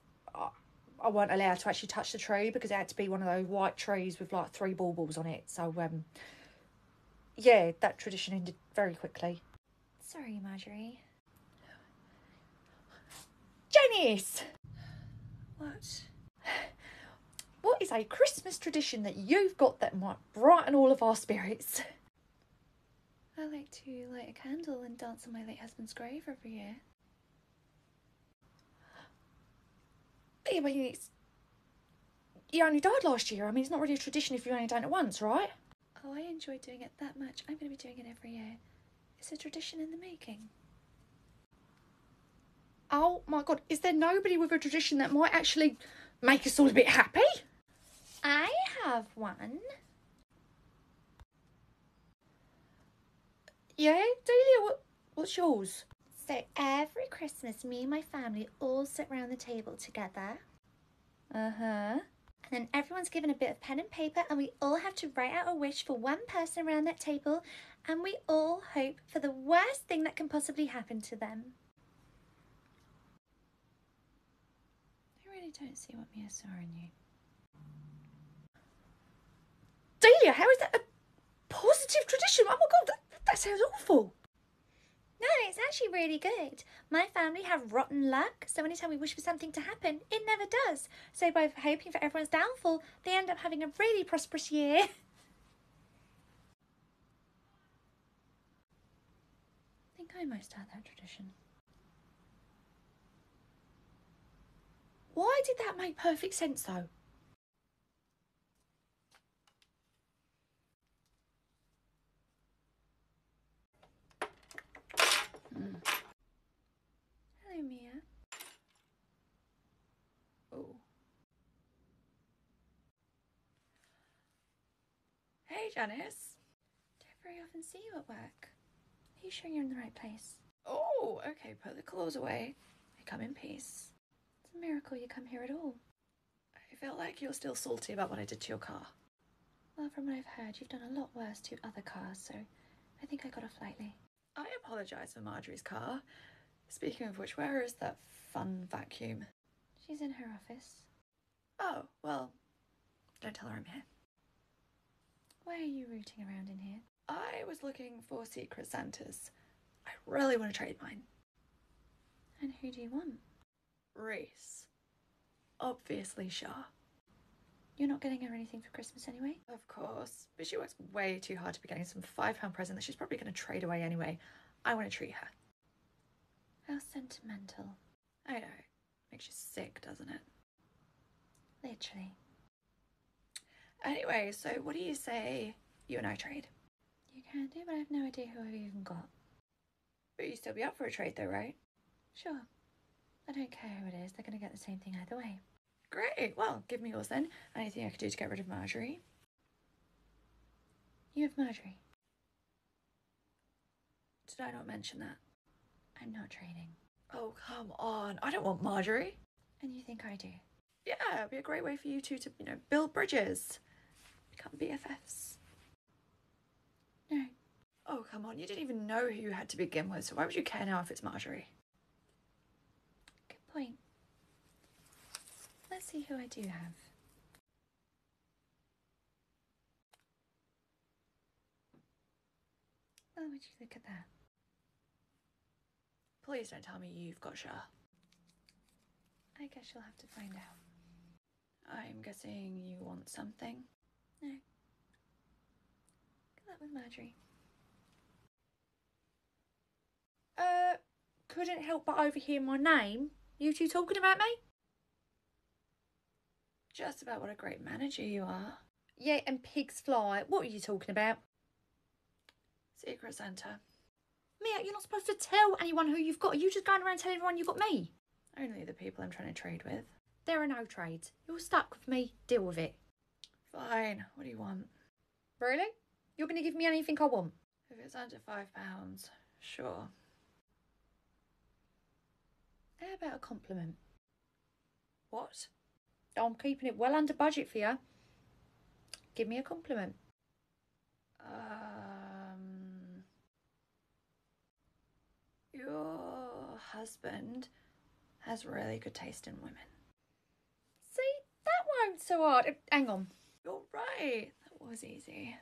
I weren't allowed to actually touch the tree because it had to be one of those white trees with like 3 baubles on it. So, yeah, that tradition ended very quickly. Sorry, Marjorie. Janice! What? What is a Christmas tradition that you've got that might brighten all of our spirits? I like to light a candle and dance on my late husband's grave every year. I mean, he only died last year. I mean, it's not really a tradition if you've only done it once, right? Oh, I enjoy doing it that much. I'm going to be doing it every year. It's a tradition in the making. Oh my God, is there nobody with a tradition that might actually make us all a bit happy? I have one. Yeah, Delia, what's yours? So every Christmas, me and my family all sit around the table together. Uh-huh. And then everyone's given a bit of pen and paper and we all have to write out a wish for one person around that table and we all hope for the worst thing that can possibly happen to them. I really don't see what Mia saw in you. Delia, how is that a positive tradition? Oh my God, that sounds awful. No, it's actually really good. My family have rotten luck, so anytime we wish for something to happen, it never does. So by hoping for everyone's downfall, they end up having a really prosperous year. I think I might start that tradition. Why did that make perfect sense, though? Hello, Mia. Oh. Hey, Janice. Don't very often see you at work. Are you sure you're in the right place? Oh, okay, put the clothes away. I come in peace. It's a miracle you come here at all. I feel like you're still salty about what I did to your car. Well, from what I've heard, you've done a lot worse to other cars, so I think I got off lightly. I apologise for Marjorie's car. Speaking of which, where is that fun vacuum? She's in her office. Oh, well, don't tell her I'm here. Why are you rooting around in here? I was looking for Secret Santas. I really want to trade mine. And who do you want? Reese. Obviously Shah. You're not getting her anything for Christmas anyway? Of course, but she works way too hard to be getting some £5 present that she's probably going to trade away anyway. I want to treat her. How sentimental. I know. Makes you sick, doesn't it? Literally. Anyway, so what do you say you and I trade? You can do, but I have no idea who I've even got. But you still be up for a trade though, right? Sure. I don't care who it is. They're going to get the same thing either way. Great. Well, give me yours then. Anything I could do to get rid of Marjorie? You have Marjorie. Did I not mention that? I'm not trading. Oh, come on. I don't want Marjorie. And you think I do? Yeah, it'd be a great way for you two to, build bridges. Become BFFs. No. Oh, come on. You didn't even know who you had to begin with, so why would you care now if it's Marjorie? Good point. Let's see who I do have. Oh, would you look at that? Please don't tell me you've got Shah. I guess you'll have to find out. I'm guessing you want something? No. Good luck with Marjorie. Couldn't help but overhear my name. You two talking about me? Just about what a great manager you are. Yeah, and pigs fly. What are you talking about? Secret Santa. Mia, you're not supposed to tell anyone who you've got. Are you just going around telling everyone you've got me? Only the people I'm trying to trade with. There are no trades. You're stuck with me. Deal with it. Fine. What do you want? Really? You're going to give me anything I want? If it's under £5, sure. How about a compliment? What? I'm keeping it well under budget for you. Give me a compliment. Your husband has really good taste in women. See, that won't so hard. Hang on. You're right. That was easy.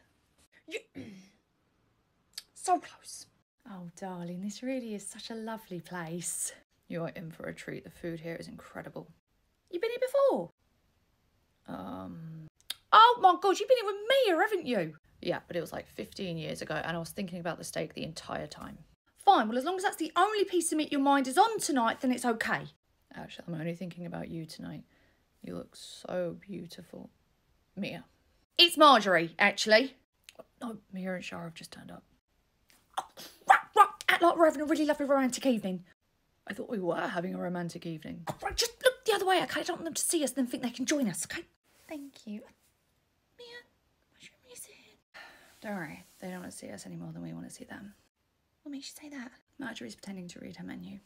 So close. Oh, darling, this really is such a lovely place. You're in for a treat. The food here is incredible. You been here before? Oh my God, you've been here with Mia, haven't you? Yeah, but it was like 15 years ago and I was thinking about the steak the entire time. Fine, well, as long as that's the only piece of meat your mind is on tonight, then it's okay. Actually, I'm only thinking about you tonight. You look so beautiful. Mia. It's Marjorie, actually. No, Mia and Shara have just turned up. Act like we're having a really lovely romantic evening. I thought we were having a romantic evening. Right, just look the other way, okay? I don't want them to see us and then think they can join us, okay? Thank you. Mia, what's your music? Don't worry, they don't want to see us any more than we want to see them. What makes you say that? Marjorie's pretending to read her menu.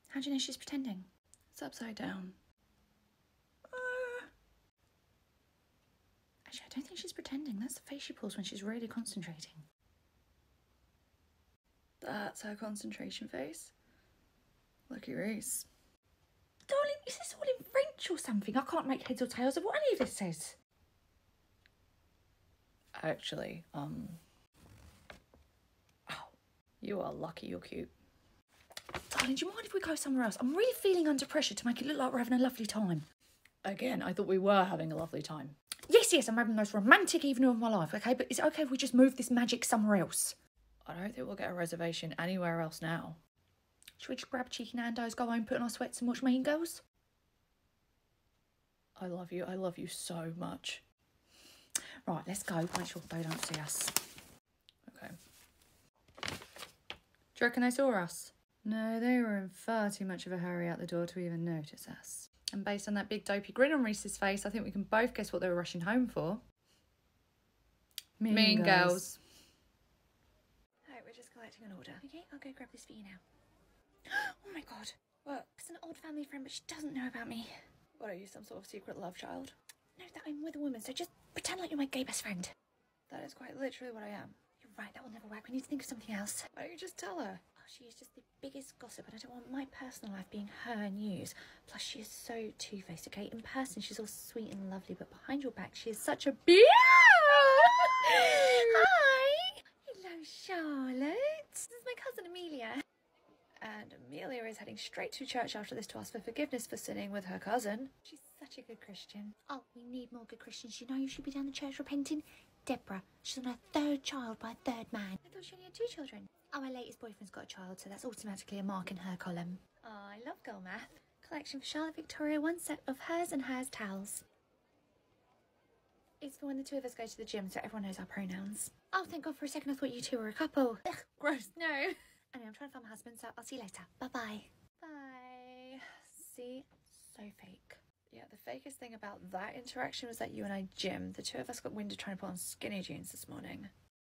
How do you know she's pretending? It's upside down. Actually, I don't think she's pretending. That's the face she pulls when she's really concentrating. That's her concentration face. Lucky Reese. Darling, is this all in French or something? I can't make heads or tails of what any of this says. Actually, you are lucky you're cute. Darling, do you mind if we go somewhere else? I'm really feeling under pressure to make it look like we're having a lovely time. Again, I thought we were having a lovely time. Yes, I'm having the most romantic evening of my life, okay? But is it okay if we just move this magic somewhere else? I don't think we'll get a reservation anywhere else now. Should we just grab cheeky Nando's, go home, put on our sweats and watch Mean Girls? I love you so much. Right, let's go. Make sure they don't see us. Okay. Do you reckon they saw us? No, they were in far too much of a hurry out the door to even notice us. And based on that big dopey grin on Reese's face, I think we can both guess what they were rushing home for. Mean Girls. Alright, we're just collecting an order. Okay, I'll go grab this for you now. Oh my God. What? It's an old family friend, but she doesn't know about me. What, are you some sort of secret love child? No, that I'm with a woman, so just pretend like you're my gay best friend. That is quite literally what I am. You're right, that will never work. We need to think of something else. Why don't you just tell her? Oh, she is just the biggest gossip, and I don't want my personal life being her news. Plus, she is so two-faced, okay? In person, she's all sweet and lovely, but behind your back, she is such a bitch. Hi! Hello, Charlotte. This is my cousin, Amelia. And Amelia is heading straight to church after this to ask for forgiveness for sinning with her cousin. She's such a good Christian. Oh, we need more good Christians. You know you should be down the church repenting. Deborah, she's on her third child by a third man. I thought she only had 2 children. Oh, my latest boyfriend's got a child, so that's automatically a mark in her column. Oh, I love girl math. Collection for Charlotte Victoria, 1 set of hers and hers towels. It's for when the 2 of us go to the gym, so everyone knows our pronouns. Oh, thank God, for a second I thought you 2 were a couple. Ugh, gross, no. Anyway, I'm trying to find my husband, so I'll see you later. Bye-bye. Bye. See? So fake. Yeah, the fakest thing about that interaction was that you and I gym. The 2 of us got winded trying to put on skinny jeans this morning.